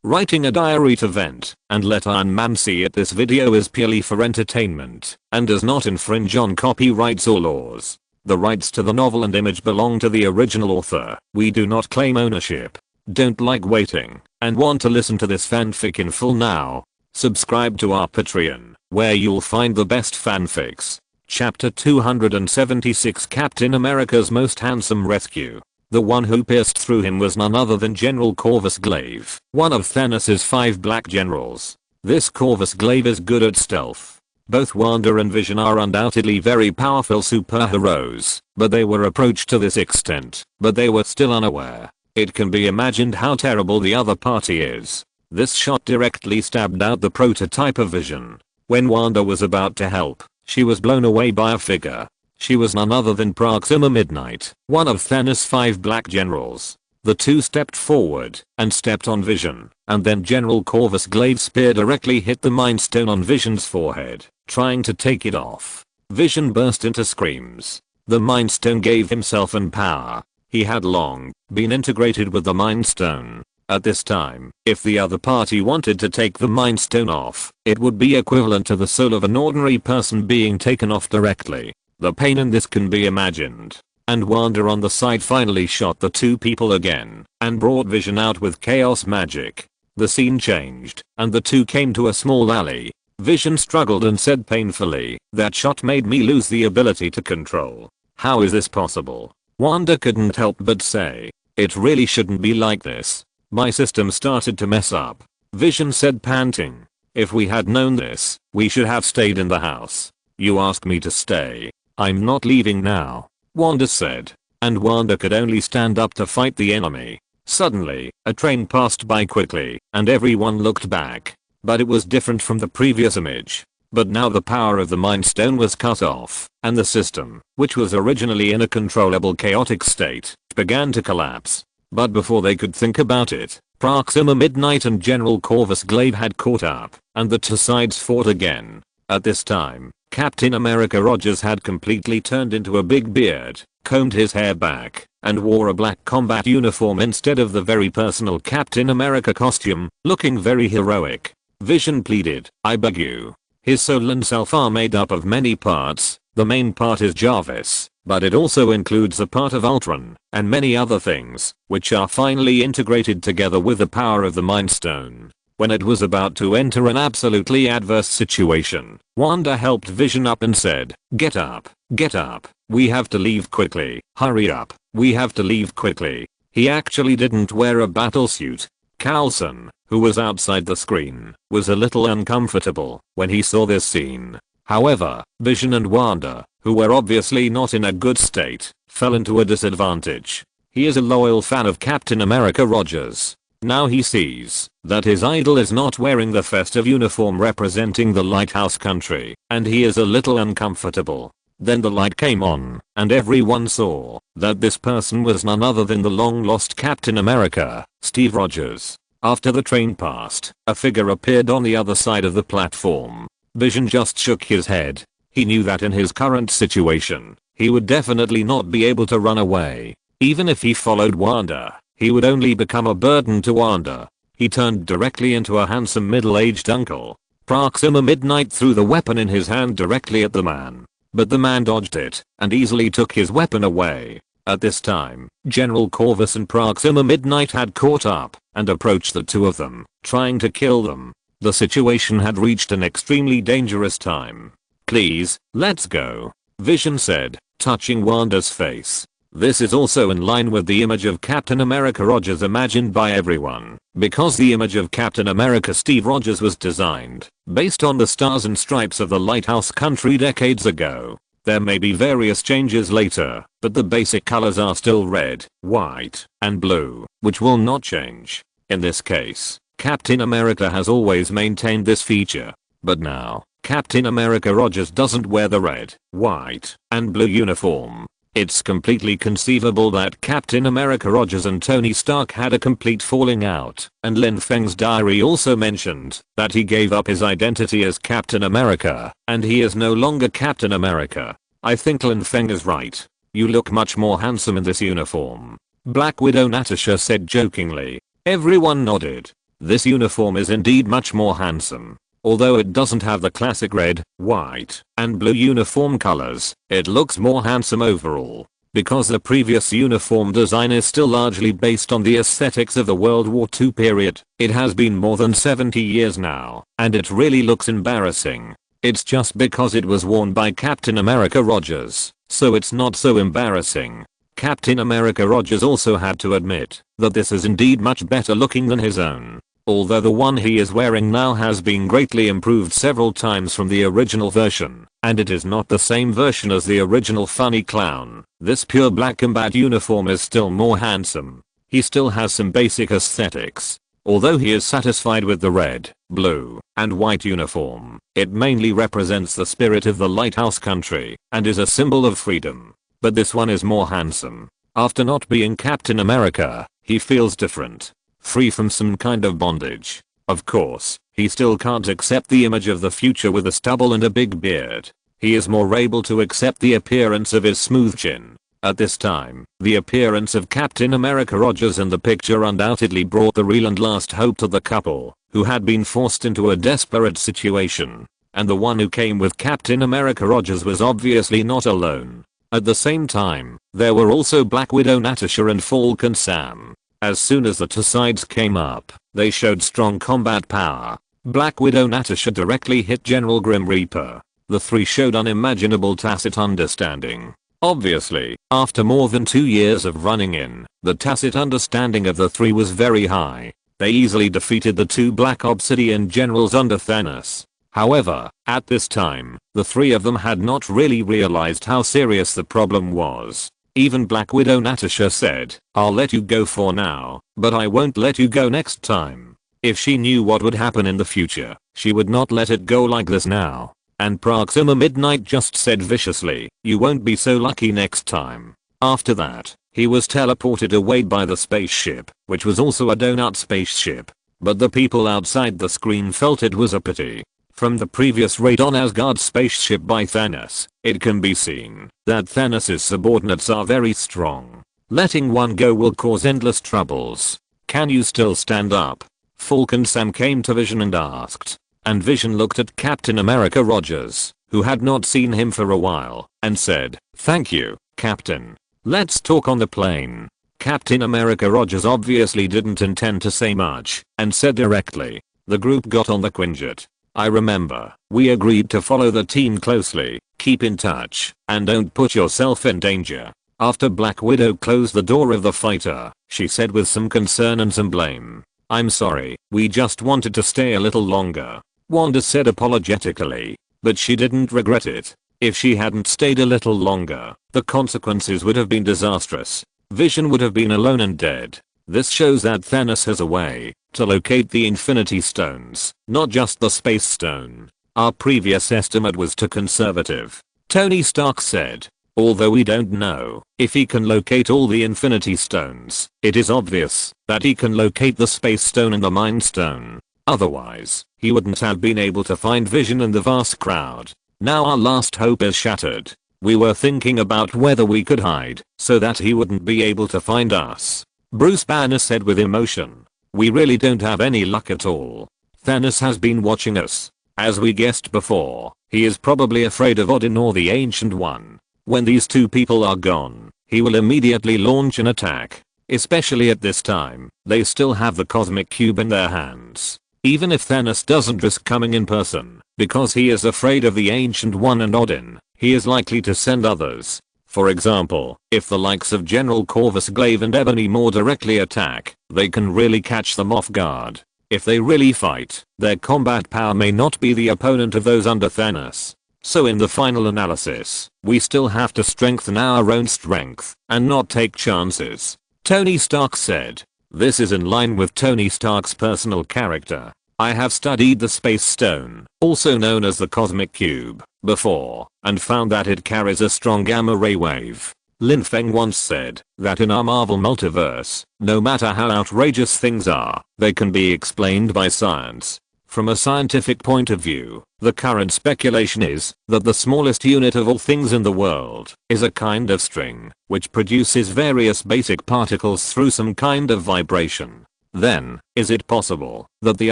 writing a diary to vent, and let Iron Man see it. This video is purely for entertainment, and does not infringe on copyrights or laws. The rights to the novel and image belong to the original author. We do not claim ownership. Don't like waiting, and want to listen to this fanfic in full now? Subscribe to our Patreon, where you'll find the best fanfics. Chapter 276, Captain America's Most Handsome Rescue. The one who pierced through him was none other than General Corvus Glaive, one of Thanos' 5 black generals. This Corvus Glaive is good at stealth. Both Wanda and Vision are undoubtedly very powerful superheroes, but they were approached to this extent, but they were still unaware. It can be imagined how terrible the other party is. This shot directly stabbed out the prototype of Vision. When Wanda was about to help, she was blown away by a figure. She was none other than Proxima Midnight, one of Thanos' 5 black generals. The two stepped forward and stepped on Vision, and then General Corvus Glaive's spear directly hit the Mind Stone on Vision's forehead, trying to take it off. Vision burst into screams. The Mind Stone gave him self and power. He had long been integrated with the Mind Stone. At this time, if the other party wanted to take the Mind Stone off, it would be equivalent to the soul of an ordinary person being taken off directly. The pain in this can be imagined. And Wanda on the side finally shot the two people again, and brought Vision out with chaos magic. The scene changed, and the two came to a small alley. Vision struggled and said painfully, "That shot made me lose the ability to control. How is this possible?" Wanda couldn't help but say, "It really shouldn't be like this. My system started to mess up." Vision said, panting, "If we had known this, we should have stayed in the house. You asked me to stay. I'm not leaving now," Wanda said. And Wanda could only stand up to fight the enemy. Suddenly, a train passed by quickly, and everyone looked back. But it was different from the previous image. But now the power of the Mind Stone was cut off, and the system, which was originally in a controllable chaotic state, began to collapse. But before they could think about it, Proxima Midnight and General Corvus Glaive had caught up, and the two sides fought again. At this time, Captain America Rogers had completely turned into a big beard, combed his hair back, and wore a black combat uniform instead of the very personal Captain America costume, looking very heroic. Vision pleaded, "I beg you." His soul and self are made up of many parts. The main part is Jarvis, but it also includes a part of Ultron, and many other things, which are finally integrated together with the power of the Mind Stone. When it was about to enter an absolutely adverse situation, Wanda helped Vision up and said, "Get up, get up, we have to leave quickly, hurry up, we have to leave quickly." He actually didn't wear a battlesuit. Coulson, who was outside the screen, was a little uncomfortable when he saw this scene. However, Vision and Wanda, who were obviously not in a good state, fell into a disadvantage. He is a loyal fan of Captain America Rogers. Now he sees that his idol is not wearing the festive uniform representing the lighthouse country, and he is a little uncomfortable. Then the light came on, and everyone saw that this person was none other than the long-lost Captain America, Steve Rogers. After the train passed, a figure appeared on the other side of the platform. Vision just shook his head. He knew that in his current situation, he would definitely not be able to run away. Even if he followed Wanda, he would only become a burden to Wanda. He turned directly into a handsome middle-aged uncle. Proxima Midnight threw the weapon in his hand directly at the man. But the man dodged it and easily took his weapon away. At this time, General Corvus and Proxima Midnight had caught up and approached the two of them, trying to kill them. The situation had reached an extremely dangerous time. "Please, let's go," Vision said, touching Wanda's face. This is also in line with the image of Captain America Rogers imagined by everyone, because the image of Captain America Steve Rogers was designed based on the stars and stripes of the lighthouse country decades ago. There may be various changes later, but the basic colors are still red, white, and blue, which will not change. In this case, Captain America has always maintained this feature. But now, Captain America Rogers doesn't wear the red, white, and blue uniform. It's completely conceivable that Captain America Rogers and Tony Stark had a complete falling out, and Lin Feng's diary also mentioned that he gave up his identity as Captain America, and he is no longer Captain America. I think Lin Feng is right. You look much more handsome in this uniform. Black Widow Natasha said jokingly. Everyone nodded. This uniform is indeed much more handsome. Although it doesn't have the classic red, white, and blue uniform colors, it looks more handsome overall. Because the previous uniform design is still largely based on the aesthetics of the World War II period, it has been more than 70 years now, and it really looks embarrassing. It's just because it was worn by Captain America Rogers, so it's not so embarrassing. Captain America Rogers also had to admit that this is indeed much better looking than his own. Although the one he is wearing now has been greatly improved several times from the original version, and it is not the same version as the original funny clown, this pure black combat uniform is still more handsome. He still has some basic aesthetics. Although he is satisfied with the red, blue, and white uniform, it mainly represents the spirit of the lighthouse country, and is a symbol of freedom. But this one is more handsome. After not being Captain America, he feels different. Free from some kind of bondage. Of course, he still can't accept the image of the future with a stubble and a big beard. He is more able to accept the appearance of his smooth chin. At this time, the appearance of Captain America Rogers in the picture undoubtedly brought the real and last hope to the couple, who had been forced into a desperate situation. And the one who came with Captain America Rogers was obviously not alone. At the same time, there were also Black Widow Natasha and Falcon Sam. As soon as the two sides came up, they showed strong combat power. Black Widow Natasha directly hit General Grim Reaper. The three showed unimaginable tacit understanding. Obviously, after more than 2 years of running in, the tacit understanding of the three was very high. They easily defeated the two Black Obsidian generals under Thanos. However, at this time, the three of them had not really realized how serious the problem was. Even Black Widow Natasha said, "I'll let you go for now, but I won't let you go next time." If she knew what would happen in the future, she would not let it go like this now. And Proxima Midnight just said viciously, "You won't be so lucky next time." After that, he was teleported away by the spaceship, which was also a donut spaceship. But the people outside the screen felt it was a pity. From the previous raid on Asgard's spaceship by Thanos, it can be seen that Thanos' subordinates are very strong. Letting one go will cause endless troubles. "Can you still stand up?" Falcon Sam came to Vision and asked. And Vision looked at Captain America Rogers, who had not seen him for a while, and said, "Thank you, Captain. Let's talk on the plane." Captain America Rogers obviously didn't intend to say much, and said directly. The group got on the Quinjet. "I remember, we agreed to follow the team closely, keep in touch, and don't put yourself in danger." After Black Widow closed the door of the fighter, she said with some concern and some blame, "I'm sorry, we just wanted to stay a little longer." Wanda said apologetically, but she didn't regret it. If she hadn't stayed a little longer, the consequences would have been disastrous. Vision would have been alone and dead. This shows that Thanos has a way to locate the Infinity Stones, not just the Space Stone. Our previous estimate was too conservative. Tony Stark said. Although we don't know if he can locate all the Infinity Stones, it is obvious that he can locate the Space Stone and the Mind Stone. Otherwise, he wouldn't have been able to find Vision in the vast crowd. Now our last hope is shattered. We were thinking about whether we could hide so that he wouldn't be able to find us. Bruce Banner said with emotion. We really don't have any luck at all. Thanos has been watching us. As we guessed before, he is probably afraid of Odin or the Ancient One. When these two people are gone, he will immediately launch an attack. Especially at this time, they still have the Cosmic Cube in their hands. Even if Thanos doesn't risk coming in person, because he is afraid of the Ancient One and Odin, he is likely to send others. For example, if the likes of General Corvus Glaive and Ebony Maw directly attack, they can really catch them off guard. If they really fight, their combat power may not be the opponent of those under Thanos. So in the final analysis, we still have to strengthen our own strength and not take chances. Tony Stark said. This is in line with Tony Stark's personal character. I have studied the Space Stone, also known as the Cosmic Cube, before, and found that it carries a strong gamma ray wave. Lin Feng once said that in our Marvel multiverse, no matter how outrageous things are, they can be explained by science. From a scientific point of view, the current speculation is that the smallest unit of all things in the world is a kind of string, which produces various basic particles through some kind of vibration. Then, is it possible that the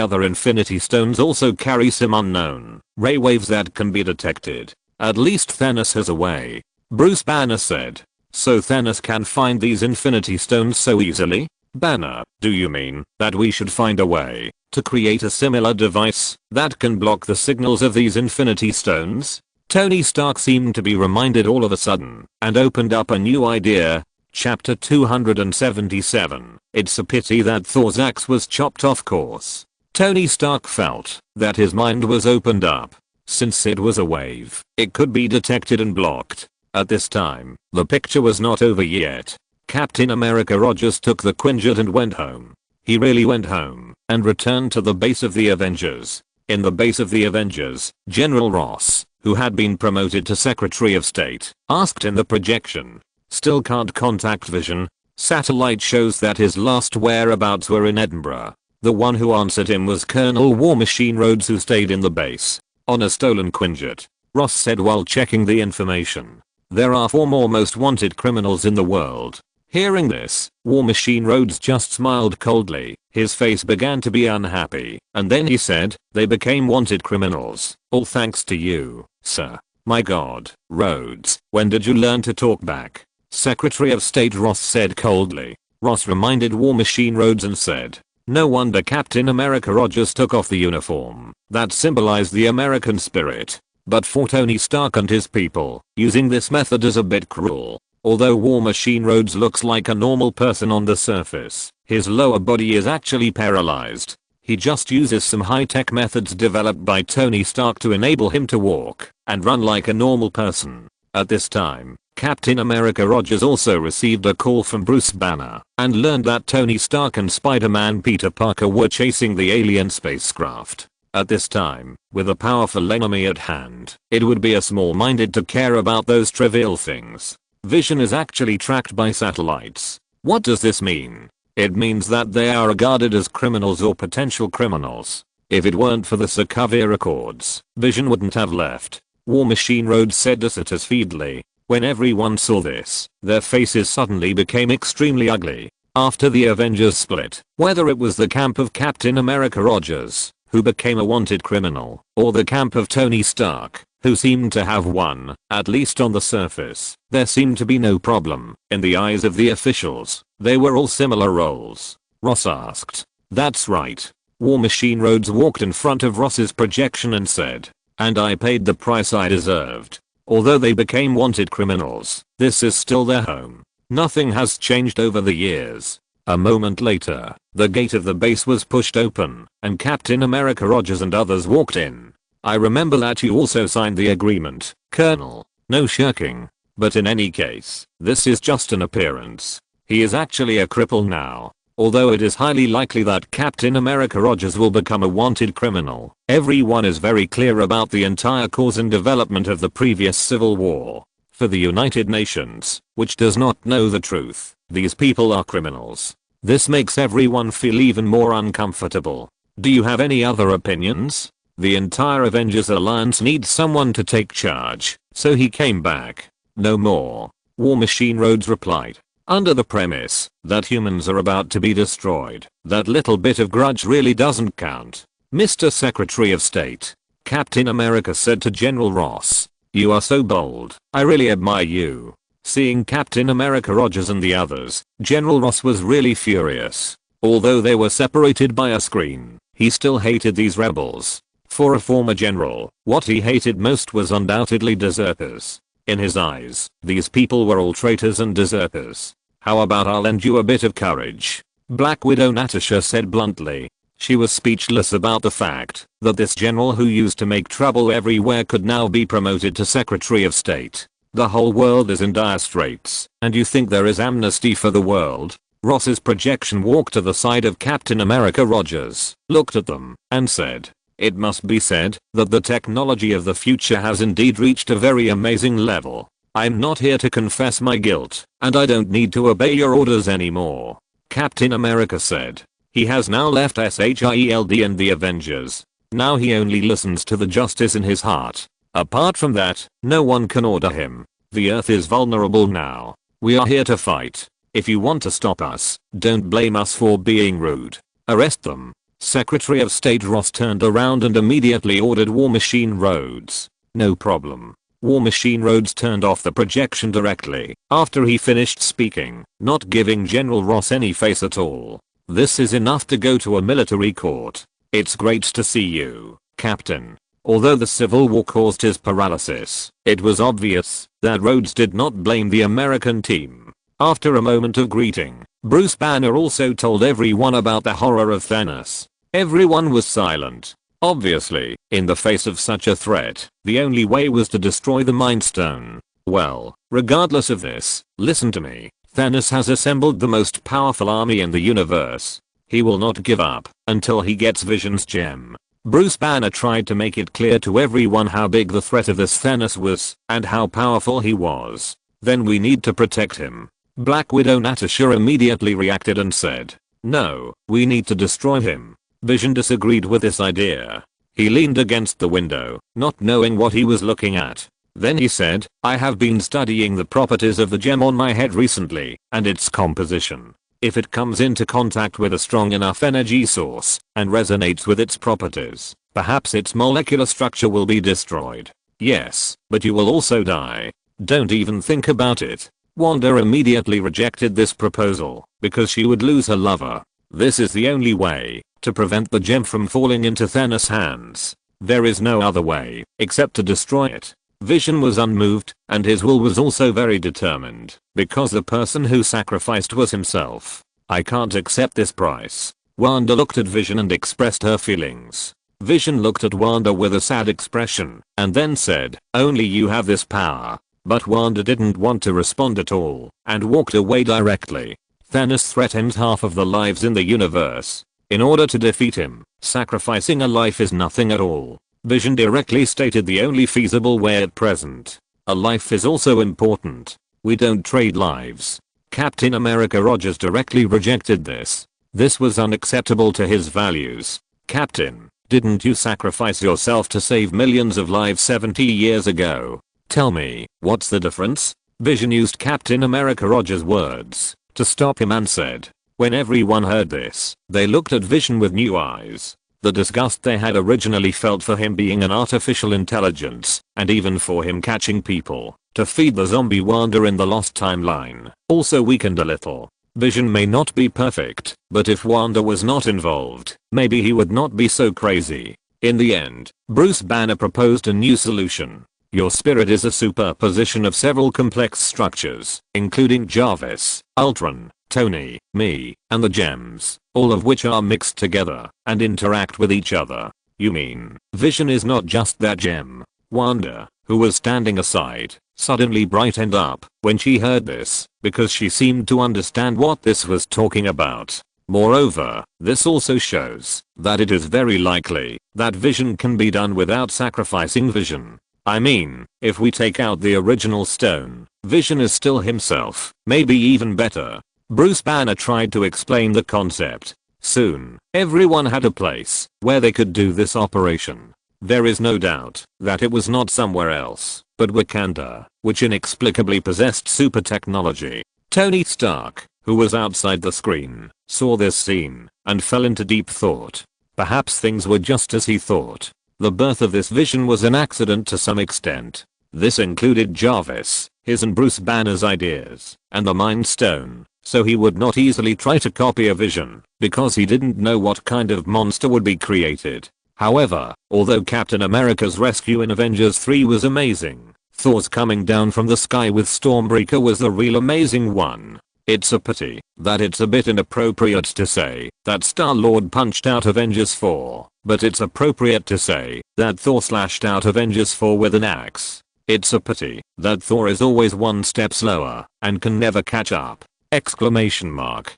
other Infinity Stones also carry some unknown ray waves that can be detected? At least Thanos has a way. Bruce Banner said. So Thanos can find these Infinity Stones so easily? Banner, do you mean that we should find a way to create a similar device that can block the signals of these Infinity Stones? Tony Stark seemed to be reminded all of a sudden and opened up a new idea. Chapter 277. It's a pity that Thor's axe was chopped off course. Tony Stark felt that his mind was opened up. Since it was a wave, it could be detected and blocked. At this time, the picture was not over yet. Captain America Rogers took the Quinjet and went home. He really went home and returned to the base of the Avengers. In the base of the Avengers, General Ross, who had been promoted to Secretary of State, asked in the projection, "Still can't contact Vision? Satellite shows that his last whereabouts were in Edinburgh." The one who answered him was Colonel War Machine Rhodes, who stayed in the base on a stolen Quinjet. Ross said while checking the information, "There are 4 more most wanted criminals in the world." Hearing this, War Machine Rhodes just smiled coldly. His face began to be unhappy, and then he said, "They became wanted criminals, all thanks to you, sir." "My God, Rhodes, when did you learn to talk back?" Secretary of State Ross said coldly. Ross reminded War Machine Rhodes and said, "No wonder Captain America Rogers took off the uniform that symbolized the American spirit. But for Tony Stark and his people, using this method is a bit cruel." Although War Machine Rhodes looks like a normal person on the surface, his lower body is actually paralyzed. He just uses some high-tech methods developed by Tony Stark to enable him to walk and run like a normal person. At this time, Captain America Rogers also received a call from Bruce Banner and learned that Tony Stark and Spider-Man Peter Parker were chasing the alien spacecraft. At this time, with a powerful enemy at hand, it would be a small-minded to care about those trivial things. Vision is actually tracked by satellites. What does this mean? It means that they are regarded as criminals or potential criminals. If it weren't for the Sokovia Accords, Vision wouldn't have left. War Machine Rhodes said to satisfiedly. When everyone saw this, their faces suddenly became extremely ugly. After the Avengers split, whether it was the camp of Captain America Rogers, who became a wanted criminal, or the camp of Tony Stark, who seemed to have won, at least on the surface, there seemed to be no problem. In the eyes of the officials, they were all similar roles. Ross asked. "That's right." War Machine Rhodes walked in front of Ross's projection and said, "And I paid the price I deserved. Although they became wanted criminals, this is still their home. Nothing has changed over the years." A moment later, the gate of the base was pushed open, and Captain America Rogers and others walked in. "I remember that you also signed the agreement, Colonel. No shirking. But in any case, this is just an appearance. He is actually a cripple now. Although it is highly likely that Captain America Rogers will become a wanted criminal, everyone is very clear about the entire cause and development of the previous civil war. For the United Nations, which does not know the truth, these people are criminals. This makes everyone feel even more uncomfortable. Do you have any other opinions? The entire Avengers Alliance needs someone to take charge, so he came back. No more." War Machine Rhodes replied. "Under the premise that humans are about to be destroyed, that little bit of grudge really doesn't count." "Mr. Secretary of State," Captain America said to General Ross, "you are so bold. I really admire you." Seeing Captain America Rogers and the others, General Ross was really furious. Although they were separated by a screen, he still hated these rebels. For a former general, what he hated most was undoubtedly deserters. In his eyes, these people were all traitors and deserters. "How about I'll lend you a bit of courage?" Black Widow Natasha said bluntly. She was speechless about the fact that this general who used to make trouble everywhere could now be promoted to Secretary of State. The whole world is in dire straits, and you think there is amnesty for the world? Ross's projection walked to the side of Captain America Rogers, looked at them, and said, "It must be said that the technology of the future has indeed reached a very amazing level. I'm not here to confess my guilt, and I don't need to obey your orders anymore." Captain America said. He has now left SHIELD and the Avengers. Now he only listens to the justice in his heart. Apart from that, no one can order him. The Earth is vulnerable now. We are here to fight. If you want to stop us, don't blame us for being rude. Arrest them. Secretary of State Ross turned around and immediately ordered War Machine Rhodes. No problem. War Machine Rhodes turned off the projection directly after he finished speaking, not giving General Ross any face at all. This is enough to go to a military court. It's great to see you, Captain. Although the Civil War caused his paralysis, it was obvious that Rhodes did not blame the American team. After a moment of greeting, Bruce Banner also told everyone about the horror of Thanos. Everyone was silent. Obviously, in the face of such a threat, the only way was to destroy the Mind Stone. Well, regardless of this, listen to me. Thanos has assembled the most powerful army in the universe. He will not give up until he gets Vision's gem. Bruce Banner tried to make it clear to everyone how big the threat of this Thanos was and how powerful he was. Then we need to protect him. Black Widow Natasha immediately reacted and said, "No, we need to destroy him." Vision disagreed with this idea. He leaned against the window, not knowing what he was looking at. Then he said, "I have been studying the properties of the gem on my head recently, and its composition. If it comes into contact with a strong enough energy source and resonates with its properties, perhaps its molecular structure will be destroyed. Yes, but you will also die. Don't even think about it." Wanda immediately rejected this proposal because she would lose her lover. This is the only way to prevent the gem from falling into Thanos' hands. There is no other way except to destroy it. Vision was unmoved, and his will was also very determined, because the person who sacrificed was himself. "I can't accept this price." Wanda looked at Vision and expressed her feelings. Vision looked at Wanda with a sad expression, and then said, "Only you have this power." But Wanda didn't want to respond at all, and walked away directly. Thanos threatens half of the lives in the universe. In order to defeat him, sacrificing a life is nothing at all. Vision directly stated the only feasible way at present. A life is also important. We don't trade lives. Captain America Rogers directly rejected this. This was unacceptable to his values. "Captain, didn't you sacrifice yourself to save millions of lives 70 years ago? Tell me, what's the difference?" Vision used Captain America Rogers' words to stop him and said. When everyone heard this, they looked at Vision with new eyes. The disgust they had originally felt for him being an artificial intelligence, and even for him catching people to feed the zombie Wanda in the Lost timeline, also weakened a little. Vision may not be perfect, but if Wanda was not involved, maybe he would not be so crazy. In the end, Bruce Banner proposed a new solution. Your spirit is a superposition of several complex structures, including Jarvis, Ultron, Tony, me, and the gems, all of which are mixed together and interact with each other. You mean, Vision is not just that gem? Wanda, who was standing aside, suddenly brightened up when she heard this, because she seemed to understand what this was talking about. Moreover, this also shows that it is very likely that Vision can be done without sacrificing Vision. I mean, if we take out the original stone, Vision is still himself, maybe even better. Bruce Banner tried to explain the concept. Soon, everyone had a place where they could do this operation. There is no doubt that it was not somewhere else, but Wakanda, which inexplicably possessed super technology. Tony Stark, who was outside the screen, saw this scene and fell into deep thought. Perhaps things were just as he thought. The birth of this Vision was an accident to some extent. This included Jarvis, his and Bruce Banner's ideas, and the Mind Stone, so he would not easily try to copy a Vision, because he didn't know what kind of monster would be created. However, although Captain America's rescue in Avengers 3 was amazing, Thor's coming down from the sky with Stormbreaker was the real amazing one. It's a pity that it's a bit inappropriate to say that Star-Lord punched out Avengers 4, but it's appropriate to say that Thor slashed out Avengers 4 with an axe. It's a pity that Thor is always one step slower and can never catch up! Exclamation mark.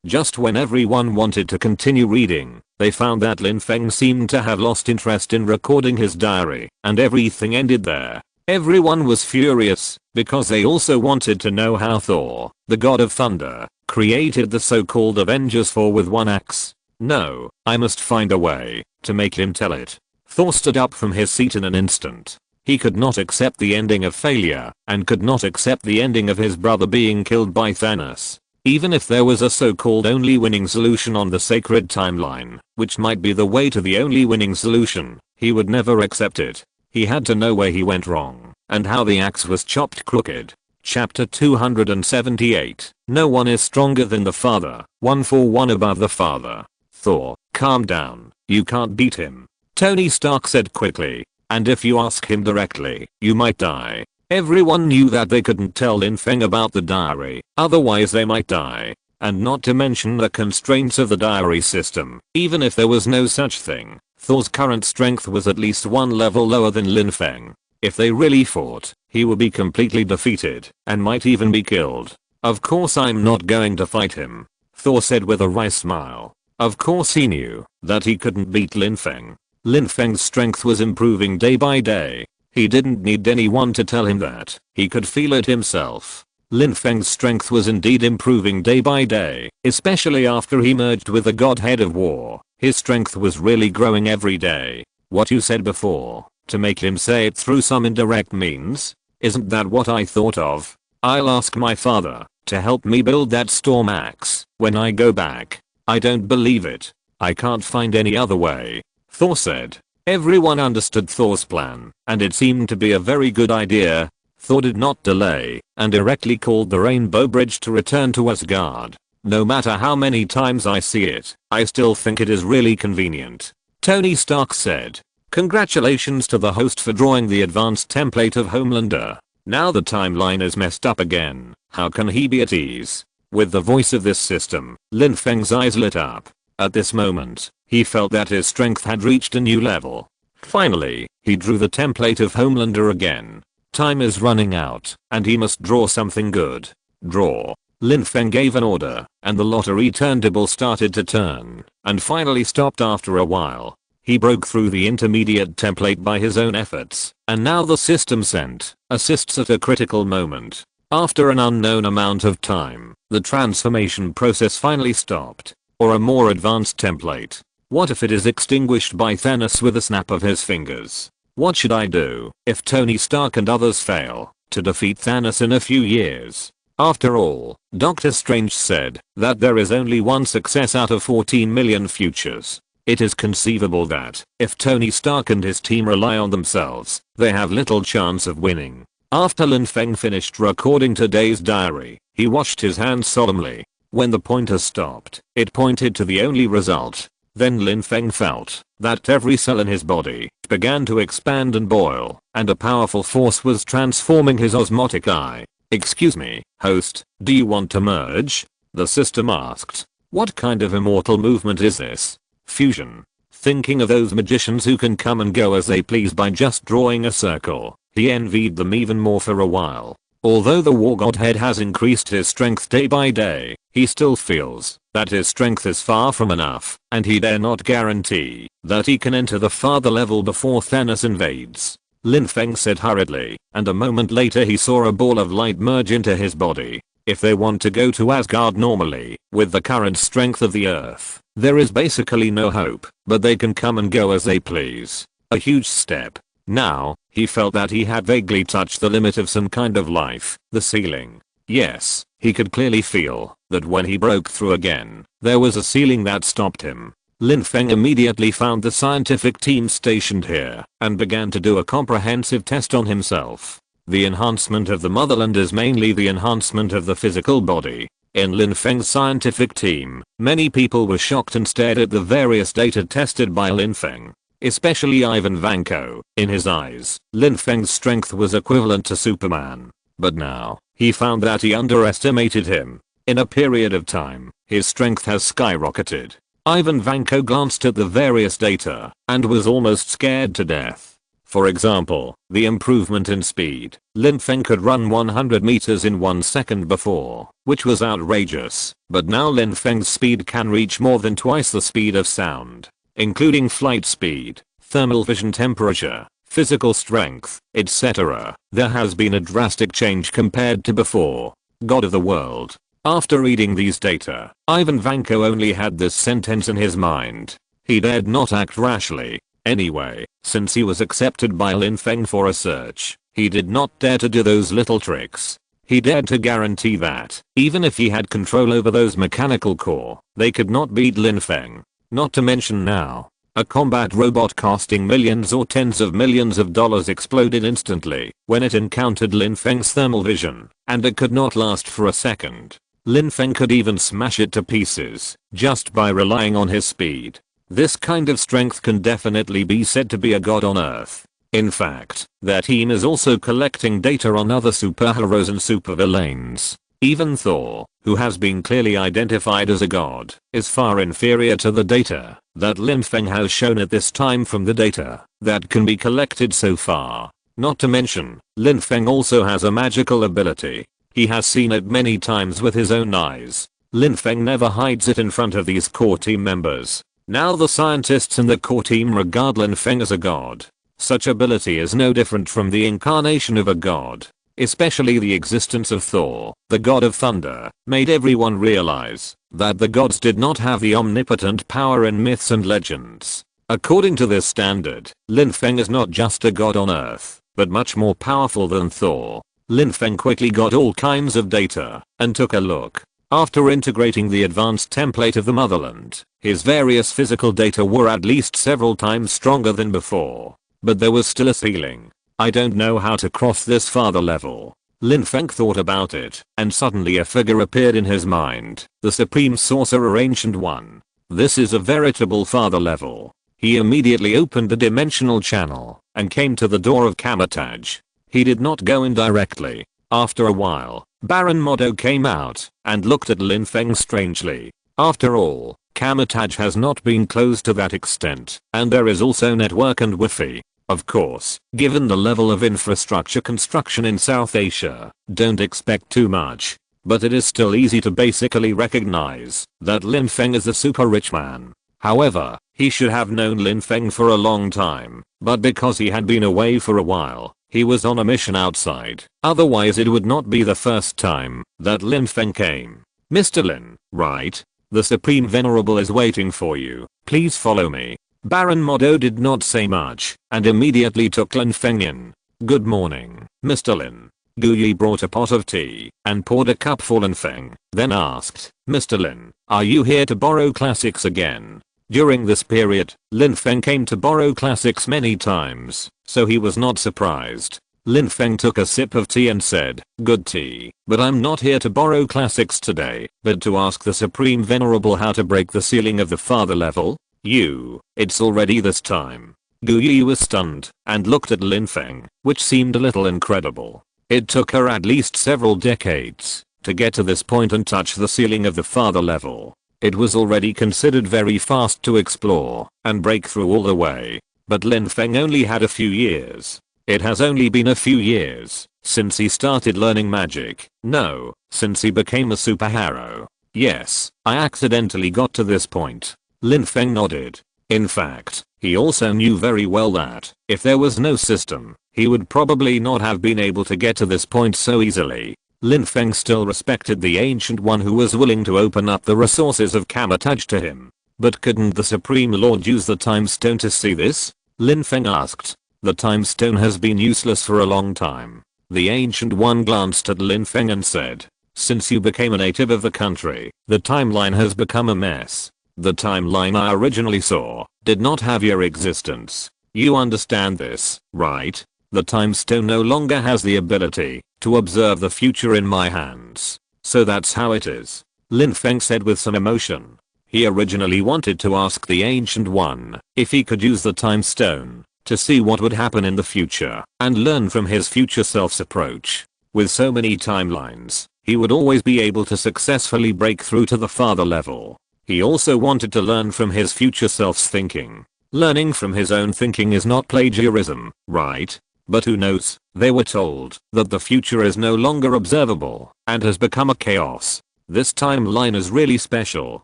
Just when everyone wanted to continue reading, they found that Lin Feng seemed to have lost interest in recording his diary, and everything ended there. Everyone was furious, because they also wanted to know how Thor, the god of thunder, created the so-called Avengers 4 with one axe. No, I must find a way to make him tell it. Thor stood up from his seat in an instant. He could not accept the ending of failure, and could not accept the ending of his brother being killed by Thanos. Even if there was a so-called only winning solution on the sacred timeline, which might be the way to the only winning solution, he would never accept it. He had to know where he went wrong, and how the axe was chopped crooked. Chapter 278. No one is stronger than the father, one for one above the father. Thor, calm down, you can't beat him. Tony Stark said quickly. And if you ask him directly, you might die. Everyone knew that they couldn't tell Lin Feng about the diary, otherwise they might die. And not to mention the constraints of the diary system. Even if there was no such thing, Thor's current strength was at least one level lower than Lin Feng. If they really fought, he would be completely defeated, and might even be killed. Of course I'm not going to fight him, Thor said with a wry smile. Of course he knew that he couldn't beat Lin Feng. Lin Feng's strength was improving day by day. He didn't need anyone to tell him that. He could feel it himself. Lin Feng's strength was indeed improving day by day, especially after he merged with the Godhead of War. His strength was really growing every day. What you said before, to make him say it through some indirect means? Isn't that what I thought of? I'll ask my father to help me build that storm axe when I go back. I don't believe it. I can't find any other way, Thor said. Everyone understood Thor's plan, and it seemed to be a very good idea. Thor did not delay, and directly called the Rainbow Bridge to return to Asgard. No matter how many times I see it, I still think it is really convenient, Tony Stark said. Congratulations to the host for drawing the advanced template of Homelander. Now the timeline is messed up again. How can he be at ease? With the voice of this system, Lin Feng's eyes lit up. At this moment, he felt that his strength had reached a new level. Finally, he drew the template of Homelander again. Time is running out, and he must draw something good. Draw. Lin Feng gave an order, and the lottery turntable started to turn, and finally stopped after a while. He broke through the intermediate template by his own efforts, and now the system sent assists at a critical moment. After an unknown amount of time, the transformation process finally stopped. Or a more advanced template. What if it is extinguished by Thanos with a snap of his fingers? What should I do if Tony Stark and others fail to defeat Thanos in a few years? After all, Doctor Strange said that there is only one success out of 14 million futures. It is conceivable that if Tony Stark and his team rely on themselves, they have little chance of winning. After Lin Feng finished recording today's diary, he washed his hands solemnly. When the pointer stopped, it pointed to the only result. Then Lin Feng felt that every cell in his body began to expand and boil, and a powerful force was transforming his osmotic eye. Excuse me, host, do you want to merge? The system asked. What kind of immortal movement is this? Fusion. Thinking of those magicians who can come and go as they please by just drawing a circle, he envied them even more for a while. Although the War Godhead has increased his strength day by day, he still feels that his strength is far from enough, and he dare not guarantee that he can enter the Father level before Thanos invades. Lin Feng said hurriedly, and a moment later he saw a ball of light merge into his body. If they want to go to Asgard normally, with the current strength of the Earth, there is basically no hope, but they can come and go as they please. A huge step. Now, he felt that he had vaguely touched the limit of some kind of life, the ceiling. Yes, he could clearly feel that when he broke through again, there was a ceiling that stopped him. Lin Feng immediately found the scientific team stationed here and began to do a comprehensive test on himself. The enhancement of the motherland is mainly the enhancement of the physical body. In Lin Feng's scientific team, many people were shocked and stared at the various data tested by Lin Feng. Especially Ivan Vanko. In his eyes, Lin Feng's strength was equivalent to Superman. But now, he found that he underestimated him. In a period of time, his strength has skyrocketed. Ivan Vanko glanced at the various data and was almost scared to death. For example, the improvement in speed. Lin Feng could run 100 meters in 1 second before, which was outrageous. But now Lin Feng's speed can reach more than twice the speed of sound, including flight speed, thermal vision temperature, physical strength, etc. There has been a drastic change compared to before. God of the world. After reading these data, Ivan Vanko only had this sentence in his mind. He dared not act rashly. Anyway, since he was accepted by Lin Feng for a search, he did not dare to do those little tricks. He dared to guarantee that, even if he had control over those mechanical core, they could not beat Lin Feng. Not to mention now, a combat robot costing millions or tens of millions of dollars exploded instantly when it encountered Lin Feng's thermal vision, and it could not last for a second. Lin Feng could even smash it to pieces just by relying on his speed. This kind of strength can definitely be said to be a god on Earth. In fact, their team is also collecting data on other superheroes and supervillains. Even Thor, who has been clearly identified as a god, is far inferior to the data that Lin Feng has shown at this time from the data that can be collected so far. Not to mention, Lin Feng also has a magical ability. He has seen it many times with his own eyes. Lin Feng never hides it in front of these core team members. Now the scientists in the core team regard Lin Feng as a god. Such ability is no different from the incarnation of a god. Especially the existence of Thor, the god of thunder, made everyone realize that the gods did not have the omnipotent power in myths and legends. According to this standard, Lin Feng is not just a god on Earth, but much more powerful than Thor. Lin Feng quickly got all kinds of data and took a look. After integrating the advanced template of the motherland, his various physical data were at least several times stronger than before. But there was still a ceiling. I don't know how to cross this father level. Lin Feng thought about it, and suddenly a figure appeared in his mind, the Supreme Sorcerer Ancient One. This is a veritable father level. He immediately opened the dimensional channel and came to the door of Kamataj. He did not go in directly. After a while, Baron Modo came out and looked at Lin Feng strangely. After all, Kamataj has not been closed to that extent, and there is also network and Wi-Fi. Of course, given the level of infrastructure construction in South Asia, don't expect too much. But it is still easy to basically recognize that Lin Feng is a super rich man. However, he should have known Lin Feng for a long time, but because he had been away for a while, he was on a mission outside. Otherwise it would not be the first time that Lin Feng came. Mr. Lin, right? The Supreme Venerable is waiting for you. Please follow me. Baron Modo did not say much and immediately took Lin Feng in. Good morning, Mr. Lin. Guyi brought a pot of tea and poured a cup for Lin Feng, then asked, Mr. Lin, are you here to borrow classics again? During this period, Lin Feng came to borrow classics many times, so he was not surprised. Lin Feng took a sip of tea and said, good tea, but I'm not here to borrow classics today, but to ask the Supreme Venerable how to break the ceiling of the father level. It's already this time. Guyi was stunned and looked at Lin Feng, which seemed a little incredible. It took her at least several decades to get to this point and touch the ceiling of the father level. It was already considered very fast to explore and break through all the way. But Lin Feng only had a few years. It has only been a few years since he started learning magic. No, since he became a superhero. Yes, I accidentally got to this point. Lin Feng nodded. In fact, he also knew very well that if there was no system, he would probably not have been able to get to this point so easily. Lin Feng still respected the Ancient One who was willing to open up the resources of Kamataj to him. But couldn't the Supreme Lord use the Time Stone to see this? Lin Feng asked. The Time Stone has been useless for a long time. The Ancient One glanced at Lin Feng and said, since you became a native of the country, the timeline has become a mess. The timeline I originally saw did not have your existence. You understand this, right? The Time Stone no longer has the ability to observe the future in my hands. So that's how it is. Lin Feng said with some emotion. He originally wanted to ask the Ancient One if he could use the Time Stone to see what would happen in the future and learn from his future self's approach. With so many timelines, he would always be able to successfully break through to the father level. He also wanted to learn from his future self's thinking. Learning from his own thinking is not plagiarism, right? But who knows, they were told that the future is no longer observable and has become a chaos. This timeline is really special.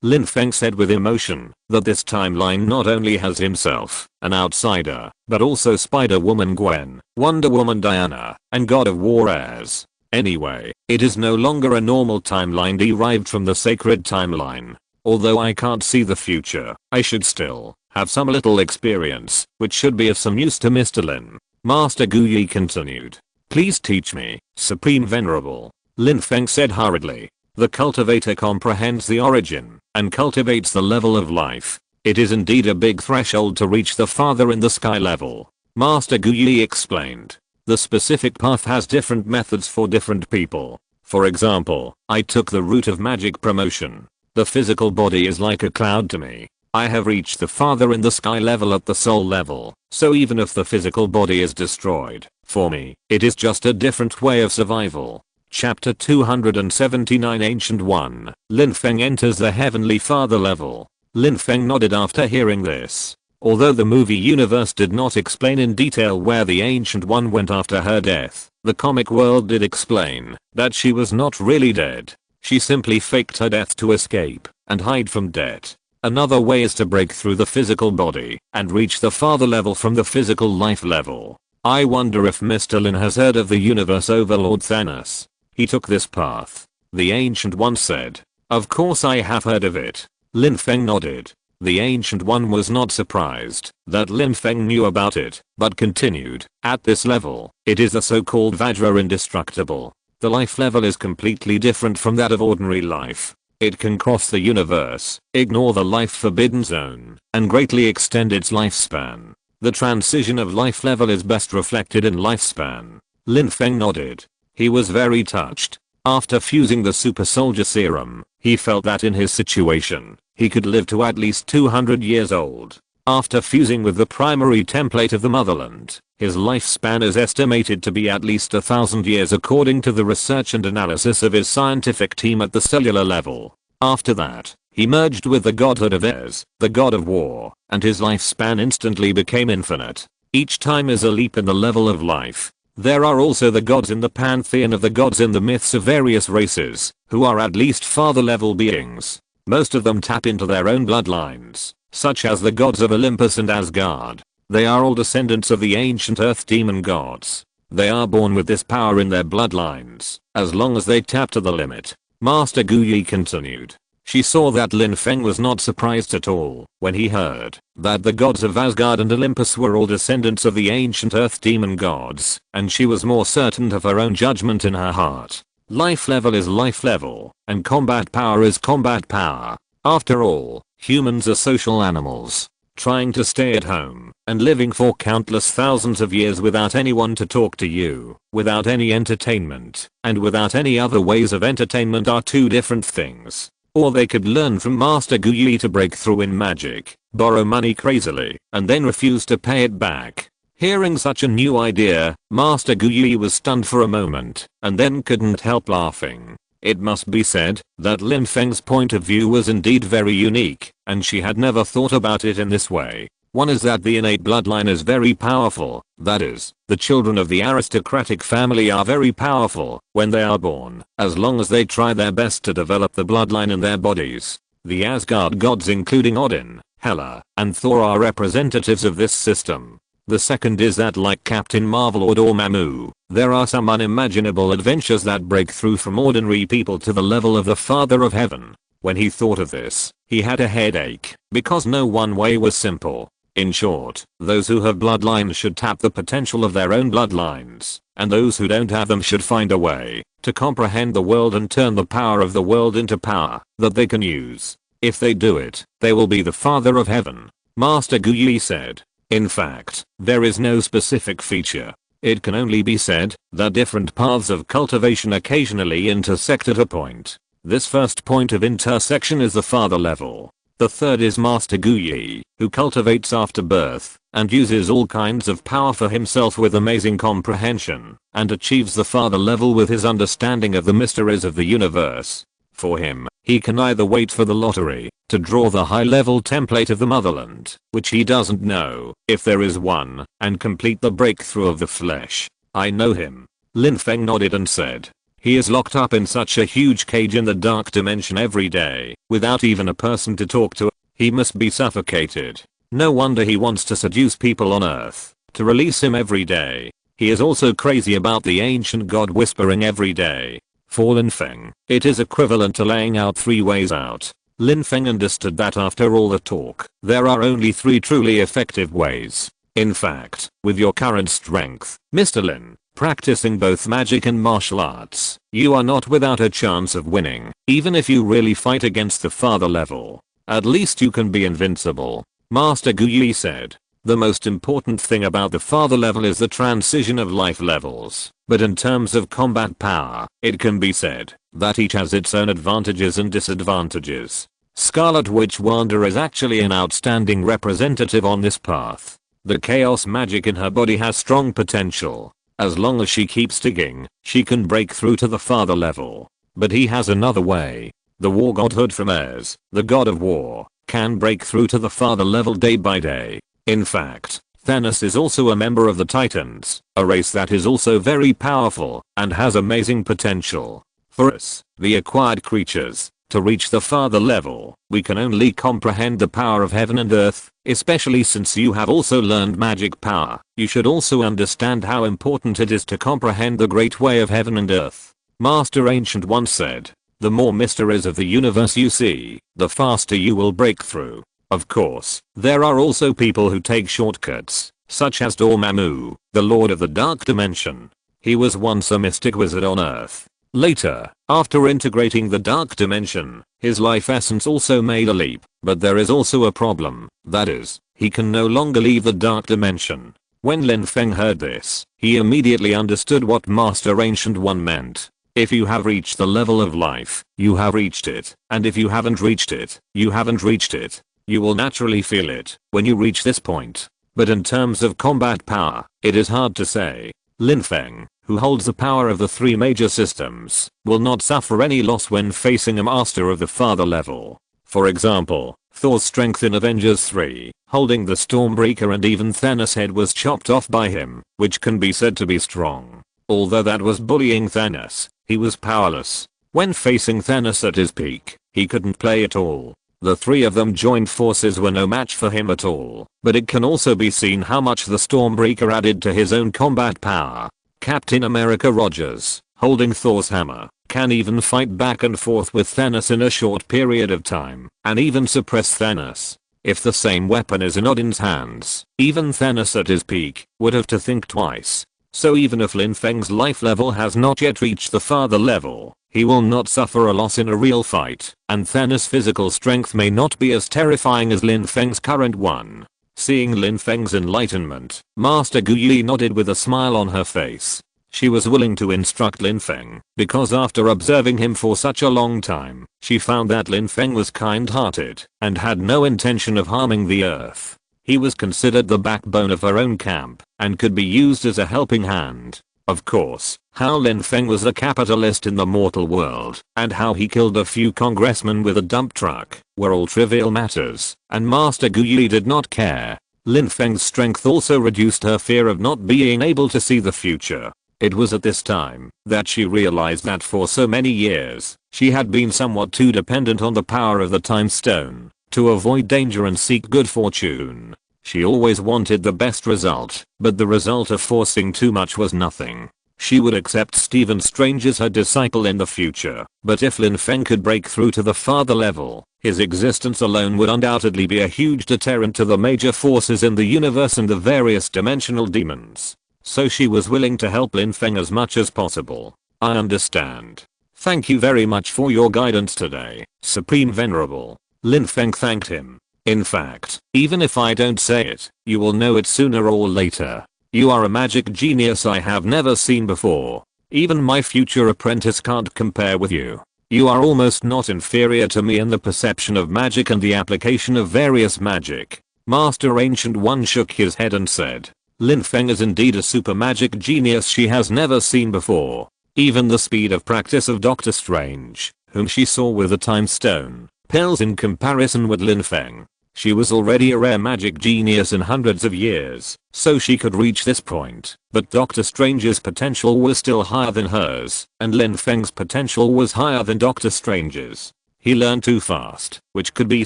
Lin Feng said with emotion that this timeline not only has himself, an outsider, but also Spider-Woman Gwen, Wonder Woman Diana, and God of War as. Anyway, it is no longer a normal timeline derived from the sacred timeline. Although I can't see the future, I should still have some little experience, which should be of some use to Mr. Lin. Master Guyi continued. Please teach me, Supreme Venerable. Lin Feng said hurriedly. The cultivator comprehends the origin and cultivates the level of life. It is indeed a big threshold to reach the Father in the sky level. Master Gu Yi explained. The specific path has different methods for different people. For example, I took the route of magic promotion. The physical body is like a cloud to me. I have reached the Father in the sky level at the soul level, so even if the physical body is destroyed, for me, it is just a different way of survival. Chapter 279 Ancient One. Lin Feng enters the Heavenly Father level. Lin Feng nodded after hearing this. Although the movie universe did not explain in detail where the Ancient One went after her death, the comic world did explain that she was not really dead. She simply faked her death to escape and hide from debt. Another way is to break through the physical body and reach the Father level from the physical life level. I wonder if Mr. Lin has heard of the universe overlord Thanos. He took this path. The Ancient One said. Of course I have heard of it. Lin Feng nodded. The Ancient One was not surprised that Lin Feng knew about it, but continued. At this level, it is the so-called Vajra indestructible. The life level is completely different from that of ordinary life. It can cross the universe, ignore the life forbidden zone, and greatly extend its lifespan. The transition of life level is best reflected in lifespan. Lin Feng nodded. He was very touched. After fusing the super soldier serum, he felt that in his situation, he could live to at least 200 years old. After fusing with the primary template of the motherland, his lifespan is estimated to be at least 1,000 years according to the research and analysis of his scientific team at the cellular level. After that, he merged with the godhood of Ares, the god of war, and his lifespan instantly became infinite. Each time is a leap in the level of life. There are also the gods in the pantheon of the gods in the myths of various races, who are at least father level beings. Most of them tap into their own bloodlines, such as the gods of Olympus and Asgard. They are all descendants of the ancient earth demon gods. They are born with this power in their bloodlines, as long as they tap to the limit. Master Gu Yi continued. She saw that Lin Feng was not surprised at all when he heard that the gods of Asgard and Olympus were all descendants of the ancient earth demon gods, and she was more certain of her own judgment in her heart. Life level is life level, and combat power is combat power. After all, humans are social animals, trying to stay at home and living for countless thousands of years without anyone to talk to you, without any entertainment, and without any other ways of entertainment are two different things. Or they could learn from Master Gu Yi to break through in magic, borrow money crazily, and then refuse to pay it back. Hearing such a new idea, Master Gu Yi was stunned for a moment, and then couldn't help laughing. It must be said that Lin Feng's point of view was indeed very unique, and she had never thought about it in this way. One is that the innate bloodline is very powerful, that is, the children of the aristocratic family are very powerful when they are born, as long as they try their best to develop the bloodline in their bodies. The Asgard gods including Odin, Hela, and Thor are representatives of this system. The second is that like Captain Marvel or Dormammu, there are some unimaginable adventures that break through from ordinary people to the level of the Father of Heaven. When he thought of this, he had a headache, because no one way was simple. In short, those who have bloodlines should tap the potential of their own bloodlines, and those who don't have them should find a way to comprehend the world and turn the power of the world into power that they can use. If they do it, they will be the Father of Heaven. Master Gu Yi said. In fact, there is no specific feature. It can only be said that different paths of cultivation occasionally intersect at a point. This first point of intersection is the Father level. The third is Master Gu Yi, who cultivates after birth, and uses all kinds of power for himself with amazing comprehension, and achieves the Father level with his understanding of the mysteries of the universe. For him, he can either wait for the lottery, to draw the high level template of the motherland, which he doesn't know, if there is one, and complete the breakthrough of the flesh. I know him. Lin Feng nodded and said. He is locked up in such a huge cage in the dark dimension every day, without even a person to talk to. He must be suffocated. No wonder he wants to seduce people on earth, to release him every day. He is also crazy about the ancient god whispering every day. For Lin Feng, it is equivalent to laying out 3 ways out. Lin Feng understood that after all the talk, there are only 3 truly effective ways. In fact, with your current strength, Mr. Lin, practicing both magic and martial arts, you are not without a chance of winning, even if you really fight against the father level. At least you can be invincible. Master Gu Yi said. The most important thing about the father level is the transition of life levels, but in terms of combat power, it can be said that each has its own advantages and disadvantages. Scarlet Witch Wanda is actually an outstanding representative on this path. The chaos magic in her body has strong potential. As long as she keeps digging, she can break through to the father level. But he has another way. The war godhood from Ares, the god of war, can break through to the father level day by day. In fact, Thanos is also a member of the Titans, a race that is also very powerful and has amazing potential. For us, the acquired creatures, to reach the father level, we can only comprehend the power of heaven and earth, especially since you have also learned magic power. You should also understand how important it is to comprehend the great way of heaven and earth. Master Ancient once said, the more mysteries of the universe you see, the faster you will break through. Of course, there are also people who take shortcuts, such as Dormammu, the Lord of the Dark Dimension. He was once a mystic wizard on Earth. Later, after integrating the Dark Dimension, his life essence also made a leap, but there is also a problem, that is, he can no longer leave the Dark Dimension. When Lin Feng heard this, he immediately understood what Master Ancient One meant. If you have reached the level of life, you have reached it, and if you haven't reached it, you haven't reached it. You will naturally feel it when you reach this point. But in terms of combat power, it is hard to say. Lin Feng, who holds the power of the three major systems, will not suffer any loss when facing a master of the father level. For example, Thor's strength in Avengers 3, holding the Stormbreaker, and even Thanos' head was chopped off by him, which can be said to be strong. Although that was bullying Thanos, he was powerless. When facing Thanos at his peak, he couldn't play at all. The three of them joined forces were no match for him at all, but it can also be seen how much the Stormbreaker added to his own combat power. Captain America Rogers, holding Thor's hammer, can even fight back and forth with Thanos in a short period of time, and even suppress Thanos. If the same weapon is in Odin's hands, even Thanos at his peak would have to think twice. So even if Lin Feng's life level has not yet reached the father level, he will not suffer a loss in a real fight, and Thanos' physical strength may not be as terrifying as Lin Feng's current one. Seeing Lin Feng's enlightenment, Master Gu Yi nodded with a smile on her face. She was willing to instruct Lin Feng, because after observing him for such a long time, she found that Lin Feng was kind-hearted and had no intention of harming the earth. He was considered the backbone of her own camp and could be used as a helping hand. Of course, how Lin Feng was a capitalist in the mortal world and how he killed a few congressmen with a dump truck were all trivial matters, and Master Gu Yi did not care. Lin Feng's strength also reduced her fear of not being able to see the future. It was at this time that she realized that for so many years, she had been somewhat too dependent on the power of the Time Stone to avoid danger and seek good fortune. She always wanted the best result, but the result of forcing too much was nothing. She would accept Stephen Strange as her disciple in the future, but if Lin Feng could break through to the father level, his existence alone would undoubtedly be a huge deterrent to the major forces in the universe and the various dimensional demons. So she was willing to help Lin Feng as much as possible. I understand. Thank you very much for your guidance today, Supreme Venerable. Lin Feng thanked him. In fact, even if I don't say it, you will know it sooner or later. You are a magic genius I have never seen before. Even my future apprentice can't compare with you. You are almost not inferior to me in the perception of magic and the application of various magic. Master Ancient One shook his head and said, Lin Feng is indeed a super magic genius she has never seen before. Even the speed of practice of Doctor Strange, whom she saw with the Time Stone, pales in comparison with Lin Feng. She was already a rare magic genius in hundreds of years, so she could reach this point, but Doctor Strange's potential was still higher than hers, and Lin Feng's potential was higher than Doctor Strange's. He learned too fast, which could be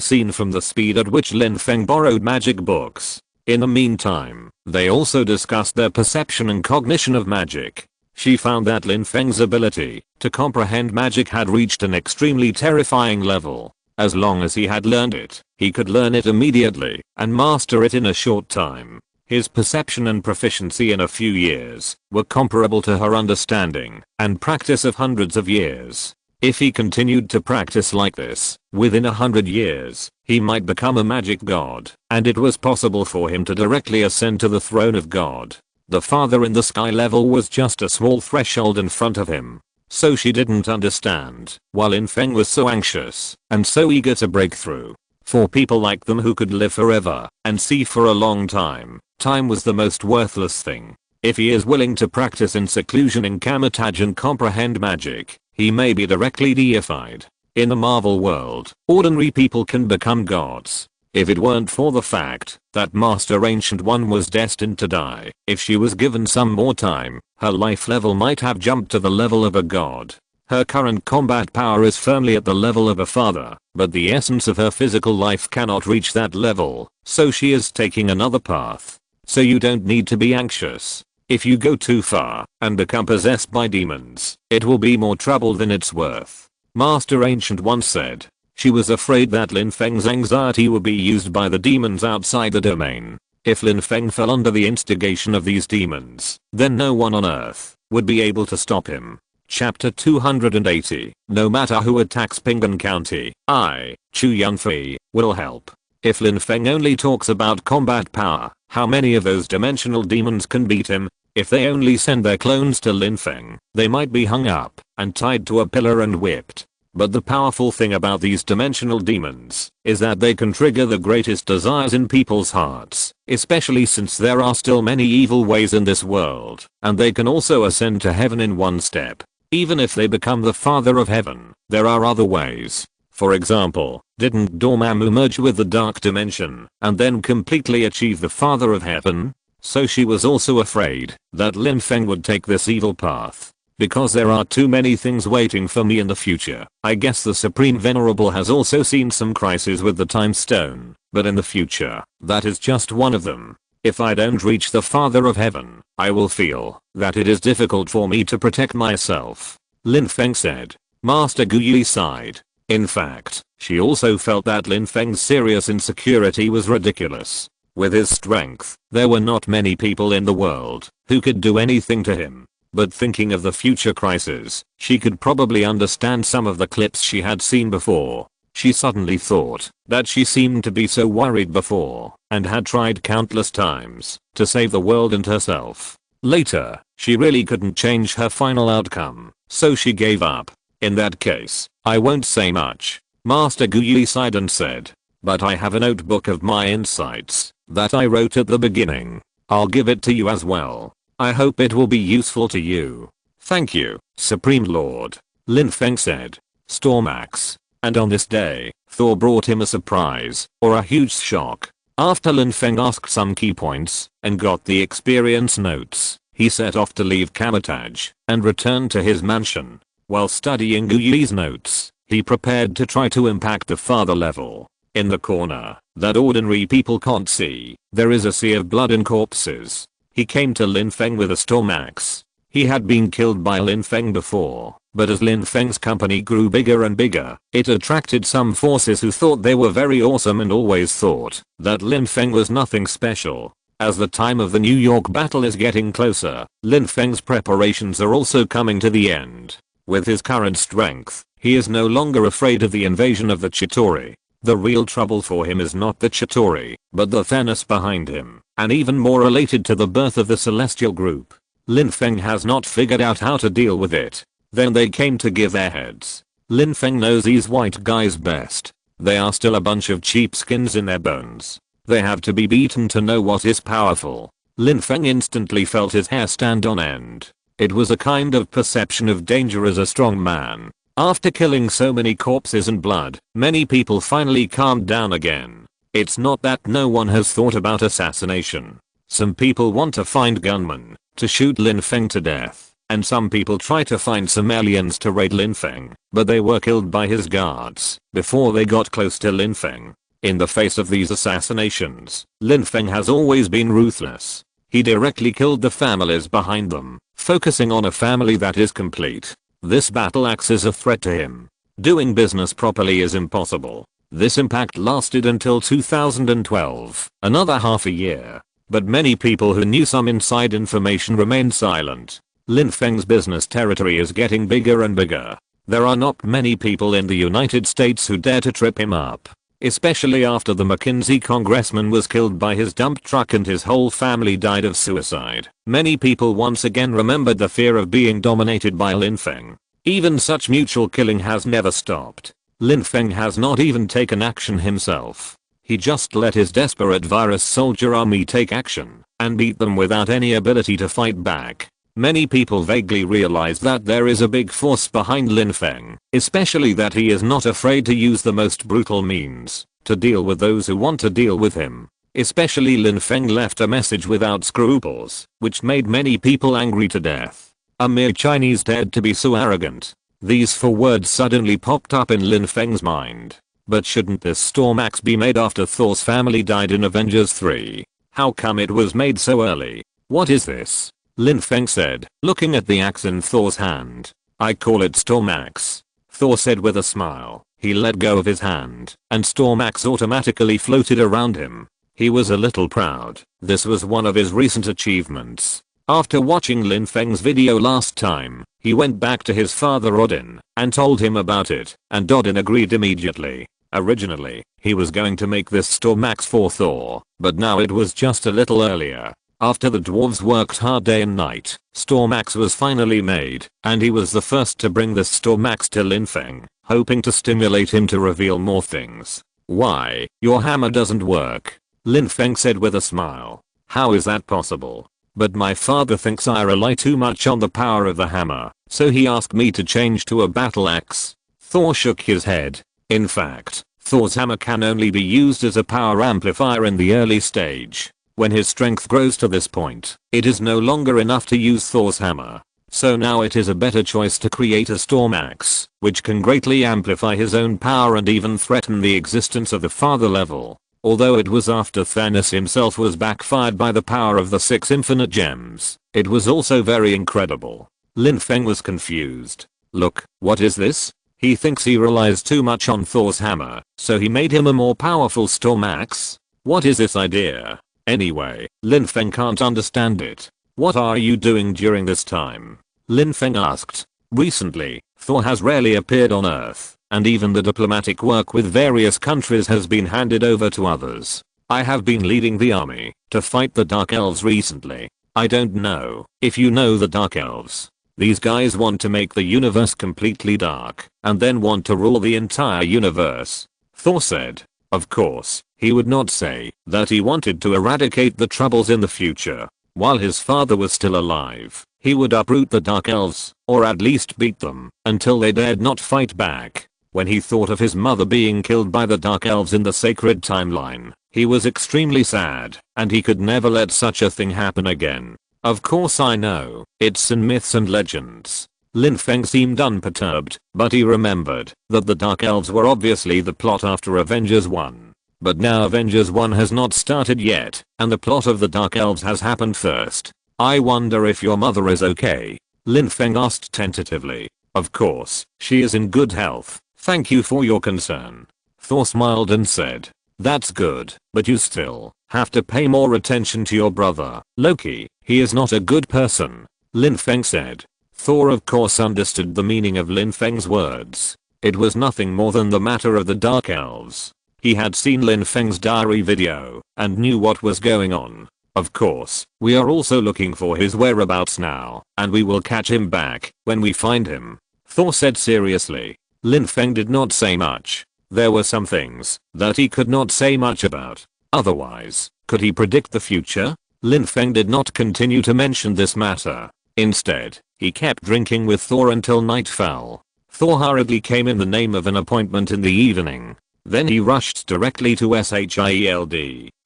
seen from the speed at which Lin Feng borrowed magic books. In the meantime, they also discussed their perception and cognition of magic. She found that Lin Feng's ability to comprehend magic had reached an extremely terrifying level. As long as he had learned it, he could learn it immediately and master it in a short time. His perception and proficiency in a few years were comparable to her understanding and practice of hundreds of years. If he continued to practice like this, within 100 years, he might become a magic god, and it was possible for him to directly ascend to the throne of God. The father in the sky level was just a small threshold in front of him. So she didn't understand, while Lin Feng was so anxious and so eager to break through. For people like them who could live forever and see for a long time, time was the most worthless thing. If he is willing to practice in seclusion in Kamatage and comprehend magic, he may be directly deified. In the Marvel world, ordinary people can become gods. If it weren't for the fact that Master Ancient One was destined to die, if she was given some more time, her life level might have jumped to the level of a god. Her current combat power is firmly at the level of a father, but the essence of her physical life cannot reach that level, so she is taking another path. So you don't need to be anxious. If you go too far and become possessed by demons, it will be more trouble than it's worth. Master Ancient once said. She was afraid that Lin Feng's anxiety would be used by the demons outside the domain. If Lin Feng fell under the instigation of these demons, then no one on earth would be able to stop him. Chapter 280. No matter who attacks Ping'an County, I, Chu Yunfei, will help. If Lin Feng only talks about combat power, how many of those dimensional demons can beat him? If they only send their clones to Lin Feng, they might be hung up and tied to a pillar and whipped. But the powerful thing about these dimensional demons is that they can trigger the greatest desires in people's hearts, especially since there are still many evil ways in this world, and they can also ascend to heaven in one step. Even if they become the father of heaven, there are other ways. For example, didn't Dormammu merge with the dark dimension and then completely achieve the father of heaven? So she was also afraid that Lin Feng would take this evil path. Because there are too many things waiting for me in the future. I guess the Supreme Venerable has also seen some crises with the Time Stone, but in the future, that is just one of them. If I don't reach the Father of Heaven, I will feel that it is difficult for me to protect myself. Lin Feng said. Master Guyi sighed. In fact, she also felt that Lin Feng's serious insecurity was ridiculous. With his strength, there were not many people in the world who could do anything to him. But thinking of the future crisis, she could probably understand some of the clips she had seen before. She suddenly thought that she seemed to be so worried before and had tried countless times to save the world and herself. Later, she really couldn't change her final outcome, so she gave up. In that case, I won't say much. Master Guyi sighed and said. But I have a notebook of my insights that I wrote at the beginning. I'll give it to you as well. I hope it will be useful to you. Thank you, Supreme Lord. Lin Feng said. Stormax. And on this day, Thor brought him a surprise, or a huge shock. After Lin Feng asked some key points and got the experience notes, he set off to leave Kamatage and returned to his mansion. While studying Guyi's notes, he prepared to try to impact the father level. In the corner that ordinary people can't see, there is a sea of blood and corpses. He came to Lin Feng with a Stormax. He had been killed by Lin Feng before, but as Lin Feng's company grew bigger and bigger, it attracted some forces who thought they were very awesome and always thought that Lin Feng was nothing special. As the time of the New York battle is getting closer, Lin Feng's preparations are also coming to the end. With his current strength, he is no longer afraid of the invasion of the Chitauri. The real trouble for him is not the Chitauri, but the Thanos behind him, and even more related to the birth of the Celestial Group. Lin Feng has not figured out how to deal with it. Then they came to give their heads. Lin Feng knows these white guys best. They are still a bunch of cheapskins in their bones. They have to be beaten to know what is powerful. Lin Feng instantly felt his hair stand on end. It was a kind of perception of danger as a strong man. After killing so many corpses and blood, many people finally calmed down again. It's not that no one has thought about assassination. Some people want to find gunmen to shoot Lin Feng to death, and some people try to find some aliens to raid Lin Feng, but they were killed by his guards before they got close to Lin Feng. In the face of these assassinations, Lin Feng has always been ruthless. He directly killed the families behind them, focusing on a family that is complete. This battle acts as a threat to him. Doing business properly is impossible. This impact lasted until 2012, another half a year. But many people who knew some inside information remained silent. Lin Feng's business territory is getting bigger and bigger. There are not many people in the United States who dare to trip him up. Especially after the McKinsey congressman was killed by his dump truck and his whole family died of suicide. Many people once again remembered the fear of being dominated by Lin Feng. Even such mutual killing has never stopped. Lin Feng has not even taken action himself. He just let his desperate virus soldier army take action and beat them without any ability to fight back. Many people vaguely realize that there is a big force behind Lin Feng, especially that he is not afraid to use the most brutal means to deal with those who want to deal with him. Especially Lin Feng left a message without scruples, which made many people angry to death. A mere Chinese dared to be so arrogant. These 4 words suddenly popped up in Lin Feng's mind. But shouldn't this storm axe be made after Thor's family died in Avengers 3? How come it was made so early? What is this? Lin Feng said, looking at the axe in Thor's hand. I call it Storm Axe. Thor said with a smile. He let go of his hand, and Storm Axe automatically floated around him. He was a little proud. This was one of his recent achievements. After watching Lin Feng's video last time, he went back to his father Odin and told him about it, and Odin agreed immediately. Originally, he was going to make this Storm Axe for Thor, but now it was just a little earlier. After the dwarves worked hard day and night, Storm Axe was finally made, and he was the first to bring this Storm Axe to Lin Feng, hoping to stimulate him to reveal more things. Why, your hammer doesn't work? Lin Feng said with a smile. How is that possible? But my father thinks I rely too much on the power of the hammer, so he asked me to change to a battle axe. Thor shook his head. In fact, Thor's hammer can only be used as a power amplifier in the early stage. When his strength grows to this point, it is no longer enough to use Thor's hammer. So now it is a better choice to create a Storm Axe, which can greatly amplify his own power and even threaten the existence of the father level. Although it was after Thanos himself was backfired by the power of the 6 infinite gems, it was also very incredible. Lin Feng was confused. Look, what is this? He thinks he relies too much on Thor's hammer, so he made him a more powerful Storm Axe? What is this idea? Anyway, Lin Feng can't understand it. What are you doing during this time? Lin Feng asked. Recently, Thor has rarely appeared on Earth, and even the diplomatic work with various countries has been handed over to others. I have been leading the army to fight the Dark Elves recently. I don't know if you know the Dark Elves. These guys want to make the universe completely dark, and then want to rule the entire universe. Thor said. Of course, he would not say that he wanted to eradicate the troubles in the future. While his father was still alive, he would uproot the Dark Elves, or at least beat them, until they dared not fight back. When he thought of his mother being killed by the Dark Elves in the sacred timeline, he was extremely sad, and he could never let such a thing happen again. Of course I know, it's in myths and legends. Lin Feng seemed unperturbed, but he remembered that the Dark Elves were obviously the plot after Avengers 1. But now Avengers 1 has not started yet, and the plot of the Dark Elves has happened first. I wonder if your mother is okay? Lin Feng asked tentatively. Of course, she is in good health, thank you for your concern. Thor smiled and said. That's good, but you still have to pay more attention to your brother, Loki. He is not a good person. Lin Feng said. Thor of course understood the meaning of Lin Feng's words. It was nothing more than the matter of the Dark Elves. He had seen Lin Feng's diary video and knew what was going on. Of course, we are also looking for his whereabouts now, and we will catch him back when we find him. Thor said seriously. Lin Feng did not say much. There were some things that he could not say much about. Otherwise, could he predict the future? Lin Feng did not continue to mention this matter. Instead, he kept drinking with Thor until night fell. Thor hurriedly came in the name of an appointment in the evening. Then he rushed directly to SHIELD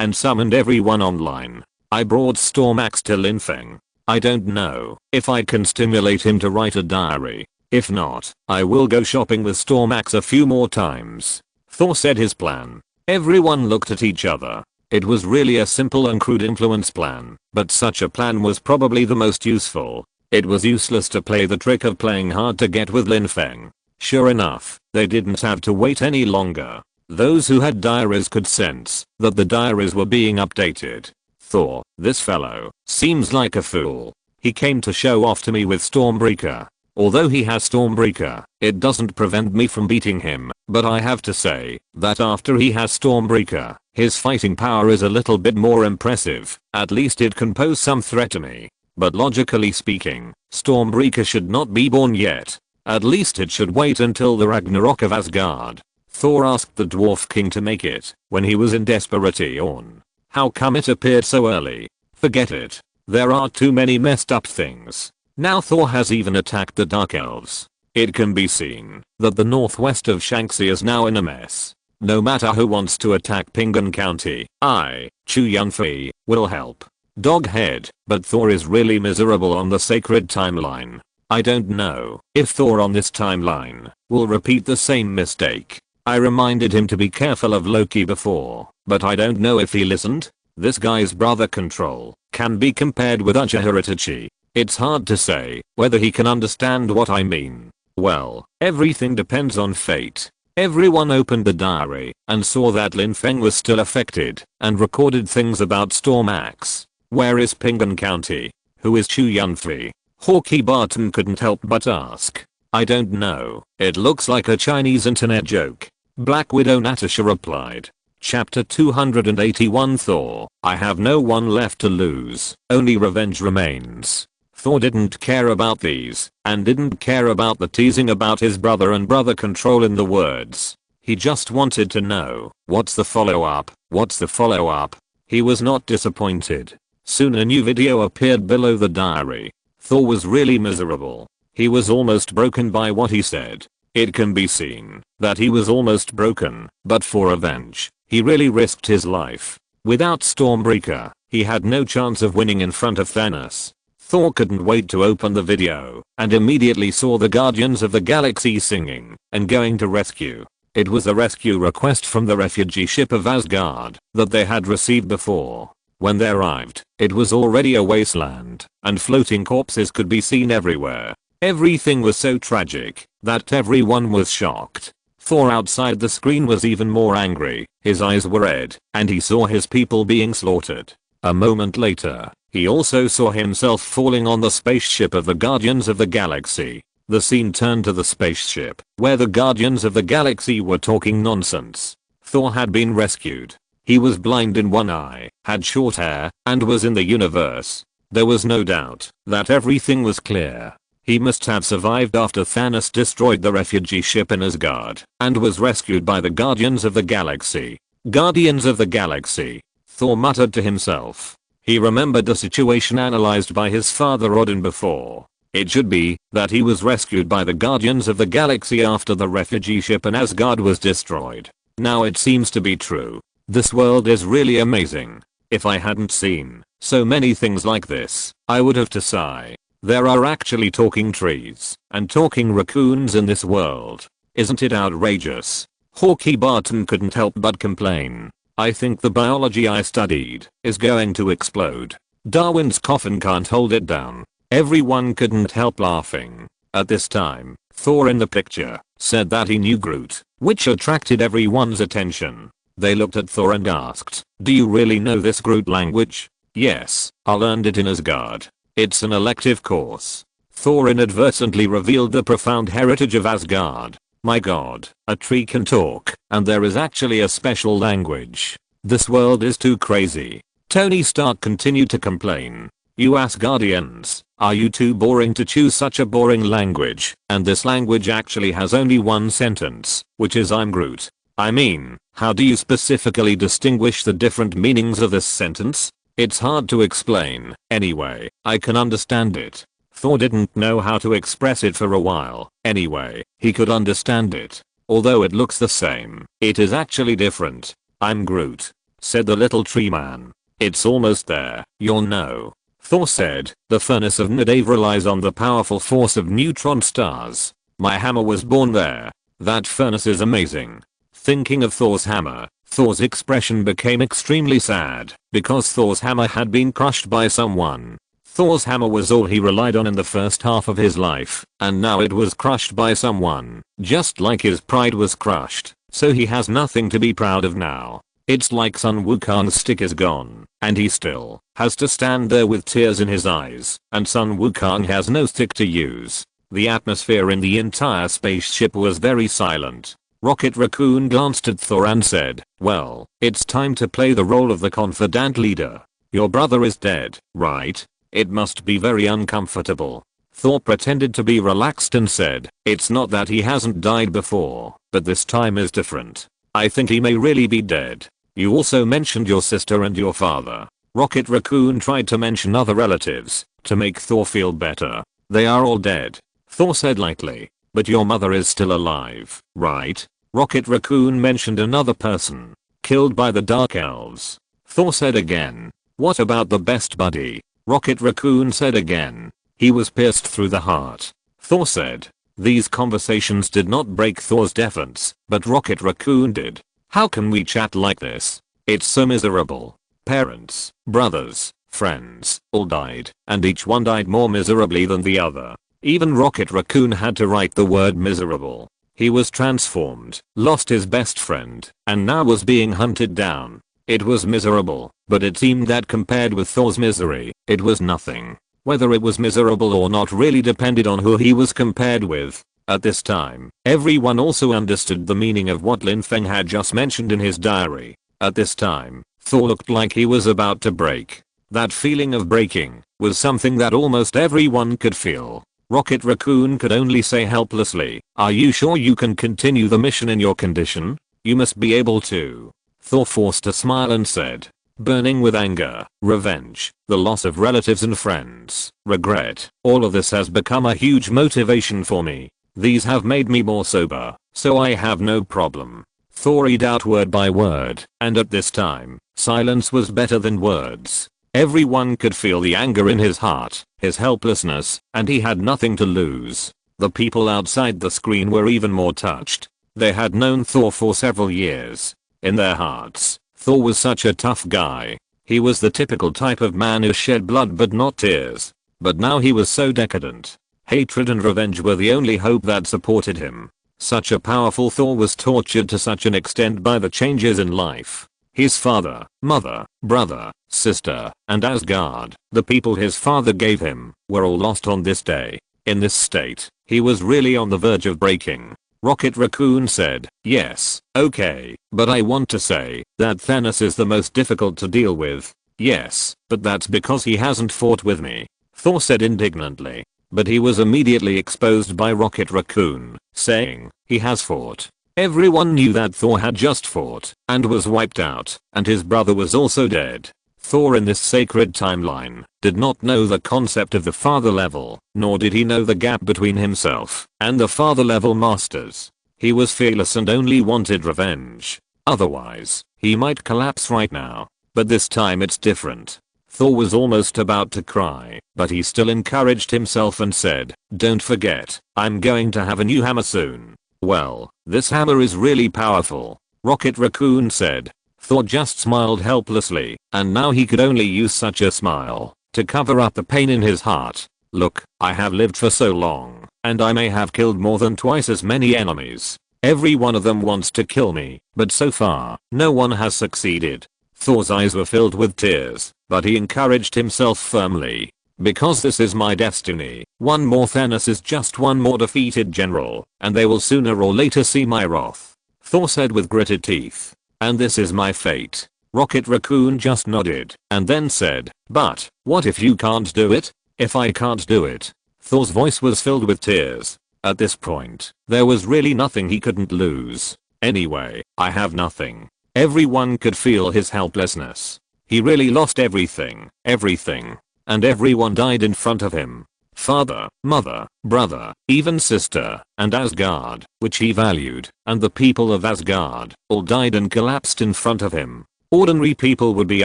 and summoned everyone online. I brought Storm Axe to Lin Feng. I don't know if I can stimulate him to write a diary. If not, I will go shopping with Storm Axe a few more times. Thor said his plan. Everyone looked at each other. It was really a simple and crude influence plan, but such a plan was probably the most useful. It was useless to play the trick of playing hard to get with Lin Feng. Sure enough, they didn't have to wait any longer. Those who had diaries could sense that the diaries were being updated. Thor, this fellow, seems like a fool. He came to show off to me with Stormbreaker. Although he has Stormbreaker, it doesn't prevent me from beating him, but I have to say that after he has Stormbreaker, his fighting power is a little bit more impressive. At least it can pose some threat to me. But logically speaking, Stormbreaker should not be born yet. At least it should wait until the Ragnarok of Asgard. Thor asked the Dwarf King to make it when he was in Desperation. How come it appeared so early? Forget it. There are too many messed up things. Now Thor has even attacked the Dark Elves. It can be seen that the northwest of Shanxi is now in a mess. No matter who wants to attack Pingan County, I, Chu Yunfei, will help. Doghead, but Thor is really miserable on the sacred timeline. I don't know if Thor on this timeline will repeat the same mistake. I reminded him to be careful of Loki before, but I don't know if he listened. This guy's brother control can be compared with Uja Hiratachi. It's hard to say whether he can understand what I mean. Well, everything depends on fate. Everyone opened the diary and saw that Lin Feng was still affected and recorded things about Storm Axe. Where is Pingan County? Who is Chu Yunfei? Hawkeye Barton couldn't help but ask. I don't know. It looks like a Chinese internet joke. Black Widow Natasha replied. Chapter 281 Thor, I have no one left to lose, only revenge remains. Thor didn't care about these, and didn't care about the teasing about his brother and brother control in the words. He just wanted to know, what's the follow-up, what's the follow-up? He was not disappointed. Soon a new video appeared below the diary. Thor was really miserable. He was almost broken by what he said. It can be seen that he was almost broken, but for revenge, he really risked his life. Without Stormbreaker, he had no chance of winning in front of Thanos. Thor couldn't wait to open the video and immediately saw the Guardians of the Galaxy singing and going to rescue. It was a rescue request from the refugee ship of Asgard that they had received before. When they arrived, it was already a wasteland and floating corpses could be seen everywhere. Everything was so tragic that everyone was shocked. Thor outside the screen was even more angry. His eyes were red and he saw his people being slaughtered. A moment later, he also saw himself falling on the spaceship of the Guardians of the Galaxy. The scene turned to the spaceship, where the Guardians of the Galaxy were talking nonsense. Thor had been rescued. He was blind in one eye, had short hair, and was in the universe. There was no doubt that everything was clear. He must have survived after Thanos destroyed the refugee ship in Asgard, and was rescued by the Guardians of the Galaxy. Guardians of the Galaxy, Thor muttered to himself. He remembered the situation analyzed by his father Odin before. It should be that he was rescued by the Guardians of the Galaxy after the refugee ship in Asgard was destroyed. Now it seems to be true. This world is really amazing. If I hadn't seen so many things like this, I would have to sigh. There are actually talking trees and talking raccoons in this world. Isn't it outrageous? Hawkeye Barton couldn't help but complain. I think the biology I studied is going to explode. Darwin's coffin can't hold it down. Everyone couldn't help laughing. At this time, Thor in the picture said that he knew Groot, which attracted everyone's attention. They looked at Thor and asked, do you really know this Groot language? Yes, I learned it in Asgard. It's an elective course. Thor inadvertently revealed the profound heritage of Asgard. My god, a tree can talk, and there is actually a special language. This world is too crazy. Tony Stark continued to complain. You Asgardians, are you too boring to choose such a boring language? And this language actually has only one sentence, which is I'm Groot. I mean, how do you specifically distinguish the different meanings of this sentence? It's hard to explain. Anyway, I can understand it. Thor didn't know how to express it for a while. Anyway, he could understand it. Although it looks the same, it is actually different. I'm Groot, said the little tree man. It's almost there, you know. Thor said, the furnace of Nidave relies on the powerful force of neutron stars. My hammer was born there. That furnace is amazing. Thinking of Thor's hammer, Thor's expression became extremely sad because Thor's hammer had been crushed by someone. Thor's hammer was all he relied on in the first half of his life, and now it was crushed by someone, just like his pride was crushed, so he has nothing to be proud of now. It's like Sun Wukong's stick is gone, and he still has to stand there with tears in his eyes, and Sun Wukong has no stick to use. The atmosphere in the entire spaceship was very silent. Rocket Raccoon glanced at Thor and said, "Well, it's time to play the role of the confidant leader. Your brother is dead, right? It must be very uncomfortable." Thor pretended to be relaxed and said, "It's not that he hasn't died before, but this time is different. I think he may really be dead. You also mentioned your sister and your father." Rocket Raccoon tried to mention other relatives to make Thor feel better. "They are all dead," Thor said lightly. "But your mother is still alive, right?" Rocket Raccoon mentioned another person killed by the Dark Elves. Thor said again, "What about the best buddy?" Rocket Raccoon said again, "He was pierced through the heart." Thor said. These conversations did not break Thor's defense, but Rocket Raccoon did. "How can we chat like this? It's so miserable. Parents, brothers, friends, all died, and each one died more miserably than the other." Even Rocket Raccoon had to write the word miserable. He was transformed, lost his best friend, and now was being hunted down. It was miserable, but it seemed that compared with Thor's misery, it was nothing. Whether it was miserable or not really depended on who he was compared with. At this time, everyone also understood the meaning of what Lin Feng had just mentioned in his diary. At this time, Thor looked like he was about to break. That feeling of breaking was something that almost everyone could feel. Rocket Raccoon could only say helplessly, "Are you sure you can continue the mission in your condition? You must be able to." Thor forced a smile and said, "Burning with anger, revenge, the loss of relatives and friends, regret, all of this has become a huge motivation for me. These have made me more sober, so I have no problem." Thor read out word by word, and at this time, silence was better than words. Everyone could feel the anger in his heart, his helplessness, and he had nothing to lose. The people outside the screen were even more touched. They had known Thor for several years. In their hearts, Thor was such a tough guy. He was the typical type of man who shed blood but not tears. But now he was so decadent. Hatred and revenge were the only hope that supported him. Such a powerful Thor was tortured to such an extent by the changes in life. His father, mother, brother, sister, and Asgard, the people his father gave him, were all lost on this day. In this state, he was really on the verge of breaking. Rocket Raccoon said, "Yes, okay, but I want to say that Thanos is the most difficult to deal with." "Yes, but that's because he hasn't fought with me," Thor said indignantly. But he was immediately exposed by Rocket Raccoon, saying, "He has fought." Everyone knew that Thor had just fought and was wiped out, and his brother was also dead. Thor in this sacred timeline did not know the concept of the father level, nor did he know the gap between himself and the father level masters. He was fearless and only wanted revenge. Otherwise, he might collapse right now. But this time it's different. Thor was almost about to cry, but he still encouraged himself and said, "Don't forget, I'm going to have a new hammer soon." "Well, this hammer is really powerful," Rocket Raccoon said. Thor just smiled helplessly, and now he could only use such a smile to cover up the pain in his heart. "Look, I have lived for so long, and I may have killed more than twice as many enemies. Every one of them wants to kill me, but so far, no one has succeeded." Thor's eyes were filled with tears, but he encouraged himself firmly. "Because this is my destiny. One more Thanos is just one more defeated general, and they will sooner or later see my wrath," Thor said with gritted teeth. "And this is my fate." Rocket Raccoon just nodded, and then said, "But, what if you can't do it?" "If I can't do it?" Thor's voice was filled with tears. At this point, there was really nothing he couldn't lose. "Anyway, I have nothing." Everyone could feel his helplessness. He really lost everything, and everyone died in front of him. Father, mother, brother, even sister, and Asgard, which he valued, and the people of Asgard, all died and collapsed in front of him. Ordinary people would be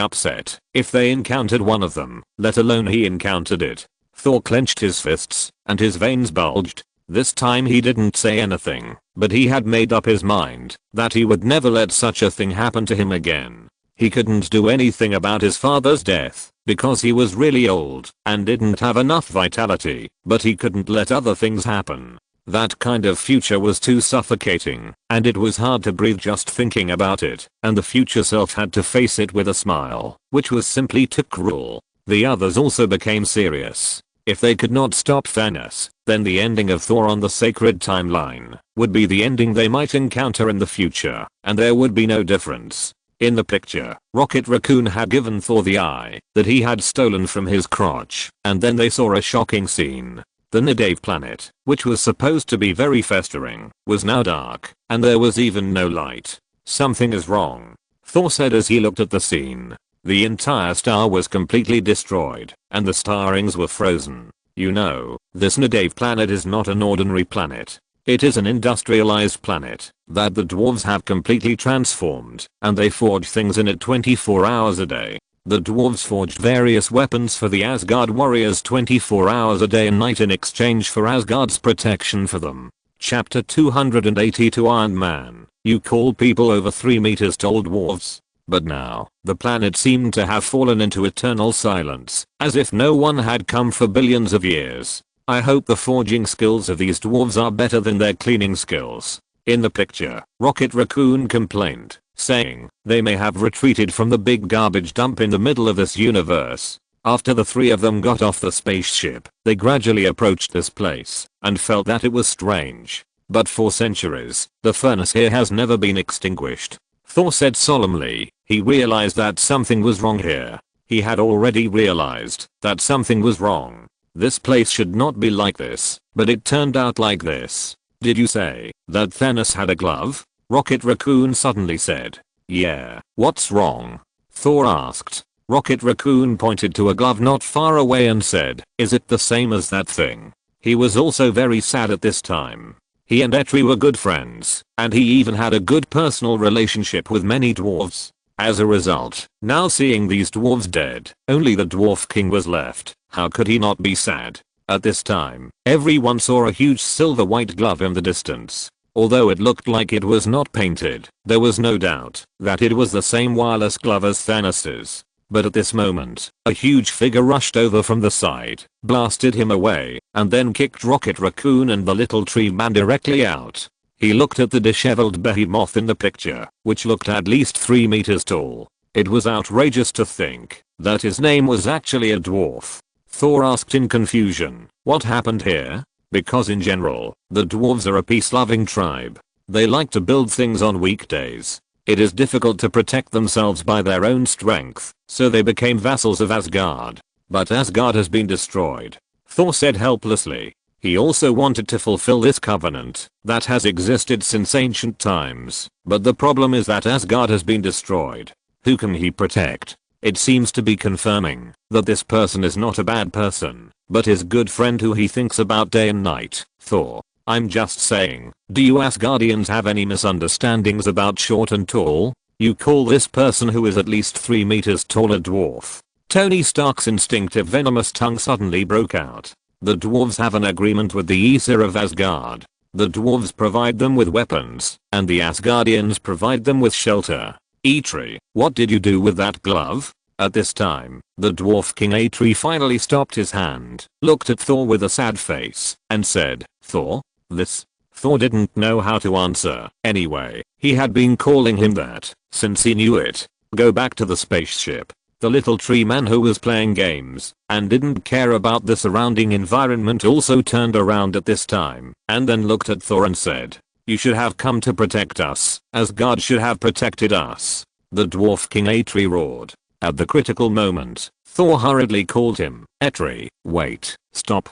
upset if they encountered one of them, let alone he encountered it. Thor clenched his fists, and his veins bulged. This time he didn't say anything, but he had made up his mind that he would never let such a thing happen to him again. He couldn't do anything about his father's death, because he was really old and didn't have enough vitality, but he couldn't let other things happen. That kind of future was too suffocating, and it was hard to breathe just thinking about it, and the future self had to face it with a smile, which was simply too cruel. The others also became serious. If they could not stop Thanos, then the ending of Thor on the sacred timeline would be the ending they might encounter in the future, and there would be no difference. In the picture, Rocket Raccoon had given Thor the eye that he had stolen from his crotch, and then they saw a shocking scene. The Nidave planet, which was supposed to be very festering, was now dark, and there was even no light. Something is wrong, Thor said as he looked at the scene. The entire star was completely destroyed, and the star rings were frozen. You know, this Nidave planet is not an ordinary planet. It is an industrialized planet that the dwarves have completely transformed, and they forge things in it 24 hours a day. The dwarves forged various weapons for the Asgard warriors 24 hours a day and night in exchange for Asgard's protection for them. Chapter 282 Iron Man, you call people over 3 meters tall dwarves. But now, the planet seemed to have fallen into eternal silence, as if no one had come for billions of years. I hope the forging skills of these dwarves are better than their cleaning skills. In the picture, Rocket Raccoon complained, saying, they may have retreated from the big garbage dump in the middle of this universe. After the three of them got off the spaceship, they gradually approached this place, and felt that it was strange. But for centuries, the furnace here has never been extinguished. Thor said solemnly. He realized that something was wrong here. He had already realized that something was wrong. This place should not be like this, but it turned out like this. Did you say that Thanos had a glove? Rocket Raccoon suddenly said. Yeah, what's wrong? Thor asked. Rocket Raccoon pointed to a glove not far away and said, is it the same as that thing? He was also very sad at this time. He and Etri were good friends, and he even had a good personal relationship with many dwarves. As a result, now seeing these dwarves dead, only the Dwarf King was left. How could he not be sad? At this time, everyone saw a huge silver white glove in the distance. Although it looked like it was not painted, there was no doubt that it was the same wireless glove as Thanos's. But at this moment, a huge figure rushed over from the side, blasted him away, and then kicked Rocket Raccoon and the little tree man directly out. He looked at the disheveled behemoth in the picture, which looked at least 3 meters tall. It was outrageous to think that his name was actually a dwarf. Thor asked in confusion, what happened here? Because in general, the dwarves are a peace-loving tribe. They like to build things on weekdays. It is difficult to protect themselves by their own strength, so they became vassals of Asgard. But Asgard has been destroyed, Thor said helplessly. He also wanted to fulfill this covenant that has existed since ancient times, but the problem is that Asgard has been destroyed. Who can he protect? It seems to be confirming that this person is not a bad person, but his good friend who he thinks about day and night. Thor, I'm just saying, do you Asgardians have any misunderstandings about short and tall? You call this person who is at least 3 meters tall a dwarf. Tony Stark's instinctive venomous tongue suddenly broke out. The dwarves have an agreement with the Aesir of Asgard. The dwarves provide them with weapons, and the Asgardians provide them with shelter. Eitri, what did you do with that glove? At this time, the Dwarf King Eitri finally stopped his hand, looked at Thor with a sad face, and said, Thor? This? Thor didn't know how to answer. Anyway, he had been calling him that since he knew it. Go back to the spaceship. The little tree man who was playing games and didn't care about the surrounding environment also turned around at this time and then looked at Thor and said, you should have come to protect us, as God should have protected us. The Dwarf King Eitri roared. At the critical moment, Thor hurriedly called him, Eitri, wait, stop.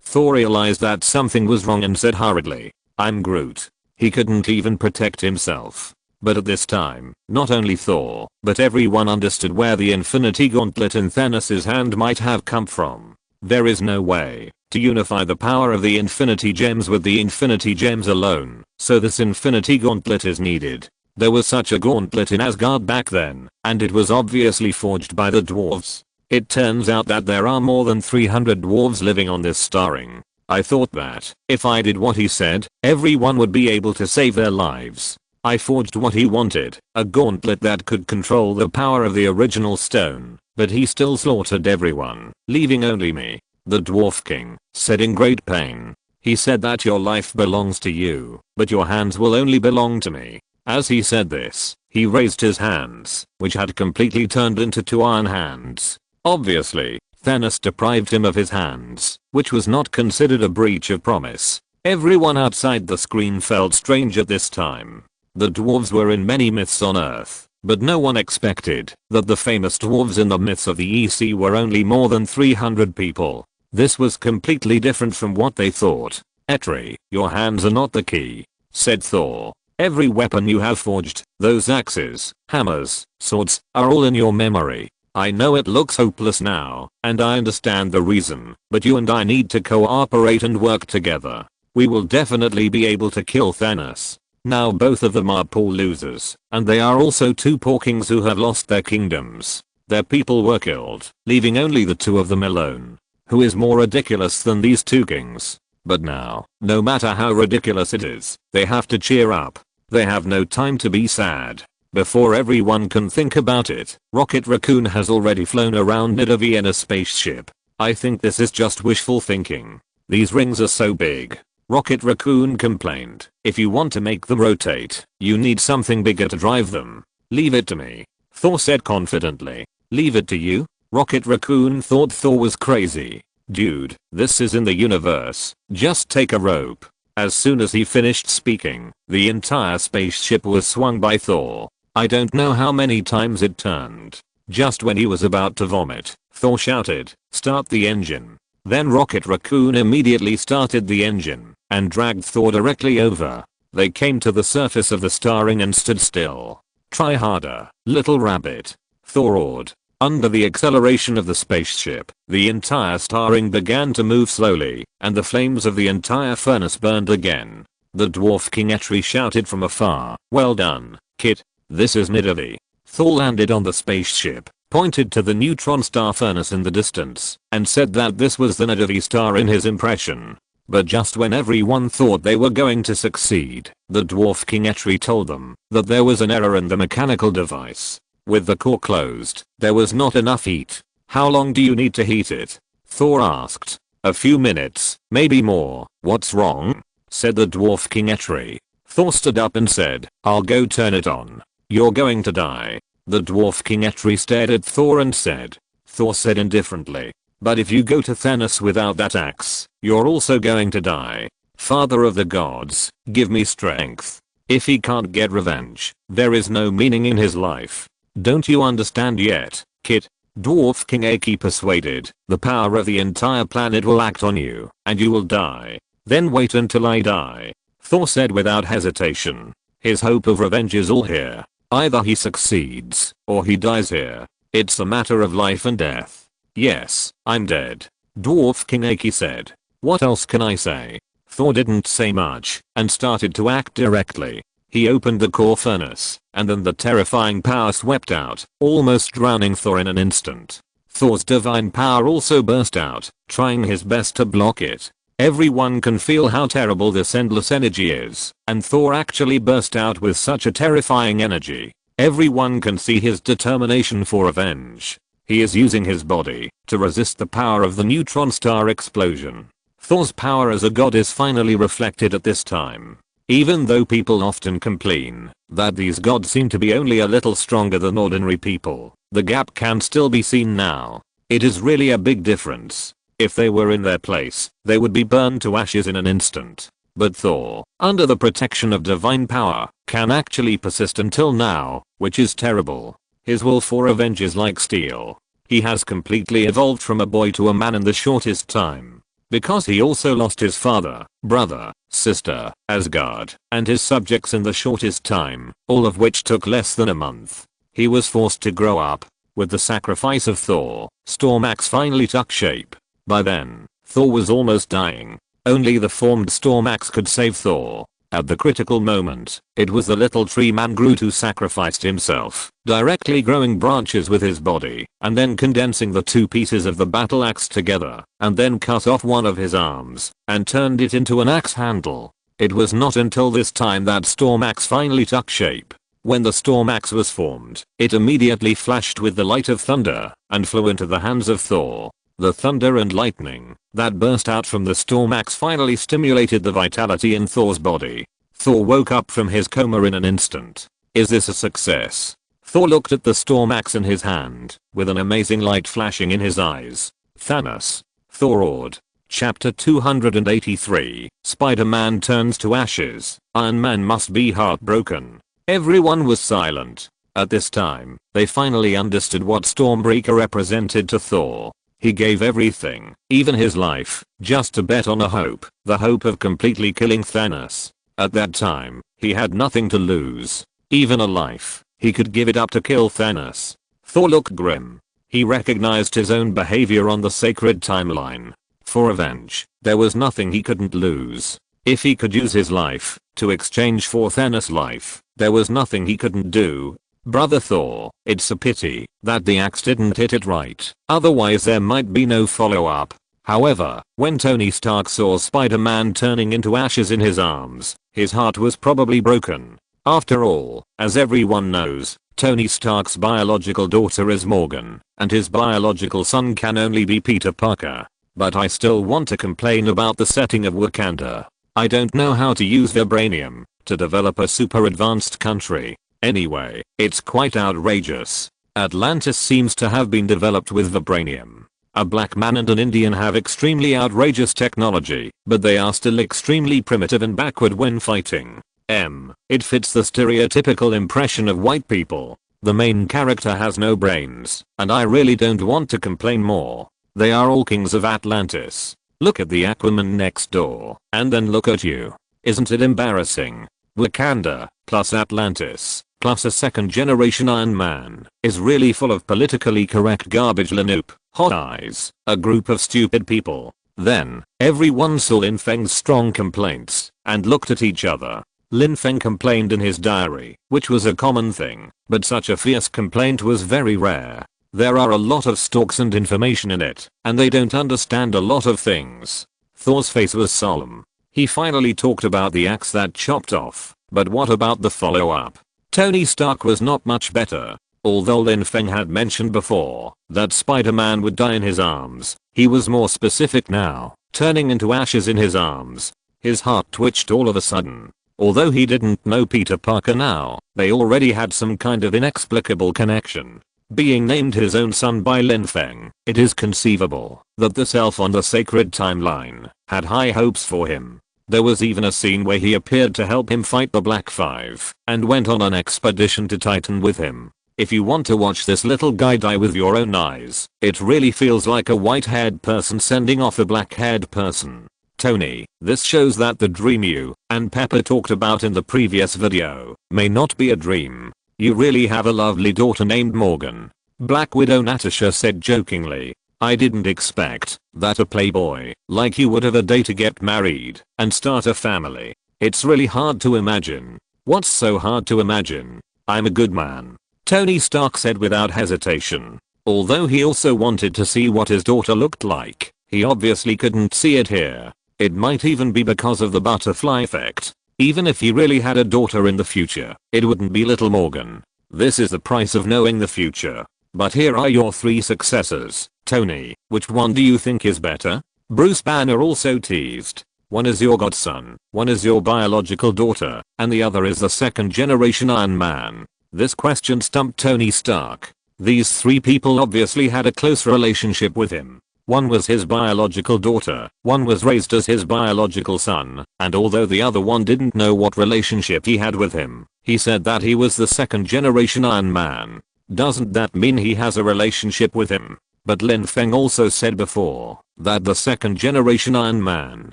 Thor realized that something was wrong and said hurriedly, I'm Groot. He couldn't even protect himself. But at this time, not only Thor, but everyone understood where the Infinity Gauntlet in Thanos' hand might have come from. There is no way to unify the power of the Infinity Gems with the Infinity Gems alone, so this Infinity Gauntlet is needed. There was such a gauntlet in Asgard back then, and it was obviously forged by the dwarves. It turns out that there are more than 300 dwarves living on this star ring. I thought that, if I did what he said, everyone would be able to save their lives. I forged what he wanted, a gauntlet that could control the power of the original stone, but he still slaughtered everyone, leaving only me. The Dwarf King said in great pain. He said that your life belongs to you, but your hands will only belong to me. As he said this, he raised his hands, which had completely turned into 2 iron hands. Obviously, Thanos deprived him of his hands, which was not considered a breach of promise. Everyone outside the screen felt strange at this time. The dwarves were in many myths on Earth, but no one expected that the famous dwarves in the myths of the EC were only more than 300 people. This was completely different from what they thought. "Etri, your hands are not the key," said Thor. "Every weapon you have forged, those axes, hammers, swords, are all in your memory. I know it looks hopeless now, and I understand the reason, but you and I need to cooperate and work together. We will definitely be able to kill Thanos." Now both of them are poor losers, and they are also 2 poor kings who have lost their kingdoms. Their people were killed, leaving only the 2 of them alone. Who is more ridiculous than these 2 kings? But now, no matter how ridiculous it is, they have to cheer up. They have no time to be sad. Before everyone can think about it, Rocket Raccoon has already flown around Nidavellir in a spaceship. I think this is just wishful thinking. "These rings are so big," Rocket Raccoon complained. "If you want to make them rotate, you need something bigger to drive them." "Leave it to me," Thor said confidently. "Leave it to you?" Rocket Raccoon thought Thor was crazy. "Dude, this is in the universe. Just take a rope." As soon as he finished speaking, the entire spaceship was swung by Thor. I don't know how many times it turned. Just when he was about to vomit, Thor shouted, "Start the engine." Then Rocket Raccoon immediately started the engine and dragged Thor directly over. They came to the surface of the star ring and stood still. "Try harder, little rabbit," Thor roared. Under the acceleration of the spaceship, the entire star ring began to move slowly, and the flames of the entire furnace burned again. The dwarf king Etri shouted from afar, "Well done, kid. This is Nidavellir." Thor landed on the spaceship, pointed to the neutron star furnace in the distance, and said that this was the Nidavellir star in his impression. But just when everyone thought they were going to succeed, the dwarf king Etri told them that there was an error in the mechanical device. With the core closed, there was not enough heat. "How long do you need to heat it?" Thor asked. "A few minutes, maybe more." "What's wrong?" said the dwarf king Etri. Thor stood up and said, "I'll go turn it on. You're going to die." The dwarf king Etri stared at Thor and said. Thor said indifferently, "But if you go to Thanos without that axe, you're also going to die. Father of the gods, give me strength. If he can't get revenge, there is no meaning in his life. Don't you understand yet, kid?" Dwarf King Aki persuaded, "The power of the entire planet will act on you, and you will die." "Then wait until I die," Thor said without hesitation. His hope of revenge is all here. Either he succeeds, or he dies here. It's a matter of life and death. "Yes, I'm dead," Dwarf King Aki said. "What else can I say?" Thor didn't say much, and started to act directly. He opened the core furnace, and then the terrifying power swept out, almost drowning Thor in an instant. Thor's divine power also burst out, trying his best to block it. Everyone can feel how terrible this endless energy is, and Thor actually burst out with such a terrifying energy. Everyone can see his determination for revenge. He is using his body to resist the power of the neutron star explosion. Thor's power as a god is finally reflected at this time. Even though people often complain that these gods seem to be only a little stronger than ordinary people, the gap can still be seen now. It is really a big difference. If they were in their place, they would be burned to ashes in an instant. But Thor, under the protection of divine power, can actually persist until now, which is terrible. His will for revenge is like steel. He has completely evolved from a boy to a man in the shortest time. Because he also lost his father, brother, sister, Asgard, and his subjects in the shortest time, all of which took less than a month. He was forced to grow up. With the sacrifice of Thor, Storm Axe finally took shape. By then, Thor was almost dying. Only the formed Storm Axe could save Thor. At the critical moment, it was the little tree man Groot who sacrificed himself, directly growing branches with his body, and then condensing the 2 pieces of the battle axe together, and then cut off one of his arms, and turned it into an axe handle. It was not until this time that Storm Axe finally took shape. When the Storm Axe was formed, it immediately flashed with the light of thunder, and flew into the hands of Thor. The thunder and lightning that burst out from the storm axe finally stimulated the vitality in Thor's body. Thor woke up from his coma in an instant. Is this a success? Thor looked at the storm axe in his hand, with an amazing light flashing in his eyes. Thanos. Thor roared. Chapter 283, Spider-Man turns to ashes. Iron Man must be heartbroken. Everyone was silent. At this time, they finally understood what Stormbreaker represented to Thor. He gave everything, even his life, just to bet on a hope, the hope of completely killing Thanos. At that time, he had nothing to lose. Even a life, he could give it up to kill Thanos. Thor looked grim. He recognized his own behavior on the sacred timeline. For revenge, there was nothing he couldn't lose. If he could use his life to exchange for Thanos' life, there was nothing he couldn't do. Brother Thor, it's a pity that the axe didn't hit it right, otherwise there might be no follow-up. However, when Tony Stark saw Spider-Man turning into ashes in his arms, his heart was probably broken. After all, as everyone knows, Tony Stark's biological daughter is Morgan, and his biological son can only be Peter Parker. But I still want to complain about the setting of Wakanda. I don't know how to use vibranium to develop a super advanced country. Anyway, it's quite outrageous. Atlantis seems to have been developed with vibranium. A black man and an Indian have extremely outrageous technology, but they are still extremely primitive and backward when fighting. It fits the stereotypical impression of white people. The main character has no brains, and I really don't want to complain more. They are all kings of Atlantis. Look at the Aquaman next door, and then look at you. Isn't it embarrassing? Wakanda, plus Atlantis, plus a second generation Iron Man, is really full of politically correct garbage. Lanoop, hot eyes, a group of stupid people. Then, everyone saw Lin Feng's strong complaints, and looked at each other. Lin Feng complained in his diary, which was a common thing, but such a fierce complaint was very rare. There are a lot of stalks and information in it, and they don't understand a lot of things. Thor's face was solemn. He finally talked about the axe that chopped off, but what about the follow-up? Tony Stark was not much better. Although Lin Feng had mentioned before that Spider-Man would die in his arms, he was more specific now, turning into ashes in his arms. His heart twitched all of a sudden. Although he didn't know Peter Parker now, they already had some kind of inexplicable connection. Being named his own son by Lin Feng, it is conceivable that the self on the sacred timeline had high hopes for him. There was even a scene where he appeared to help him fight the Black Five and went on an expedition to Titan with him. If you want to watch this little guy die with your own eyes, it really feels like a white-haired person sending off a black-haired person. Tony, this shows that the dream you and Pepper talked about in the previous video may not be a dream. You really have a lovely daughter named Morgan. Black Widow Natasha said jokingly. I didn't expect that a playboy like you would have a day to get married and start a family. It's really hard to imagine. What's so hard to imagine? I'm a good man. Tony Stark said without hesitation. Although he also wanted to see what his daughter looked like, he obviously couldn't see it here. It might even be because of the butterfly effect. Even if he really had a daughter in the future, it wouldn't be little Morgan. This is the price of knowing the future. But here are your 3 successors. Tony, which one do you think is better? Bruce Banner also teased. One is your godson, one is your biological daughter, and the other is the second generation Iron Man. This question stumped Tony Stark. These 3 people obviously had a close relationship with him. One was his biological daughter, one was raised as his biological son, and although the other one didn't know what relationship he had with him, he said that he was the second generation Iron Man. Doesn't that mean he has a relationship with him? But Lin Feng also said before that the second generation Iron Man,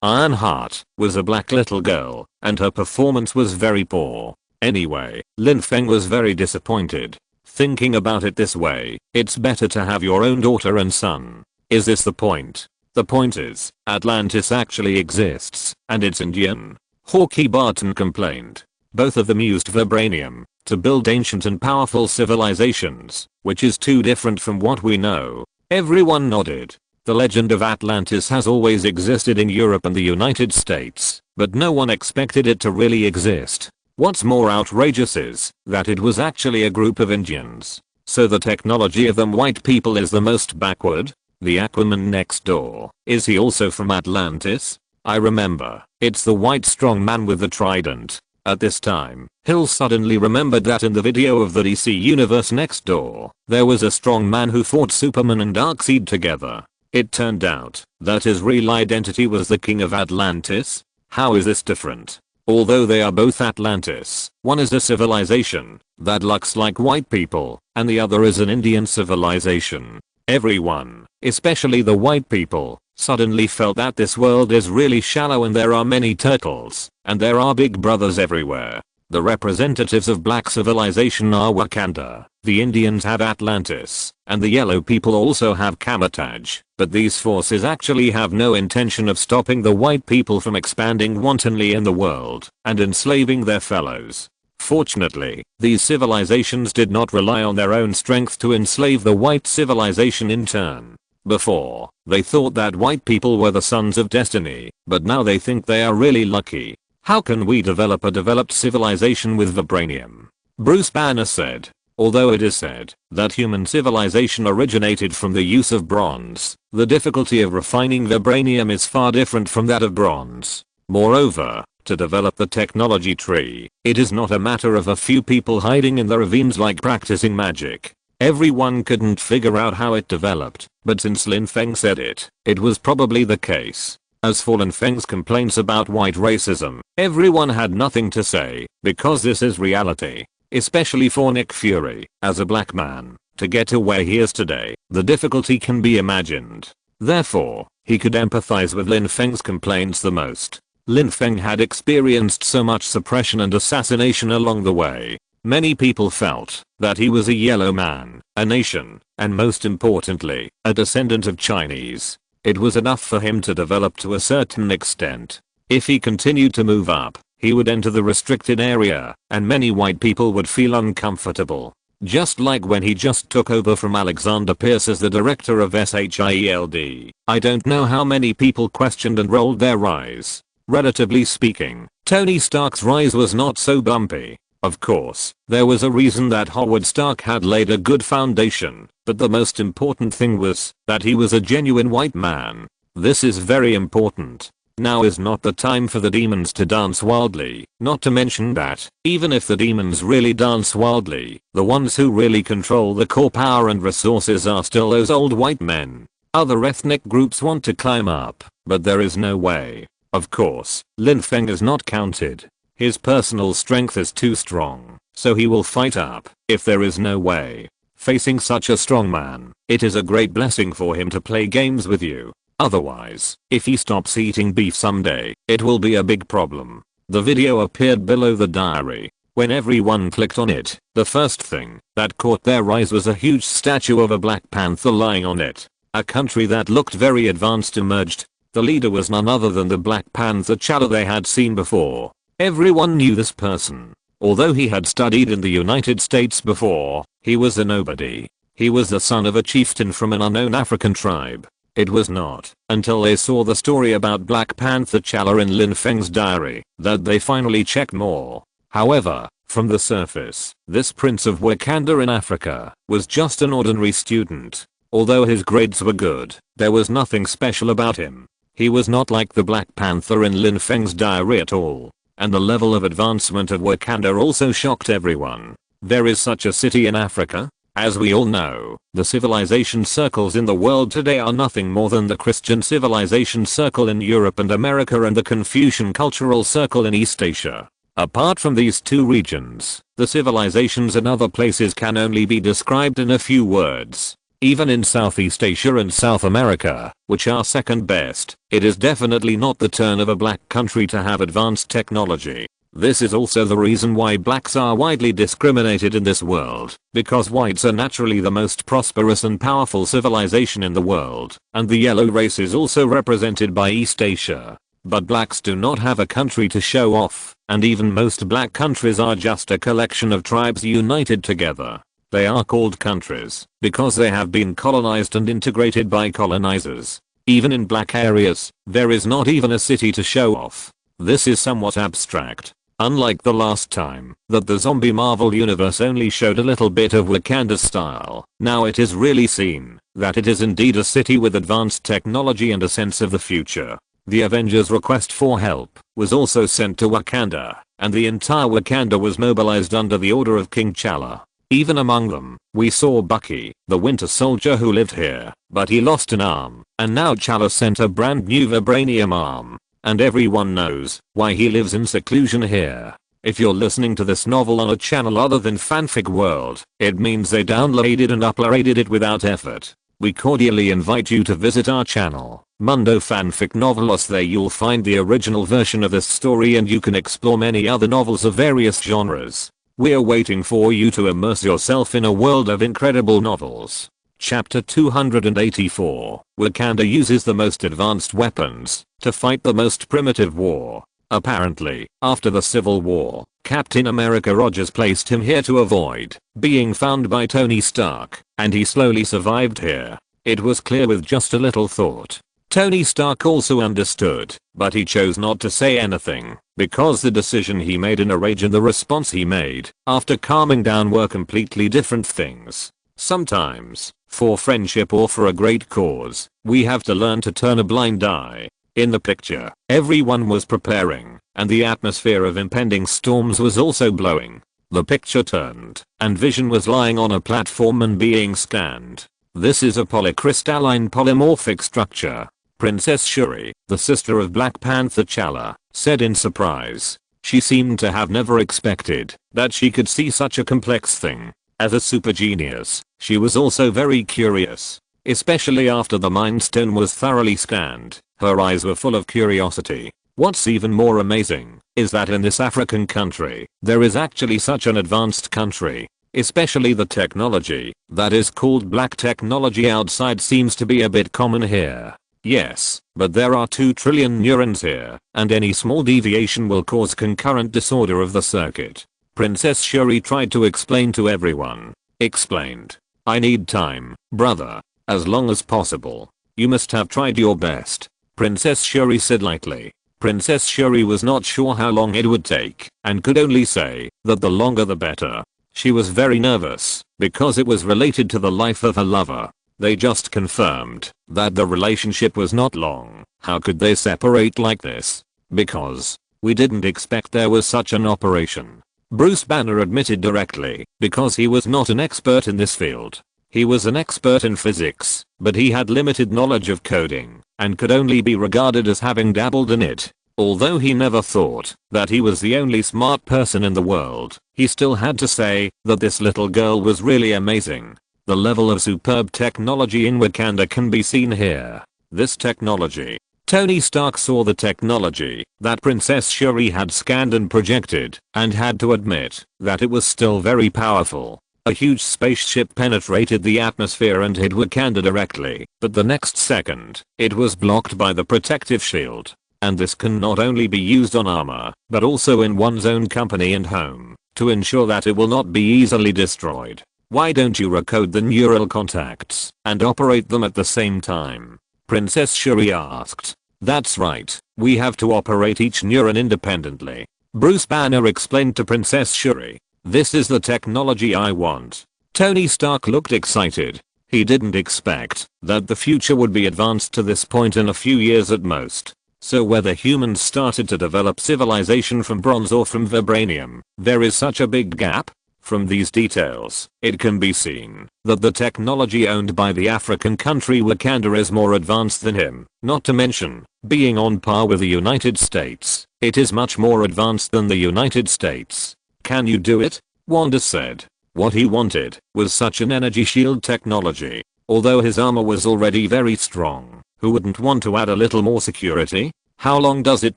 Ironheart, was a black little girl, and her performance was very poor. Anyway, Lin Feng was very disappointed. Thinking about it this way, it's better to have your own daughter and son. Is this the point? The point is, Atlantis actually exists, and it's Indian. Hawkeye Barton complained. Both of them used vibranium to build ancient and powerful civilizations, which is too different from what we know. Everyone nodded. The legend of Atlantis has always existed in Europe and the United States, but no one expected it to really exist. What's more outrageous is that it was actually a group of Indians. So the technology of them white people is the most backward? The Aquaman next door, is he also from Atlantis? I remember, it's the white strong man with the trident. At this time, Hill suddenly remembered that in the video of the DC universe next door, there was a strong man who fought Superman and Darkseid together. It turned out that his real identity was the king of Atlantis. How is this different? Although they are both Atlantis, one is a civilization that looks like white people, and the other is an Indian civilization. Everyone, especially the white people, suddenly felt that this world is really shallow and there are many turtles, and there are big brothers everywhere. The representatives of black civilization are Wakanda, the Indians have Atlantis, and the yellow people also have Kamataj, but these forces actually have no intention of stopping the white people from expanding wantonly in the world and enslaving their fellows. Fortunately, these civilizations did not rely on their own strength to enslave the white civilization in turn. Before, they thought that white people were the sons of destiny, but now they think they are really lucky. How can we develop a developed civilization with vibranium? Bruce Banner said. Although it is said that human civilization originated from the use of bronze, the difficulty of refining vibranium is far different from that of bronze. Moreover, to develop the technology tree, it is not a matter of a few people hiding in the ravines like practicing magic. Everyone couldn't figure out how it developed, but since Lin Feng said it, it was probably the case. As for Lin Feng's complaints about white racism, everyone had nothing to say, because this is reality. Especially for Nick Fury, as a black man, to get to where he is today, the difficulty can be imagined. Therefore, he could empathize with Lin Feng's complaints the most. Lin Feng had experienced so much suppression and assassination along the way. Many people felt that he was a yellow man, a nation, and most importantly, a descendant of Chinese. It was enough for him to develop to a certain extent. If he continued to move up, he would enter the restricted area, and many white people would feel uncomfortable. Just like when he just took over from Alexander Pierce as the director of SHIELD. I don't know how many people questioned and rolled their eyes. Relatively speaking, Tony Stark's rise was not so bumpy. Of course, there was a reason that Howard Stark had laid a good foundation, but the most important thing was that he was a genuine white man. This is very important. Now is not the time for the demons to dance wildly, not to mention that, even if the demons really dance wildly, the ones who really control the core power and resources are still those old white men. Other ethnic groups want to climb up, but there is no way. Of course, Lin Feng is not counted. His personal strength is too strong, so he will fight up if there is no way. Facing such a strong man, it is a great blessing for him to play games with you. Otherwise, if he stops eating beef someday, it will be a big problem. The video appeared below the diary. When everyone clicked on it, the first thing that caught their eyes was a huge statue of a Black Panther lying on it. A country that looked very advanced emerged. The leader was none other than the Black Panther T'Challa they had seen before. Everyone knew this person. Although he had studied in the United States before, he was a nobody. He was the son of a chieftain from an unknown African tribe. It was not until they saw the story about Black Panther T'Challa in Lin Feng's diary that they finally checked more. However, from the surface, this prince of Wakanda in Africa was just an ordinary student. Although his grades were good, there was nothing special about him. He was not like the Black Panther in Lin Feng's diary at all. And the level of advancement of Wakanda also shocked everyone. There is such a city in Africa? As we all know, the civilization circles in the world today are nothing more than the Christian civilization circle in Europe and America and the Confucian cultural circle in East Asia. Apart from these two regions, the civilizations in other places can only be described in a few words. Even in Southeast Asia and South America, which are second best, it is definitely not the turn of a black country to have advanced technology. This is also the reason why blacks are widely discriminated in this world, because whites are naturally the most prosperous and powerful civilization in the world, and the yellow race is also represented by East Asia. But blacks do not have a country to show off, and even most black countries are just a collection of tribes united together. They are called countries because they have been colonized and integrated by colonizers. Even in black areas, there is not even a city to show off. This is somewhat abstract. Unlike the last time that the zombie Marvel universe only showed a little bit of Wakanda style, now it is really seen that it is indeed a city with advanced technology and a sense of the future. The Avengers' request for help was also sent to Wakanda, and the entire Wakanda was mobilized under the order of King T'Challa. Even among them, we saw Bucky, the Winter Soldier who lived here, but he lost an arm, and now T'Challa sent a brand new vibranium arm. And everyone knows why he lives in seclusion here. If you're listening to this novel on a channel other than Fanfic World, it means they downloaded and uploaded it without effort. We cordially invite you to visit our channel, Mundo Fanfic Novelos. There you'll find the original version of this story and you can explore many other novels of various genres. We're waiting for you to immerse yourself in a world of incredible novels. Chapter 284. Wakanda uses the most advanced weapons to fight the most primitive war. Apparently, after the Civil War, Captain America Rogers placed him here to avoid being found by Tony Stark, and he slowly survived here. It was clear with just a little thought. Tony Stark also understood, but he chose not to say anything, because the decision he made in a rage and the response he made after calming down were completely different things. Sometimes, for friendship or for a great cause, we have to learn to turn a blind eye. In the picture, everyone was preparing, and the atmosphere of impending storms was also blowing. The picture turned, and Vision was lying on a platform and being scanned. This is a polycrystalline polymorphic structure. Princess Shuri, the sister of Black Panther T'Challa, said in surprise. She seemed to have never expected that she could see such a complex thing. As a super genius, she was also very curious, especially after the Mind Stone was thoroughly scanned. Her eyes were full of curiosity. What's even more amazing is that in this African country, there is actually such an advanced country. Especially the technology that is called black technology outside seems to be a bit common here. Yes, but there are 2 trillion neurons here, and any small deviation will cause concurrent disorder of the circuit. Princess Shuri tried to explain to everyone. Explained. I need time, brother. As long as possible. You must have tried your best. Princess Shuri said lightly. Princess Shuri was not sure how long it would take, and could only say that the longer the better. She was very nervous, because it was related to the life of her lover. They just confirmed that the relationship was not long. How could they separate like this? Because we didn't expect there was such an operation. Bruce Banner admitted directly, because he was not an expert in this field. He was an expert in physics, but he had limited knowledge of coding, and could only be regarded as having dabbled in it. Although he never thought that he was the only smart person in the world, he still had to say that this little girl was really amazing. The level of superb technology in Wakanda can be seen here. This technology. Tony Stark saw the technology that Princess Shuri had scanned and projected, and had to admit that it was still very powerful. A huge spaceship penetrated the atmosphere and hit Wakanda directly, but the next second, it was blocked by the protective shield. And this can not only be used on armor, but also in one's own company and home, to ensure that it will not be easily destroyed. Why don't you recode the neural contacts and operate them at the same time? Princess Shuri asked. That's right, we have to operate each neuron independently. Bruce Banner explained to Princess Shuri. This is the technology I want. Tony Stark looked excited. He didn't expect that the future would be advanced to this point in a few years at most. So whether humans started to develop civilization from bronze or from vibranium, there is such a big gap. From these details, it can be seen that the technology owned by the African country Wakanda is more advanced than him, not to mention being on par with the United States. It is much more advanced than the United States. Can you do it? Wanda said. What he wanted was such an energy shield technology. Although his armor was already very strong, who wouldn't want to add a little more security? How long does it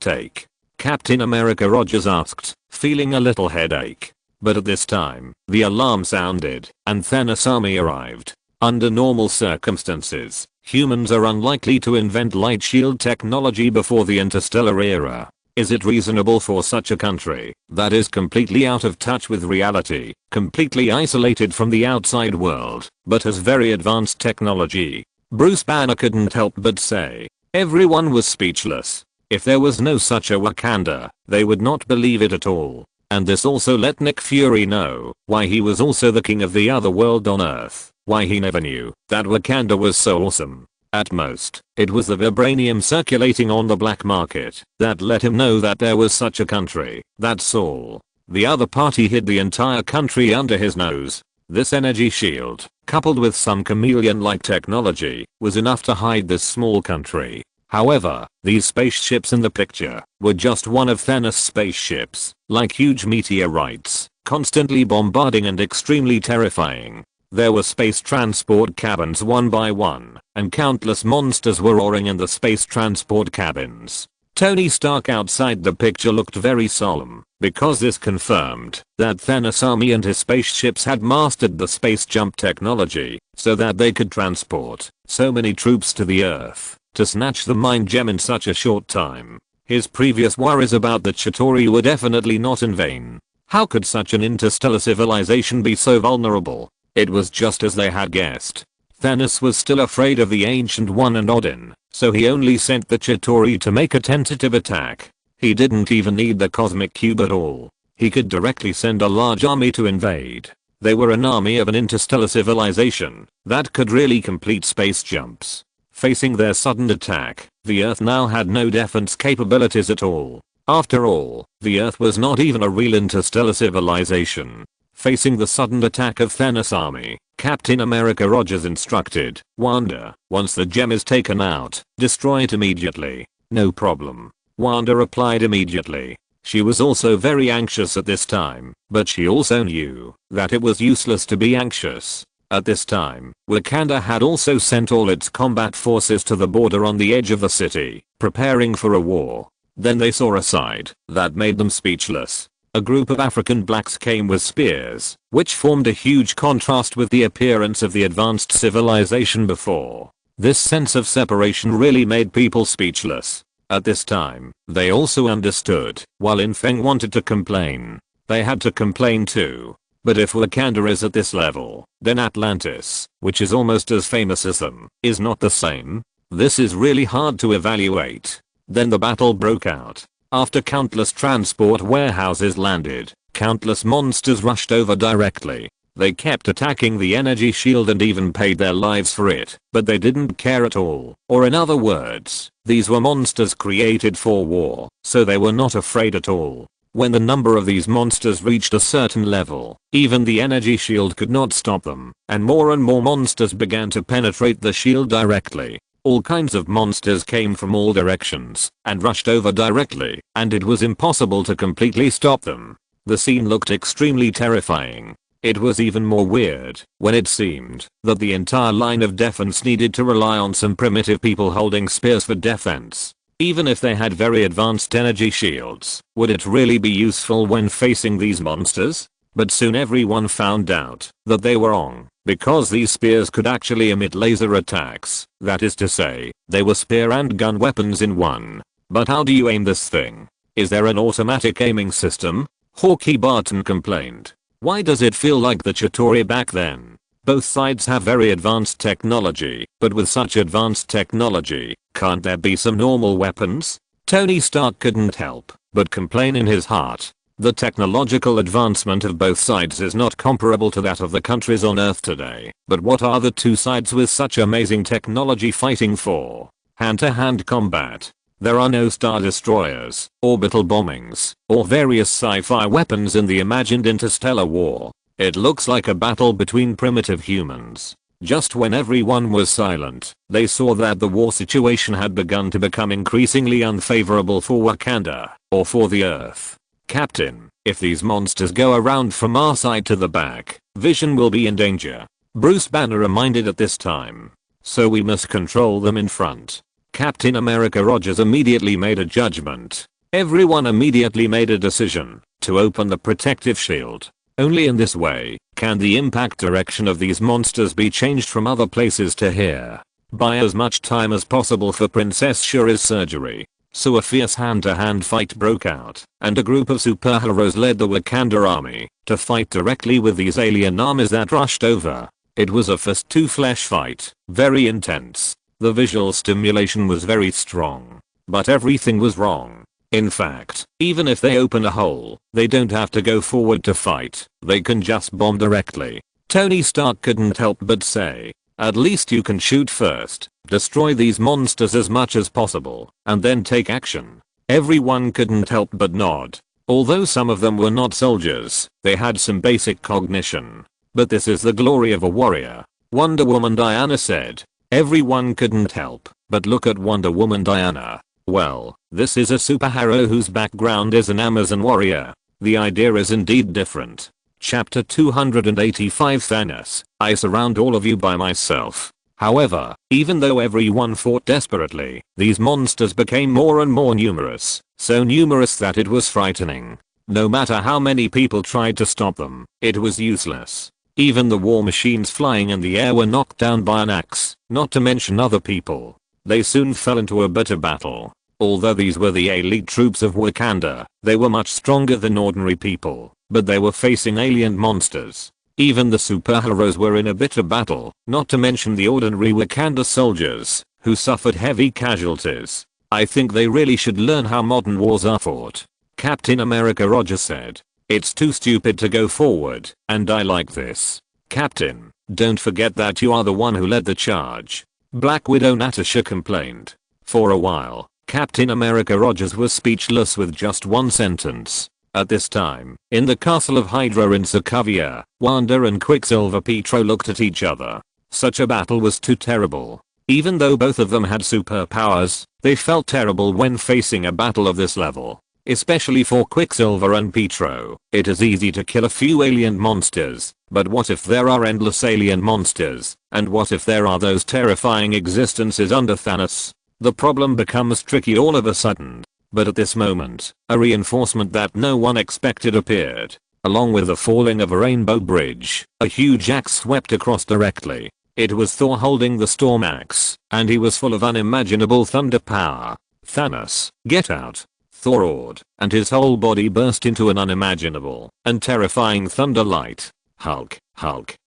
take? Captain America Rogers asked, feeling a little headache. But at this time, the alarm sounded, and Thanos' army arrived. Under normal circumstances, humans are unlikely to invent light shield technology before the interstellar era. Is it reasonable for such a country that is completely out of touch with reality, completely isolated from the outside world, but has very advanced technology? Bruce Banner couldn't help but say. Everyone was speechless. If there was no such a Wakanda, they would not believe it at all. And this also let Nick Fury know why he was also the king of the other world on Earth, why he never knew that Wakanda was so awesome. At most, it was the vibranium circulating on the black market that let him know that there was such a country. That's all. The other party hid the entire country under his nose. This energy shield, coupled with some chameleon-like technology, was enough to hide this small country. However, these spaceships in the picture were just one of Thanos' spaceships, like huge meteorites, constantly bombarding and extremely terrifying. There were space transport cabins one by one, and countless monsters were roaring in the space transport cabins. Tony Stark outside the picture looked very solemn, because this confirmed that Thanos' army and his spaceships had mastered the space jump technology, so that they could transport so many troops to the Earth to snatch the mind gem in such a short time. His previous worries about the Chitauri were definitely not in vain. How could such an interstellar civilization be so vulnerable? It was just as they had guessed. Thanos was still afraid of the Ancient One and Odin, so he only sent the Chitauri to make a tentative attack. He didn't even need the cosmic cube at all. He could directly send a large army to invade. They were an army of an interstellar civilization that could really complete space jumps. Facing their sudden attack, the Earth now had no defense capabilities at all. After all, the Earth was not even a real interstellar civilization. Facing the sudden attack of Thanos' army, Captain America Rogers instructed Wanda, once the gem is taken out, destroy it immediately. No problem. Wanda replied immediately. She was also very anxious at this time, but she also knew that it was useless to be anxious. At this time, Wakanda had also sent all its combat forces to the border on the edge of the city, preparing for a war. Then they saw a sight that made them speechless. A group of African blacks came with spears, which formed a huge contrast with the appearance of the advanced civilization before. This sense of separation really made people speechless. At this time, they also understood, while Lin Feng wanted to complain, they had to complain too. But if Wakanda is at this level, then Atlantis, which is almost as famous as them, is not the same. This is really hard to evaluate. Then the battle broke out. After countless transport warehouses landed, countless monsters rushed over directly. They kept attacking the energy shield and even paid their lives for it, but they didn't care at all. Or in other words, these were monsters created for war, so they were not afraid at all. When the number of these monsters reached a certain level, even the energy shield could not stop them, and more monsters began to penetrate the shield directly. All kinds of monsters came from all directions and rushed over directly, and it was impossible to completely stop them. The scene looked extremely terrifying. It was even more weird when it seemed that the entire line of defense needed to rely on some primitive people holding spears for defense. Even if they had very advanced energy shields, would it really be useful when facing these monsters? But soon everyone found out that they were wrong, because these spears could actually emit laser attacks. That is to say, they were spear and gun weapons in one. But how do you aim this thing? Is there an automatic aiming system? Hawkeye Barton complained. Why does it feel like the Chitauri back then? Both sides have very advanced technology, but with such advanced technology, can't there be some normal weapons? Tony Stark couldn't help but complain in his heart. The technological advancement of both sides is not comparable to that of the countries on Earth today. But what are the two sides with such amazing technology fighting for? Hand-to-hand combat. There are no star destroyers, orbital bombings, or various sci-fi weapons in the imagined interstellar war. It looks like a battle between primitive humans. Just when everyone was silent, they saw that the war situation had begun to become increasingly unfavorable for Wakanda, or for the Earth. Captain, if these monsters go around from our side to the back, Vision will be in danger. Bruce Banner reminded at this time. So we must control them in front. Captain America Rogers immediately made a judgment. Everyone immediately made a decision to open the protective shield. Only in this way can the impact direction of these monsters be changed from other places to here. Buy as much time as possible for Princess Shuri's surgery. So a fierce hand-to-hand fight broke out, and a group of superheroes led the Wakanda army to fight directly with these alien armies that rushed over. It was a fist-to-flesh fight, very intense. The visual stimulation was very strong. but everything was wrong. In fact, even if they open a hole, they don't have to go forward to fight, they can just bomb directly. Tony Stark couldn't help but say, "At least you can shoot first, destroy these monsters as much as possible, and then take action." Everyone couldn't help but nod. Although some of them were not soldiers, they had some basic cognition. But this is the glory of a warrior. Wonder Woman Diana said. Everyone couldn't help but look at Wonder Woman Diana. Well, this is a superhero whose background is an Amazon warrior. The idea is indeed different. Chapter 285 Thanos, I surround all of you by myself. However, even though everyone fought desperately, these monsters became more and more numerous, so numerous that it was frightening. No matter how many people tried to stop them, it was useless. Even the war machines flying in the air were knocked down by an axe, not to mention other people. They soon fell into a bitter battle. Although these were the elite troops of Wakanda, they were much stronger than ordinary people, but they were facing alien monsters. Even the superheroes were in a bitter battle, not to mention the ordinary Wakanda soldiers, who suffered heavy casualties. I think they really should learn how modern wars are fought. Captain America Roger said. It's too stupid to go forward, and I like this. Captain, don't forget that you are the one who led the charge. Black Widow Natasha complained. For a while, Captain America Rogers was speechless with just one sentence. At this time, in the castle of Hydra in Sokovia, Wanda and Quicksilver Pietro looked at each other. Such a battle was too terrible. Even though both of them had superpowers, they felt terrible when facing a battle of this level. Especially for Quicksilver and Pietro. It is easy to kill a few alien monsters, but what if there are endless alien monsters? And what if there are those terrifying existences under Thanos? The problem becomes tricky all of a sudden. But at this moment, a reinforcement that no one expected appeared. Along with the falling of a rainbow bridge, a huge axe swept across directly. It was Thor holding the storm axe, and he was full of unimaginable thunder power. Thanos, get out. Thor roared, and his whole body burst into an unimaginable and terrifying thunder light. Hulk,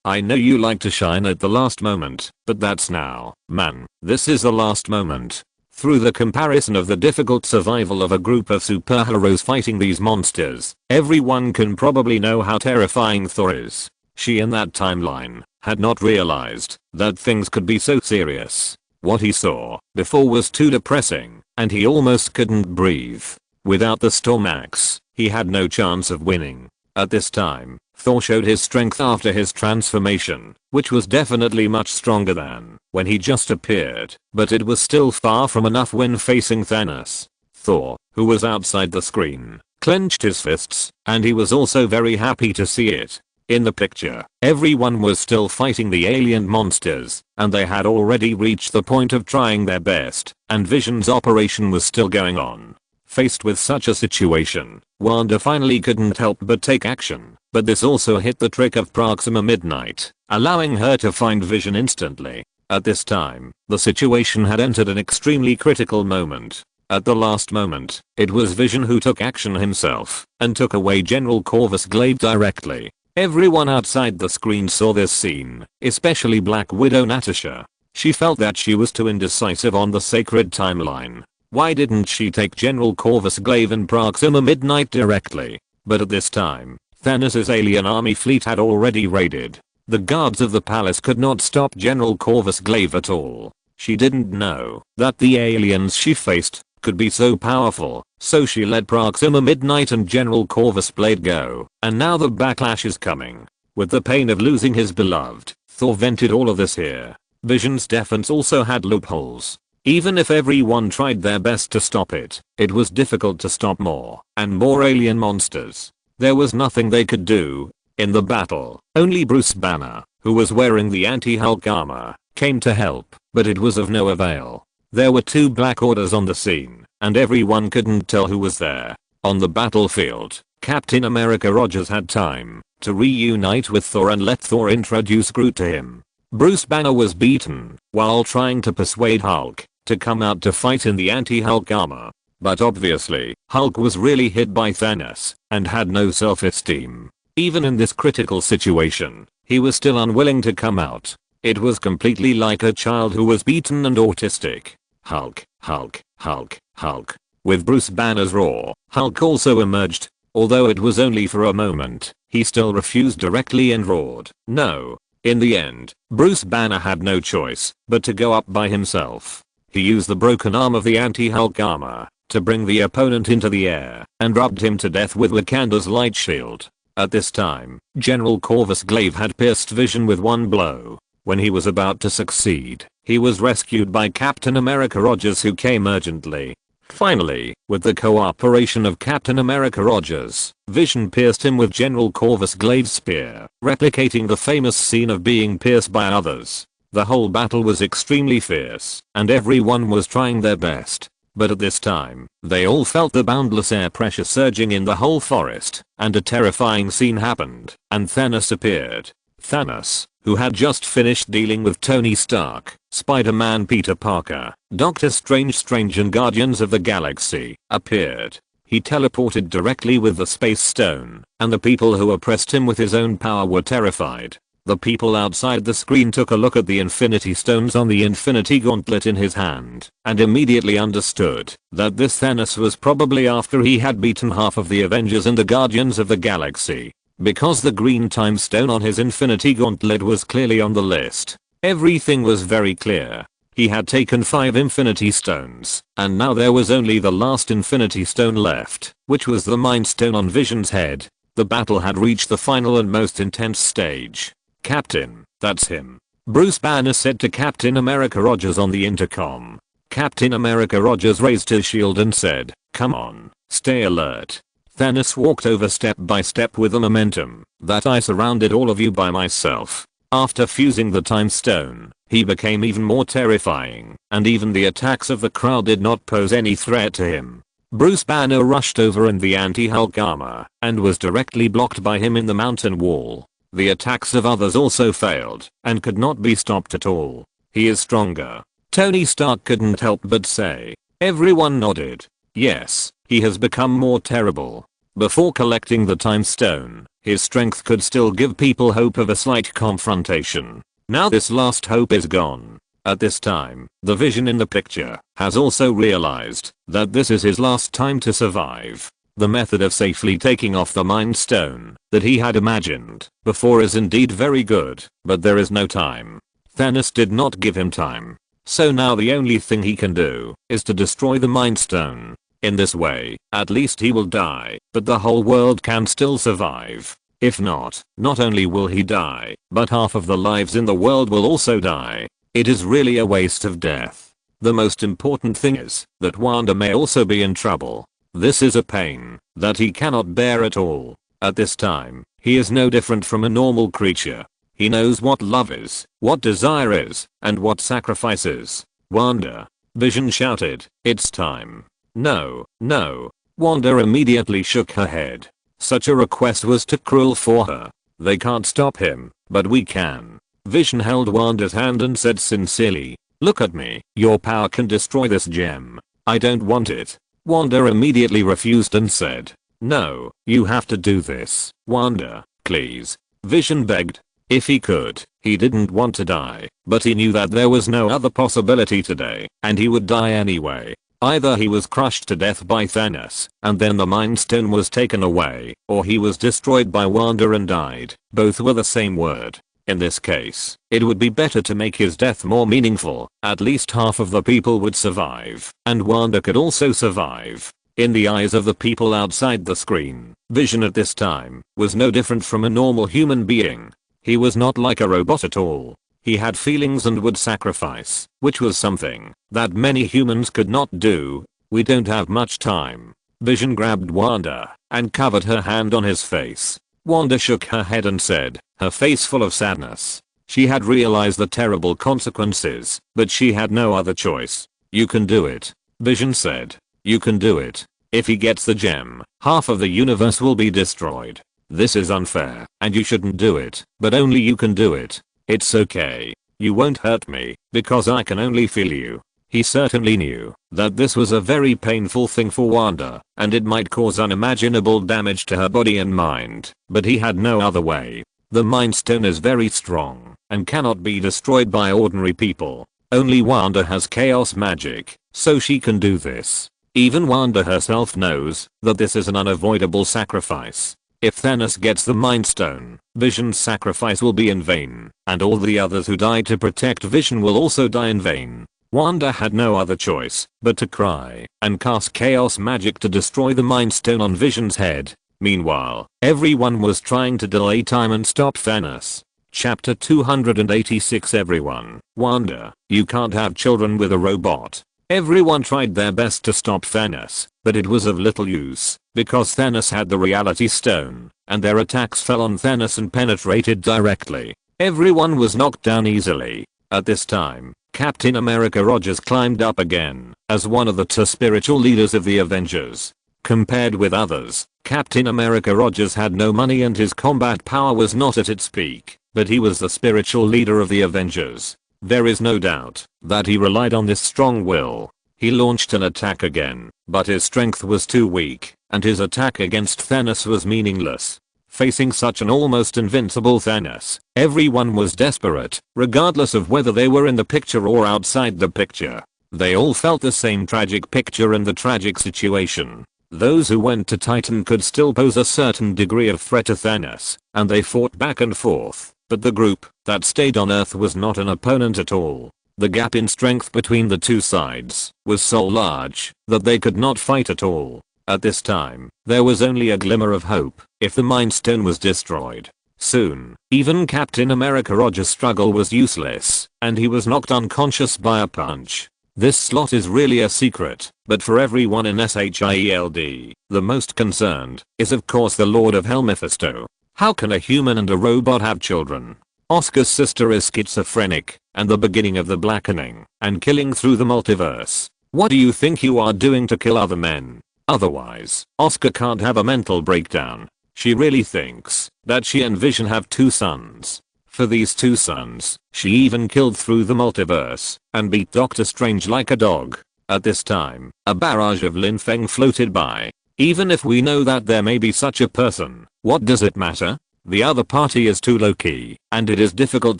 I know you like to shine at the last moment, but that's now, man, this is the last moment. Through the comparison of the difficult survival of a group of superheroes fighting these monsters, everyone can probably know how terrifying Thor is. She in that timeline had not realized that things could be so serious. What he saw before was too depressing, and he almost couldn't breathe. Without the storm axe, he had no chance of winning. At this time, Thor showed his strength after his transformation, which was definitely much stronger than when he just appeared, but it was still far from enough when facing Thanos. Thor, who was outside the screen, clenched his fists, and he was also very happy to see it. In the picture, everyone was still fighting the alien monsters, and they had already reached the point of trying their best, and Vision's operation was still going on. Faced with such a situation, Wanda finally couldn't help but take action, but this also hit the trick of Proxima Midnight, allowing her to find Vision instantly. At this time, the situation had entered an extremely critical moment. At the last moment, it was Vision who took action himself, and took away General Corvus Glaive directly. Everyone outside the screen saw this scene, especially Black Widow Natasha. She felt that she was too indecisive on the sacred timeline. Why didn't she take General Corvus Glaive and Proxima Midnight directly? But at this time, Thanos' alien army fleet had already raided. The guards of the palace could not stop General Corvus Glaive at all. She didn't know that the aliens she faced could be so powerful, so she let Proxima Midnight and General Corvus Blade go, and now the backlash is coming. With the pain of losing his beloved, Thor vented all of this here. Vision's defense also had loopholes. Even if everyone tried their best to stop it, it was difficult to stop more and more alien monsters. There was nothing they could do. In the battle, only Bruce Banner, who was wearing the anti-Hulk armor, came to help, but it was of no avail. There were two Black Orders on the scene, and everyone couldn't tell who was there. On the battlefield, Captain America Rogers had time to reunite with Thor and let Thor introduce Groot to him. Bruce Banner was beaten while trying to persuade Hulk to come out to fight in the anti-Hulk armor. But obviously, Hulk was really hit by Thanos and had no self-esteem. Even in this critical situation, he was still unwilling to come out. It was completely like a child who was beaten and autistic. Hulk, Hulk, Hulk, Hulk. With Bruce Banner's roar, Hulk also emerged. Although it was only for a moment, he still refused directly and roared, "No." In the end, Bruce Banner had no choice but to go up by himself. He used the broken arm of the anti-Hulk armor to bring the opponent into the air and rubbed him to death with Wakanda's light shield. At this time, General Corvus Glaive had pierced Vision with one blow. When he was about to succeed, he was rescued by Captain America Rogers, who came urgently. Finally, with the cooperation of Captain America Rogers, Vision pierced him with General Corvus Glaive's spear, replicating the famous scene of being pierced by others. The whole battle was extremely fierce, and everyone was trying their best. But at this time, they all felt the boundless air pressure surging in the whole forest, and a terrifying scene happened, and Thanos appeared. Thanos, who had just finished dealing with Tony Stark, Spider-Man, Peter Parker, Doctor Strange and Guardians of the Galaxy, appeared. He teleported directly with the Space Stone, and the people who oppressed him with his own power were terrified. The people outside the screen took a look at the Infinity Stones on the Infinity Gauntlet in his hand, and immediately understood that this Thanos was probably after he had beaten half of the Avengers and the Guardians of the Galaxy. Because the green time stone on his Infinity Gauntlet was clearly on the list, everything was very clear. He had taken 5 Infinity Stones, and now there was only the last Infinity Stone left, which was the Mind Stone on Vision's head. The battle had reached the final and most intense stage. "Captain, that's him," Bruce Banner said to Captain America Rogers on the intercom. Captain America Rogers raised his shield and said, "Come on, stay alert." Thanos walked over step by step with the momentum that I surrounded all of you by myself. After fusing the time stone, he became even more terrifying, and even the attacks of the crowd did not pose any threat to him. Bruce Banner rushed over in the anti-Hulk armor and was directly blocked by him in the mountain wall. The attacks of others also failed and could not be stopped at all. "He is stronger," Tony Stark couldn't help but say. Everyone nodded. Yes, he has become more terrible. Before collecting the time stone, his strength could still give people hope of a slight confrontation. Now this last hope is gone. At this time, the Vision in the picture has also realized that this is his last time to survive. The method of safely taking off the Mind Stone that he had imagined before is indeed very good, but there is no time. Thanos did not give him time. So now the only thing he can do is to destroy the Mind Stone. In this way, at least he will die, but the whole world can still survive. If not, not only will he die, but half of the lives in the world will also die. It is really a waste of death. The most important thing is that Wanda may also be in trouble. This is a pain that he cannot bear at all. At this time, he is no different from a normal creature. He knows what love is, what desire is, and what sacrifice is. "Wanda!" Vision shouted, "It's time." "No, no." Wanda immediately shook her head. Such a request was too cruel for her. "They can't stop him, but we can." Vision held Wanda's hand and said sincerely, "Look at me. Your power can destroy this gem. I don't want it." Wanda immediately refused and said, "No, you have to do this, Wanda, please." Vision begged. If he could, he didn't want to die, but he knew that there was no other possibility today, and he would die anyway. Either he was crushed to death by Thanos, and then the Mind Stone was taken away, or he was destroyed by Wanda and died. Both were the same word. In this case, it would be better to make his death more meaningful. At least half of the people would survive, and Wanda could also survive. In the eyes of the people outside the screen, Vision at this time was no different from a normal human being. He was not like a robot at all. He had feelings and would sacrifice, which was something that many humans could not do. "We don't have much time." Vision grabbed Wanda and covered her hand on his face. Wanda shook her head and said, her face full of sadness. She had realized the terrible consequences, but she had no other choice. "You can do it," Vision said. "You can do it. If he gets the gem, half of the universe will be destroyed. This is unfair, and you shouldn't do it, but only you can do it. It's okay. You won't hurt me, because I can only feel you." He certainly knew that this was a very painful thing for Wanda, and it might cause unimaginable damage to her body and mind, but he had no other way. The Mind Stone is very strong, and cannot be destroyed by ordinary people. Only Wanda has chaos magic, so she can do this. Even Wanda herself knows that this is an unavoidable sacrifice. If Thanos gets the Mind Stone, Vision's sacrifice will be in vain, and all the others who died to protect Vision will also die in vain. Wanda had no other choice but to cry and cast chaos magic to destroy the Mind Stone on Vision's head. Meanwhile, everyone was trying to delay time and stop Thanos. Chapter 286. Everyone. Wanda, you can't have children with a robot. Everyone tried their best to stop Thanos, but it was of little use, because Thanos had the Reality Stone, and their attacks fell on Thanos and penetrated directly. Everyone was knocked down easily. At this time, Captain America Rogers climbed up again, as one of the two spiritual leaders of the Avengers. Compared with others, Captain America Rogers had no money and his combat power was not at its peak, but he was the spiritual leader of the Avengers. There is no doubt that he relied on this strong will. He launched an attack again, but his strength was too weak, and his attack against Thanos was meaningless. Facing such an almost invincible Thanos, everyone was desperate, regardless of whether they were in the picture or outside the picture. They all felt the same tragic picture and the tragic situation. Those who went to Titan could still pose a certain degree of threat to Thanos, and they fought back and forth. But the group that stayed on Earth was not an opponent at all. The gap in strength between the two sides was so large that they could not fight at all. At this time, there was only a glimmer of hope if the Mind Stone was destroyed. Soon, even Captain America Rogers' struggle was useless, and he was knocked unconscious by a punch. This slot is really a secret, but for everyone in SHIELD, the most concerned is of course the Lord of Hell Mephisto. How can a human and a robot have children? Oscar's sister is schizophrenic, and the beginning of the blackening and killing through the multiverse. What do you think you are doing to kill other men? Otherwise, Oscar can't have a mental breakdown. She really thinks that she and Vision have two sons. For these two sons, she even killed through the multiverse and beat Doctor Strange like a dog. At this time, a barrage of Lin Feng floated by. Even if we know that there may be such a person, what does it matter? The other party is too low-key, and it is difficult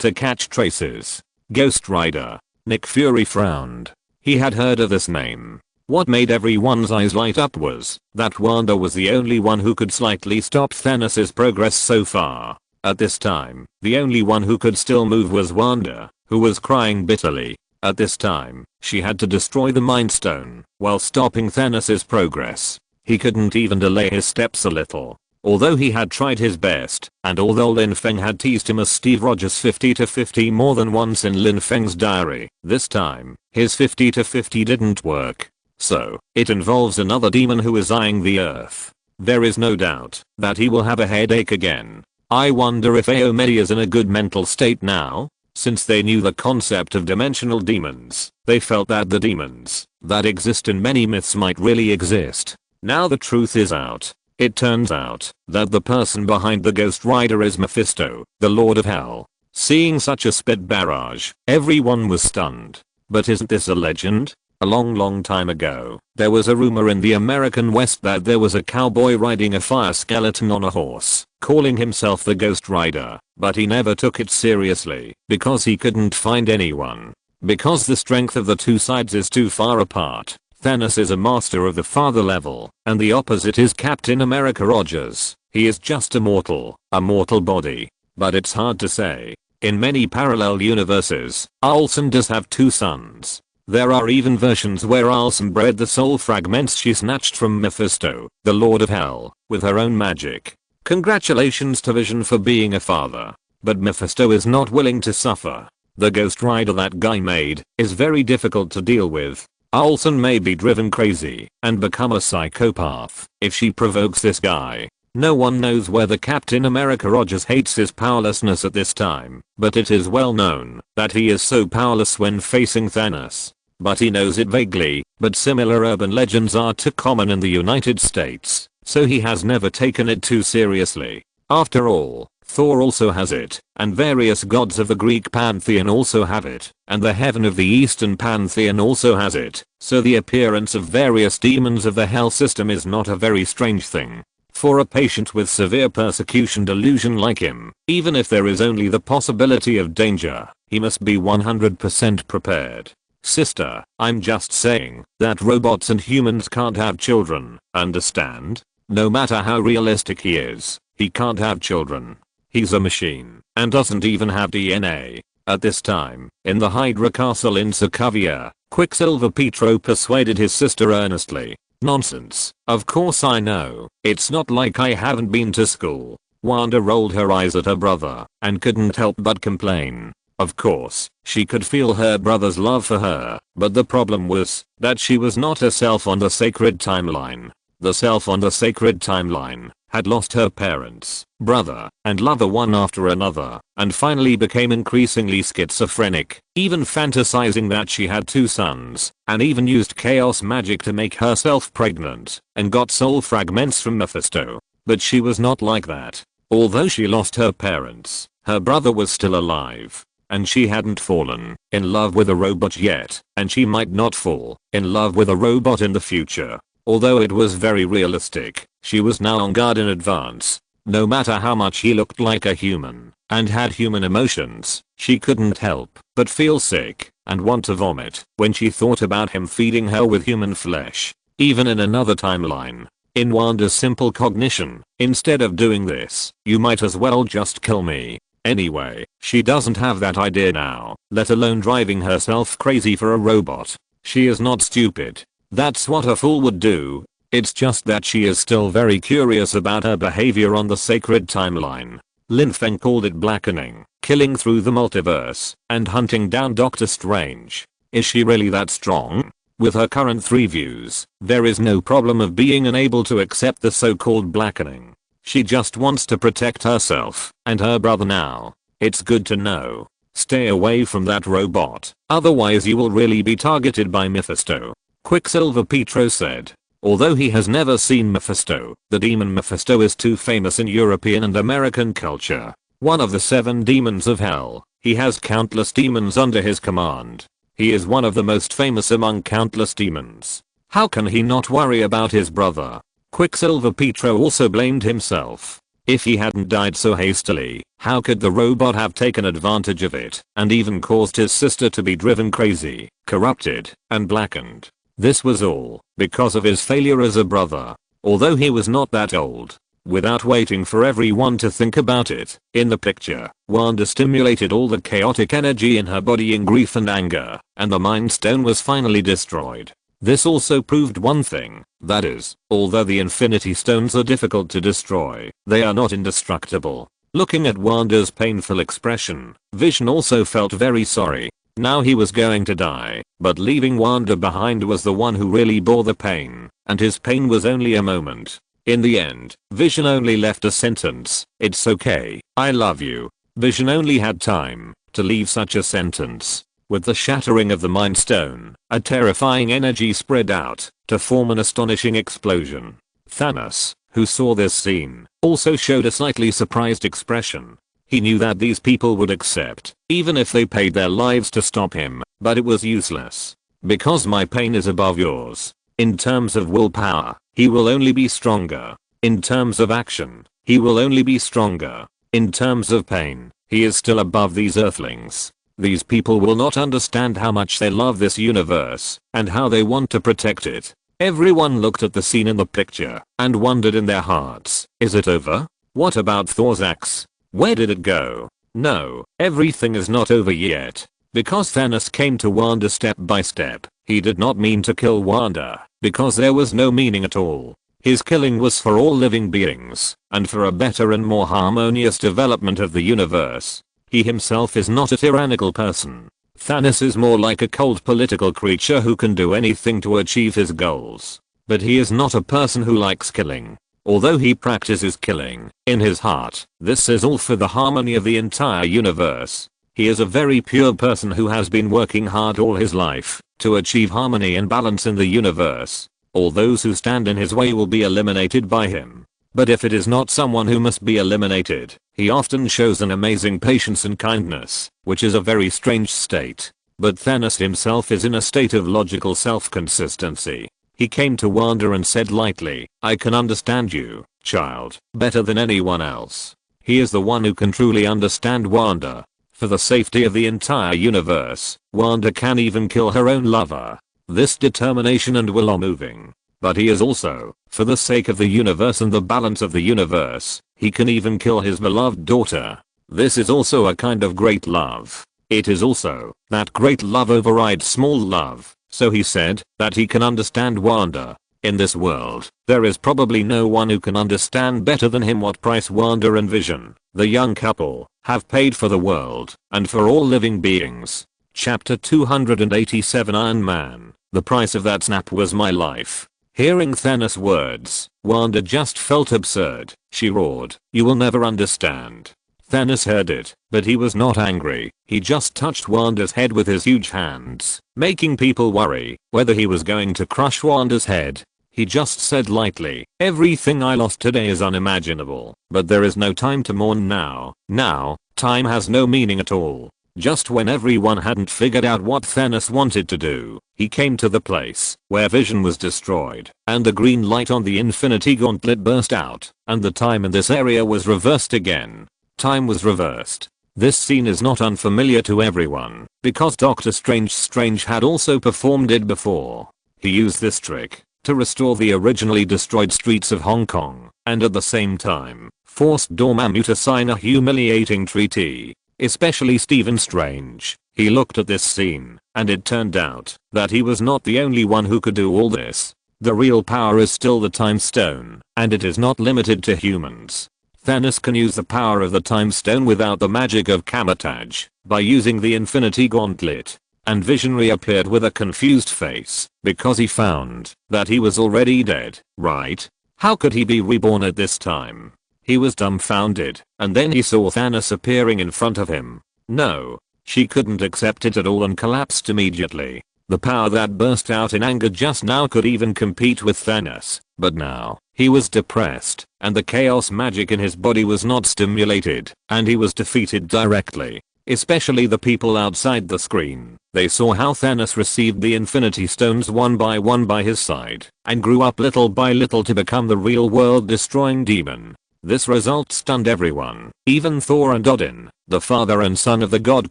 to catch traces. Ghost Rider. Nick Fury frowned. He had heard of this name. What made everyone's eyes light up was that Wanda was the only one who could slightly stop Thanos' progress so far. At this time, the only one who could still move was Wanda, who was crying bitterly. At this time, she had to destroy the Mind Stone while stopping Thanos' progress. He couldn't even delay his steps a little. Although he had tried his best, and although Lin Feng had teased him as Steve Rogers 50-50 more than once in Lin Feng's diary, this time, his 50-50 didn't work. So, it involves another demon who is eyeing the Earth. There is no doubt that he will have a headache again. I wonder if Aomedi is in a good mental state now? Since they knew the concept of dimensional demons, they felt that the demons that exist in many myths might really exist. Now the truth is out. It turns out that the person behind the Ghost Rider is Mephisto, the Lord of Hell. Seeing such a spit barrage, everyone was stunned. But isn't this a legend? A long time ago, there was a rumor in the American West that there was a cowboy riding a fire skeleton on a horse, calling himself the Ghost Rider, but he never took it seriously because he couldn't find anyone. Because the strength of the two sides is too far apart. Thanos is a master of the father level, and the opposite is Captain America Rogers. He is just a mortal body. But it's hard to say. In many parallel universes, Olsen does have two sons. There are even versions where Olsen bred the soul fragments she snatched from Mephisto, the Lord of Hell, with her own magic. Congratulations to Vision for being a father. But Mephisto is not willing to suffer. The Ghost Rider that guy made is very difficult to deal with. Olsen may be driven crazy and become a psychopath if she provokes this guy. No one knows whether Captain America Rogers hates his powerlessness at this time, but it is well known that he is so powerless when facing Thanos. But he knows it vaguely, but similar urban legends are too common in the United States, so he has never taken it too seriously. After all, Thor also has it, and various gods of the Greek pantheon also have it, and the heaven of the Eastern pantheon also has it, so the appearance of various demons of the hell system is not a very strange thing. For a patient with severe persecution delusion like him, even if there is only the possibility of danger, he must be 100% prepared. Sister, I'm just saying that robots and humans can't have children, understand? No matter how realistic he is, he can't have children. He's a machine and doesn't even have DNA. At this time, in the Hydra castle in Sokovia, Quicksilver Petro persuaded his sister earnestly. Nonsense. Of course I know. It's not like I haven't been to school. Wanda rolled her eyes at her brother and couldn't help but complain. Of course, she could feel her brother's love for her, but the problem was that she was not herself on the sacred timeline. The self on the sacred timeline had lost her parents, brother, and lover one after another, and finally became increasingly schizophrenic, even fantasizing that she had 2 sons, and even used chaos magic to make herself pregnant, and got soul fragments from Mephisto. But she was not like that. Although she lost her parents, her brother was still alive. And she hadn't fallen in love with a robot yet, and she might not fall in love with a robot in the future. Although it was very realistic, she was now on guard in advance. No matter how much he looked like a human and had human emotions, she couldn't help but feel sick and want to vomit when she thought about him feeding her with human flesh. Even in another timeline, in Wanda's simple cognition, instead of doing this, you might as well just kill me. Anyway, she doesn't have that idea now, let alone driving herself crazy for a robot. She is not stupid. That's what a fool would do. It's just that she is still very curious about her behavior on the sacred timeline. Lin Feng called it blackening, killing through the multiverse, and hunting down Doctor Strange. Is she really that strong? With her current 3 views, there is no problem of being unable to accept the so-called blackening. She just wants to protect herself and her brother now. It's good to know. Stay away from that robot, otherwise you will really be targeted by Mephisto. Quicksilver Petro said. Although he has never seen Mephisto, the demon Mephisto is too famous in European and American culture. One of the 7 demons of hell, he has countless demons under his command. He is one of the most famous among countless demons. How can he not worry about his brother? Quicksilver Petro also blamed himself. If he hadn't died so hastily, how could the robot have taken advantage of it and even caused his sister to be driven crazy, corrupted, and blackened? This was all because of his failure as a brother. Although he was not that old. Without waiting for everyone to think about it, in the picture, Wanda stimulated all the chaotic energy in her body in grief and anger, and the Mind Stone was finally destroyed. This also proved one thing, that is, although the Infinity Stones are difficult to destroy, they are not indestructible. Looking at Wanda's painful expression, Vision also felt very sorry. Now he was going to die, but leaving Wanda behind was the one who really bore the pain, and his pain was only a moment. In the end, Vision only left a sentence, "It's okay, I love you." Vision only had time to leave such a sentence. With the shattering of the Mind Stone, a terrifying energy spread out to form an astonishing explosion. Thanos, who saw this scene, also showed a slightly surprised expression. He knew that these people would accept, even if they paid their lives to stop him, but it was useless. Because my pain is above yours. In terms of willpower, he will only be stronger. In terms of action, he will only be stronger. In terms of pain, he is still above these earthlings. These people will not understand how much they love this universe and how they want to protect it. Everyone looked at the scene in the picture and wondered in their hearts, is it over? What about Thor's axe? Where did it go? No, everything is not over yet. Because Thanos came to Wanda step by step, he did not mean to kill Wanda, because there was no meaning at all. His killing was for all living beings, and for a better and more harmonious development of the universe. He himself is not a tyrannical person. Thanos is more like a cold political creature who can do anything to achieve his goals. But he is not a person who likes killing. Although he practices killing, in his heart, this is all for the harmony of the entire universe. He is a very pure person who has been working hard all his life to achieve harmony and balance in the universe. All those who stand in his way will be eliminated by him. But if it is not someone who must be eliminated, he often shows an amazing patience and kindness, which is a very strange state. But Thanos himself is in a state of logical self-consistency. He came to Wanda and said lightly, "I can understand you, child, better than anyone else." He is the one who can truly understand Wanda. For the safety of the entire universe, Wanda can even kill her own lover. This determination and will are moving. But he is also, for the sake of the universe and the balance of the universe, he can even kill his beloved daughter. This is also a kind of great love. It is also that great love overrides small love, so he said that he can understand Wanda. In this world, there is probably no one who can understand better than him what price Wanda and Vision, the young couple, have paid for the world and for all living beings. Chapter 287 Iron Man, the price of that snap was my life. Hearing Thanos' words, Wanda just felt absurd. She roared, "You will never understand." Thanos heard it, but he was not angry. He just touched Wanda's head with his huge hands, making people worry whether he was going to crush Wanda's head. He just said lightly, "Everything I lost today is unimaginable, but there is no time to mourn now. Now, time has no meaning at all." Just when everyone hadn't figured out what Thanos wanted to do, he came to the place where Vision was destroyed, and the green light on the Infinity Gauntlet burst out, and the time in this area was reversed again. Time was reversed. This scene is not unfamiliar to everyone, because Doctor Strange had also performed it before. He used this trick to restore the originally destroyed streets of Hong Kong, and at the same time, forced Dormammu to sign a humiliating treaty. Especially Stephen Strange. He looked at this scene, and it turned out that he was not the only one who could do all this. The real power is still the Time Stone, and it is not limited to humans. Thanos can use the power of the Time Stone without the magic of camouflage, by using the Infinity Gauntlet. And Vision reappeared with a confused face, because he found that he was already dead, right? How could he be reborn at this time? He was dumbfounded, and then he saw Thanos appearing in front of him. No, she couldn't accept it at all and collapsed immediately. The power that burst out in anger just now could even compete with Thanos, but now, he was depressed, and the chaos magic in his body was not stimulated, and he was defeated directly. Especially the people outside the screen. They saw how Thanos received the Infinity Stones one by his side, and grew up little by little to become the real world destroying demon. This result stunned everyone, even Thor and Odin, the father and son of the God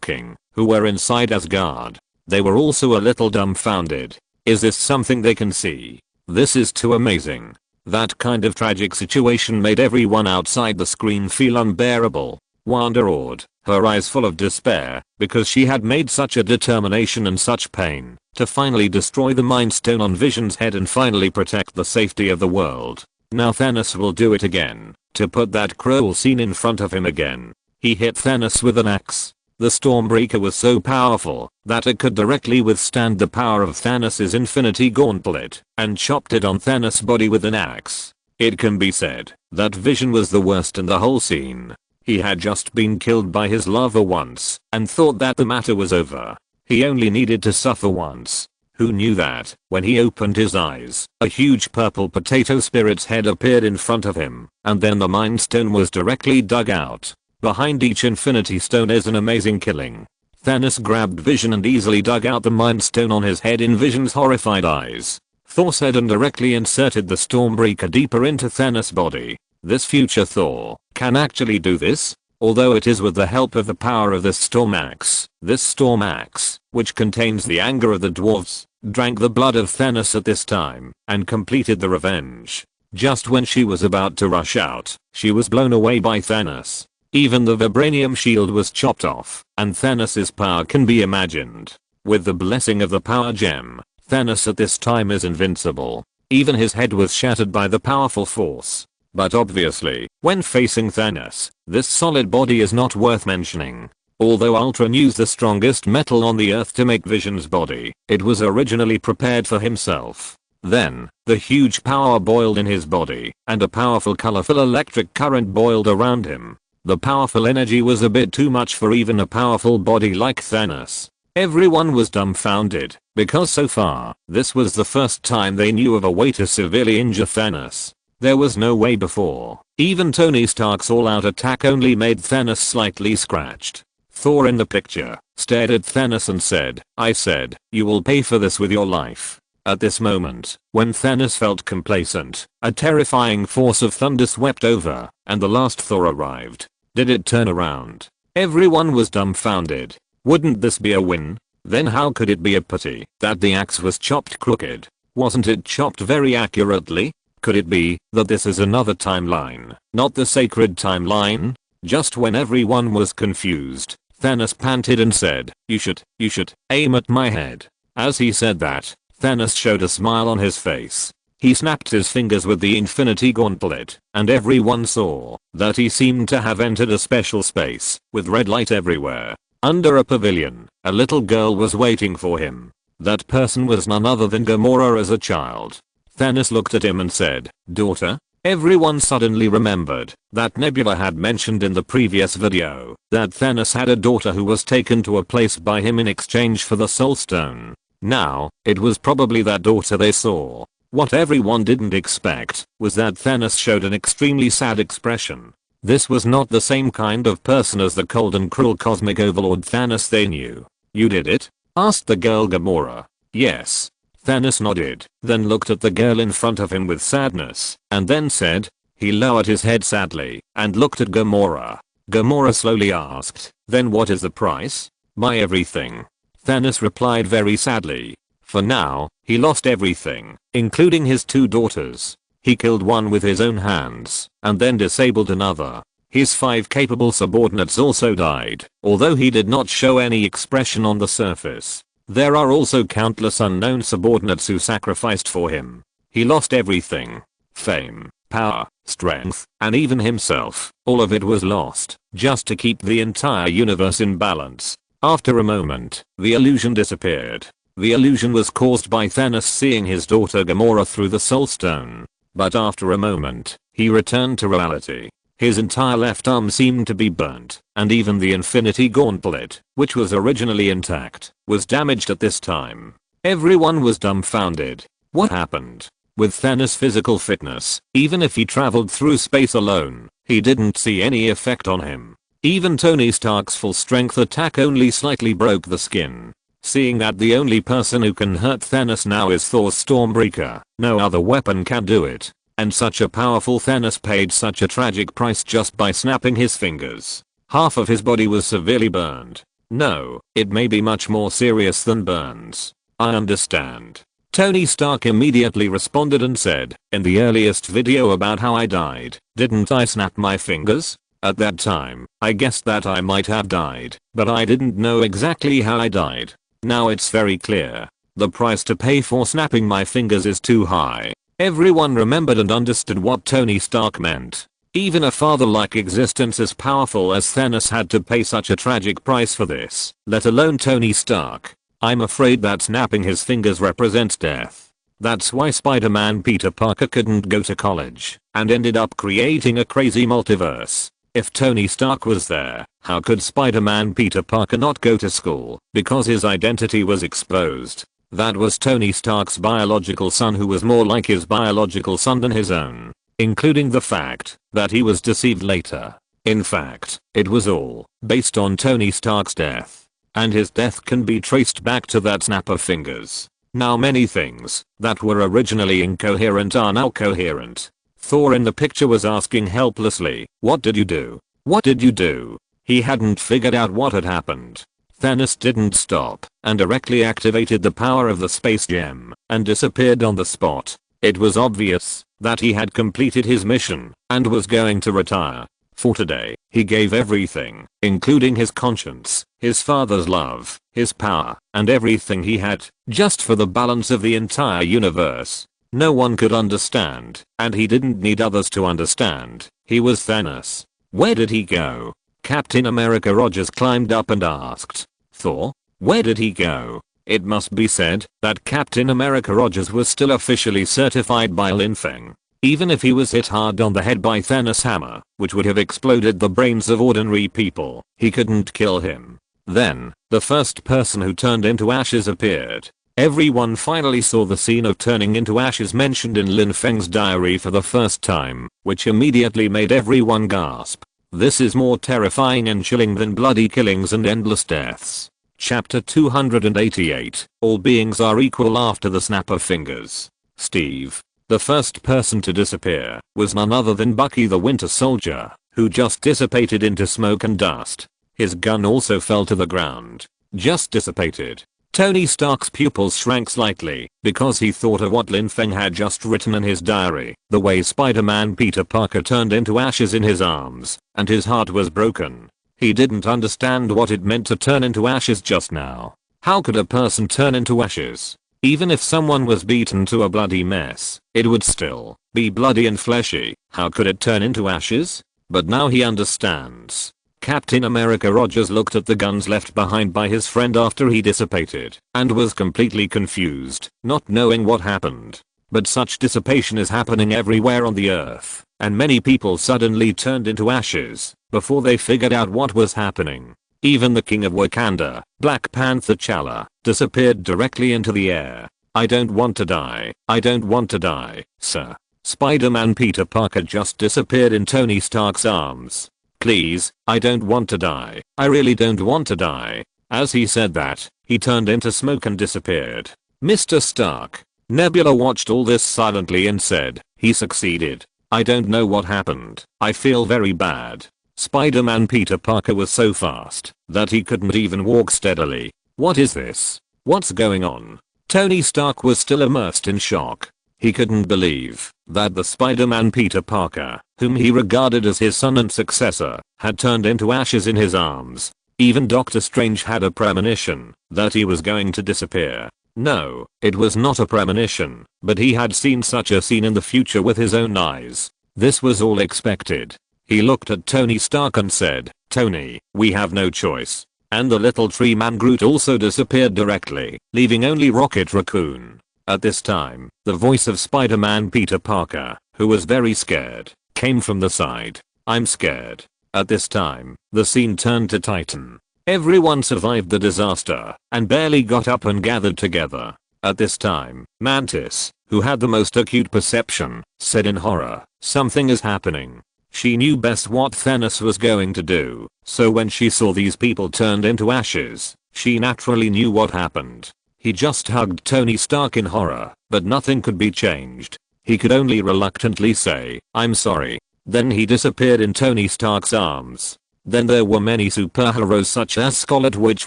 King, who were inside Asgard. They were also a little dumbfounded. Is this something they can see? This is too amazing. That kind of tragic situation made everyone outside the screen feel unbearable. Wanda roared, her eyes full of despair, because she had made such a determination and such pain to finally destroy the Mind Stone on Vision's head and finally protect the safety of the world. Now Thanos will do it again, to put that cruel scene in front of him again. He hit Thanos with an axe. The Stormbreaker was so powerful that it could directly withstand the power of Thanos' Infinity Gauntlet, and chopped it on Thanos' body with an axe. It can be said that Vision was the worst in the whole scene. He had just been killed by his lover once, and thought that the matter was over. He only needed to suffer once. Who knew that, when he opened his eyes, a huge purple potato spirit's head appeared in front of him, and then the Mind Stone was directly dug out. Behind each Infinity Stone is an amazing killing. Thanos grabbed Vision and easily dug out the Mind Stone on his head in Vision's horrified eyes. Thor said and directly inserted the Stormbreaker deeper into Thanos' body. This future Thor can actually do this, although it is with the help of the power of the Storm Axe. This Storm Axe, which contains the anger of the dwarves, drank the blood of Thanos at this time, and completed the revenge. Just when she was about to rush out, she was blown away by Thanos. Even the vibranium shield was chopped off, and Thanos' power can be imagined. With the blessing of the power gem, Thanos at this time is invincible. Even his head was shattered by the powerful force. But obviously, when facing Thanos, this solid body is not worth mentioning. Although Ultron used the strongest metal on the earth to make Vision's body, it was originally prepared for himself. Then, the huge power boiled in his body, and a powerful colorful electric current boiled around him. The powerful energy was a bit too much for even a powerful body like Thanos. Everyone was dumbfounded, because so far, this was the first time they knew of a way to severely injure Thanos. There was no way before. Even Tony Stark's all-out attack only made Thanos slightly scratched. Thor in the picture stared at Thanos and said, "I said, you will pay for this with your life." At this moment, when Thanos felt complacent, a terrifying force of thunder swept over, and the last Thor arrived. Did it turn around? Everyone was dumbfounded. Wouldn't this be a win? Then how could it be a pity that the axe was chopped crooked? Wasn't it chopped very accurately? Could it be that this is another timeline, not the sacred timeline? Just when everyone was confused, Thanos panted and said, you should aim at my head." As he said that, Thanos showed a smile on his face. He snapped his fingers with the Infinity Gauntlet, and everyone saw that he seemed to have entered a special space with red light everywhere. Under a pavilion, a little girl was waiting for him. That person was none other than Gamora as a child. Thanos looked at him and said, "Daughter?" Everyone suddenly remembered that Nebula had mentioned in the previous video that Thanos had a daughter who was taken to a place by him in exchange for the Soul Stone. Now, it was probably that daughter they saw. What everyone didn't expect was that Thanos showed an extremely sad expression. This was not the same kind of person as the cold and cruel cosmic overlord Thanos they knew. "You did it?" asked the girl Gamora. "Yes." Thanos nodded, then looked at the girl in front of him with sadness, and then said. He lowered his head sadly and looked at Gamora. Gamora slowly asked, "Then what is the price?" "My everything." Thanos replied very sadly. For now, he lost everything, including his 2 daughters. He killed one with his own hands, and then disabled another. His 5 capable subordinates also died, although he did not show any expression on the surface. There are also countless unknown subordinates who sacrificed for him. He lost everything. Fame, power, strength, and even himself. All of it was lost, just to keep the entire universe in balance. After a moment, the illusion disappeared. The illusion was caused by Thanos seeing his daughter Gamora through the Soul Stone. But after a moment, he returned to reality. His entire left arm seemed to be burnt, and even the Infinity Gauntlet, which was originally intact, was damaged at this time. Everyone was dumbfounded. What happened? With Thanos' physical fitness, even if he traveled through space alone, he didn't see any effect on him. Even Tony Stark's full strength attack only slightly broke the skin. Seeing that the only person who can hurt Thanos now is Thor's Stormbreaker, no other weapon can do it. And such a powerful Thanos paid such a tragic price just by snapping his fingers. Half of his body was severely burned. No, it may be much more serious than burns. I understand. Tony Stark immediately responded and said, "In the earliest video about how I died, didn't I snap my fingers? At that time, I guessed that I might have died, but I didn't know exactly how I died. Now it's very clear. The price to pay for snapping my fingers is too high." Everyone remembered and understood what Tony Stark meant. Even a father-like existence as powerful as Thanos had to pay such a tragic price for this, let alone Tony Stark. I'm afraid that snapping his fingers represents death. That's why Spider-Man Peter Parker couldn't go to college and ended up creating a crazy multiverse. If Tony Stark was there, how could Spider-Man Peter Parker not go to school? Because his identity was exposed. That was Tony Stark's biological son, who was more like his biological son than his own, including the fact that he was deceived later. In fact, it was all based on Tony Stark's death. And his death can be traced back to that snap of fingers. Now many things that were originally incoherent are now coherent. Thor in the picture was asking helplessly, "What did you do? What did you do?" He hadn't figured out what had happened. Thanos didn't stop and directly activated the power of the space gem and disappeared on the spot. It was obvious that he had completed his mission and was going to retire. For today, he gave everything, including his conscience, his father's love, his power, and everything he had, just for the balance of the entire universe. No one could understand, and he didn't need others to understand. He was Thanos. Where did he go? Captain America Rogers climbed up and asked. "Thor? Where did he go?" It must be said that Captain America Rogers was still officially certified by Lin Feng. Even if he was hit hard on the head by Thanos' hammer, which would have exploded the brains of ordinary people, he couldn't kill him. Then, the first person who turned into ashes appeared. Everyone finally saw the scene of turning into ashes mentioned in Lin Feng's diary for the first time, which immediately made everyone gasp. This is more terrifying and chilling than bloody killings and endless deaths. Chapter 288. All beings are equal after the snap of fingers. Steve. The first person to disappear was none other than Bucky the Winter Soldier, who just dissipated into smoke and dust. His gun also fell to the ground. Just dissipated. Tony Stark's pupils shrank slightly because he thought of what Lin Feng had just written in his diary, the way Spider-Man Peter Parker turned into ashes in his arms, and his heart was broken. He didn't understand what it meant to turn into ashes just now. How could a person turn into ashes? Even if someone was beaten to a bloody mess, it would still be bloody and fleshy. How could it turn into ashes? But now he understands. Captain America Rogers looked at the guns left behind by his friend after he dissipated and was completely confused, not knowing what happened. But such dissipation is happening everywhere on the earth, and many people suddenly turned into ashes before they figured out what was happening. Even the King of Wakanda, Black Panther T'Challa, disappeared directly into the air. I don't want to die. I don't want to die, sir. Spider-Man Peter Parker just disappeared in Tony Stark's arms. Please, I don't want to die. I really don't want to die. As he said that, he turned into smoke and disappeared. Mr. Stark. Nebula watched all this silently and said, he succeeded. I don't know what happened. I feel very bad. Spider-Man Peter Parker was so fast that he couldn't even walk steadily. What is this? What's going on? Tony Stark was still immersed in shock. He couldn't believe that the Spider-Man Peter Parker, whom he regarded as his son and successor, had turned into ashes in his arms. Even Doctor Strange had a premonition that he was going to disappear. No, it was not a premonition, but he had seen such a scene in the future with his own eyes. This was all expected. He looked at Tony Stark and said, Tony, we have no choice. And the little tree man Groot also disappeared directly, leaving only Rocket Raccoon. At this time, the voice of Spider-Man Peter Parker, who was very scared, came from the side. I'm scared. At this time, the scene turned to Titan. Everyone survived the disaster and barely got up and gathered together. At this time, Mantis, who had the most acute perception, said in horror, something is happening. She knew best what Thanos was going to do, so when she saw these people turned into ashes, she naturally knew what happened. He just hugged Tony Stark in horror, but nothing could be changed. He could only reluctantly say, I'm sorry. Then he disappeared in Tony Stark's arms. Then there were many superheroes such as Scarlet Witch,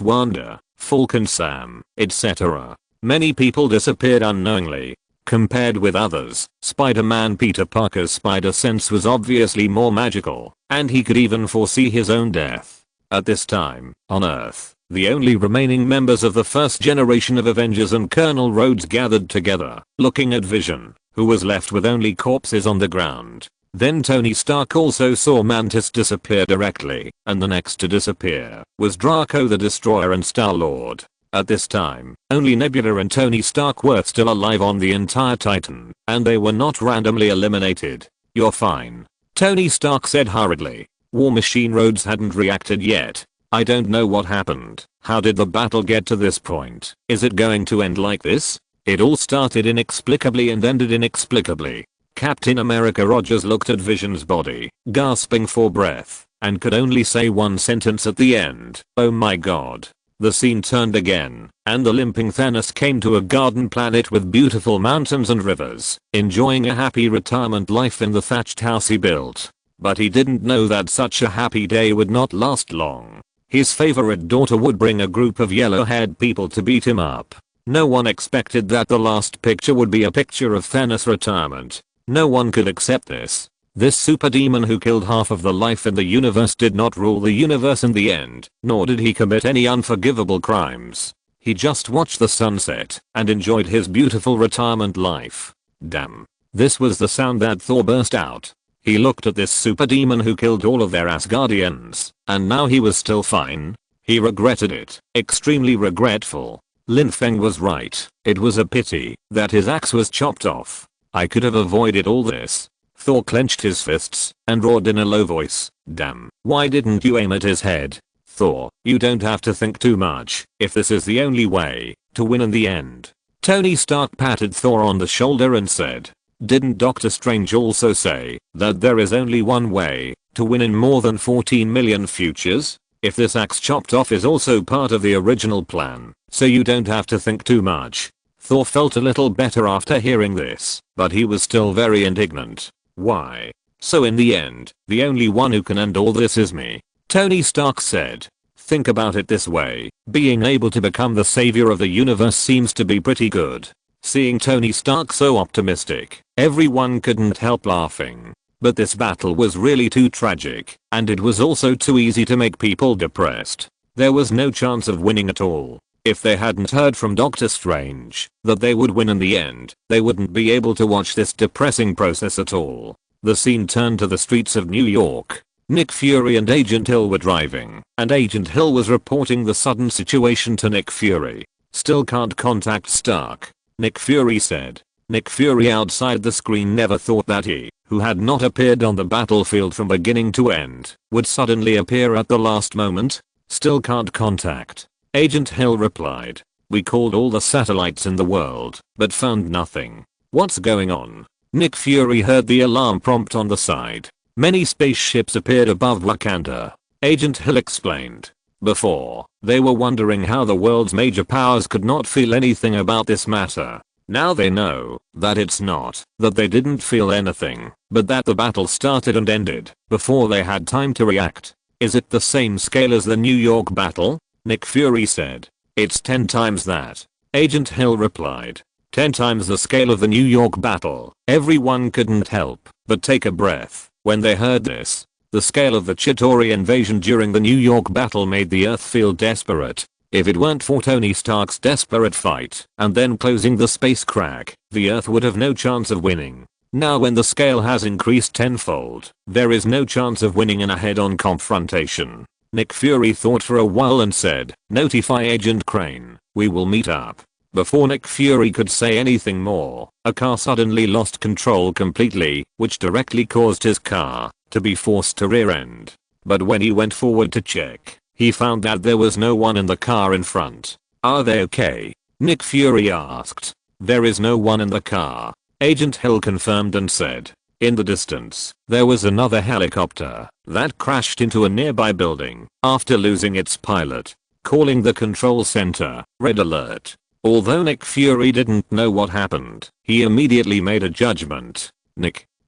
Wanda, Falcon Sam, etc. Many people disappeared unknowingly. Compared with others, Spider-Man Peter Parker's spider sense was obviously more magical, and he could even foresee his own death. At this time, on Earth, the only remaining members of the first generation of Avengers and Colonel Rhodes gathered together, looking at Vision, who was left with only corpses on the ground. Then Tony Stark also saw Mantis disappear directly, and the next to disappear was Draco the Destroyer and Star-Lord. At this time, only Nebula and Tony Stark were still alive on the entire Titan, and they were not randomly eliminated. You're fine. Tony Stark said hurriedly. War Machine Rhodes hadn't reacted yet. I don't know what happened. How did the battle get to this point? Is it going to end like this? It all started inexplicably and ended inexplicably. Captain America Rogers looked at Vision's body, gasping for breath, and could only say one sentence at the end. Oh my god. The scene turned again, and the limping Thanos came to a garden planet with beautiful mountains and rivers, enjoying a happy retirement life in the thatched house he built. But he didn't know that such a happy day would not last long. His favorite daughter would bring a group of yellow-haired people to beat him up. No one expected that the last picture would be a picture of Thanos' retirement. No one could accept this. This super demon who killed half of the life in the universe did not rule the universe in the end, nor did he commit any unforgivable crimes. He just watched the sunset and enjoyed his beautiful retirement life. Damn. This was the sound that Thor burst out. He looked at this super demon who killed all of their Asgardians, and now he was still fine. He regretted it, extremely regretful. Lin Feng was right. It was a pity that his axe was chopped off. I could have avoided all this. Thor clenched his fists and roared in a low voice, damn, why didn't you aim at his head? Thor, you don't have to think too much if this is the only way to win in the end. Tony Stark patted Thor on the shoulder and said, didn't Doctor Strange also say that there is only one way to win in more than 14 million futures? If this axe chopped off is also part of the original plan, so you don't have to think too much. Thor felt a little better after hearing this, but he was still very indignant. Why? So in the end, the only one who can end all this is me. Tony Stark said. Think about it this way, being able to become the savior of the universe seems to be pretty good. Seeing Tony Stark so optimistic, everyone couldn't help laughing. But this battle was really too tragic, and it was also too easy to make people depressed. There was no chance of winning at all. If they hadn't heard from Doctor Strange that they would win in the end, they wouldn't be able to watch this depressing process at all. The scene turned to the streets of New York. Nick Fury and Agent Hill were driving, and Agent Hill was reporting the sudden situation to Nick Fury. Still can't contact Stark, Nick Fury said. Nick Fury outside the screen never thought that he, who had not appeared on the battlefield from beginning to end, would suddenly appear at the last moment. Still can't contact. Agent Hill replied. We called all the satellites in the world, but found nothing. What's going on? Nick Fury heard the alarm prompt on the side. Many spaceships appeared above Wakanda. Agent Hill explained. Before, they were wondering how the world's major powers could not feel anything about this matter. Now they know that it's not that they didn't feel anything, but that the battle started and ended before they had time to react. Is it the same scale as the New York battle? Nick Fury said. It's 10 times that. Agent Hill replied. 10 times the scale of the New York battle. Everyone couldn't help but take a breath when they heard this. The scale of the Chitauri invasion during the New York battle made the Earth feel desperate. If it weren't for Tony Stark's desperate fight and then closing the space crack, the Earth would have no chance of winning. Now when the scale has increased tenfold, there is no chance of winning in a head-on confrontation. Nick Fury thought for a while and said, notify Agent Crane, we will meet up. Before Nick Fury could say anything more, a car suddenly lost control completely, which directly caused his car to be forced to rear-end. But when he went forward to check, he found that there was no one in the car in front. Are they okay? Nick Fury asked. There is no one in the car. Agent Hill confirmed and said. In the distance, there was another helicopter that crashed into a nearby building after losing its pilot. Calling the control center, red alert. Although Nick Fury didn't know what happened, he immediately made a judgment.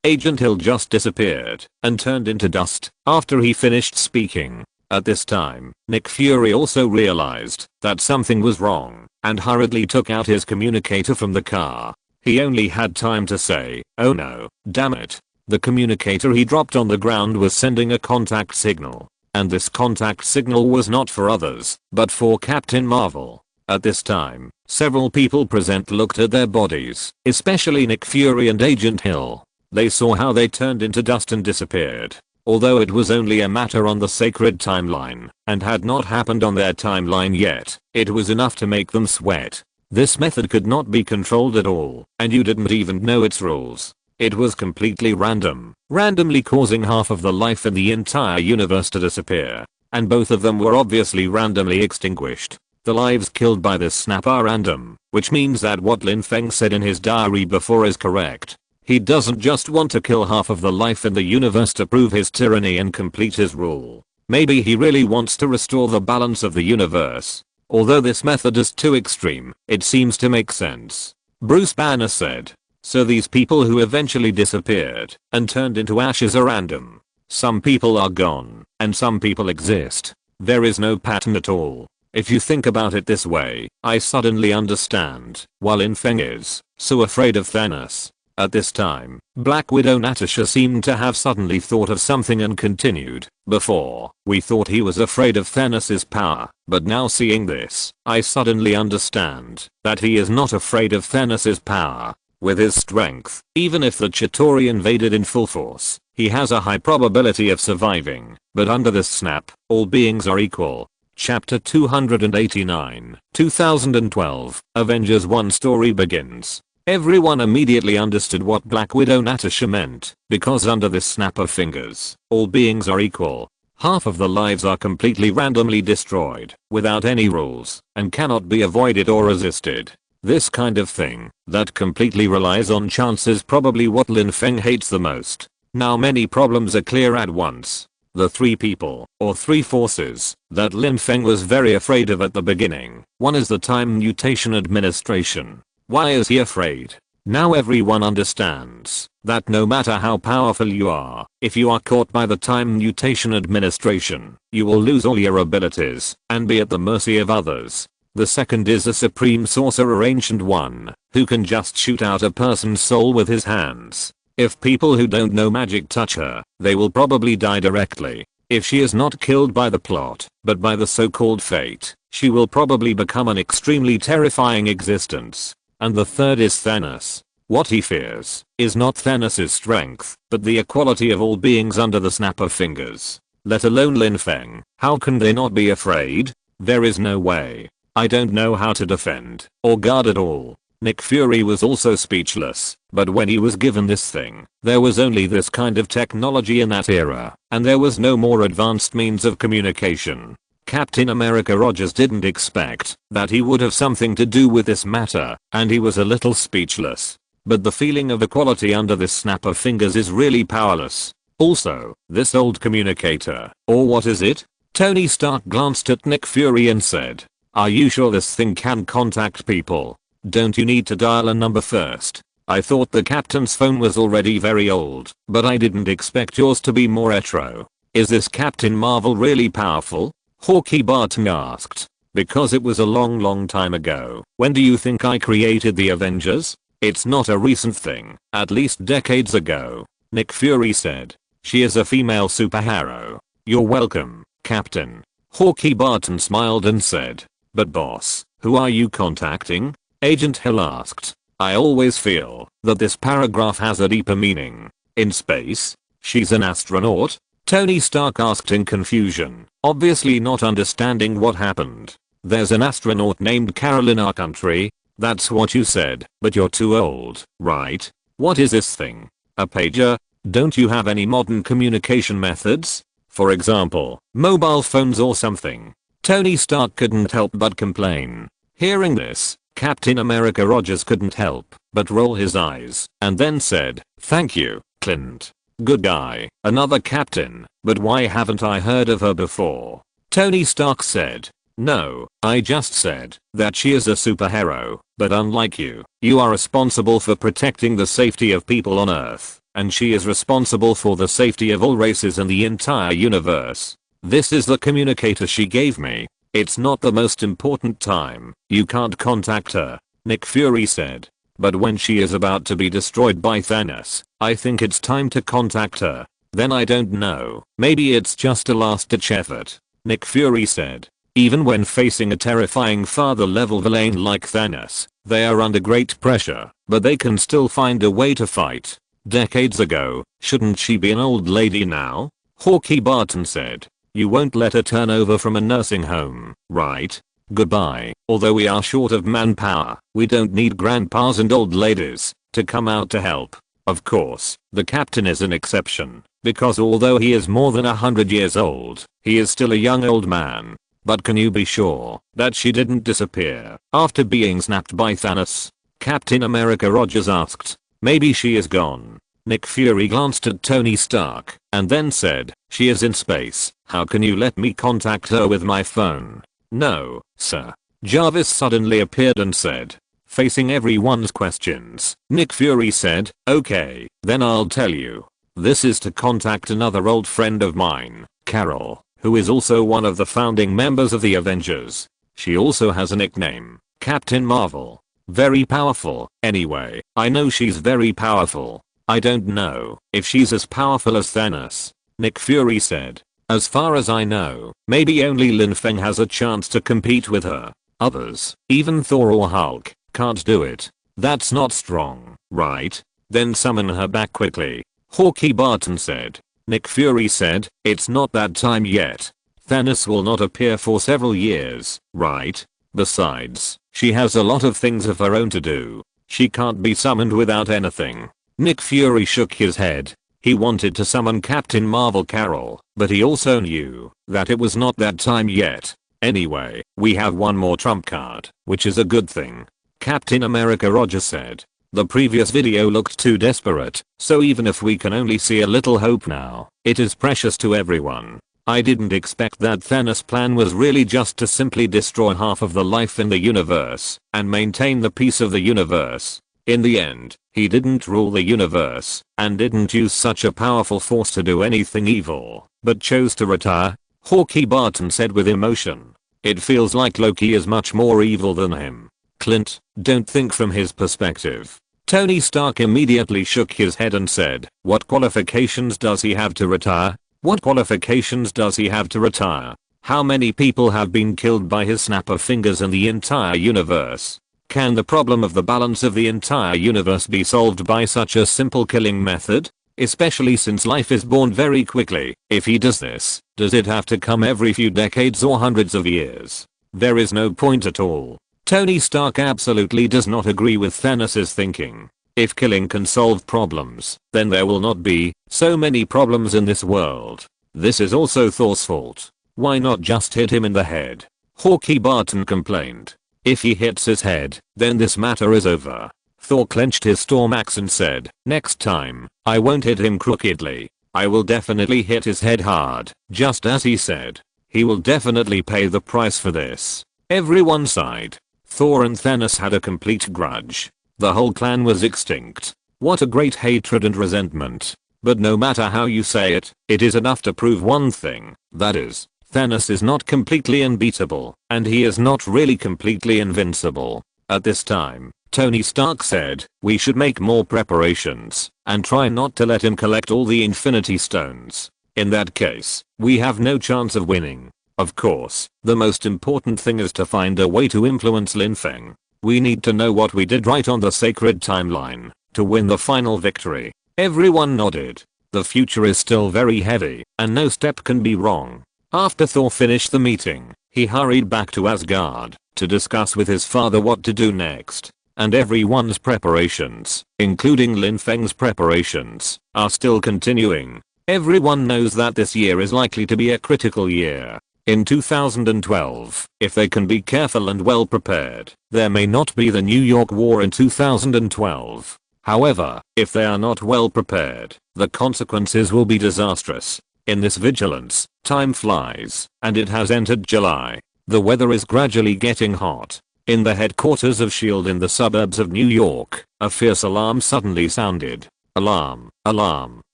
Agent Hill just disappeared and turned into dust after he finished speaking. At this time, Nick Fury also realized that something was wrong and hurriedly took out his communicator from the car. He only had time to say, oh no, damn it. The communicator he dropped on the ground was sending a contact signal. And this contact signal was not for others, but for Captain Marvel. At this time, several people present looked at their bodies, especially Nick Fury and Agent Hill. They saw how they turned into dust and disappeared. Although it was only a matter on the sacred timeline, and had not happened on their timeline yet, it was enough to make them sweat. This method could not be controlled at all, and you didn't even know its rules. It was completely random, randomly causing half of the life in the entire universe to disappear. And both of them were obviously randomly extinguished. The lives killed by this snap are random, which means that what Lin Feng said in his diary before is correct. He doesn't just want to kill half of the life in the universe to prove his tyranny and complete his rule. Maybe he really wants to restore the balance of the universe. Although this method is too extreme, it seems to make sense. Bruce Banner said. So these people who eventually disappeared and turned into ashes are random. Some people are gone, and some people exist. There is no pattern at all. If you think about it this way, I suddenly understand why Lin Feng is so afraid of Thanos. At this time, Black Widow Natasha seemed to have suddenly thought of something and continued. Before, we thought he was afraid of Thanos' power, but now seeing this, I suddenly understand that he is not afraid of Thanos' power. With his strength, even if the Chitauri invaded in full force, he has a high probability of surviving. But under this snap, all beings are equal. Chapter 289, 2012, Avengers 1 story begins. Everyone immediately understood what Black Widow Natasha meant, because under this snap of fingers, all beings are equal. Half of the lives are completely randomly destroyed, without any rules, and cannot be avoided or resisted. This kind of thing, that completely relies on chance is probably what Lin Feng hates the most. Now many problems are clear at once. The three people, or three forces, that Lin Feng was very afraid of at the beginning. One is the Time Mutation Administration. Why is he afraid? Now everyone understands that no matter how powerful you are, if you are caught by the Time Mutation Administration, you will lose all your abilities and be at the mercy of others. The second is a Supreme Sorcerer Ancient One, who can just shoot out a person's soul with his hands. If people who don't know magic touch her, they will probably die directly. If she is not killed by the plot, but by the so-called fate, she will probably become an extremely terrifying existence. And the third is Thanos. What he fears is not Thanos' strength, but the equality of all beings under the snap of fingers. Let alone Lin Feng. How can they not be afraid? There is no way. I don't know how to defend or guard at all. Nick Fury was also speechless, but when he was given this thing, there was only this kind of technology in that era, and there was no more advanced means of communication. Captain America Rogers didn't expect that he would have something to do with this matter, and he was a little speechless. But the feeling of equality under this snap of fingers is really powerless. Also, this old communicator, or what is it? Tony Stark glanced at Nick Fury and said, "Are you sure this thing can contact people? Don't you need to dial a number first?" I thought the captain's phone was already very old, but I didn't expect yours to be more retro. Is this Captain Marvel really powerful? Hawkeye Barton asked. Because it was a long time ago. When do you think I created the Avengers? It's not a recent thing, at least decades ago. Nick Fury said. She is a female superhero. You're welcome, Captain. Hawkeye Barton smiled and said. But boss, who are you contacting? Agent Hill asked. I always feel that this paragraph has a deeper meaning. In space? She's an astronaut? Tony Stark asked in confusion, obviously not understanding what happened. There's an astronaut named Carol in our country. That's what you said, but you're too old, right? What is this thing? A pager? Don't you have any modern communication methods? For example, mobile phones or something? Tony Stark couldn't help but complain. Hearing this, Captain America Rogers couldn't help but roll his eyes and then said, "Thank you, Clint. Good guy." Another captain, but why haven't I heard of her before? Tony Stark said. No, I just said that she is a superhero, but unlike you, you are responsible for protecting the safety of people on Earth, and she is responsible for the safety of all races in the entire universe. This is the communicator she gave me. It's not the most important time. You can't contact her, Nick Fury said. But when she is about to be destroyed by Thanos, I think it's time to contact her. Then I don't know. Maybe it's just a last-ditch effort, Nick Fury said. Even when facing a terrifying father-level villain like Thanos, they are under great pressure, but they can still find a way to fight. Decades ago, shouldn't she be an old lady now? Hawkeye Barton said. You won't let her turn over from a nursing home, right? Goodbye. Although we are short of manpower, we don't need grandpas and old ladies to come out to help. Of course, the captain is an exception, because although he is more than 100 years old, he is still a young old man. But can you be sure that she didn't disappear after being snapped by Thanos? Captain America Rogers asked. Maybe she is gone. Nick Fury glanced at Tony Stark and then said, she is in space. How can you let me contact her with my phone? No, sir. Jarvis suddenly appeared and said. Facing everyone's questions, Nick Fury said, okay, then I'll tell you. This is to contact another old friend of mine, Carol, who is also one of the founding members of the Avengers. She also has a nickname, Captain Marvel. Very powerful. Anyway, I know she's very powerful. I don't know if she's as powerful as Thanos, Nick Fury said. As far as I know, maybe only Lin Feng has a chance to compete with her. Others, even Thor or Hulk, can't do it. That's not strong, right? Then summon her back quickly, Hawkeye Barton said. Nick Fury said, it's not that time yet. Thanos will not appear for several years, right? Besides, she has a lot of things of her own to do. She can't be summoned without anything. Nick Fury shook his head. He wanted to summon Captain Marvel Carol, but he also knew that it was not that time yet. Anyway, we have one more trump card, which is a good thing. Captain America Rogers said. The previous video looked too desperate, so even if we can only see a little hope now, it is precious to everyone. I didn't expect that Thanos' plan was really just to simply destroy half of the life in the universe and maintain the peace of the universe. In the end, he didn't rule the universe, and didn't use such a powerful force to do anything evil, but chose to retire. Hawkeye Barton said with emotion. It feels like Loki is much more evil than him. Clint, don't think from his perspective. Tony Stark immediately shook his head and said, what qualifications does he have to retire? What qualifications does he have to retire? How many people have been killed by his snap of fingers in the entire universe? Can the problem of the balance of the entire universe be solved by such a simple killing method? Especially since life is born very quickly. If he does this, does it have to come every few decades or hundreds of years? There is no point at all. Tony Stark absolutely does not agree with Thanos' thinking. If killing can solve problems, then there will not be so many problems in this world. This is also Thor's fault. Why not just hit him in the head? Hawkeye Barton complained. If he hits his head, then this matter is over. Thor clenched his storm axe and said, next time, I won't hit him crookedly. I will definitely hit his head hard, just as he said. He will definitely pay the price for this. Everyone sighed. Thor and Thanos had a complete grudge. The whole clan was extinct. What a great hatred and resentment. But no matter how you say it, it is enough to prove one thing. That is, Thanos is not completely unbeatable, and he is not really completely invincible. At this time, Tony Stark said, we should make more preparations, and try not to let him collect all the Infinity Stones. In that case, we have no chance of winning. Of course, the most important thing is to find a way to influence Lin Feng. We need to know what we did right on the sacred timeline, to win the final victory. Everyone nodded. The future is still very heavy, and no step can be wrong. After Thor finished the meeting, he hurried back to Asgard, to discuss with his father what to do next. And everyone's preparations, including Lin Feng's preparations, are still continuing. Everyone knows that this year is likely to be a critical year. In 2012, if they can be careful and well prepared, there may not be the New York War in 2012. However, if they are not well prepared, the consequences will be disastrous. In this vigilance, time flies, and it has entered July. The weather is gradually getting hot. In the headquarters of S.H.I.E.L.D. in the suburbs of New York, a fierce alarm suddenly sounded. Alarm, alarm,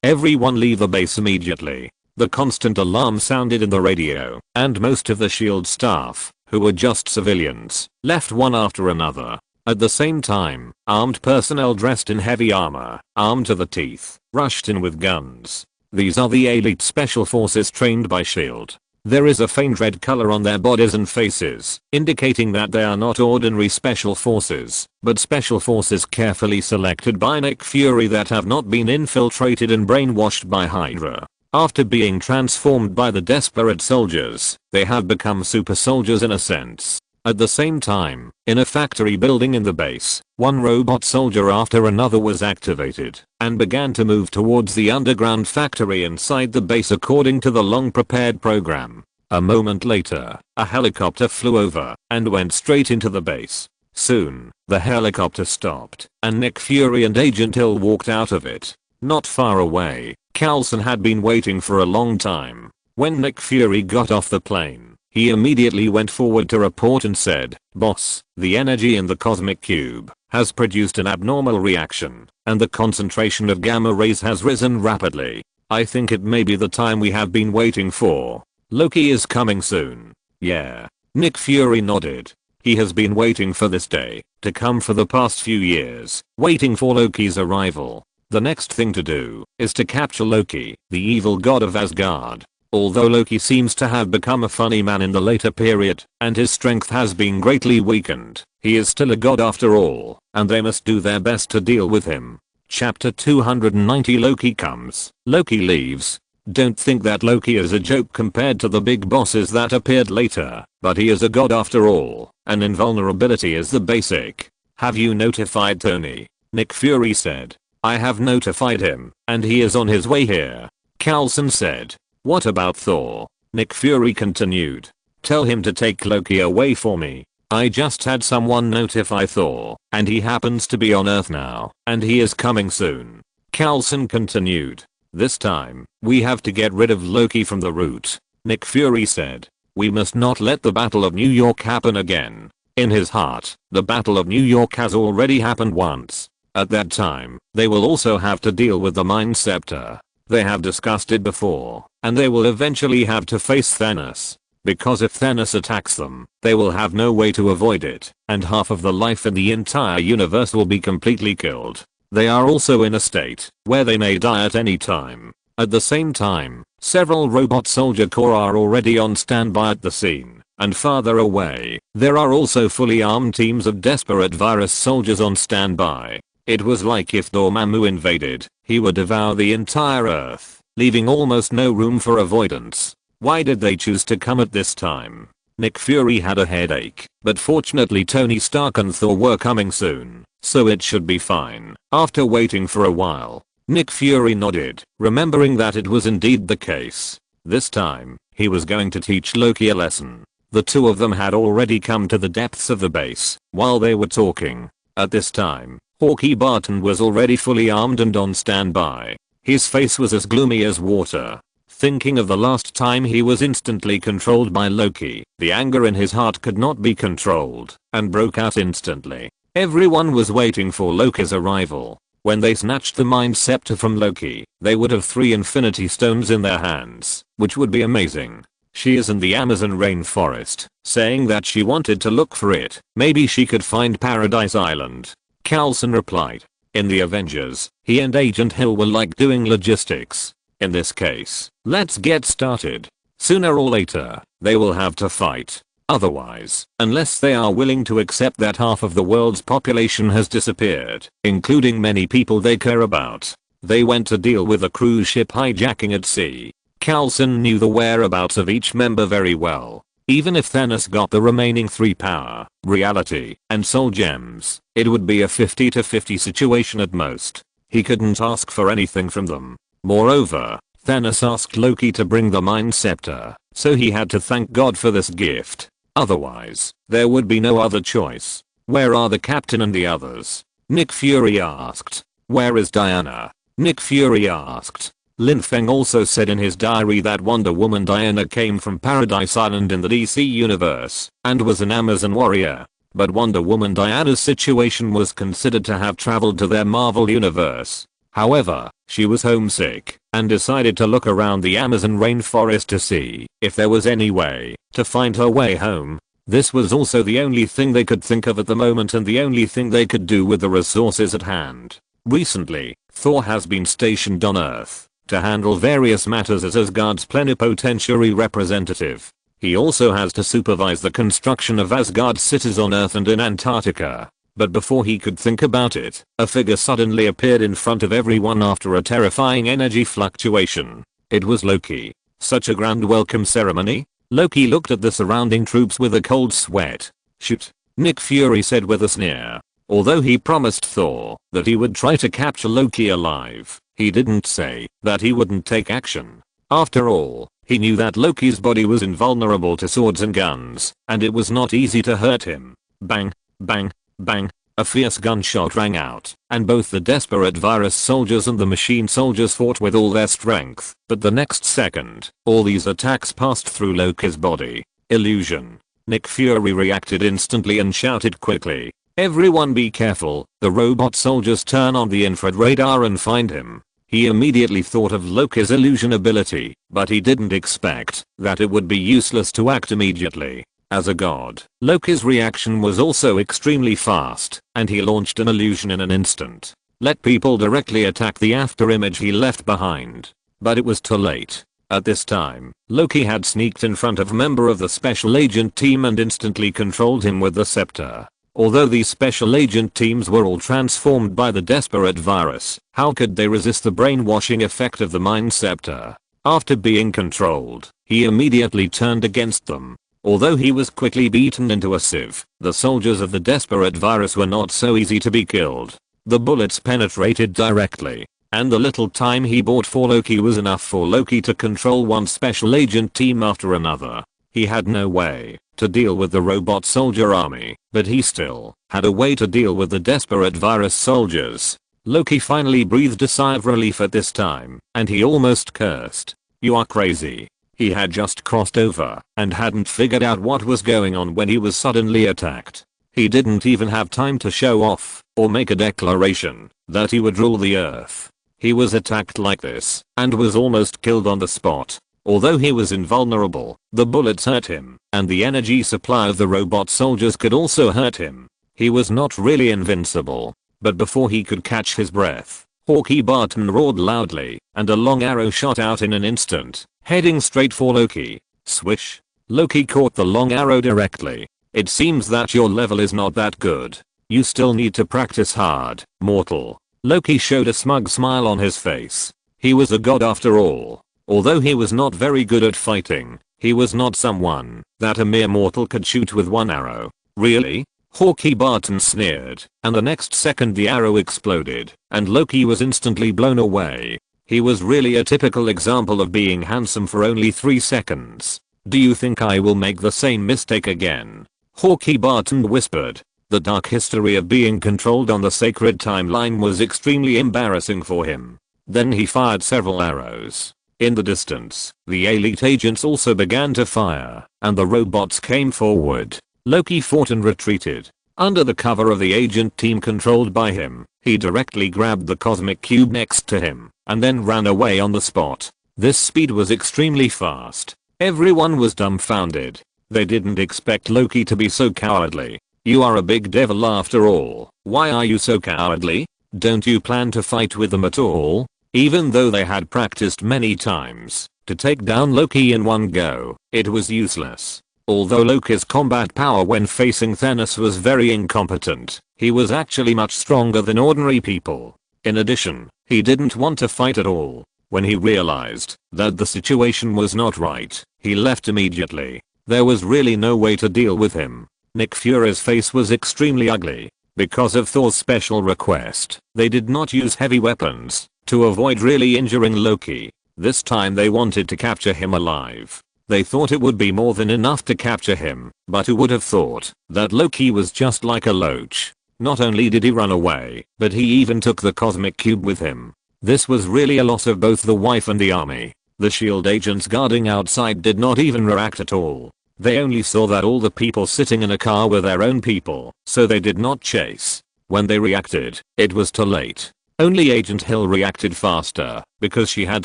everyone leave the base immediately. The constant alarm sounded in the radio, and most of the S.H.I.E.L.D. staff, who were just civilians, left one after another. At the same time, armed personnel dressed in heavy armor, armed to the teeth, rushed in with guns. These are the elite special forces trained by S.H.I.E.L.D. There is a faint red color on their bodies and faces, indicating that they are not ordinary special forces, but special forces carefully selected by Nick Fury that have not been infiltrated and brainwashed by Hydra. After being transformed by the desperate soldiers, they have become super soldiers in a sense. At the same time, in a factory building in the base, one robot soldier after another was activated and began to move towards the underground factory inside the base according to the long-prepared program. A moment later, a helicopter flew over and went straight into the base. Soon, the helicopter stopped, and Nick Fury and Agent Hill walked out of it. Not far away, Coulson had been waiting for a long time. When Nick Fury got off the plane, he immediately went forward to report and said, "Boss, the energy in the cosmic cube has produced an abnormal reaction, and the concentration of gamma rays has risen rapidly. I think it may be the time we have been waiting for. Loki is coming soon." "Yeah." Nick Fury nodded. He has been waiting for this day to come for the past few years, waiting for Loki's arrival. The next thing to do is to capture Loki, the evil god of Asgard. Although Loki seems to have become a funny man in the later period, and his strength has been greatly weakened, he is still a god after all, and they must do their best to deal with him. Chapter 290 Loki comes, Loki leaves. Don't think that Loki is a joke compared to the big bosses that appeared later, but he is a god after all, and invulnerability is the basic. "Have you notified Tony?" Nick Fury said. "I have notified him, and he is on his way here," Coulson said. "What about Thor?" Nick Fury continued. "Tell him to take Loki away for me. I just had someone notify Thor, and he happens to be on Earth now, and he is coming soon." Coulson continued. "This time, we have to get rid of Loki from the root," Nick Fury said. "We must not let the Battle of New York happen again." In his heart, the Battle of New York has already happened once. At that time, they will also have to deal with the Mind Scepter. They have discussed it before, and they will eventually have to face Thanos. Because if Thanos attacks them, they will have no way to avoid it, and half of the life in the entire universe will be completely killed. They are also in a state where they may die at any time. At the same time, several robot soldier corps are already on standby at the scene, and farther away, there are also fully armed teams of desperate virus soldiers on standby. It was like if Dormammu invaded, he would devour the entire Earth, leaving almost no room for avoidance. Why did they choose to come at this time? Nick Fury had a headache, but fortunately Tony Stark and Thor were coming soon, so it should be fine. After waiting for a while, Nick Fury nodded, remembering that it was indeed the case. This time, he was going to teach Loki a lesson. The two of them had already come to the depths of the base while they were talking. At this time, Hawkeye Barton was already fully armed and on standby. His face was as gloomy as water. Thinking of the last time he was instantly controlled by Loki, the anger in his heart could not be controlled and broke out instantly. Everyone was waiting for Loki's arrival. When they snatched the Mind Scepter from Loki, they would have 3 Infinity Stones in their hands, which would be amazing. She is in the Amazon rainforest, saying that she wanted to look for it. Maybe she could find Paradise Island. Coulson replied. In the Avengers, he and Agent Hill were like doing logistics. In this case, let's get started. Sooner or later, they will have to fight. Otherwise, unless they are willing to accept that half of the world's population has disappeared, including many people they care about, they went to deal with a cruise ship hijacking at sea. Coulson knew the whereabouts of each member very well. Even if Thanos got the remaining 3 power, reality, and soul gems, it would be a 50-50 situation at most. He couldn't ask for anything from them. Moreover, Thanos asked Loki to bring the Mind Scepter, so he had to thank God for this gift. Otherwise, there would be no other choice. Where are the captain and the others? Nick Fury asked. Where is Diana? Nick Fury asked. Lin Feng also said in his diary that Wonder Woman Diana came from Paradise Island in the DC universe and was an Amazon warrior. But Wonder Woman Diana's situation was considered to have traveled to their Marvel universe. However, she was homesick and decided to look around the Amazon rainforest to see if there was any way to find her way home. This was also the only thing they could think of at the moment and the only thing they could do with the resources at hand. Recently, Thor has been stationed on Earth to handle various matters as Asgard's plenipotentiary representative. He also has to supervise the construction of Asgard cities on Earth and in Antarctica. But before he could think about it, a figure suddenly appeared in front of everyone after a terrifying energy fluctuation. It was Loki. Such a grand welcome ceremony? Loki looked at the surrounding troops with a cold sweat. Shoot, Nick Fury said with a sneer. Although he promised Thor that he would try to capture Loki alive, he didn't say that he wouldn't take action. After all, he knew that Loki's body was invulnerable to swords and guns, and it was not easy to hurt him. Bang, bang, bang. A fierce gunshot rang out, and both the desperate virus soldiers and the machine soldiers fought with all their strength. But the next second, all these attacks passed through Loki's body. Illusion. Nick Fury reacted instantly and shouted quickly. Everyone be careful, the robot soldiers turn on the infrared radar and find him. He immediately thought of Loki's illusion ability, but he didn't expect that it would be useless to act immediately. As a god, Loki's reaction was also extremely fast, and he launched an illusion in an instant. Let people directly attack the afterimage he left behind. But it was too late. At this time, Loki had sneaked in front of a member of the special agent team and instantly controlled him with the scepter. Although these special agent teams were all transformed by the desperate virus, how could they resist the brainwashing effect of the Mind Scepter? After being controlled, he immediately turned against them. Although he was quickly beaten into a sieve, the soldiers of the desperate virus were not so easy to be killed. The bullets penetrated directly, and the little time he bought for Loki was enough for Loki to control one special agent team after another. He had no way to deal with the robot soldier army, but he still had a way to deal with the desperate virus soldiers. Loki finally breathed a sigh of relief at this time, and he almost cursed. You are crazy. He had just crossed over and hadn't figured out what was going on when he was suddenly attacked. He didn't even have time to show off or make a declaration that he would rule the earth. He was attacked like this and was almost killed on the spot. Although he was invulnerable, the bullets hurt him, and the energy supply of the robot soldiers could also hurt him. He was not really invincible. But before he could catch his breath, Hawkeye Barton roared loudly, and a long arrow shot out in an instant, heading straight for Loki. Swish. Loki caught the long arrow directly. It seems that your level is not that good. You still need to practice hard, mortal. Loki showed a smug smile on his face. He was a god after all. Although he was not very good at fighting, he was not someone that a mere mortal could shoot with one arrow. Really? Hawkeye Barton sneered, and the next second the arrow exploded, and Loki was instantly blown away. He was really a typical example of being handsome for only 3 seconds. Do you think I will make the same mistake again? Hawkeye Barton whispered. The dark history of being controlled on the sacred timeline was extremely embarrassing for him. Then he fired several arrows. In the distance, the elite agents also began to fire, and the robots came forward. Loki fought and retreated. Under the cover of the agent team controlled by him, he directly grabbed the cosmic cube next to him, and then ran away on the spot. This speed was extremely fast. Everyone was dumbfounded. They didn't expect Loki to be so cowardly. You are a big devil after all. Why are you so cowardly? Don't you plan to fight with them at all? Even though they had practiced many times to take down Loki in one go, it was useless. Although Loki's combat power when facing Thanos was very incompetent, he was actually much stronger than ordinary people. In addition, he didn't want to fight at all. When he realized that the situation was not right, he left immediately. There was really no way to deal with him. Nick Fury's face was extremely ugly. Because of Thor's special request, they did not use heavy weapons to avoid really injuring Loki. This time they wanted to capture him alive. They thought it would be more than enough to capture him, but who would have thought that Loki was just like a loach. Not only did he run away, but he even took the cosmic cube with him. This was really a loss of both the wife and the army. The shield agents guarding outside did not even react at all. They only saw that all the people sitting in a car were their own people, so they did not chase. When they reacted, it was too late. Only Agent Hill reacted faster, because she had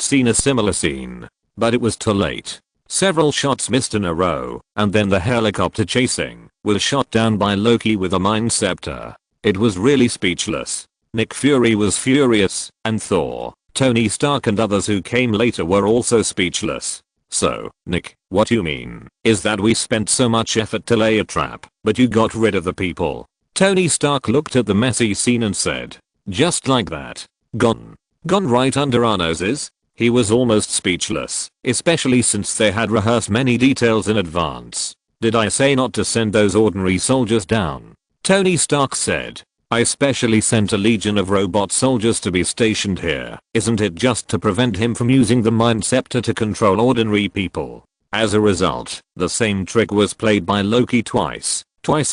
seen a similar scene. But it was too late. Several shots missed in a row, and then the helicopter chasing was shot down by Loki with a mind scepter. It was really speechless. Nick Fury was furious, and Thor, Tony Stark and others who came later were also speechless. So, Nick, what you mean is that we spent so much effort to lay a trap, but you got rid of the people? Tony Stark looked at the messy scene and said, just like that. Gone. Gone right under our noses? He was almost speechless, especially since they had rehearsed many details in advance. Did I say not to send those ordinary soldiers down? Tony Stark said. I specially sent a legion of robot soldiers to be stationed here. Isn't it just to prevent him from using the mind scepter to control ordinary people? As a result, the same trick was played by Loki twice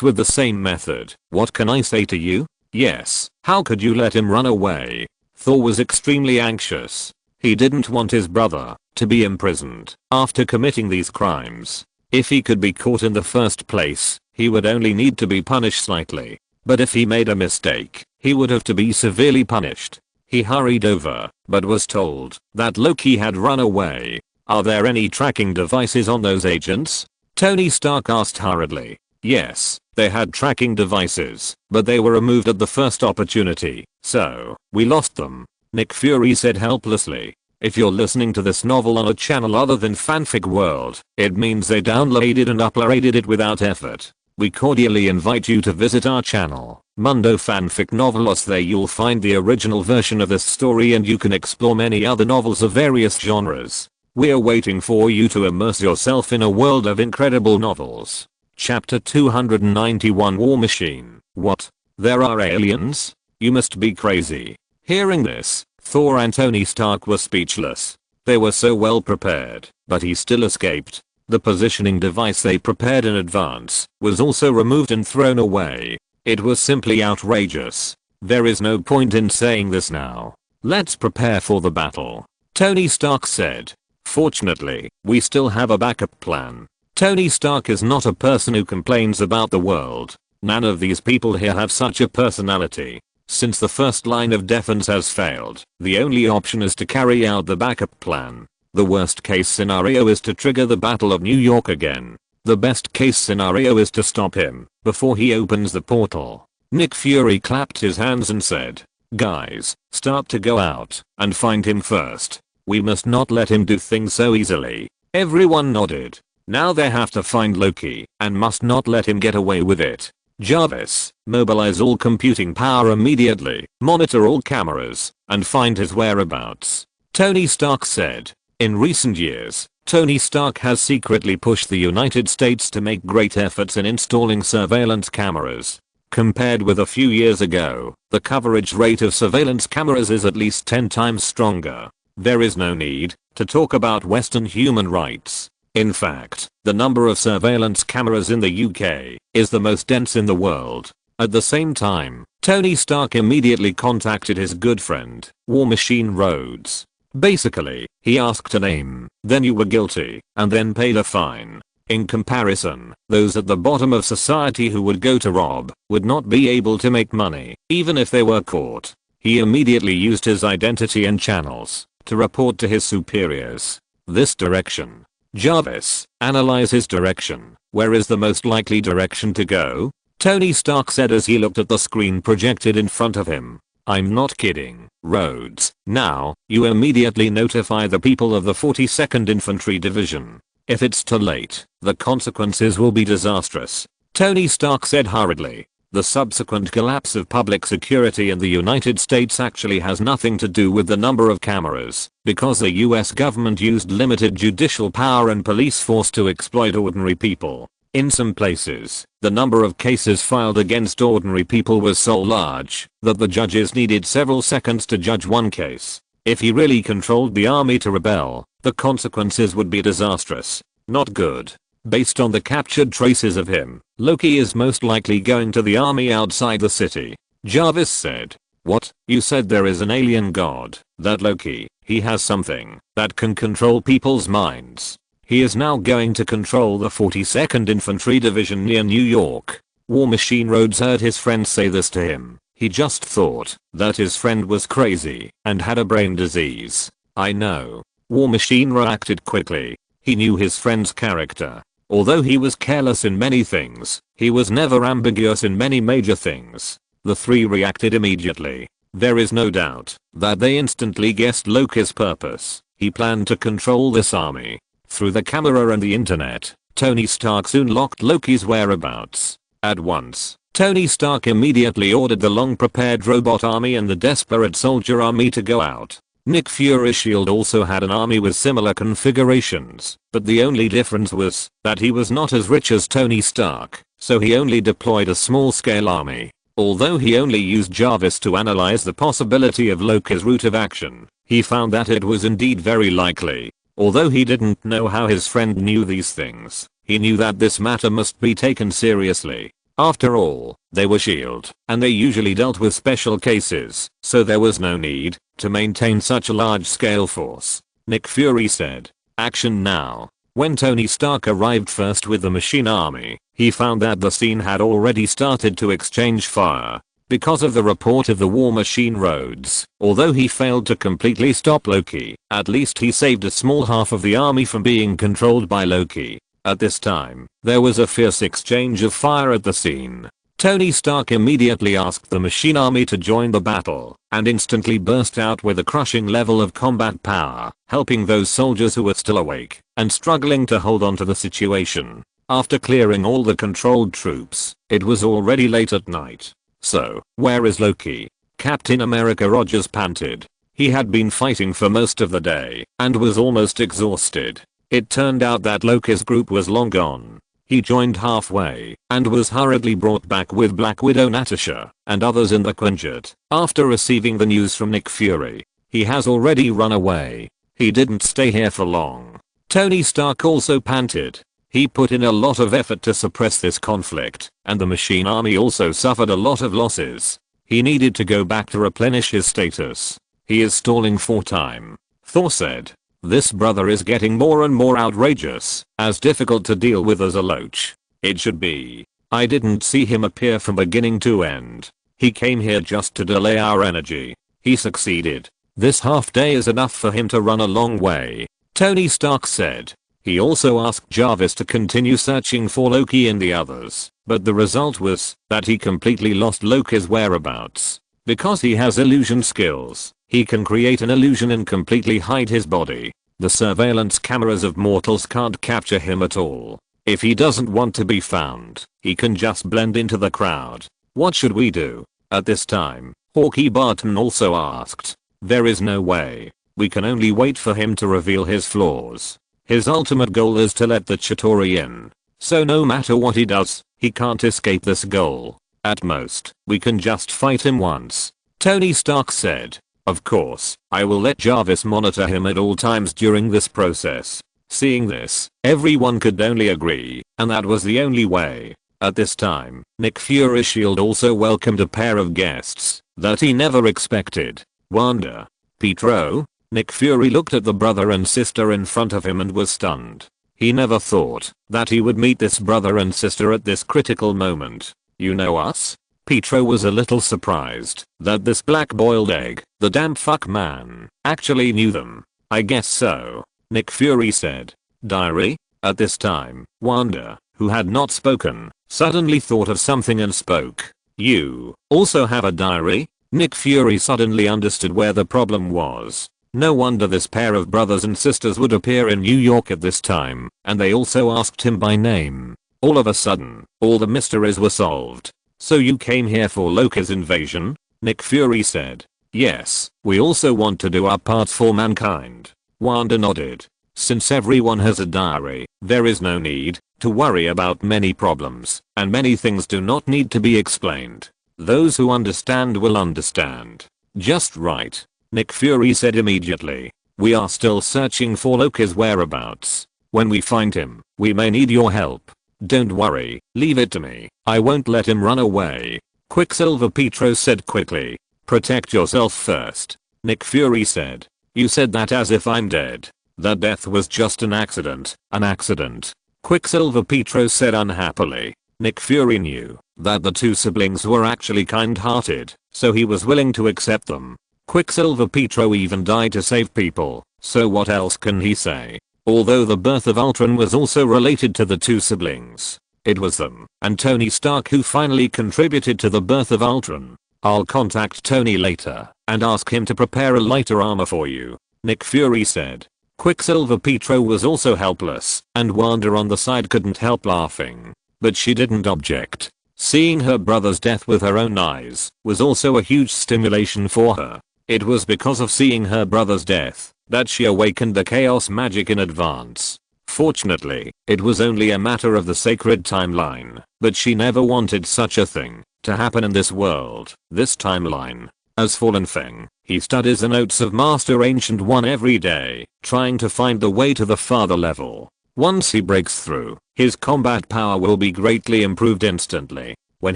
with the same method. What can I say to you? Yes, how could you let him run away? Thor was extremely anxious. He didn't want his brother to be imprisoned after committing these crimes. If he could be caught in the first place, he would only need to be punished slightly. But if he made a mistake, he would have to be severely punished. He hurried over, but was told that Loki had run away. Are there any tracking devices on those agents? Tony Stark asked hurriedly. Yes, they had tracking devices, but they were removed at the first opportunity, so we lost them. Nick Fury said helplessly. If you're listening to this novel on a channel other than Fanfic World, it means they downloaded and uploaded it without effort. We cordially invite you to visit our channel, Mundo Fanfic Novelos. There you'll find the original version of this story and you can explore many other novels of various genres. We're waiting for you to immerse yourself in a world of incredible novels. Chapter 291 War Machine. What? There are aliens? You must be crazy. Hearing this, Thor and Tony Stark were speechless. They were so well prepared, but he still escaped. The positioning device they prepared in advance was also removed and thrown away. It was simply outrageous. There is no point in saying this now. Let's prepare for the battle, Tony Stark said. Fortunately, we still have a backup plan. Tony Stark is not a person who complains about the world. None of these people here have such a personality. Since the first line of defense has failed, the only option is to carry out the backup plan. The worst case scenario is to trigger the Battle of New York again. The best case scenario is to stop him before he opens the portal. Nick Fury clapped his hands and said, "Guys, start to go out and find him first. We must not let him do things so easily." Everyone nodded. Now they have to find Loki and must not let him get away with it. Jarvis, mobilize all computing power immediately, monitor all cameras, and find his whereabouts. Tony Stark said. In recent years, Tony Stark has secretly pushed the United States to make great efforts in installing surveillance cameras. Compared with a few years ago, the coverage rate of surveillance cameras is at least 10 times stronger. There is no need to talk about Western human rights. In fact, the number of surveillance cameras in the UK is the most dense in the world. At the same time, Tony Stark immediately contacted his good friend, War Machine Rhodes. Basically, he asked a name, then you were guilty, and then paid a fine. In comparison, those at the bottom of society who would go to rob would not be able to make money, even if they were caught. He immediately used his identity and channels to report to his superiors. This direction. Jarvis, analyze his direction. Where is the most likely direction to go? Tony Stark said as he looked at the screen projected in front of him. I'm not kidding, Rhodes. Now, you immediately notify the people of the 42nd Infantry Division. If it's too late, the consequences will be disastrous. Tony Stark said hurriedly. The subsequent collapse of public security in the United States actually has nothing to do with the number of cameras, because the US government used limited judicial power and police force to exploit ordinary people. In some places, the number of cases filed against ordinary people was so large that the judges needed several seconds to judge one case. If he really controlled the army to rebel, the consequences would be disastrous. Not good. Based on the captured traces of him, Loki is most likely going to the army outside the city. Jarvis said. What? You said there is an alien god, that Loki, he has something that can control people's minds. He is now going to control the 42nd Infantry Division near New York. War Machine Rhodes heard his friend say this to him. He just thought that his friend was crazy and had a brain disease. I know. War Machine reacted quickly. He knew his friend's character. Although he was careless in many things, he was never ambiguous in many major things. The three reacted immediately. There is no doubt that they instantly guessed Loki's purpose. He planned to control this army. Through the camera and the internet, Tony Stark soon locked Loki's whereabouts. At once, Tony Stark immediately ordered the long-prepared robot army and the desperate soldier army to go out. Nick Fury's shield also had an army with similar configurations, but the only difference was that he was not as rich as Tony Stark, so he only deployed a small-scale army. Although he only used Jarvis to analyze the possibility of Loki's route of action, he found that it was indeed very likely. Although he didn't know how his friend knew these things, he knew that this matter must be taken seriously. After all, they were S.H.I.E.L.D., and they usually dealt with special cases, so there was no need to maintain such a large-scale force. Nick Fury said, "Action now." When Tony Stark arrived first with the machine army, he found that the scene had already started to exchange fire. Because of the report of the War Machine Rhodes, although he failed to completely stop Loki, at least he saved a small half of the army from being controlled by Loki. At this time, there was a fierce exchange of fire at the scene. Tony Stark immediately asked the machine army to join the battle, and instantly burst out with a crushing level of combat power, helping those soldiers who were still awake and struggling to hold on to the situation. After clearing all the controlled troops, it was already late at night. So, where is Loki? Captain America Rogers panted. He had been fighting for most of the day and was almost exhausted. It turned out that Loki's group was long gone. He joined halfway and was hurriedly brought back with Black Widow Natasha and others in the Quinjet. After receiving the news from Nick Fury, he has already run away. He didn't stay here for long. Tony Stark also panted. He put in a lot of effort to suppress this conflict, and the machine army also suffered a lot of losses. He needed to go back to replenish his status. He is stalling for time. Thor said. This brother is getting more and more outrageous, as difficult to deal with as a loach. It should be. I didn't see him appear from beginning to end. He came here just to delay our energy. He succeeded. This half day is enough for him to run a long way," Tony Stark said. He also asked Jarvis to continue searching for Loki and the others, but the result was that he completely lost Loki's whereabouts. Because he has illusion skills, he can create an illusion and completely hide his body. The surveillance cameras of mortals can't capture him at all. If he doesn't want to be found, he can just blend into the crowd. What should we do? At this time, Hawkeye Barton also asked. There is no way. We can only wait for him to reveal his flaws. His ultimate goal is to let the Chitauri in. So no matter what he does, he can't escape this goal. At most, we can just fight him once, Tony Stark said. Of course, I will let Jarvis monitor him at all times during this process. Seeing this, everyone could only agree, and that was the only way. At this time, Nick Fury's shield also welcomed a pair of guests that he never expected. Wanda. Pietro. Nick Fury looked at the brother and sister in front of him and was stunned. He never thought that he would meet this brother and sister at this critical moment. You know us? Pietro was a little surprised that this black-boiled egg, the damn fuck man, actually knew them. I guess so, Nick Fury said. Diary? At this time, Wanda, who had not spoken, suddenly thought of something and spoke. You also have a diary? Nick Fury suddenly understood where the problem was. No wonder this pair of brothers and sisters would appear in New York at this time, and they also asked him by name. All of a sudden, all the mysteries were solved. So you came here for Loki's invasion? Nick Fury said. Yes, we also want to do our part for mankind. Wanda nodded. Since everyone has a diary, there is no need to worry about many problems, and many things do not need to be explained. Those who understand will understand. Just right, Nick Fury said immediately. We are still searching for Loki's whereabouts. When we find him, we may need your help. Don't worry, leave it to me. I won't let him run away. Quicksilver Pietro said quickly. Protect yourself first, Nick Fury said. You said that as if I'm dead. That death was just an accident. An accident. Quicksilver Pietro said unhappily. Nick Fury knew that the two siblings were actually kind-hearted, so he was willing to accept them. Quicksilver Pietro even died to save people, so what else can he say? Although the birth of Ultron was also related to the two siblings, it was them and Tony Stark who finally contributed to the birth of Ultron. I'll contact Tony later and ask him to prepare a lighter armor for you, Nick Fury said. Quicksilver Pietro was also helpless, and Wanda on the side couldn't help laughing. But she didn't object. Seeing her brother's death with her own eyes was also a huge stimulation for her. It was because of seeing her brother's death that she awakened the chaos magic in advance. Fortunately, it was only a matter of the sacred timeline, but she never wanted such a thing to happen in this world, this timeline. As for Lin Feng, he studies the notes of Master Ancient One every day, trying to find the way to the farther level. Once he breaks through, his combat power will be greatly improved instantly. When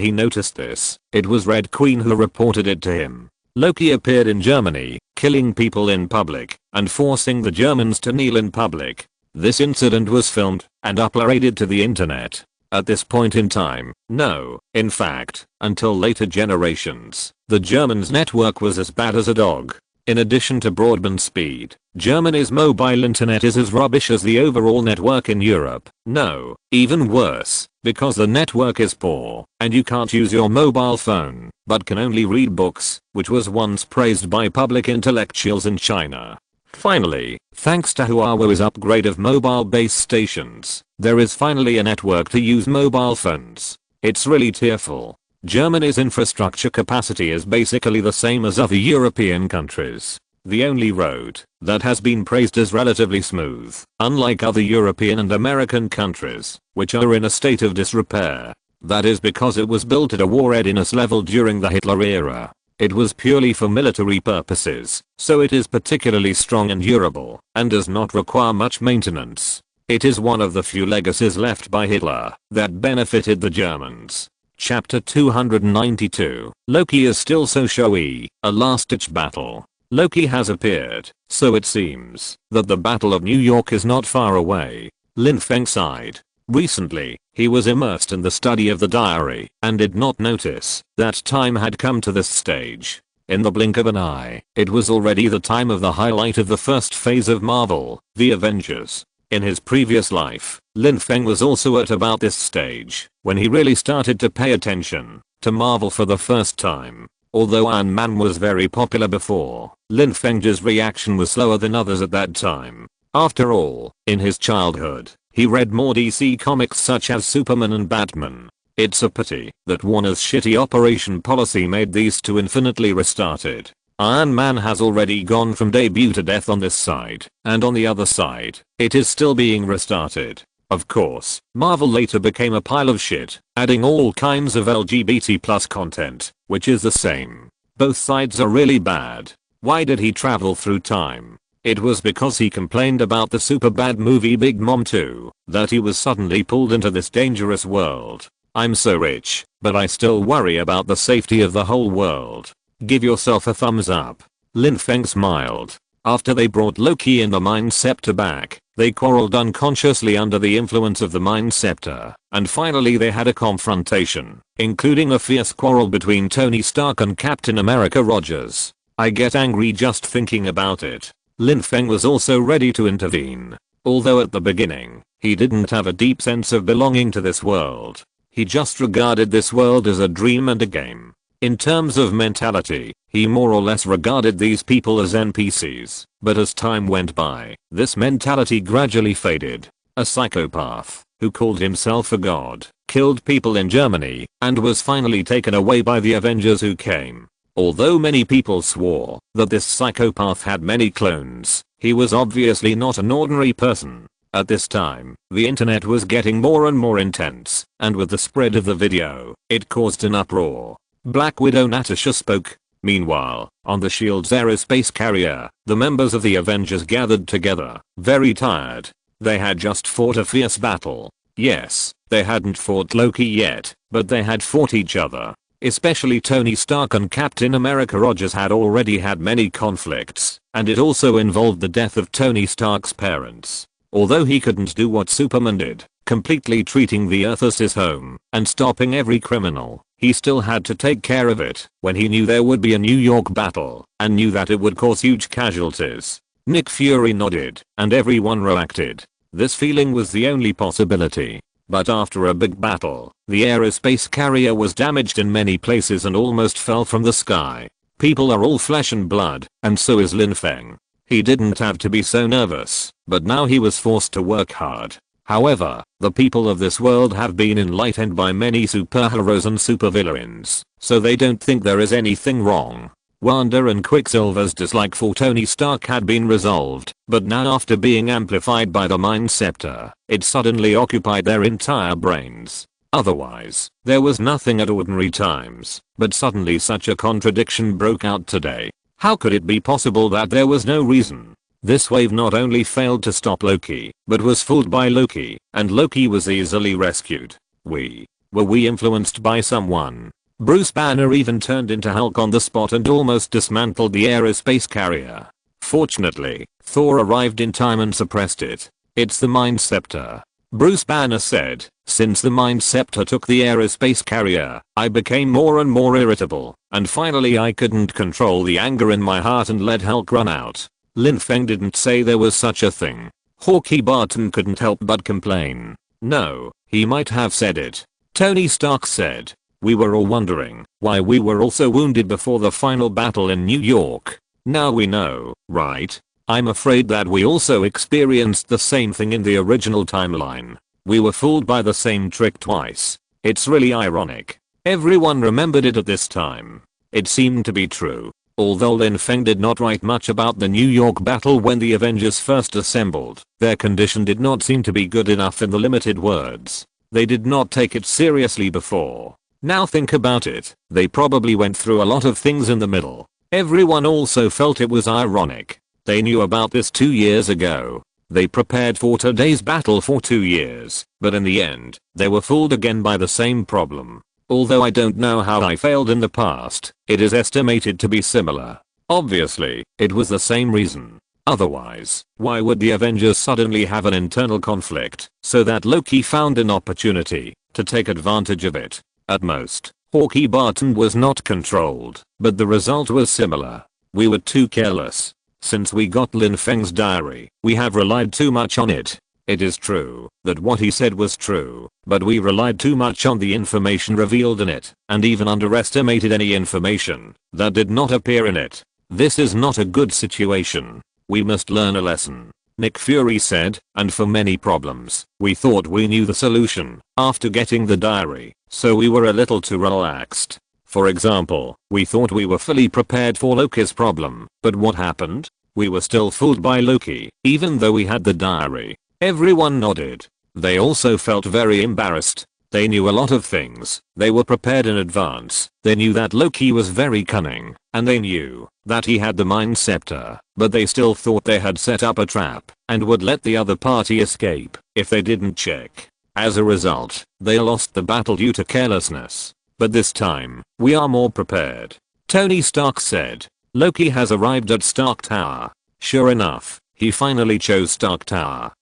he noticed this, it was Red Queen who reported it to him. Loki appeared in Germany, killing people in public, and forcing the Germans to kneel in public. This incident was filmed and uploaded to the internet. At this point in time, no, in fact, until later generations, the Germans' network was as bad as a dog. In addition to broadband speed, Germany's mobile internet is as rubbish as the overall network in Europe. No, even worse, because the network is poor, and you can't use your mobile phone, but can only read books, which was once praised by public intellectuals in China. Finally, thanks to Huawei's upgrade of mobile base stations, there is finally a network to use mobile phones. It's really tearful. Germany's infrastructure capacity is basically the same as other European countries. The only road that has been praised as relatively smooth, unlike other European and American countries, which are in a state of disrepair. That is because it was built at a war readiness level during the Hitler era. It was purely for military purposes, so it is particularly strong and durable, and does not require much maintenance. It is one of the few legacies left by Hitler that benefited the Germans. Chapter 292. Loki is still so showy, a last-ditch battle. Loki has appeared, so it seems that the Battle of New York is not far away. Lin Feng sighed. Recently, He was immersed in the study of the diary and did not notice that time had come to this stage. In the blink of an eye, it was already the time of the highlight of the first phase of Marvel, the Avengers. In his previous life, Lin Feng was also at about this stage when he really started to pay attention to Marvel for the first time. Although Iron Man was very popular before, Lin Feng's reaction was slower than others at that time. After all, in his childhood, he read more DC comics such as Superman and Batman. It's a pity that Warner's shitty operation policy made these two infinitely restarted. Iron Man has already gone from debut to death on this side, and on the other side, it is still being restarted. Of course, Marvel later became a pile of shit, adding all kinds of LGBT+ content, which is the same. Both sides are really bad. Why did he travel through time? It was because he complained about the super bad movie Big Mom 2, that he was suddenly pulled into this dangerous world. I'm so rich, but I still worry about the safety of the whole world. Give yourself a thumbs up. Lin Feng smiled. After they brought Loki and the Mind Scepter back, they quarreled unconsciously under the influence of the Mind Scepter, and finally they had a confrontation, including a fierce quarrel between Tony Stark and Captain America Rogers. I get angry just thinking about it. Lin Feng was also ready to intervene. Although at the beginning, he didn't have a deep sense of belonging to this world. He just regarded this world as a dream and a game. In terms of mentality, he more or less regarded these people as NPCs, but as time went by, this mentality gradually faded. A psychopath, who called himself a god, killed people in Germany, and was finally taken away by the Avengers who came. Although many people swore that this psychopath had many clones, he was obviously not an ordinary person. At this time, the internet was getting more and more intense, and with the spread of the video, it caused an uproar. Black Widow Natasha spoke. Meanwhile, on the S.H.I.E.L.D.'s aerospace carrier, the members of the Avengers gathered together, very tired. They had just fought a fierce battle. Yes, they hadn't fought Loki yet, but they had fought each other. Especially Tony Stark and Captain America Rogers had already had many conflicts, and it also involved the death of Tony Stark's parents. Although he couldn't do what Superman did, completely treating the Earth as his home and stopping every criminal, he still had to take care of it when he knew there would be a New York battle and knew that it would cause huge casualties. Nick Fury nodded and everyone reacted. This feeling was the only possibility. But after a big battle, the aerospace carrier was damaged in many places and almost fell from the sky. People are all flesh and blood, and so is Lin Feng. He didn't have to be so nervous, but now he was forced to work hard. However, the people of this world have been enlightened by many superheroes and supervillains, so they don't think there is anything wrong. Wanda and Quicksilver's dislike for Tony Stark had been resolved, but now after being amplified by the Mind Scepter, it suddenly occupied their entire brains. Otherwise, there was nothing at ordinary times, but suddenly such a contradiction broke out today. How could it be possible that there was no reason? This wave not only failed to stop Loki, but was fooled by Loki, and Loki was easily rescued. Were we influenced by someone? Bruce Banner even turned into Hulk on the spot and almost dismantled the aerospace carrier. Fortunately, Thor arrived in time and suppressed it. It's the Mind Scepter. Bruce Banner said, since the Mind Scepter took the aerospace carrier, I became more and more irritable, and finally I couldn't control the anger in my heart and let Hulk run out. Lin Feng didn't say there was such a thing. Hawkeye Barton couldn't help but complain. No, he might have said it. Tony Stark said, we were all wondering why we were all so wounded before the final battle in New York. Now we know, right? I'm afraid that we also experienced the same thing in the original timeline. We were fooled by the same trick twice. It's really ironic. Everyone remembered it at this time. It seemed to be true. Although Lin Feng did not write much about the New York battle when the Avengers first assembled, their condition did not seem to be good enough in the limited words. They did not take it seriously before. Now think about it, they probably went through a lot of things in the middle. Everyone also felt it was ironic. They knew about this 2 years ago. They prepared for today's battle for 2 years, but in the end, they were fooled again by the same problem. Although I don't know how I failed in the past, it is estimated to be similar. Obviously, it was the same reason. Otherwise, why would the Avengers suddenly have an internal conflict so that Loki found an opportunity to take advantage of it? At most, Hawkeye Barton was not controlled, but the result was similar. We were too careless. Since we got Lin Feng's diary, we have relied too much on it. It is true that what he said was true, but we relied too much on the information revealed in it, and even underestimated any information that did not appear in it. This is not a good situation. We must learn a lesson, Nick Fury said, and for many problems, we thought we knew the solution after getting the diary, so we were a little too relaxed. For example, we thought we were fully prepared for Loki's problem, but what happened? We were still fooled by Loki, even though we had the diary. Everyone nodded. They also felt very embarrassed. They knew a lot of things. They were prepared in advance. They knew that Loki was very cunning, and they knew that he had the Mind Scepter, but they still thought they had set up a trap and would let the other party escape if they didn't check. As a result, they lost the battle due to carelessness. But this time, we are more prepared. Tony Stark said. Loki has arrived at Stark Tower. Sure enough, he finally chose Stark Tower.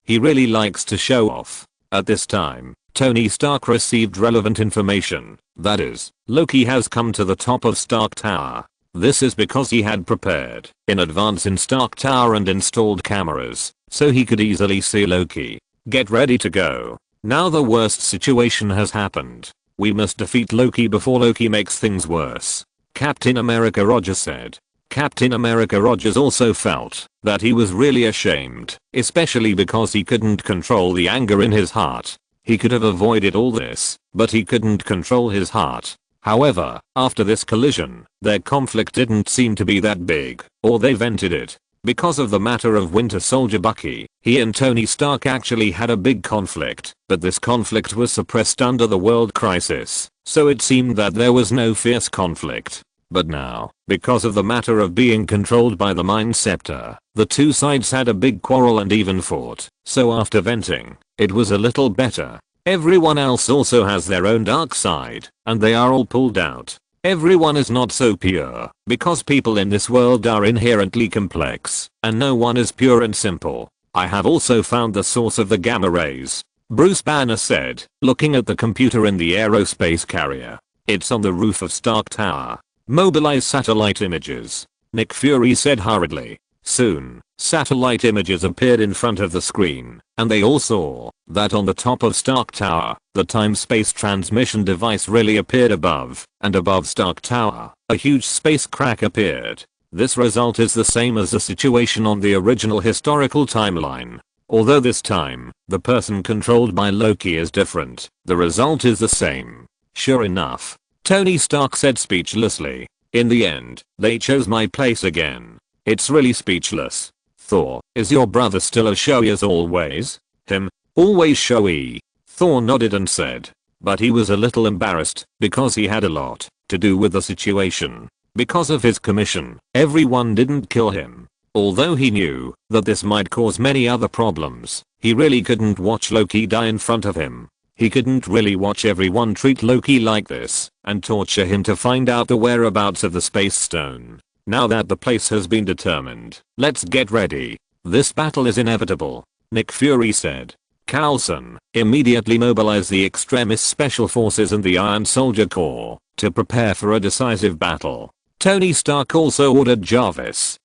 He really likes to show off. At this time, Tony Stark received relevant information. That is, Loki has come to the top of Stark Tower. This is because he had prepared in advance in Stark Tower and installed cameras, so he could easily see Loki. Get ready to go. Now the worst situation has happened. We must defeat Loki before Loki makes things worse. Captain America Rogers said. Captain America Rogers also felt that he was really ashamed, especially because he couldn't control the anger in his heart. He could have avoided all this, but he couldn't control his heart. However, after this collision, their conflict didn't seem to be that big, or they vented it. Because of the matter of Winter Soldier Bucky, he and Tony Stark actually had a big conflict, but this conflict was suppressed under the world crisis, so it seemed that there was no fierce conflict. But now, because of the matter of being controlled by the Mind Scepter, the two sides had a big quarrel and even fought, so after venting, it was a little better. Everyone else also has their own dark side, and they are all pulled out. Everyone is not so pure, because people in this world are inherently complex, and no one is pure and simple. I have also found the source of the gamma rays, Bruce Banner said, looking at the computer in the aerospace carrier. It's on the roof of Stark Tower. Mobilize satellite images, Nick Fury said hurriedly. Soon, satellite images appeared in front of the screen, and they all saw that on the top of Stark Tower, the time-space transmission device really appeared above, and above Stark Tower, a huge space crack appeared. This result is the same as the situation on the original historical timeline. Although this time, the person controlled by Loki is different, the result is the same. Sure enough, Tony Stark said speechlessly. In the end, they chose my place again. It's really speechless. Thor, is your brother still as showy as always? Him? Always showy. Thor nodded and said. But he was a little embarrassed because he had a lot to do with the situation. Because of his commission, everyone didn't kill him. Although he knew that this might cause many other problems, he really couldn't watch Loki die in front of him. He couldn't really watch everyone treat Loki like this and torture him to find out the whereabouts of the Space Stone. Now that the place has been determined, let's get ready. This battle is inevitable, Nick Fury said. Coulson, immediately mobilize the Extremis Special Forces and the Iron Soldier Corps to prepare for a decisive battle. Tony Stark also ordered Jarvis,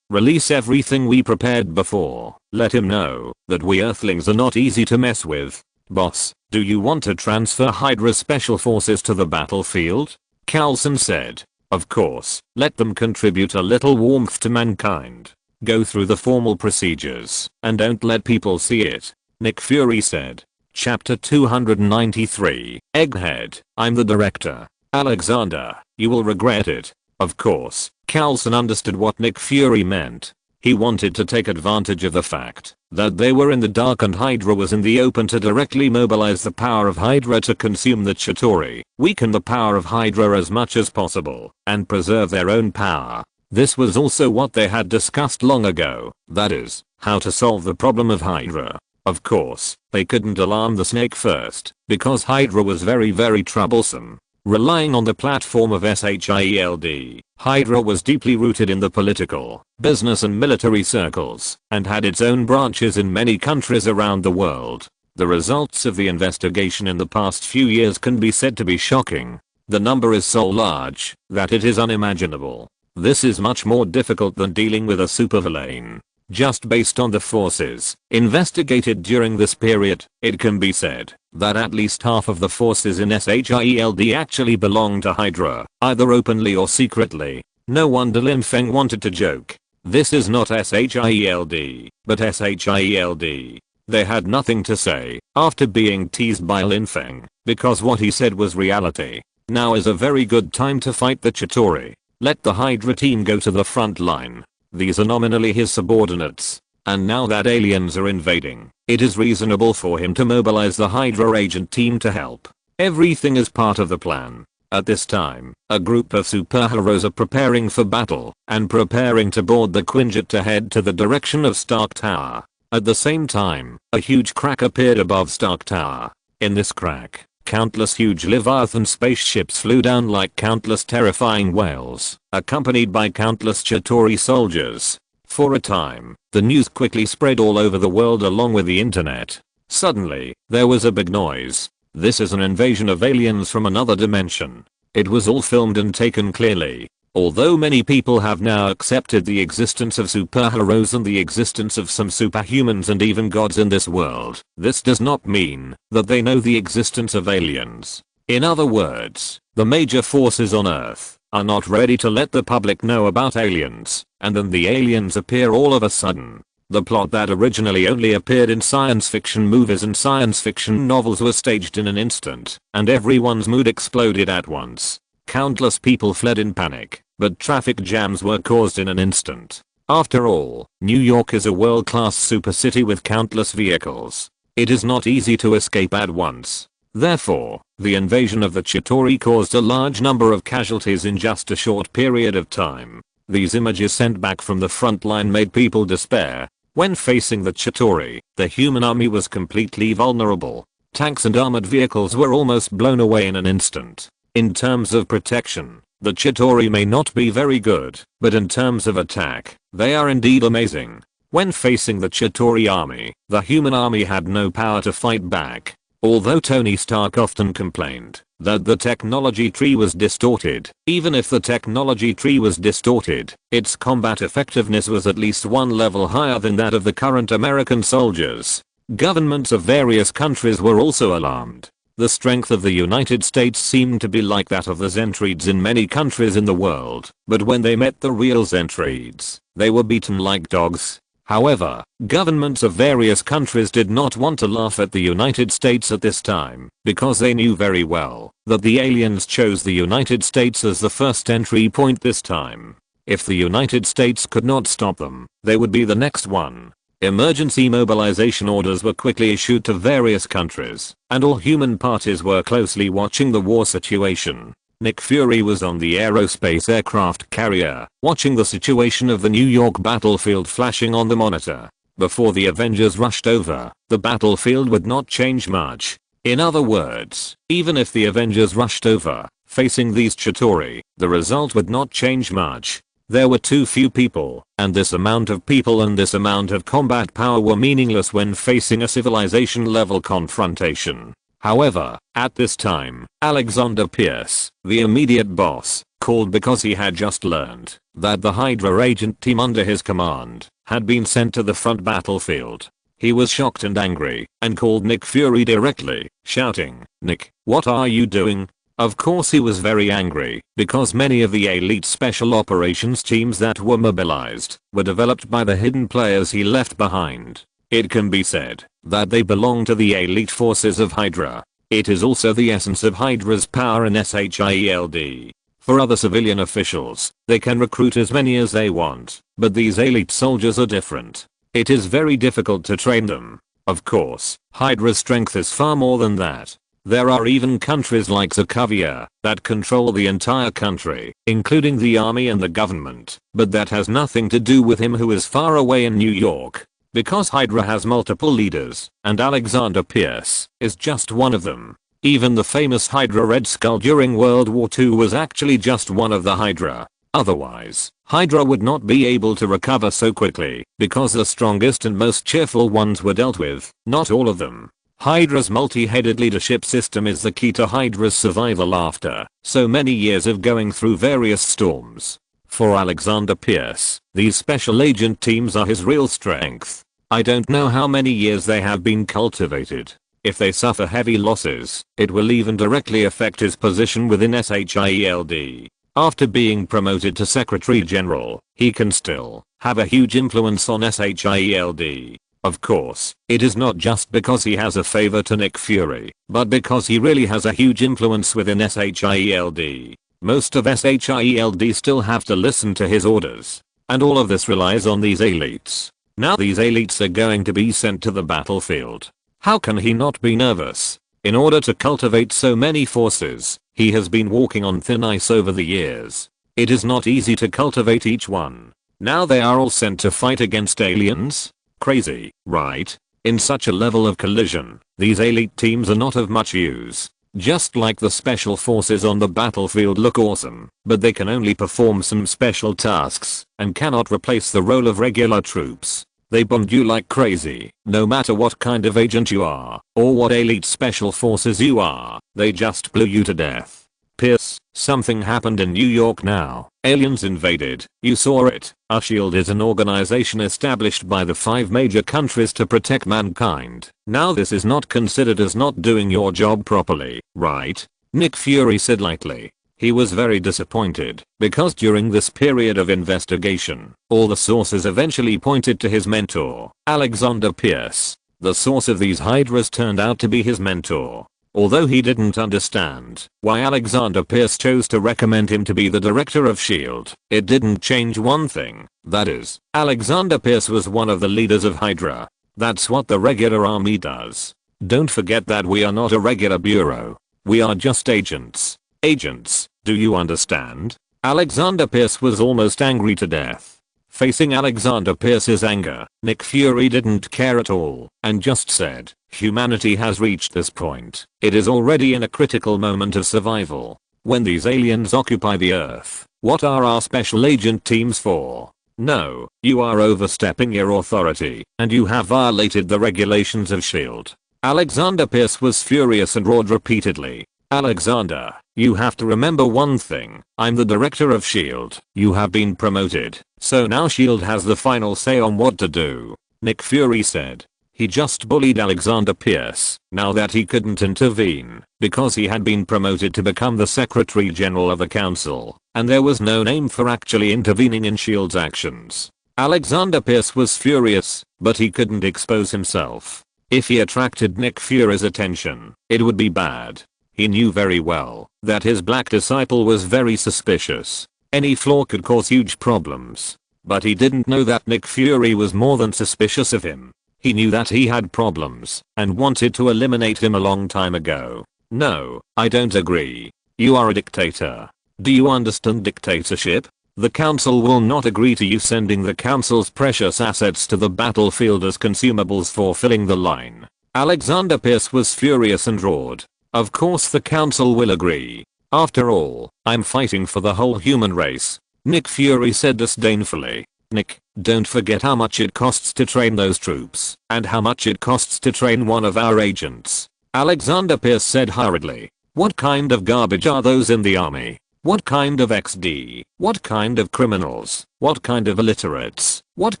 release everything we prepared before. Let him know that we Earthlings are not easy to mess with. Boss, do you want to transfer Hydra's special forces to the battlefield? Coulson said. Of course, let them contribute a little warmth to mankind. Go through the formal procedures, and don't let people see it, Nick Fury said. Chapter 293, Egghead, I'm the director. Alexander, you will regret it. Of course, Coulson understood what Nick Fury meant. He wanted to take advantage of the fact that they were in the dark and Hydra was in the open to directly mobilize the power of Hydra to consume the Chitauri, weaken the power of Hydra as much as possible, and preserve their own power. This was also what they had discussed long ago, that is, how to solve the problem of Hydra. Of course, they couldn't alarm the snake first, because Hydra was very troublesome. Relying on the platform of SHIELD, Hydra was deeply rooted in the political, business and military circles, and had its own branches in many countries around the world. The results of the investigation in the past few years can be said to be shocking. The number is so large that it is unimaginable. This is much more difficult than dealing with a supervillain. Just based on the forces investigated during this period, it can be said that at least half of the forces in SHIELD actually belong to Hydra, either openly or secretly. No wonder Lin Feng wanted to joke. This is not SHIELD, but SHIELD. They had nothing to say after being teased by Lin Feng, because what he said was reality. Now is a very good time to fight the Chitauri. Let the Hydra team go to the front line. These are nominally his subordinates. And now that aliens are invading, it is reasonable for him to mobilize the Hydra agent team to help. Everything is part of the plan. At this time, a group of superheroes are preparing for battle and preparing to board the Quinjet to head to the direction of Stark Tower. At the same time, a huge crack appeared above Stark Tower. In this crack, countless huge Leviathan spaceships flew down like countless terrifying whales, accompanied by countless Chitauri soldiers. For a time, the news quickly spread all over the world along with the internet. Suddenly, there was a big noise. This is an invasion of aliens from another dimension. It was all filmed and taken clearly. Although many people have now accepted the existence of superheroes and the existence of some superhumans and even gods in this world, this does not mean that they know the existence of aliens. In other words, the major forces on Earth are not ready to let the public know about aliens, and then the aliens appear all of a sudden. The plot that originally only appeared in science fiction movies and science fiction novels was staged in an instant, and everyone's mood exploded at once. Countless people fled in panic, but traffic jams were caused in an instant. After all, New York is a world-class super city with countless vehicles. It is not easy to escape at once. Therefore, the invasion of the Chitauri caused a large number of casualties in just a short period of time. These images sent back from the front line made people despair. When facing the Chitauri, the human army was completely vulnerable. Tanks and armored vehicles were almost blown away in an instant. In terms of protection, the Chitauri may not be very good, but in terms of attack, they are indeed amazing. When facing the Chitauri army, the human army had no power to fight back. Although Tony Stark often complained that the technology tree was distorted, even if the technology tree was distorted, its combat effectiveness was at least one level higher than that of the current American soldiers. Governments of various countries were also alarmed. The strength of the United States seemed to be like that of the Zentrides in many countries in the world, but when they met the real Zentrides, they were beaten like dogs. However, governments of various countries did not want to laugh at the United States at this time, because they knew very well that the aliens chose the United States as the first entry point this time. If the United States could not stop them, they would be the next one. Emergency mobilization orders were quickly issued to various countries, and all human parties were closely watching the war situation. Nick Fury was on the aerospace aircraft carrier, watching the situation of the New York battlefield flashing on the monitor. Before the Avengers rushed over, the battlefield would not change much. In other words, even if the Avengers rushed over, facing these Chitauri, the result would not change much. There were too few people, and this amount of people and this amount of combat power were meaningless when facing a civilization-level confrontation. However, at this time, Alexander Pierce, the immediate boss, called because he had just learned that the Hydra agent team under his command had been sent to the front battlefield. He was shocked and angry, and called Nick Fury directly, shouting, "Nick, what are you doing?" Of course he was very angry, because many of the elite special operations teams that were mobilized were developed by the hidden players he left behind. It can be said that they belong to the elite forces of Hydra. It is also the essence of Hydra's power in SHIELD. For other civilian officials, they can recruit as many as they want, but these elite soldiers are different. It is very difficult to train them. Of course, Hydra's strength is far more than that. There are even countries like Sokovia that control the entire country, including the army and the government, but that has nothing to do with him who is far away in New York. Because Hydra has multiple leaders, and Alexander Pierce is just one of them. Even the famous Hydra Red Skull during World War II was actually just one of the Hydra. Otherwise, Hydra would not be able to recover so quickly because the strongest and most cheerful ones were dealt with, not all of them. Hydra's multi-headed leadership system is the key to Hydra's survival after so many years of going through various storms. For Alexander Pierce, these special agent teams are his real strength. I don't know how many years they have been cultivated. If they suffer heavy losses, it will even directly affect his position within SHIELD. After being promoted to Secretary General, he can still have a huge influence on SHIELD. Of course, it is not just because he has a favor to Nick Fury, but because he really has a huge influence within SHIELD. Most of SHIELD still have to listen to his orders. And all of this relies on these elites. Now these elites are going to be sent to the battlefield. How can he not be nervous? In order to cultivate so many forces, he has been walking on thin ice over the years. It is not easy to cultivate each one. Now they are all sent to fight against aliens? Crazy, right? In such a level of collision, these elite teams are not of much use. Just like the special forces on the battlefield look awesome, but they can only perform some special tasks and cannot replace the role of regular troops. They bomb you like crazy, no matter what kind of agent you are, or what elite special forces you are, they just blew you to death. Pierce, something happened in New York now. Aliens invaded. You saw it. SHIELD is an organization established by the 5 major countries to protect mankind. Now this is not considered as not doing your job properly, right? Nick Fury said lightly. He was very disappointed because during this period of investigation, all the sources eventually pointed to his mentor, Alexander Pierce. The source of these Hydras turned out to be his mentor. Although he didn't understand why Alexander Pierce chose to recommend him to be the director of SHIELD, it didn't change one thing. That is, Alexander Pierce was one of the leaders of Hydra. That's what the regular army does. Don't forget that we are not a regular bureau. We are just agents. Agents, do you understand? Alexander Pierce was almost angry to death. Facing Alexander Pierce's anger, Nick Fury didn't care at all and just said, humanity has reached this point. It is already in a critical moment of survival. When these aliens occupy the Earth, what are our special agent teams for? No, you are overstepping your authority and you have violated the regulations of SHIELD. Alexander Pierce was furious and roared repeatedly. Alexander, you have to remember one thing. I'm the director of SHIELD. You have been promoted, so now SHIELD has the final say on what to do. Nick Fury said. He just bullied Alexander Pierce now that he couldn't intervene because he had been promoted to become the Secretary General of the Council, and there was no name for actually intervening in SHIELD's actions. Alexander Pierce was furious, but he couldn't expose himself. If he attracted Nick Fury's attention, it would be bad. He knew very well that his black disciple was very suspicious. Any flaw could cause huge problems. But he didn't know that Nick Fury was more than suspicious of him. He knew that he had problems and wanted to eliminate him a long time ago. No, I don't agree. You are a dictator. Do you understand dictatorship? The council will not agree to you sending the council's precious assets to the battlefield as consumables for filling the line. Alexander Pierce was furious and roared. Of course the council will agree. After all, I'm fighting for the whole human race. Nick Fury said disdainfully. Nick, don't forget how much it costs to train those troops, and how much it costs to train one of our agents. Alexander Pierce said hurriedly. What kind of garbage are those in the army? What kind of XD? What kind of criminals? What kind of illiterates? What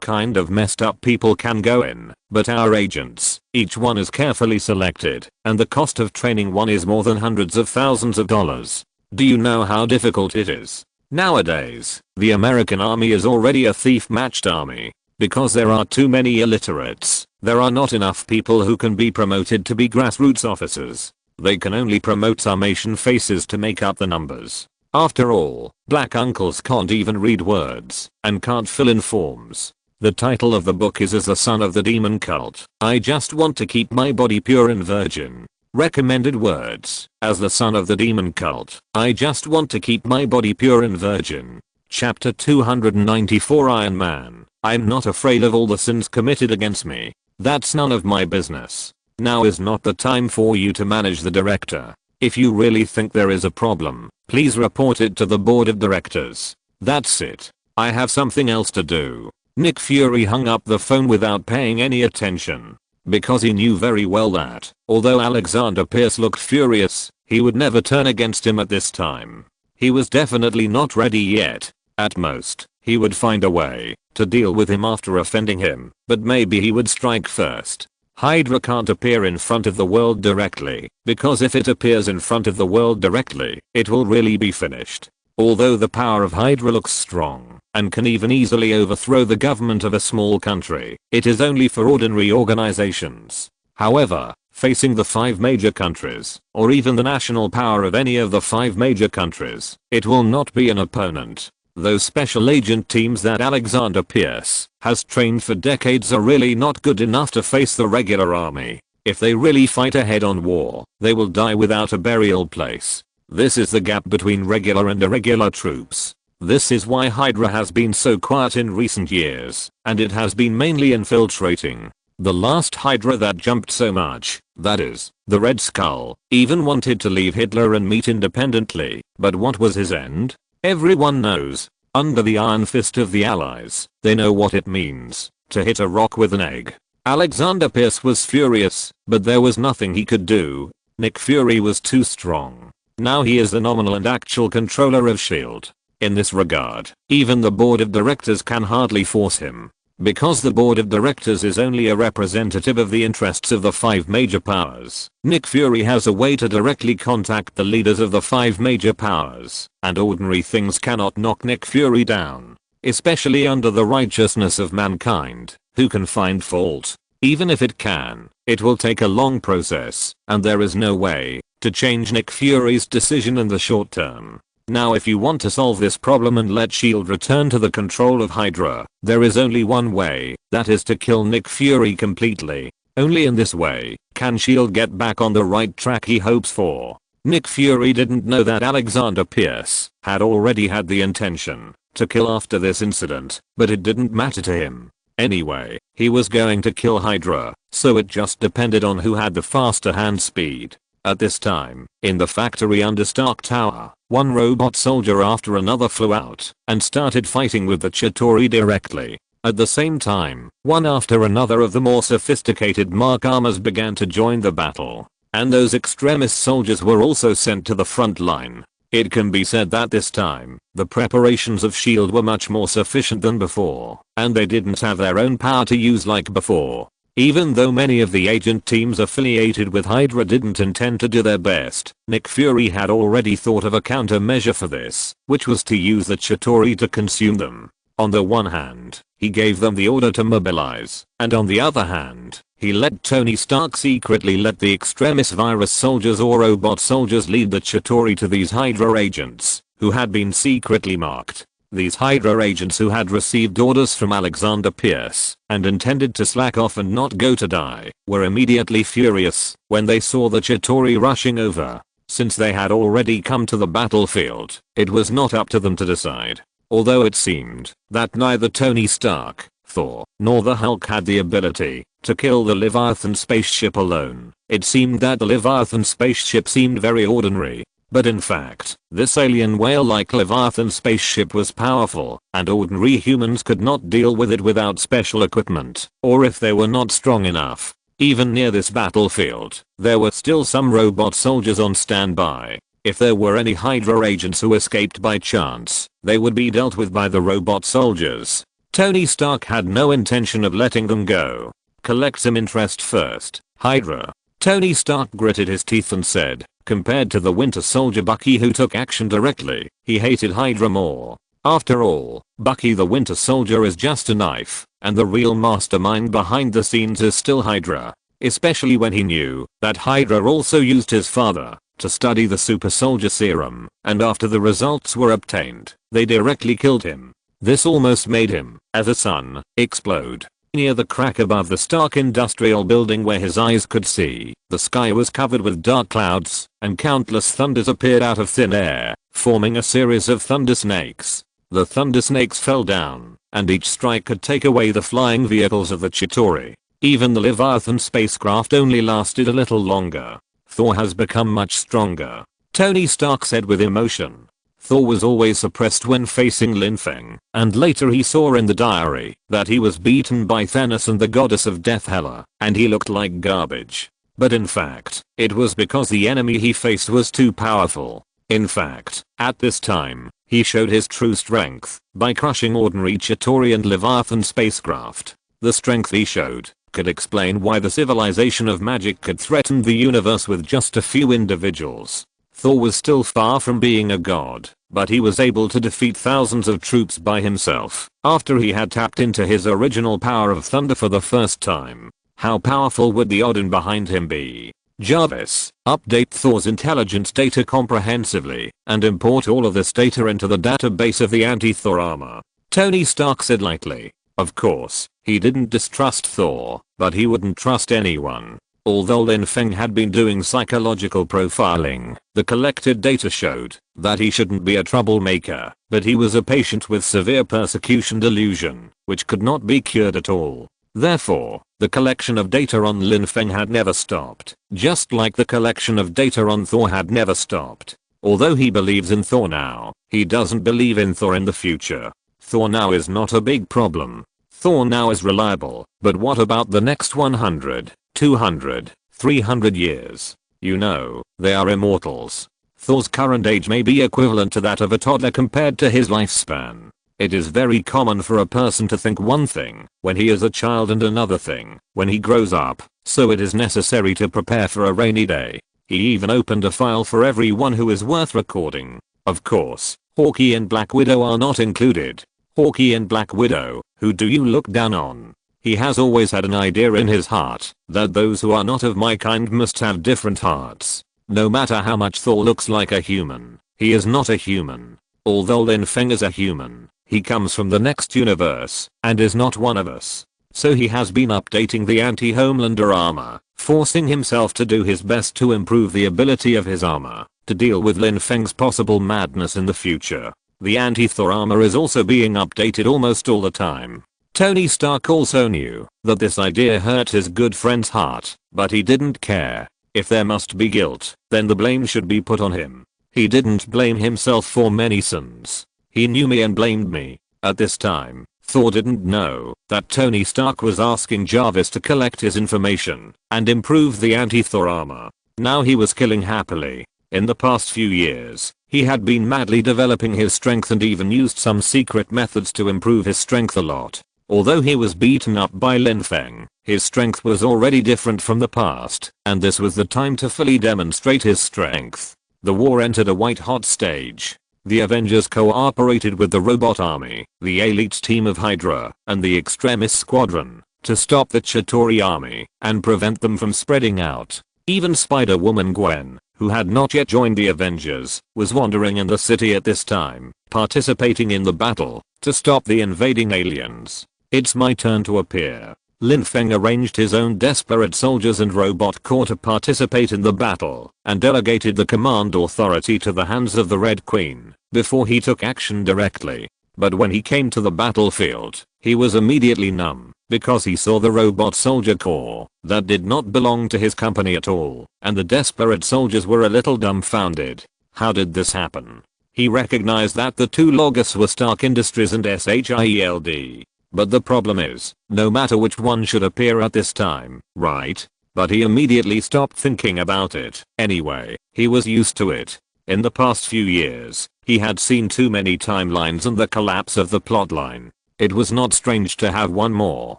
kind of messed up people can go in? But our agents, each one is carefully selected, and the cost of training one is more than hundreds of thousands of dollars. Do you know how difficult it is? Nowadays, the American army is already a thief-matched army. Because there are too many illiterates, there are not enough people who can be promoted to be grassroots officers. They can only promote summation faces to make up the numbers. After all, black uncles can't even read words and can't fill in forms. The title of the book is As the Son of the Demon Cult. I just want to keep my body pure and virgin. Recommended words. As the son of the demon cult, I just want to keep my body pure and virgin. Chapter 294 Iron Man. I'm not afraid of all the sins committed against me. That's none of my business. Now is not the time for you to manage the director. If you really think there is a problem, please report it to the board of directors. That's it. I have something else to do. Nick Fury hung up the phone without paying any attention. Because he knew very well that, although Alexander Pierce looked furious, he would never turn against him at this time. He was definitely not ready yet. At most, he would find a way to deal with him after offending him, but maybe he would strike first. Hydra can't appear in front of the world directly, because if it appears in front of the world directly, it will really be finished. Although the power of Hydra looks strong, and can even easily overthrow the government of a small country, it is only for ordinary organizations. However, facing the 5 major countries, or even the national power of any of the 5 major countries, it will not be an opponent. Those special agent teams that Alexander Pierce has trained for decades are really not good enough to face the regular army. If they really fight a head-on war, they will die without a burial place. This is the gap between regular and irregular troops. This is why Hydra has been so quiet in recent years, and it has been mainly infiltrating. The last Hydra that jumped so much, that is, the Red Skull, even wanted to leave Hitler and meet independently, but what was his end? Everyone knows. Under the iron fist of the Allies, they know what it means to hit a rock with an egg. Alexander Pierce was furious, but there was nothing he could do. Nick Fury was too strong. Now he is the nominal and actual controller of S.H.I.E.L.D. In this regard, even the board of directors can hardly force him. Because the board of directors is only a representative of the interests of the 5 major powers, Nick Fury has a way to directly contact the leaders of the 5 major powers, and ordinary things cannot knock Nick Fury down. Especially under the righteousness of mankind, who can find fault. Even if it can, it will take a long process, and there is no way to change Nick Fury's decision in the short term. Now if you want to solve this problem and let S.H.I.E.L.D. return to the control of Hydra, there is only one way, that is to kill Nick Fury completely. Only in this way can S.H.I.E.L.D. get back on the right track he hopes for. Nick Fury didn't know that Alexander Pierce had already had the intention to kill after this incident, but it didn't matter to him. Anyway, he was going to kill Hydra, so it just depended on who had the faster hand speed. At this time, in the factory under Stark Tower, one robot soldier after another flew out and started fighting with the Chitauri directly. At the same time, one after another of the more sophisticated Mark armors began to join the battle. And those extremist soldiers were also sent to the front line. It can be said that this time, the preparations of S.H.I.E.L.D. were much more sufficient than before, and they didn't have their own power to use like before. Even though many of the agent teams affiliated with Hydra didn't intend to do their best, Nick Fury had already thought of a countermeasure for this, which was to use the Chitauri to consume them. On the one hand, he gave them the order to mobilize, and on the other hand, he let Tony Stark secretly let the extremist virus soldiers or robot soldiers lead the Chitauri to these Hydra agents, who had been secretly marked. These Hydra agents who had received orders from Alexander Pierce and intended to slack off and not go to die were immediately furious when they saw the Chitauri rushing over. Since they had already come to the battlefield, it was not up to them to decide. Although it seemed that neither Tony Stark, Thor, nor the Hulk had the ability to kill the Leviathan spaceship alone, it seemed that the Leviathan spaceship seemed very ordinary. But in fact, this alien whale-like Leviathan spaceship was powerful, and ordinary humans could not deal with it without special equipment, or if they were not strong enough. Even near this battlefield, there were still some robot soldiers on standby. If there were any Hydra agents who escaped by chance, they would be dealt with by the robot soldiers. Tony Stark had no intention of letting them go. Collect some interest first, Hydra. Tony Stark gritted his teeth and said, compared to the Winter Soldier Bucky who took action directly, he hated Hydra more. After all, Bucky the Winter Soldier is just a knife, and the real mastermind behind the scenes is still Hydra. Especially when he knew that Hydra also used his father to study the super soldier serum, and after the results were obtained, they directly killed him. This almost made him, as a son, explode. Near the crack above the Stark Industrial Building where his eyes could see, the sky was covered with dark clouds, and countless thunders appeared out of thin air, forming a series of thunder snakes. The thunder snakes fell down, and each strike could take away the flying vehicles of the Chitauri. Even the Leviathan spacecraft only lasted a little longer. Thor has become much stronger, Tony Stark said with emotion. Thor was always suppressed when facing Lin Feng, and later he saw in the diary that he was beaten by Thanos and the goddess of death Hela, and he looked like garbage. But in fact, it was because the enemy he faced was too powerful. In fact, at this time, he showed his true strength by crushing ordinary Chitauri and Leviathan spacecraft. The strength he showed could explain why the civilization of magic could threaten the universe with just a few individuals. Thor was still far from being a god, but he was able to defeat thousands of troops by himself after he had tapped into his original power of thunder for the first time. How powerful would the Odin behind him be? Jarvis, update Thor's intelligence data comprehensively and import all of this data into the database of the anti-Thor armor. Tony Stark said lightly. Of course, he didn't distrust Thor, but he wouldn't trust anyone. Although Lin Feng had been doing psychological profiling, the collected data showed that he shouldn't be a troublemaker, but he was a patient with severe persecution delusion, which could not be cured at all. Therefore, the collection of data on Lin Feng had never stopped, just like the collection of data on Thor had never stopped. Although he believes in Thor now, he doesn't believe in Thor in the future. Thor now is not a big problem. Thor now is reliable, but what about the next 100, 200, 300 years? You know, they are immortals. Thor's current age may be equivalent to that of a toddler compared to his lifespan. It is very common for a person to think one thing when he is a child and another thing when he grows up, so it is necessary to prepare for a rainy day. He even opened a file for everyone who is worth recording. Of course, Hawkeye and Black Widow are not included. Hawkeye and Black Widow, who do you look down on? He has always had an idea in his heart that those who are not of my kind must have different hearts. No matter how much Thor looks like a human, he is not a human. Although Lin Feng is a human, he comes from the next universe and is not one of us. So he has been updating the anti-Homelander armor, forcing himself to do his best to improve the ability of his armor to deal with Lin Feng's possible madness in the future. The anti-Thor armor is also being updated almost all the time. Tony Stark also knew that this idea hurt his good friend's heart, but he didn't care. If there must be guilt, then the blame should be put on him. He didn't blame himself for many sins. He knew me and blamed me. At this time, Thor didn't know that Tony Stark was asking Jarvis to collect his information and improve the anti-Thor armor. Now he was killing happily. In the past few years, he had been madly developing his strength and even used some secret methods to improve his strength a lot. Although he was beaten up by Lin Feng, his strength was already different from the past, and this was the time to fully demonstrate his strength. The war entered a white-hot stage. The Avengers cooperated with the robot army, the elite team of Hydra, and the Extremis squadron to stop the Chitauri army and prevent them from spreading out. Even Spider-Woman Gwen, who had not yet joined the Avengers, was wandering in the city at this time, participating in the battle to stop the invading aliens. It's my turn to appear. Lin Feng arranged his own desperate soldiers and robot corps to participate in the battle and delegated the command authority to the hands of the Red Queen before he took action directly. But when he came to the battlefield, he was immediately numb because he saw the robot soldier corps that did not belong to his company at all, and the desperate soldiers were a little dumbfounded. How did this happen? He recognized that the two logos were Stark Industries and SHIELD. But the problem is, no matter which one should appear at this time, right? But he immediately stopped thinking about it. Anyway, he was used to it. In the past few years, he had seen too many timelines and the collapse of the plotline. It was not strange to have one more.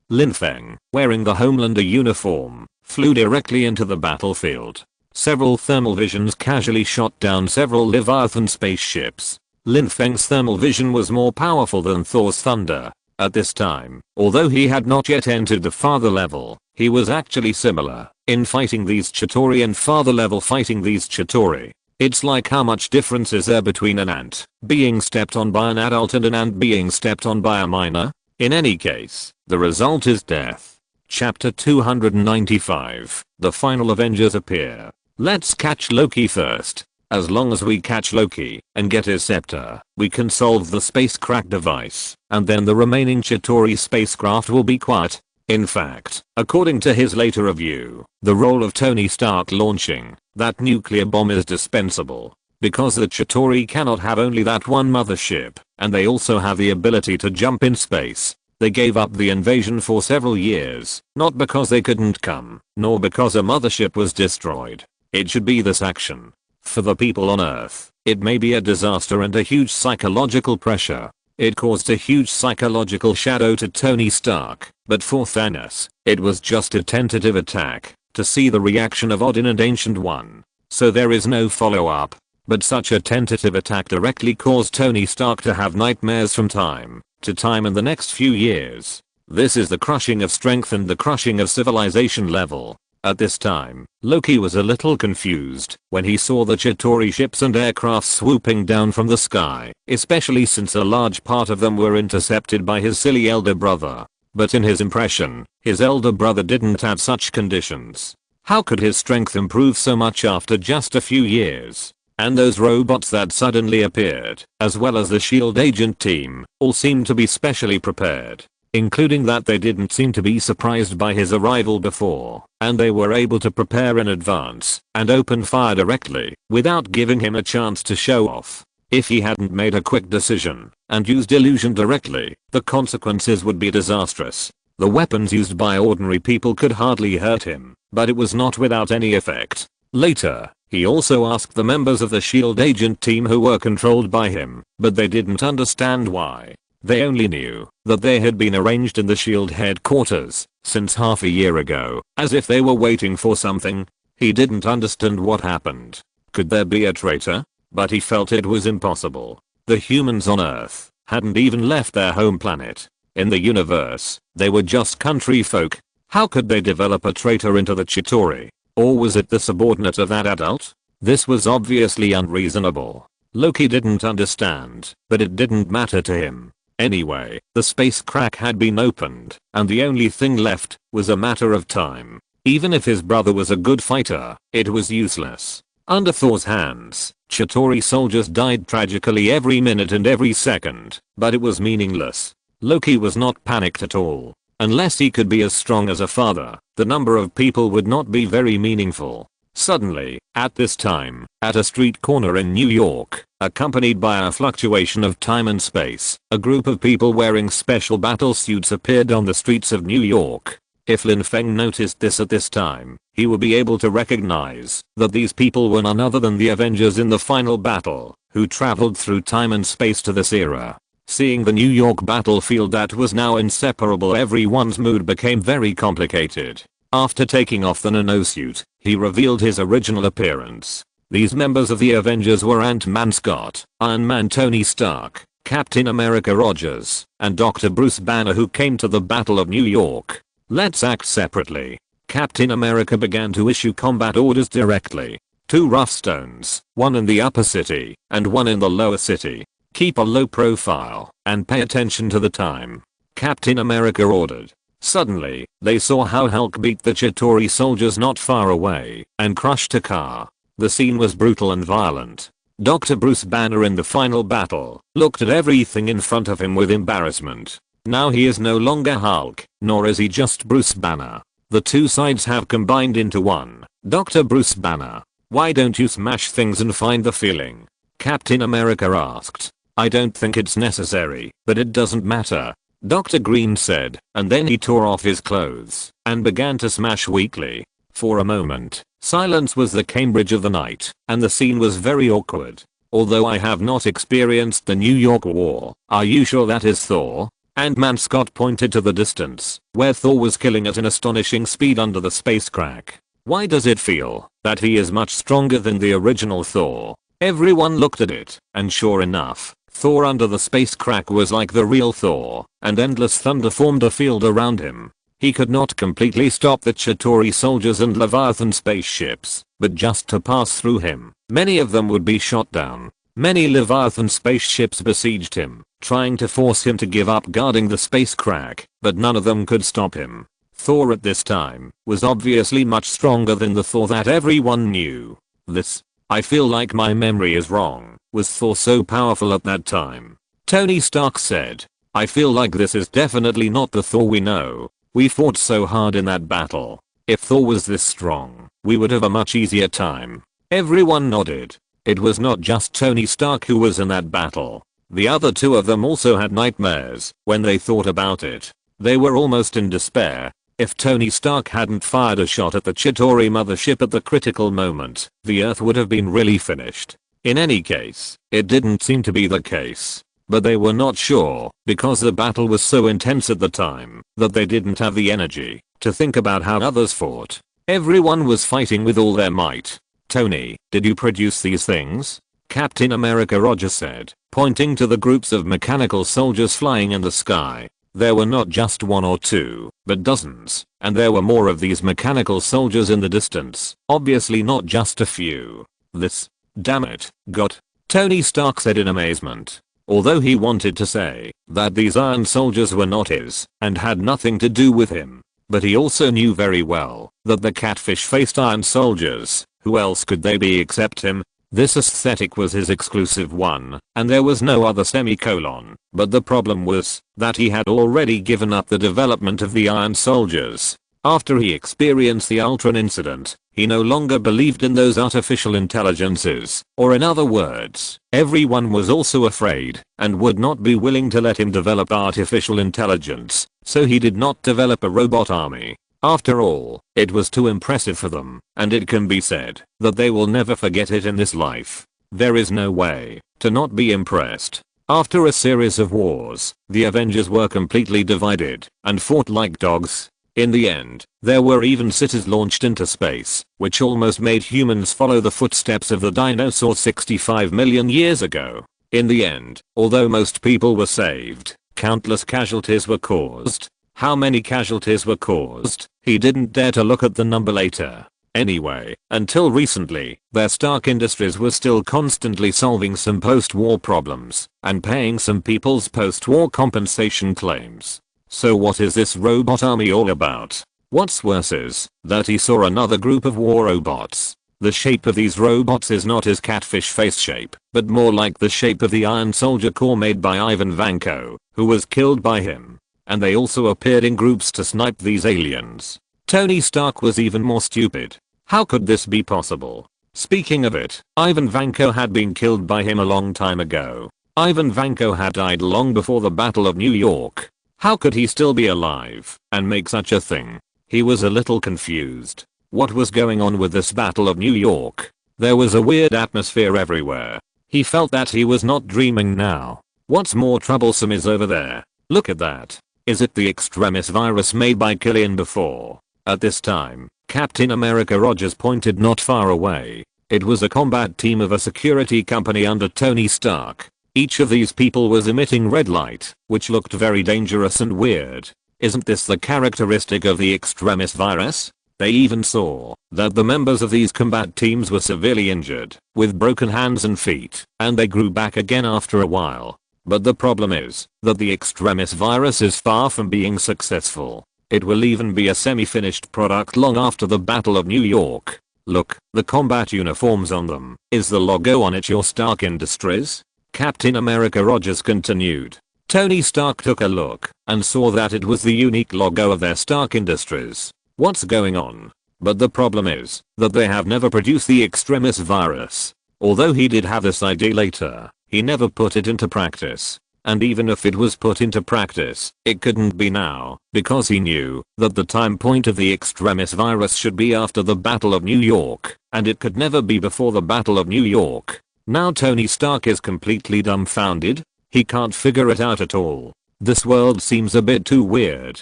Lin Feng, wearing the Homelander uniform, flew directly into the battlefield. Several thermal visions casually shot down several Leviathan spaceships. Lin Feng's thermal vision was more powerful than Thor's thunder. At this time, although he had not yet entered the father level, he was actually similar in fighting these Chitauri and father level fighting these Chitauri. It's like how much difference is there between an ant being stepped on by an adult and an ant being stepped on by a minor? In any case, the result is death. Chapter 295. The final Avengers appear. Let's catch Loki first. As long as we catch Loki and get his scepter, we can solve the space crack device, and then the remaining Chitauri spacecraft will be quiet. In fact, according to his later review, the role of Tony Stark launching that nuclear bomb is dispensable. Because the Chitauri cannot have only that one mothership, and they also have the ability to jump in space. They gave up the invasion for several years, not because they couldn't come, nor because a mothership was destroyed. It should be this action. For the people on Earth, it may be a disaster and a huge psychological pressure. It caused a huge psychological shadow to Tony Stark, but for Thanos, it was just a tentative attack, to see the reaction of Odin and Ancient One. So there is no follow-up. But such a tentative attack directly caused Tony Stark to have nightmares from time to time in the next few years. This is the crushing of strength and the crushing of civilization level. At this time, Loki was a little confused when he saw the Chitauri ships and aircraft swooping down from the sky, especially since a large part of them were intercepted by his silly elder brother. But in his impression, his elder brother didn't have such conditions. How could his strength improve so much after just a few years? And those robots that suddenly appeared, as well as the SHIELD agent team, all seemed to be specially prepared. Including that they didn't seem to be surprised by his arrival before, and they were able to prepare in advance and open fire directly without giving him a chance to show off. If he hadn't made a quick decision and used illusion directly, the consequences would be disastrous. The weapons used by ordinary people could hardly hurt him, but it was not without any effect. Later, he also asked the members of the SHIELD agent team who were controlled by him, but they didn't understand why. They only knew that they had been arranged in the SHIELD headquarters since half a year ago, as if they were waiting for something. He didn't understand what happened. Could there be a traitor? But he felt it was impossible. The humans on Earth hadn't even left their home planet. In the universe, they were just country folk. How could they develop a traitor into the Chitauri? Or was it the subordinate of that adult? This was obviously unreasonable. Loki didn't understand, but it didn't matter to him. Anyway, the space crack had been opened, and the only thing left was a matter of time. Even if his brother was a good fighter, it was useless. Under Thor's hands, Chitauri soldiers died tragically every minute and every second, but it was meaningless. Loki was not panicked at all. Unless he could be as strong as a father, the number of people would not be very meaningful. Suddenly, at this time, at a street corner in New York, accompanied by a fluctuation of time and space, a group of people wearing special battle suits appeared on the streets of New York. If Lin Feng noticed this at this time, he would be able to recognize that these people were none other than the Avengers in the final battle, who traveled through time and space to this era. Seeing the New York battlefield that was now inseparable, everyone's mood became very complicated. After taking off the nanosuit, he revealed his original appearance. These members of the Avengers were Ant-Man Scott, Iron Man Tony Stark, Captain America Rogers, and Dr. Bruce Banner, who came to the Battle of New York. Let's act separately. Captain America began to issue combat orders directly. 2 rough stones, one in the upper city, and one in the lower city. Keep a low profile, and pay attention to the time. Captain America ordered. Suddenly, they saw how Hulk beat the Chitauri soldiers not far away, and crushed a car. The scene was brutal and violent. Dr. Bruce Banner in the final battle looked at everything in front of him with embarrassment. Now he is no longer Hulk, nor is he just Bruce Banner. The two sides have combined into one. Dr. Bruce Banner, why don't you smash things and find the feeling? Captain America asked. I don't think it's necessary, but it doesn't matter. Dr. Green said, and then he tore off his clothes and began to smash weakly. For a moment, silence was the Cambridge of the night, and the scene was very awkward. Although I have not experienced the New York War, are you sure that is Thor? Ant-Man Scott pointed to the distance, where Thor was killing at an astonishing speed under the space crack. Why does it feel that he is much stronger than the original Thor? Everyone looked at it, and sure enough, Thor under the space crack was like the real Thor, and endless thunder formed a field around him. He could not completely stop the Chitauri soldiers and Leviathan spaceships, but just to pass through him, many of them would be shot down. Many Leviathan spaceships besieged him, trying to force him to give up guarding the space crack, but none of them could stop him. Thor at this time was obviously much stronger than the Thor that everyone knew. This, I feel like my memory is wrong, was Thor so powerful at that time? Tony Stark said. I feel like this is definitely not the Thor we know. We fought so hard in that battle. If Thor was this strong, we would have a much easier time." Everyone nodded. It was not just Tony Stark who was in that battle. The other two of them also had nightmares when they thought about it. They were almost in despair. If Tony Stark hadn't fired a shot at the Chitauri mothership at the critical moment, the Earth would have been really finished. In any case, it didn't seem to be the case. But they were not sure, because the battle was so intense at the time, that they didn't have the energy to think about how others fought. Everyone was fighting with all their might. "Tony, did you produce these things?" Captain America Roger said, pointing to the groups of mechanical soldiers flying in the sky. There were not just one or two, but dozens, and there were more of these mechanical soldiers in the distance, obviously not just a few. "This, damn it, got," Tony Stark said in amazement. Although he wanted to say that these iron soldiers were not his and had nothing to do with him, but he also knew very well that the catfish-faced iron soldiers, who else could they be except him? This aesthetic was his exclusive one, and there was no other semicolon. But the problem was that he had already given up the development of the iron soldiers. After he experienced the Ultron incident, he no longer believed in those artificial intelligences, or in other words, everyone was also afraid and would not be willing to let him develop artificial intelligence, so he did not develop a robot army. After all, it was too impressive for them, and it can be said that they will never forget it in this life. There is no way to not be impressed. After a series of wars, the Avengers were completely divided and fought like dogs. In the end, there were even cities launched into space, which almost made humans follow the footsteps of the dinosaurs 65 million years ago. In the end, although most people were saved, countless casualties were caused. How many casualties were caused? He didn't dare to look at the number later. Anyway, until recently, their Stark Industries was still constantly solving some post-war problems and paying some people's post-war compensation claims. So what is this robot army all about? What's worse is that he saw another group of war robots. The shape of these robots is not his catfish face shape, but more like the shape of the Iron Soldier Corps made by Ivan Vanko, who was killed by him. And they also appeared in groups to snipe these aliens. Tony Stark was even more stupid. How could this be possible? Speaking of it, Ivan Vanko had been killed by him a long time ago. Ivan Vanko had died long before the Battle of New York. How could he still be alive and make such a thing? He was a little confused. What was going on with this Battle of New York? There was a weird atmosphere everywhere. He felt that he was not dreaming now. What's more troublesome is over there. Look at that. Is it the extremis virus made by Killian before? At this time, Captain America Rogers pointed not far away. It was a combat team of a security company under Tony Stark. Each of these people was emitting red light, which looked very dangerous and weird. Isn't this the characteristic of the extremis virus? They even saw that the members of these combat teams were severely injured, with broken hands and feet, and they grew back again after a while. But the problem is that the extremis virus is far from being successful. It will even be a semi-finished product long after the Battle of New York. Look, the combat uniforms on them. Is the logo on it your Stark Industries? Captain America Rogers continued. Tony Stark took a look and saw that it was the unique logo of their Stark Industries. What's going on? But the problem is that they have never produced the extremis virus. Although he did have this idea later, he never put it into practice. And even if it was put into practice, it couldn't be now, because he knew that the time point of the extremis virus should be after the Battle of New York, and it could never be before the Battle of New York. Now Tony Stark is completely dumbfounded. He can't figure it out at all. This world seems a bit too weird.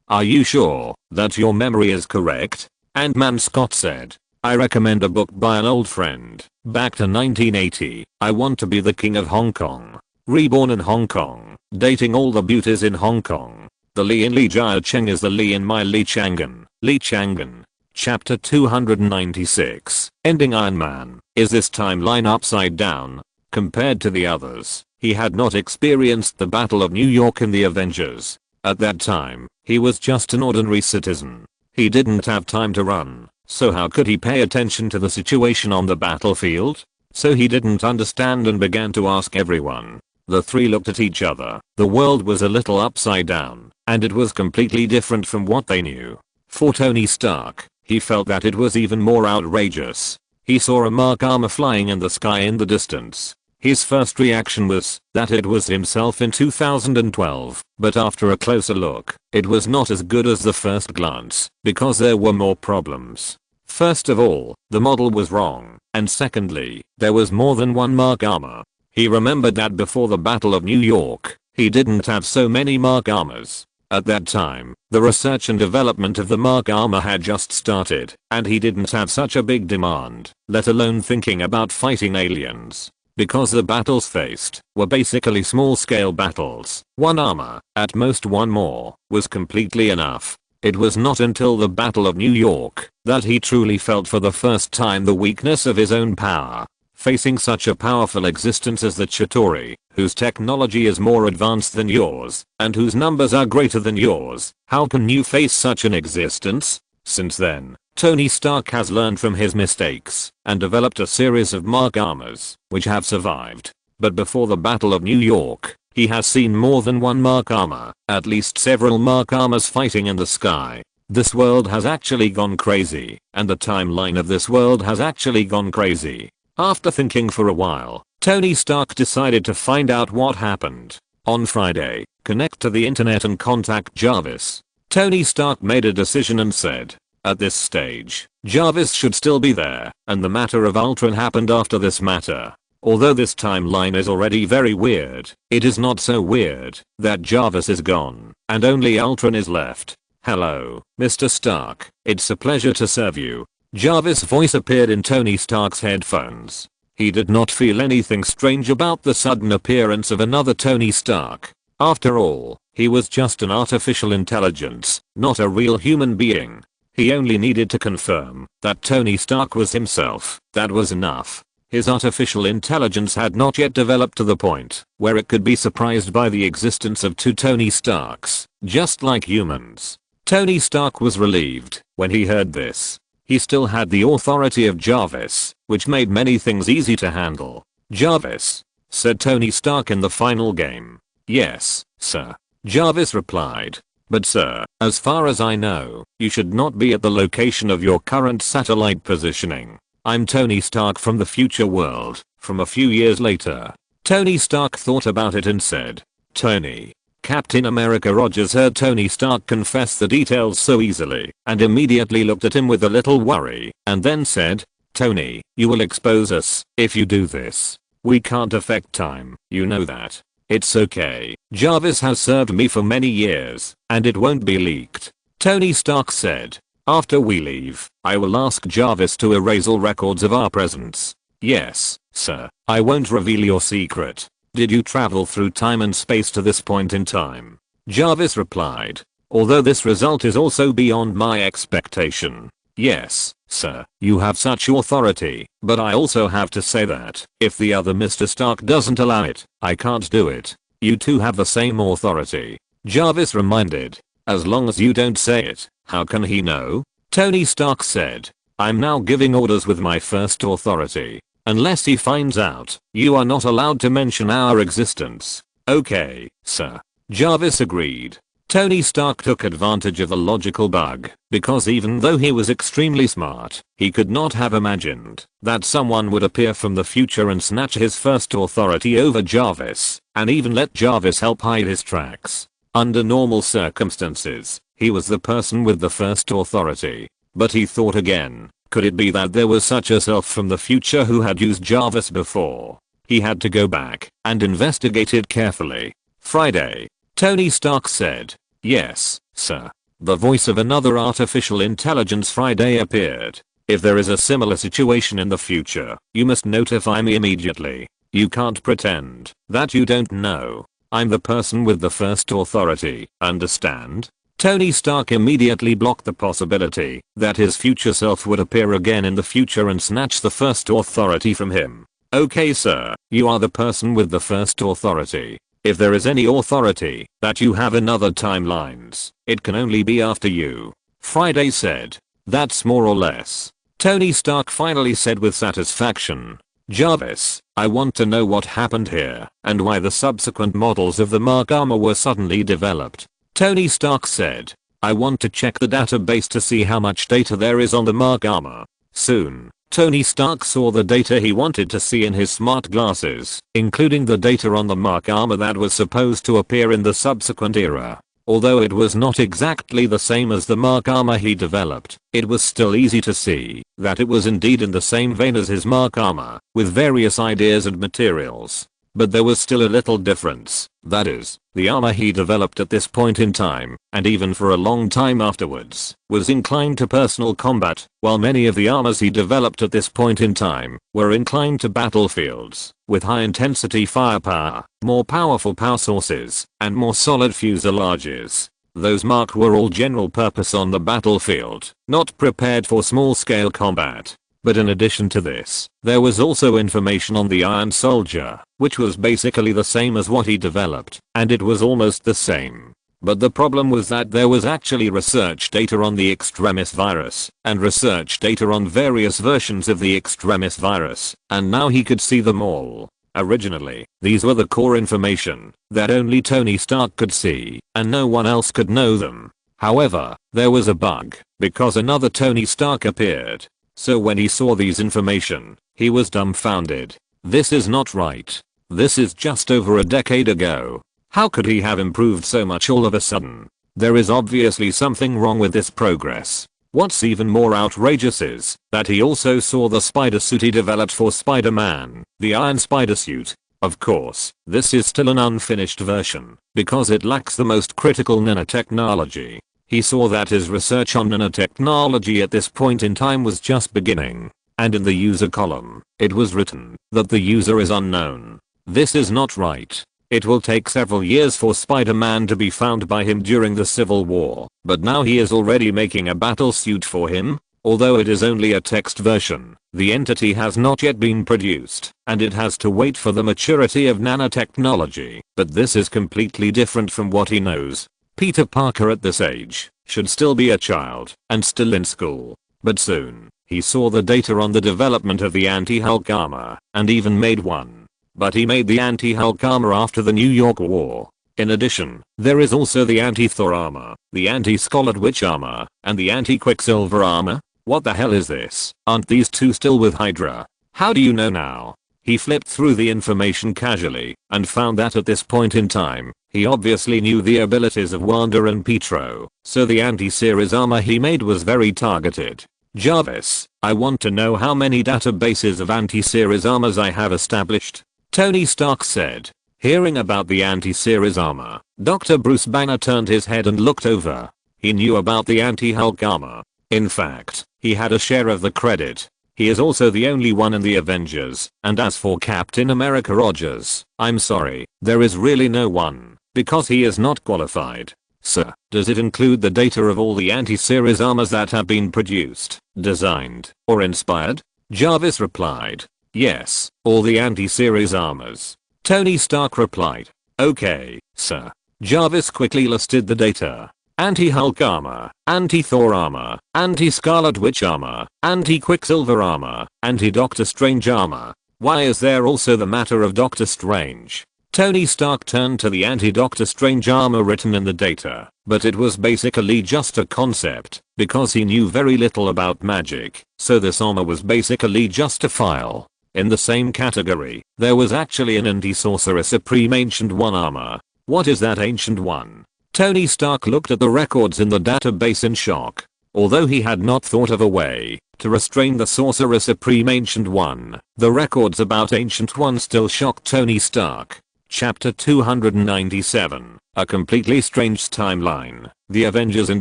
Are you sure that your memory is correct? Ant-Man Scott said. I recommend a book by an old friend. Back to 1980. I Want to Be the King of Hong Kong. Reborn in Hong Kong. Dating all the beauties in Hong Kong. The Li in Li Jia Cheng is the Li in my Li Changan. Li Changan. Chapter 296. Ending Iron Man. Is this timeline upside down? Compared to the others, he had not experienced the Battle of New York in the Avengers. At that time, he was just an ordinary citizen. He didn't have time to run, so how could he pay attention to the situation on the battlefield? So he didn't understand and began to ask everyone. The three looked at each other. The world was a little upside down, and it was completely different from what they knew. For Tony Stark, he felt that it was even more outrageous. He saw a Mark armor flying in the sky in the distance. His first reaction was that it was himself in 2012, but after a closer look, it was not as good as the first glance, because there were more problems. First of all, the model was wrong, and secondly, there was more than one Mark armor. He remembered that before the Battle of New York, he didn't have so many Mark armors. At that time, the research and development of the Mark armor had just started, and he didn't have such a big demand, let alone thinking about fighting aliens. Because the battles faced were basically small-scale battles, one armor, at most one more, was completely enough. It was not until the Battle of New York that he truly felt for the first time the weakness of his own power. Facing such a powerful existence as the Chitauri, whose technology is more advanced than yours, and whose numbers are greater than yours, how can you face such an existence? Since then, Tony Stark has learned from his mistakes and developed a series of Mark armors, which have survived. But before the Battle of New York, he has seen more than one Mark armor, at least several Mark armors fighting in the sky. This world has actually gone crazy, and the timeline of this world has actually gone crazy. After thinking for a while, Tony Stark decided to find out what happened. On Friday, connect to the internet and contact Jarvis. Tony Stark made a decision and said, at this stage, Jarvis should still be there, and the matter of Ultron happened after this matter. Although this timeline is already very weird, it is not so weird that Jarvis is gone, and only Ultron is left. Hello, Mr. Stark, it's a pleasure to serve you. Jarvis' voice appeared in Tony Stark's headphones. He did not feel anything strange about the sudden appearance of another Tony Stark. After all, he was just an artificial intelligence, not a real human being. He only needed to confirm that Tony Stark was himself. That was enough. His artificial intelligence had not yet developed to the point where it could be surprised by the existence of two Tony Starks, just like humans. Tony Stark was relieved when he heard this. He still had the authority of Jarvis, which made many things easy to handle. Jarvis, said Tony Stark in the final game. Yes, sir. Jarvis replied. But sir, as far as I know, you should not be at the location of your current satellite positioning. I'm Tony Stark from the future world, from a few years later. Tony Stark thought about it and said, Tony. Captain America Rogers heard Tony Stark confess the details so easily, and immediately looked at him with a little worry, and then said, Tony, you will expose us if you do this. We can't affect time, you know that. It's okay. Jarvis has served me for many years, and it won't be leaked. Tony Stark said. After we leave, I will ask Jarvis to erase all records of our presence. Yes, sir. I won't reveal your secret. Did you travel through time and space to this point in time? Jarvis replied. Although this result is also beyond my expectation. Yes, sir. You have such authority, but I also have to say that, if the other Mr. Stark doesn't allow it, I can't do it. You two have the same authority. Jarvis reminded. As long as you don't say it, how can he know? Tony Stark said. I'm now giving orders with my first authority. Unless he finds out, you are not allowed to mention our existence. Okay, sir. Jarvis agreed. Tony Stark took advantage of a logical bug, because even though he was extremely smart, he could not have imagined that someone would appear from the future and snatch his first authority over Jarvis, and even let Jarvis help hide his tracks. Under normal circumstances, he was the person with the first authority. But he thought again, could it be that there was such a self from the future who had used Jarvis before? He had to go back and investigate it carefully. Friday. Tony Stark said. Yes, sir. The voice of another artificial intelligence Friday appeared. If there is a similar situation in the future, you must notify me immediately. You can't pretend that you don't know. I'm the person with the first authority, understand? Tony Stark immediately blocked the possibility that his future self would appear again in the future and snatch the first authority from him. Okay sir, you are the person with the first authority. If there is any authority that you have in other timelines, it can only be after you. Friday said. That's more or less. Tony Stark finally said with satisfaction. Jarvis, I want to know what happened here and why the subsequent models of the Mark armor were suddenly developed. Tony Stark said. I want to check the database to see how much data there is on the Mark armor. Soon, Tony Stark saw the data he wanted to see in his smart glasses, including the data on the Mark armor that was supposed to appear in the subsequent era. Although it was not exactly the same as the Mark armor he developed, it was still easy to see that it was indeed in the same vein as his Mark armor, with various ideas and materials. But there was still a little difference. That is, the armor he developed at this point in time, and even for a long time afterwards, was inclined to personal combat, while many of the armors he developed at this point in time were inclined to battlefields, with high intensity firepower, more powerful power sources, and more solid fuselages. Those Mark were all general purpose on the battlefield, not prepared for small scale combat. But in addition to this, there was also information on the Iron Soldier, which was basically the same as what he developed, and it was almost the same. But the problem was that there was actually research data on the Extremis virus, and research data on various versions of the Extremis virus, and now he could see them all. Originally, these were the core information that only Tony Stark could see, and no one else could know them. However, there was a bug, because another Tony Stark appeared. So when he saw these information, he was dumbfounded. This is not right. This is just over a decade ago. How could he have improved so much all of a sudden? There is obviously something wrong with this progress. What's even more outrageous is that he also saw the spider suit he developed for Spider-Man, the Iron Spider suit. Of course, this is still an unfinished version, because it lacks the most critical nanotechnology. He saw that his research on nanotechnology at this point in time was just beginning, and in the user column, it was written that the user is unknown. This is not right. It will take several years for Spider-Man to be found by him during the Civil War, but now he is already making a battle suit for him. Although it is only a text version, the entity has not yet been produced, and it has to wait for the maturity of nanotechnology, but this is completely different from what he knows. Peter Parker at this age should still be a child and still in school. But soon, he saw the data on the development of the anti-Hulk armor and even made one. But he made the anti-Hulk armor after the New York War. In addition, there is also the anti-Thor armor, the anti-Scarlet Witch armor, and the anti-Quicksilver armor. What the hell is this? Aren't these two still with Hydra? How do you know now? He flipped through the information casually and found that at this point in time, he obviously knew the abilities of Wanda and Pietro, so the anti-series armor he made was very targeted. Jarvis, I want to know how many databases of anti-series armors I have established. Tony Stark said. Hearing about the anti-series armor, Dr. Bruce Banner turned his head and looked over. He knew about the anti-Hulk armor. In fact, he had a share of the credit. He is also the only one in the Avengers, and as for Captain America Rogers, I'm sorry, there is really no one, because he is not qualified. Sir, does it include the data of all the anti-series armors that have been produced, designed, or inspired? Jarvis replied. Yes, all the anti-series armors. Tony Stark replied. Okay, sir. Jarvis quickly listed the data. Anti-Hulk armor, anti-Thor armor, anti-Scarlet Witch armor, anti-Quicksilver armor, anti-Doctor Strange armor. Why is there also the matter of Doctor Strange? Tony Stark turned to the anti-Doctor Strange armor written in the data, but it was basically just a concept, because he knew very little about magic, so this armor was basically just a file. In the same category, there was actually an anti-Sorcerer Supreme Ancient One armor. What is that Ancient One? Tony Stark looked at the records in the database in shock. Although he had not thought of a way to restrain the Sorcerer Supreme Ancient One, the records about Ancient One still shocked Tony Stark. Chapter 297, A Completely Strange Timeline, The Avengers in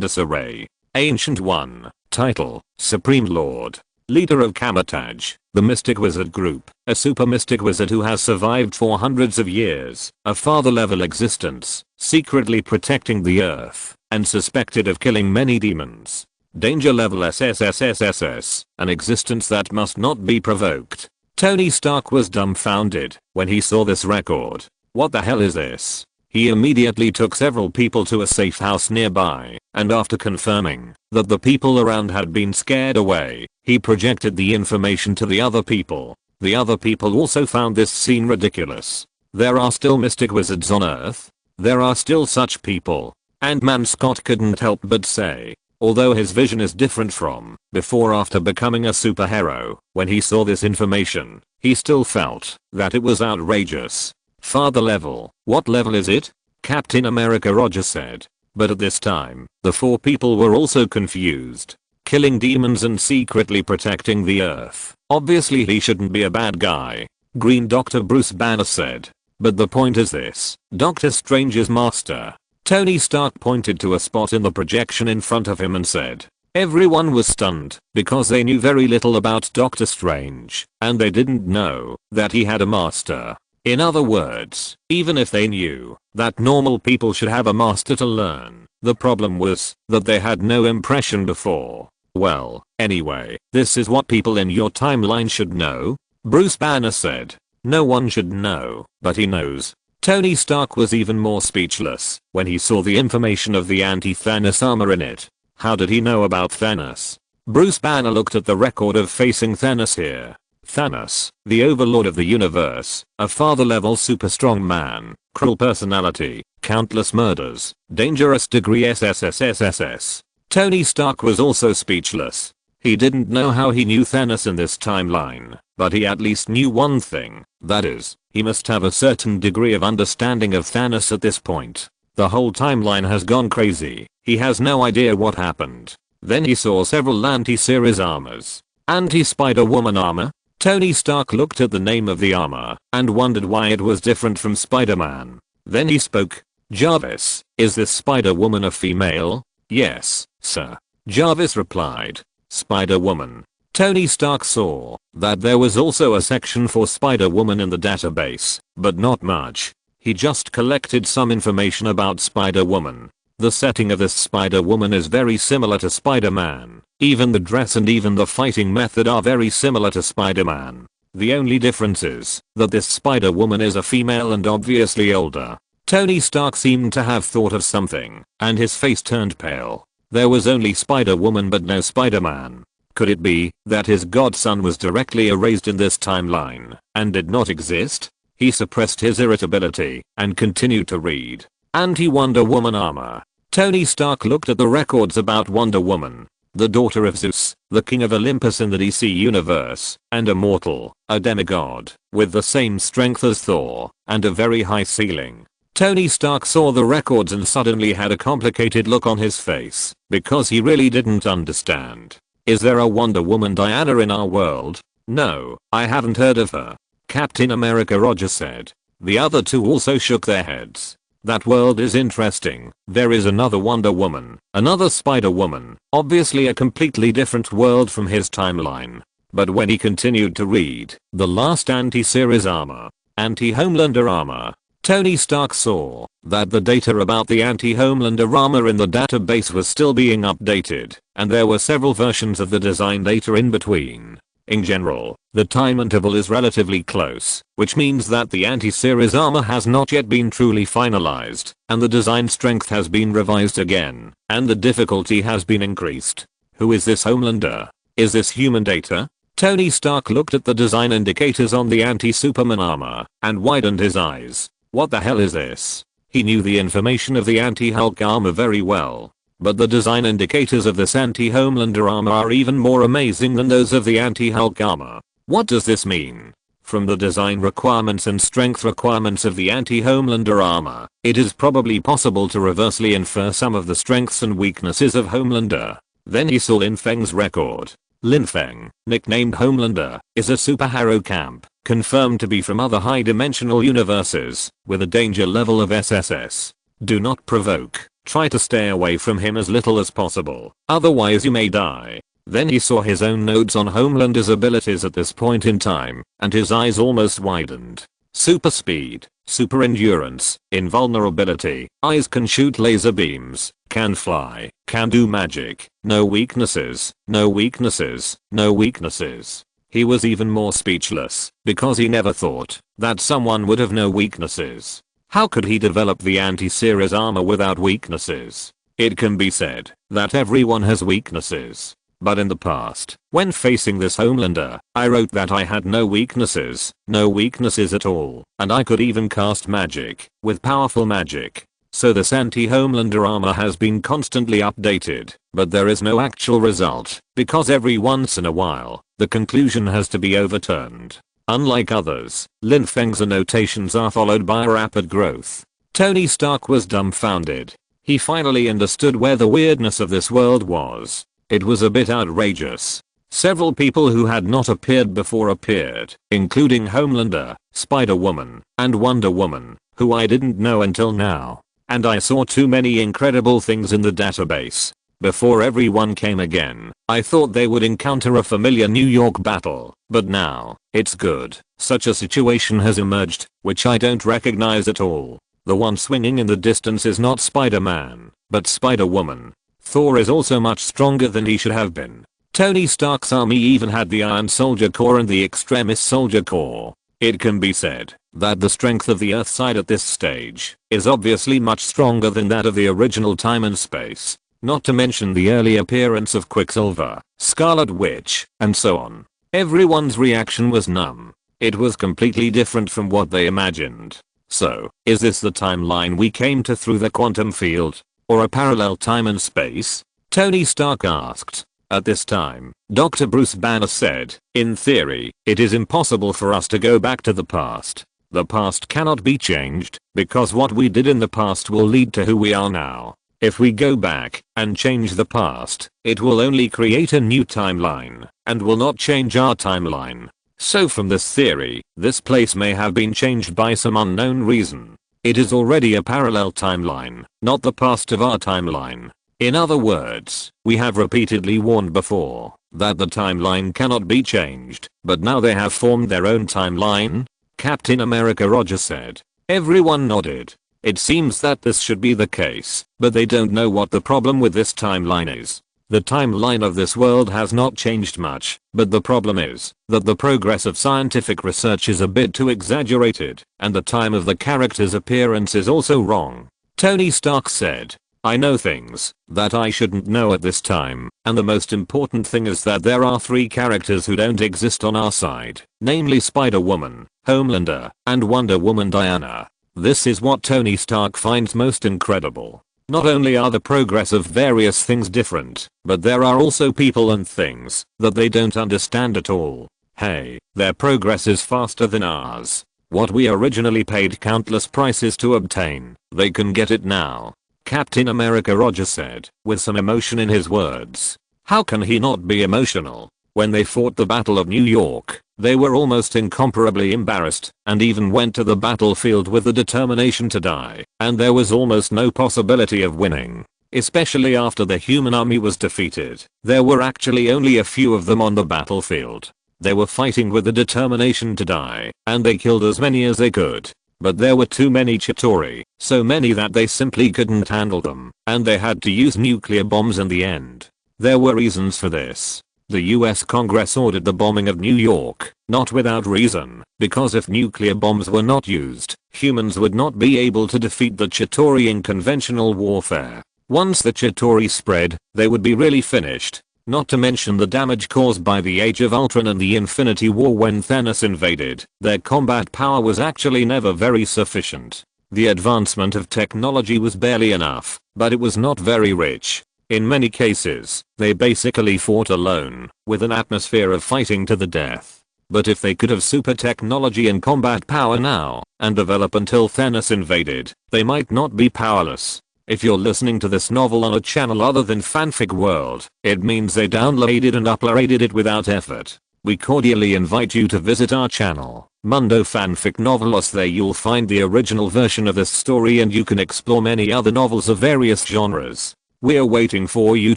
Disarray. Ancient One. Title, Supreme Lord. Leader of Kamataj, the Mystic Wizard Group, a super mystic wizard who has survived for hundreds of years, a father-level existence, secretly protecting the Earth, and suspected of killing many demons. Danger level SSSSSS, an existence that must not be provoked. Tony Stark was dumbfounded when he saw this record. What the hell is this? He immediately took several people to a safe house nearby, and after confirming that the people around had been scared away, he projected the information to the other people. The other people also found this scene ridiculous. There are still mystic wizards on Earth? There are still such people? Ant-Man Scott couldn't help but say. Although his vision is different from before after becoming a superhero, when he saw this information, he still felt that it was outrageous. Father level, what level is it? Captain America Roger said. But at this time, the 4 people were also confused. Killing demons and secretly protecting the Earth. Obviously he shouldn't be a bad guy. Green Dr. Bruce Banner said. But the point is this, Doctor Strange's master. Tony Stark pointed to a spot in the projection in front of him and said. Everyone was stunned because they knew very little about Doctor Strange, and they didn't know that he had a master. In other words, even if they knew that normal people should have a master to learn, the problem was that they had no impression before. Well, anyway, this is what people in your timeline should know, Bruce Banner said. No one should know, but he knows. Tony Stark was even more speechless when he saw the information of the anti-Thanos armor in it. How did he know about Thanos? Bruce Banner looked at the record of facing Thanos here. Thanos, the overlord of the universe, a father-level super strong man, cruel personality, countless murders, dangerous degree SSSSSS. Tony Stark was also speechless. He didn't know how he knew Thanos in this timeline, but he at least knew one thing, that is, he must have a certain degree of understanding of Thanos at this point. The whole timeline has gone crazy, he has no idea what happened. Then he saw several anti-series armors. Anti-Spider-Woman armor? Tony Stark looked at the name of the armor and wondered why it was different from Spider-Man. Then he spoke. Jarvis, is this Spider-Woman a female? Yes, sir. Jarvis replied. Spider-Woman. Tony Stark saw that there was also a section for Spider-Woman in the database, but not much. He just collected some information about Spider-Woman. The setting of this Spider-Woman is very similar to Spider-Man. Even the dress and even the fighting method are very similar to Spider-Man. The only difference is that this Spider-Woman is a female and obviously older. Tony Stark seemed to have thought of something, and his face turned pale. There was only Spider-Woman but no Spider-Man. Could it be that his godson was directly erased in this timeline and did not exist? He suppressed his irritability and continued to read. Anti-Wonder Woman armor. Tony Stark looked at the records about Wonder Woman, the daughter of Zeus, the king of Olympus in the DC universe, and immortal, a demigod, with the same strength as Thor, and a very high ceiling. Tony Stark saw the records and suddenly had a complicated look on his face, because he really didn't understand. Is there a Wonder Woman Diana in our world? No, I haven't heard of her. Captain America Roger said. The other 2 also shook their heads. That world is interesting. There is another Wonder Woman, another Spider-Woman, obviously a completely different world from his timeline. But when he continued to read, the last anti-series armor, anti-Homelander armor, Tony Stark saw that the data about the anti-Homelander armor in the database was still being updated, and there were several versions of the design data in between. In general, the time interval is relatively close, which means that the anti-series armor has not yet been truly finalized, and the design strength has been revised again, and the difficulty has been increased. Who is this Homelander? Is this human data? Tony Stark looked at the design indicators on the anti-Superman armor, and widened his eyes. What the hell is this? He knew the information of the anti-Hulk armor very well. But the design indicators of this anti-Homelander armor are even more amazing than those of the anti-Hulk armor. What does this mean? From the design requirements and strength requirements of the anti-Homelander armor, it is probably possible to reversely infer some of the strengths and weaknesses of Homelander. Then he saw Lin Feng's record. Lin Feng, nicknamed Homelander, is a superhero camp, confirmed to be from other high-dimensional universes, with a danger level of SSS. Do not provoke. Try to stay away from him as little as possible, otherwise you may die. Then he saw his own notes on Homelander's abilities at this point in time, and his eyes almost widened. Super speed, super endurance, invulnerability, eyes can shoot laser beams, can fly, can do magic, no weaknesses, no weaknesses, no weaknesses. He was even more speechless, because he never thought that someone would have no weaknesses. How could he develop the anti-series armor without weaknesses? It can be said that everyone has weaknesses. But in the past, when facing this Homelander, I wrote that I had no weaknesses at all, and I could even cast magic, with powerful magic. So this anti-Homelander armor has been constantly updated, but there is no actual result, because every once in a while, the conclusion has to be overturned. Unlike others, Lin Feng's annotations are followed by a rapid growth. Tony Stark was dumbfounded. He finally understood where the weirdness of this world was. It was a bit outrageous. Several people who had not appeared before appeared, including Homelander, Spider-Woman, and Wonder Woman, who I didn't know until now. And I saw too many incredible things in the database. Before everyone came again, I thought they would encounter a familiar New York battle, but now, it's good. Such a situation has emerged, which I don't recognize at all. The one swinging in the distance is not Spider-Man, but Spider-Woman. Thor is also much stronger than he should have been. Tony Stark's army even had the Iron Soldier Corps and the Extremis Soldier Corps. It can be said that the strength of the Earth side at this stage is obviously much stronger than that of the original Time and Space, not to mention the early appearance of Quicksilver, Scarlet Witch, and so on. Everyone's reaction was numb. It was completely different from what they imagined. So, is this the timeline we came to through the quantum field? Or a parallel time and space? Tony Stark asked. At this time, Dr. Bruce Banner said, in theory, it is impossible for us to go back to the past. The past cannot be changed, because what we did in the past will lead to who we are now. If we go back and change the past, it will only create a new timeline, and will not change our timeline. So from this theory, this place may have been changed by some unknown reason. It is already a parallel timeline, not the past of our timeline. In other words, we have repeatedly warned before that the timeline cannot be changed, but now they have formed their own timeline? Captain America Roger said. Everyone nodded. It seems that this should be the case, but they don't know what the problem with this timeline is. The timeline of this world has not changed much, but the problem is that the progress of scientific research is a bit too exaggerated, and the time of the character's appearance is also wrong. Tony Stark said. I know things that I shouldn't know at this time, and the most important thing is that there are 3 characters who don't exist on our side, namely Spider-Woman, Homelander, and Wonder Woman Diana. This is what Tony Stark finds most incredible. Not only are the progress of various things different, but there are also people and things that they don't understand at all. Hey, their progress is faster than ours. What we originally paid countless prices to obtain, they can get it now. Captain America Roger said, with some emotion in his words. How can he not be emotional? When they fought the Battle of New York, they were almost incomparably embarrassed, and even went to the battlefield with the determination to die, and there was almost no possibility of winning. Especially after the human army was defeated, there were actually only a few of them on the battlefield. They were fighting with the determination to die, and they killed as many as they could. But there were too many Chitauri, so many that they simply couldn't handle them, and they had to use nuclear bombs in the end. There were reasons for this. The US Congress ordered the bombing of New York, not without reason, because if nuclear bombs were not used, humans would not be able to defeat the Chitauri in conventional warfare. Once the Chitauri spread, they would be really finished. Not to mention the damage caused by the Age of Ultron and the Infinity War when Thanos invaded. Their combat power was actually never very sufficient. The advancement of technology was barely enough, but it was not very rich. In many cases, they basically fought alone, with an atmosphere of fighting to the death. But if they could have super technology and combat power now, and develop until Thanos invaded, they might not be powerless. If you're listening to this novel on a channel other than Fanfic World, it means they downloaded and uploaded it without effort. We cordially invite you to visit our channel, Mundo Fanfic Novelos. There you'll find the original version of this story and you can explore many other novels of various genres. We're waiting for you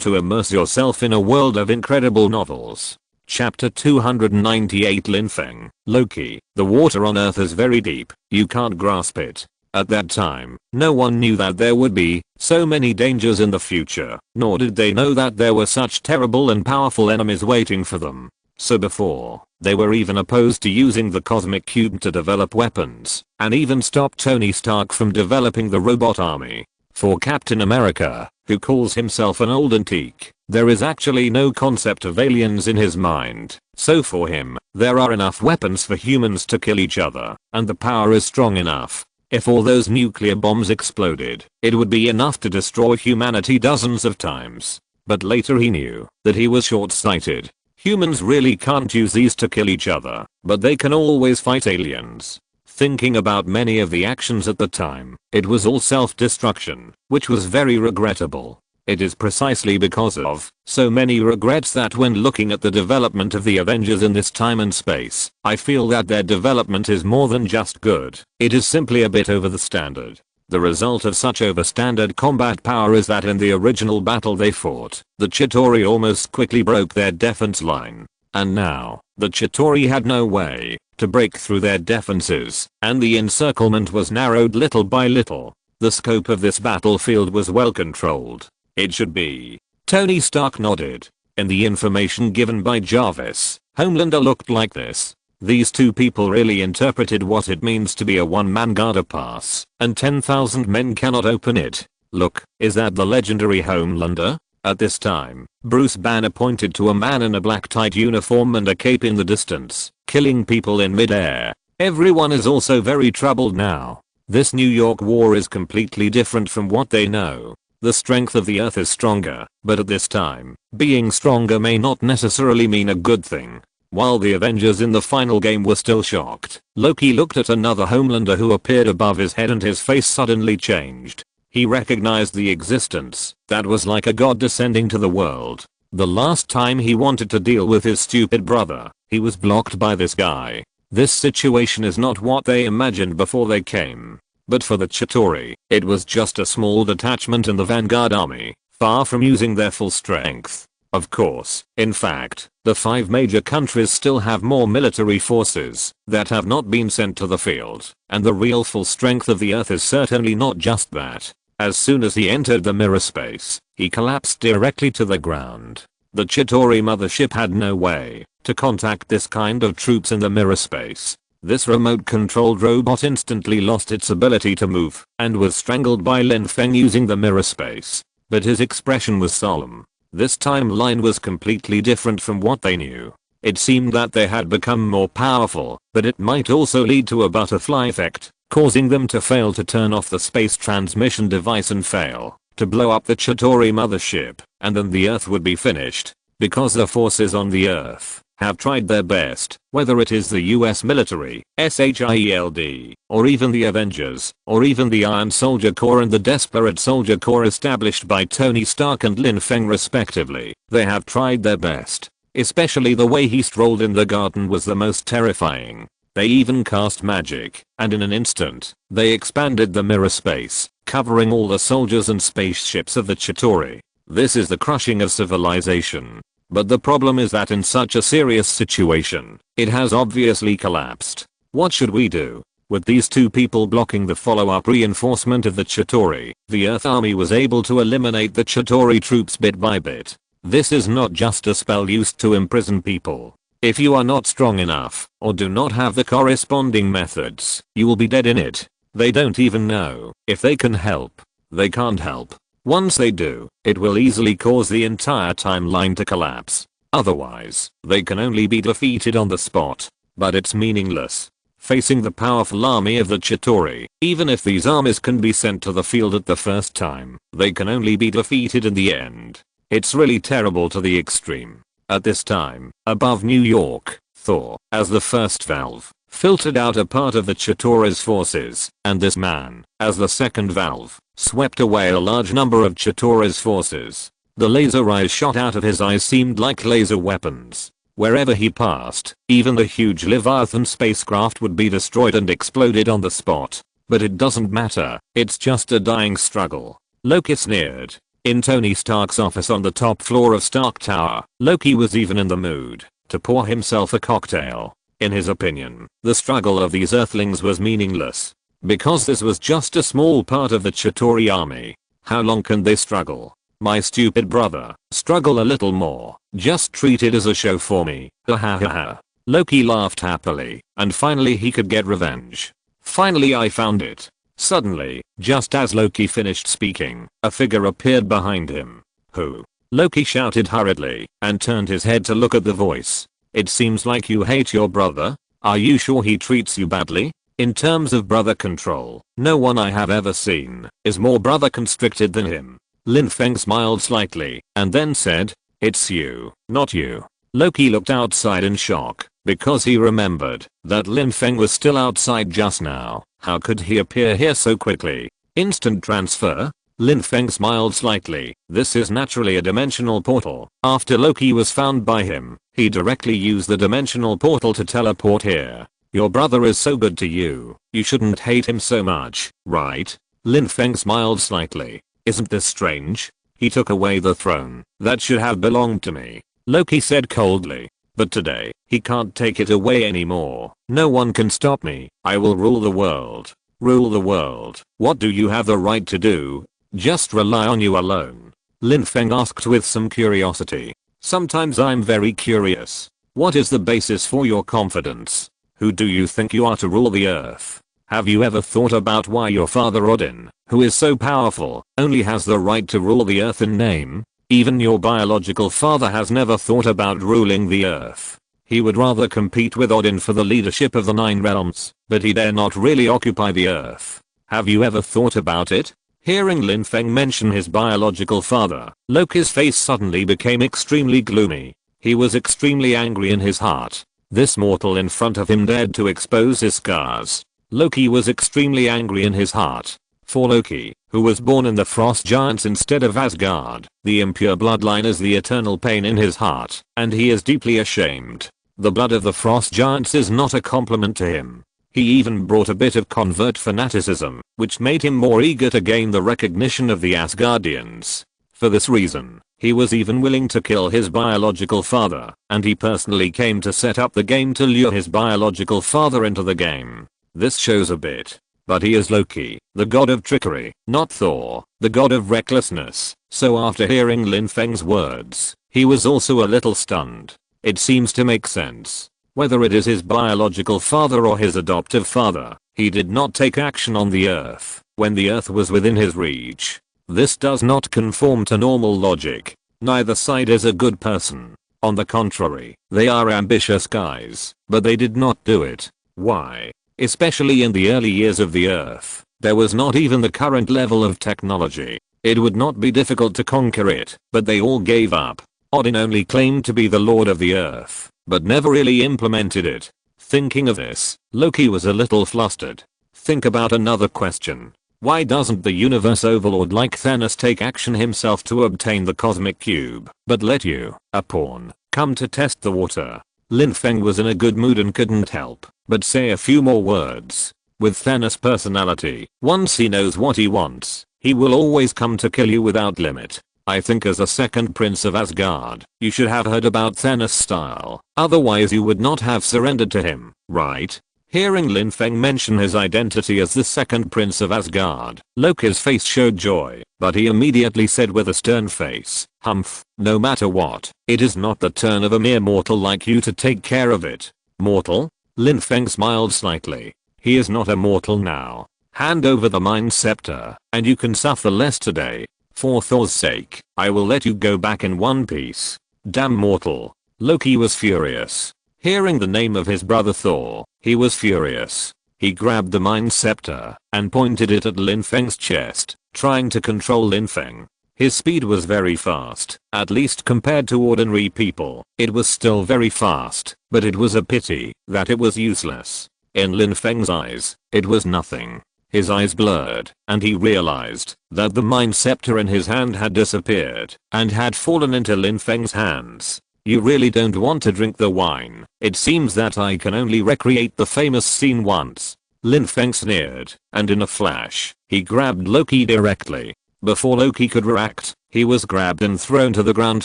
to immerse yourself in a world of incredible novels. Chapter 298 Lin Feng, Loki. The water on Earth is very deep, you can't grasp it. At that time, no one knew that there would be so many dangers in the future, nor did they know that there were such terrible and powerful enemies waiting for them. So before, they were even opposed to using the cosmic cube to develop weapons, and even stopped Tony Stark from developing the robot army. For Captain America, who calls himself an old antique, there is actually no concept of aliens in his mind. So for him, there are enough weapons for humans to kill each other, and the power is strong enough. If all those nuclear bombs exploded, it would be enough to destroy humanity dozens of times. But later he knew that he was short-sighted. Humans really can't use these to kill each other, but they can always fight aliens. Thinking about many of the actions at the time, it was all self-destruction, which was very regrettable. It is precisely because of so many regrets that when looking at the development of the Avengers in this time and space, I feel that their development is more than just good. It is simply a bit over the standard. The result of such overstandard combat power is that in the original battle they fought, the Chitauri almost quickly broke their defense line. And now, the Chitauri had no way to break through their defenses, and the encirclement was narrowed little by little. The scope of this battlefield was well controlled. It should be. Tony Stark nodded. In the information given by Jarvis, Homelander looked like this. These two people really interpreted what it means to be a one-man guard pass, and 10,000 men cannot open it. Look, is that the legendary Homelander? At this time, Bruce Banner pointed to a man in a black tight uniform and a cape in the distance, killing people in mid-air. Everyone is also very troubled now. This New York war is completely different from what they know. The strength of the Earth is stronger, but at this time, being stronger may not necessarily mean a good thing. While the Avengers in the final game were still shocked, Loki looked at another Homelander who appeared above his head and his face suddenly changed. He recognized the existence that was like a god descending to the world. The last time he wanted to deal with his stupid brother, he was blocked by this guy. This situation is not what they imagined before they came. But for the Chitauri, it was just a small detachment in the Vanguard army, far from using their full strength. Of course, in fact, the 5 major countries still have more military forces that have not been sent to the field, and the real full strength of the Earth is certainly not just that. As soon as he entered the mirror space, he collapsed directly to the ground. The Chitauri mothership had no way to contact this kind of troops in the mirror space. This remote-controlled robot instantly lost its ability to move and was strangled by Lin Feng using the mirror space. But his expression was solemn. This timeline was completely different from what they knew. It seemed that they had become more powerful, but it might also lead to a butterfly effect, causing them to fail to turn off the space transmission device and fail to blow up the Chitauri mothership, and then the Earth would be finished. Because the forces on the Earth have tried their best, whether it is the US military, SHIELD, or even the Avengers, or even the Iron Soldier Corps and the Desperate Soldier Corps established by Tony Stark and Lin Feng respectively. They have tried their best. Especially the way he strolled in the garden was the most terrifying. They even cast magic, and in an instant, they expanded the mirror space, covering all the soldiers and spaceships of the Chitauri. This is the crushing of civilization. But the problem is that in such a serious situation, it has obviously collapsed. What should we do? With these two people blocking the follow-up reinforcement of the Chitauri, the Earth army was able to eliminate the Chitauri troops bit by bit. This is not just a spell used to imprison people. If you are not strong enough, or do not have the corresponding methods, you will be dead in it. They don't even know if they can help. They can't help. Once they do, it will easily cause the entire timeline to collapse. Otherwise, they can only be defeated on the spot. But it's meaningless. Facing the powerful army of the Chitauri, even if these armies can be sent to the field at the first time, they can only be defeated in the end. It's really terrible to the extreme. At this time, above New York, Thor, as the first valve, filtered out a part of the Chitauri's forces, and this man, as the second valve, swept away a large number of Chitauri's forces. The laser eyes shot out of his eyes seemed like laser weapons. Wherever he passed, even the huge Leviathan spacecraft would be destroyed and exploded on the spot. But it doesn't matter, it's just a dying struggle. Loki sneered. In Tony Stark's office on the top floor of Stark Tower, Loki was even in the mood to pour himself a cocktail. In his opinion, the struggle of these Earthlings was meaningless. Because this was just a small part of the Chitauri army. How long can they struggle? My stupid brother, struggle a little more. Just treat it as a show for me. Ha ha ha. Loki laughed happily, and finally he could get revenge. Finally I found it. Suddenly, just as Loki finished speaking, a figure appeared behind him. Who? Loki shouted hurriedly, and turned his head to look at the voice. It seems like you hate your brother. Are you sure he treats you badly? In terms of brother control, no one I have ever seen is more brother constricted than him. Lin Feng smiled slightly and then said, "It's you, not you." Loki looked outside in shock because he remembered that Lin Feng was still outside just now. How could he appear here so quickly? Instant transfer? Lin Feng smiled slightly. This is naturally a dimensional portal. After Loki was found by him, he directly used the dimensional portal to teleport here. Your brother is so good to you. You shouldn't hate him so much, right? Lin Feng smiled slightly. Isn't this strange? He took away the throne that should have belonged to me, Loki said coldly. But today, he can't take it away anymore. No one can stop me. I will rule the world. Rule the world. What do you have the right to do? Just rely on you alone? Lin Feng asked with some curiosity. Sometimes I'm very curious. What is the basis for your confidence? Who do you think you are to rule the earth? Have you ever thought about why your father Odin, who is so powerful, only has the right to rule the earth in name? Even your biological father has never thought about ruling the earth. He would rather compete with Odin for the leadership of the 9 realms, but he dare not really occupy the earth. Have you ever thought about it? Hearing Lin Feng mention his biological father, Loki's face suddenly became extremely gloomy. He was extremely angry in his heart. This mortal in front of him dared to expose his scars. Loki was extremely angry in his heart. For Loki, who was born in the Frost Giants instead of Asgard, the impure bloodline is the eternal pain in his heart, and he is deeply ashamed. The blood of the Frost Giants is not a compliment to him. He even brought a bit of convert fanaticism, which made him more eager to gain the recognition of the Asgardians. For this reason, he was even willing to kill his biological father, and he personally came to set up the game to lure his biological father into the game. This shows a bit. But he is Loki, the god of trickery, not Thor, the god of recklessness. So after hearing Lin Feng's words, he was also a little stunned. It seems to make sense. Whether it is his biological father or his adoptive father, he did not take action on the earth when the earth was within his reach. This does not conform to normal logic. Neither side is a good person. On the contrary, they are ambitious guys, but they did not do it. Why? Especially in the early years of the earth, there was not even the current level of technology. It would not be difficult to conquer it, but they all gave up. Odin only claimed to be the lord of the earth, but never really implemented it. Thinking of this, Loki was a little flustered. Think about another question. Why doesn't the universe overlord like Thanos take action himself to obtain the cosmic cube, but let you, a pawn, come to test the water? Lin Feng was in a good mood and couldn't help but say a few more words. With Thanos' personality, once he knows what he wants, he will always come to kill you without limit. I think as a second prince of Asgard, you should have heard about Thanos' style, otherwise you would not have surrendered to him, right? Hearing Lin Feng mention his identity as the second prince of Asgard, Loki's face showed joy, but he immediately said with a stern face, "Humph, no matter what, it is not the turn of a mere mortal like you to take care of it." Mortal? Lin Feng smiled slightly. He is not a mortal now. Hand over the Mind Scepter, and you can suffer less today. For Thor's sake, I will let you go back in one piece. Damn mortal. Loki was furious. Hearing the name of his brother Thor, he was furious. He grabbed the Mind Scepter and pointed it at Lin Feng's chest, trying to control Lin Feng. His speed was very fast, at least compared to ordinary people. It was still very fast, but it was a pity that it was useless. In Lin Feng's eyes, it was nothing. His eyes blurred, and he realized that the Mind Scepter in his hand had disappeared and had fallen into Lin Feng's hands. You really don't want to drink the wine. It seems that I can only recreate the famous scene once. Lin Feng sneered, and in a flash, he grabbed Loki directly. Before Loki could react, he was grabbed and thrown to the ground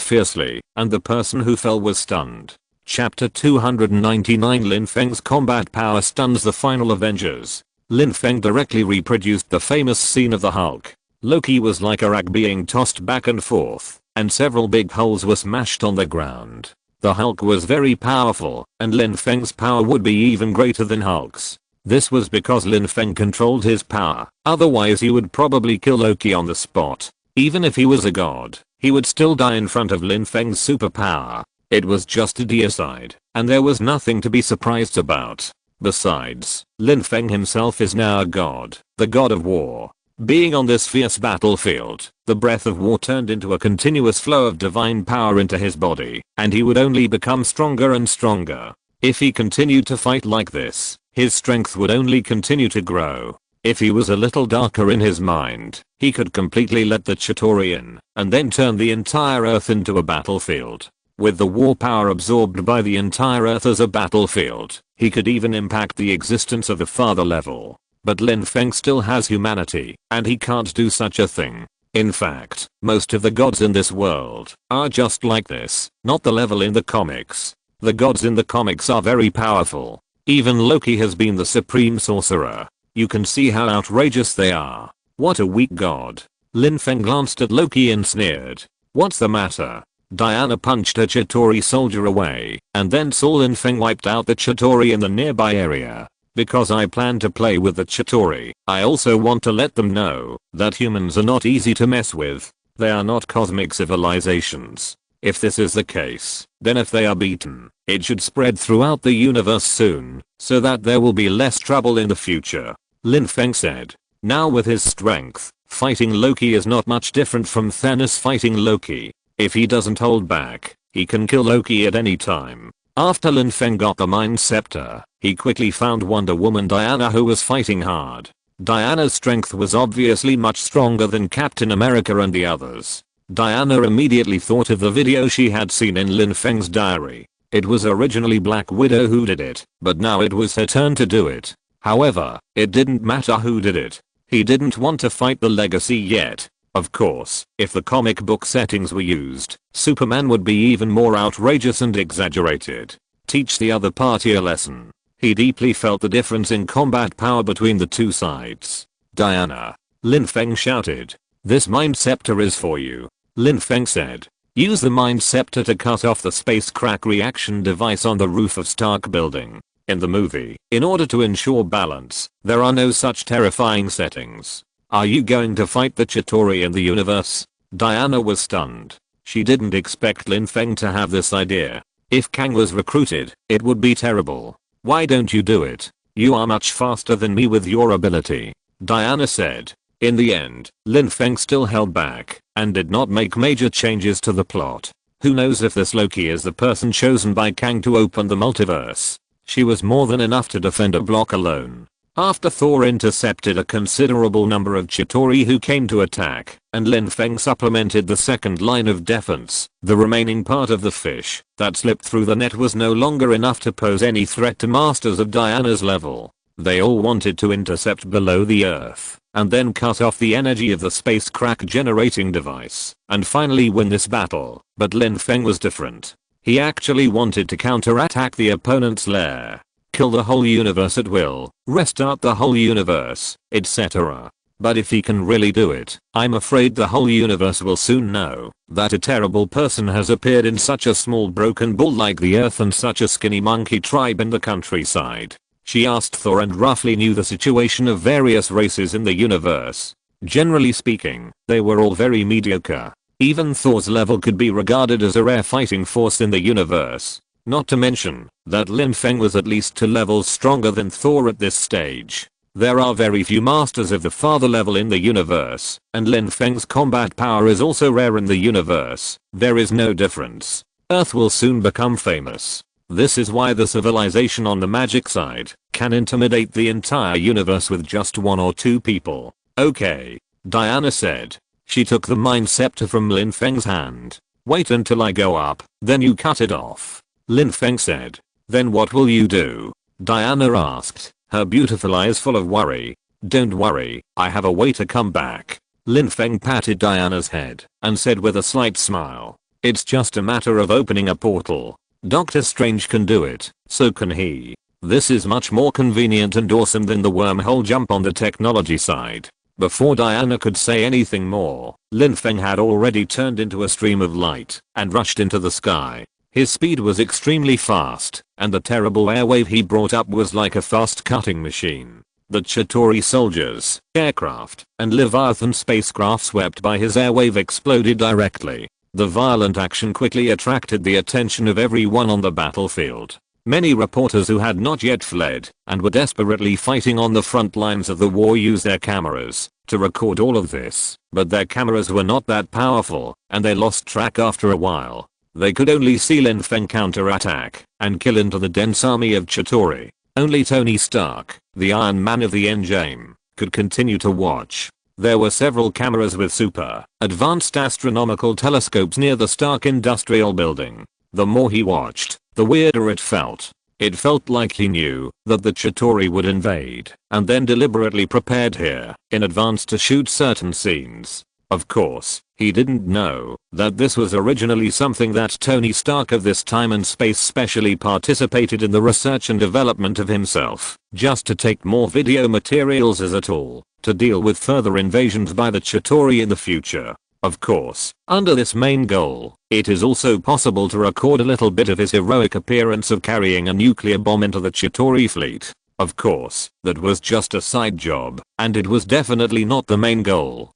fiercely, and the person who fell was stunned. Chapter 299 Lin Feng's combat power stuns the final Avengers. Lin Feng directly reproduced the famous scene of the Hulk. Loki was like a rag being tossed back and forth, and several big holes were smashed on the ground. The Hulk was very powerful, and Lin Feng's power would be even greater than Hulk's. This was because Lin Feng controlled his power, otherwise he would probably kill Loki on the spot. Even if he was a god, he would still die in front of Lin Feng's superpower. It was just a deicide, and there was nothing to be surprised about. Besides, Lin Feng himself is now a god, the god of war. Being on this fierce battlefield, the breath of war turned into a continuous flow of divine power into his body, and he would only become stronger and stronger. If he continued to fight like this, his strength would only continue to grow. If he was a little darker in his mind, he could completely let the Chitauri in, and then turn the entire earth into a battlefield. With the war power absorbed by the entire earth as a battlefield, he could even impact the existence of the father level. But Lin Feng still has humanity, and he can't do such a thing. In fact, most of the gods in this world are just like this, not the level in the comics. The gods in the comics are very powerful. Even Loki has been the supreme sorcerer. You can see how outrageous they are. What a weak god. Lin Feng glanced at Loki and sneered. What's the matter? Diana punched a Chitauri soldier away, and then saw Lin Feng wiped out the Chitauri in the nearby area. Because I plan to play with the Chitauri, I also want to let them know that humans are not easy to mess with. They are not cosmic civilizations. If this is the case, then if they are beaten, it should spread throughout the universe soon, so that there will be less trouble in the future. Lin Feng said. Now with his strength, fighting Loki is not much different from Thanos fighting Loki. If he doesn't hold back, he can kill Loki at any time. After Lin Feng got the Mind Scepter, he quickly found Wonder Woman Diana, who was fighting hard. Diana's strength was obviously much stronger than Captain America and the others. Diana immediately thought of the video she had seen in Lin Feng's diary. It was originally Black Widow who did it, but now it was her turn to do it. However, it didn't matter who did it. He didn't want to fight the legacy yet. Of course, if the comic book settings were used, Superman would be even more outrageous and exaggerated. Teach the other party a lesson. He deeply felt the difference in combat power between the two sides. Diana. Lin Feng shouted. This Mind Scepter is for you. Lin Feng said. Use the Mind Scepter to cut off the space crack reaction device on the roof of Stark building. In the movie, in order to ensure balance, there are no such terrifying settings. Are you going to fight the Chitauri in the universe? Diana was stunned. She didn't expect Lin Feng to have this idea. If Kang was recruited, it would be terrible. Why don't you do it? You are much faster than me with your ability. Diana said. In the end, Lin Feng still held back and did not make major changes to the plot. Who knows if this Loki is the person chosen by Kang to open the multiverse. She was more than enough to defend a block alone. After Thor intercepted a considerable number of Chitauri who came to attack, and Lin Feng supplemented the second line of defense, the remaining part of the fish that slipped through the net was no longer enough to pose any threat to masters of Diana's level. They all wanted to intercept below the earth, and then cut off the energy of the space crack generating device, and finally win this battle. But Lin Feng was different. He actually wanted to counterattack the opponent's lair. Kill the whole universe at will, restart the whole universe, etc. But if he can really do it, I'm afraid the whole universe will soon know that a terrible person has appeared in such a small broken ball like the earth and such a skinny monkey tribe in the countryside. She asked Thor and roughly knew the situation of various races in the universe. Generally speaking, they were all very mediocre. Even Thor's level could be regarded as a rare fighting force in the universe. Not to mention that Lin Feng was at least 2 levels stronger than Thor at this stage. There are very few masters of the father level in the universe, and Lin Feng's combat power is also rare in the universe. There is no difference. Earth will soon become famous. This is why the civilization on the magic side can intimidate the entire universe with just 1 or 2 people. Okay, Diana said. She took the Mind Scepter from Lin Feng's hand. Wait until I go up, then you cut it off. Lin Feng said. Then what will you do? Diana asked, her beautiful eyes full of worry. Don't worry, I have a way to come back. Lin Feng patted Diana's head and said with a slight smile. It's just a matter of opening a portal. Doctor Strange can do it, so can he. This is much more convenient and awesome than the wormhole jump on the technology side. Before Diana could say anything more, Lin Feng had already turned into a stream of light and rushed into the sky. His speed was extremely fast, and the terrible airwave he brought up was like a fast cutting machine. The Chitauri soldiers, aircraft, and Leviathan spacecraft swept by his airwave exploded directly. The violent action quickly attracted the attention of everyone on the battlefield. Many reporters who had not yet fled and were desperately fighting on the front lines of the war used their cameras to record all of this, but their cameras were not that powerful and they lost track after a while. They could only see Lin Feng counterattack and kill into the dense army of Chitauri. Only Tony Stark, the Iron Man of the Endgame, could continue to watch. There were several cameras with super advanced astronomical telescopes near the Stark Industrial Building. The more he watched, the weirder it felt. It felt like he knew that the Chitauri would invade and then deliberately prepared here in advance to shoot certain scenes. Of course, he didn't know that this was originally something that Tony Stark of this time and space specially participated in the research and development of himself, just to take more video materials as a tool to deal with further invasions by the Chitauri in the future. Of course, under this main goal, it is also possible to record a little bit of his heroic appearance of carrying a nuclear bomb into the Chitauri fleet. Of course, that was just a side job, and it was definitely not the main goal.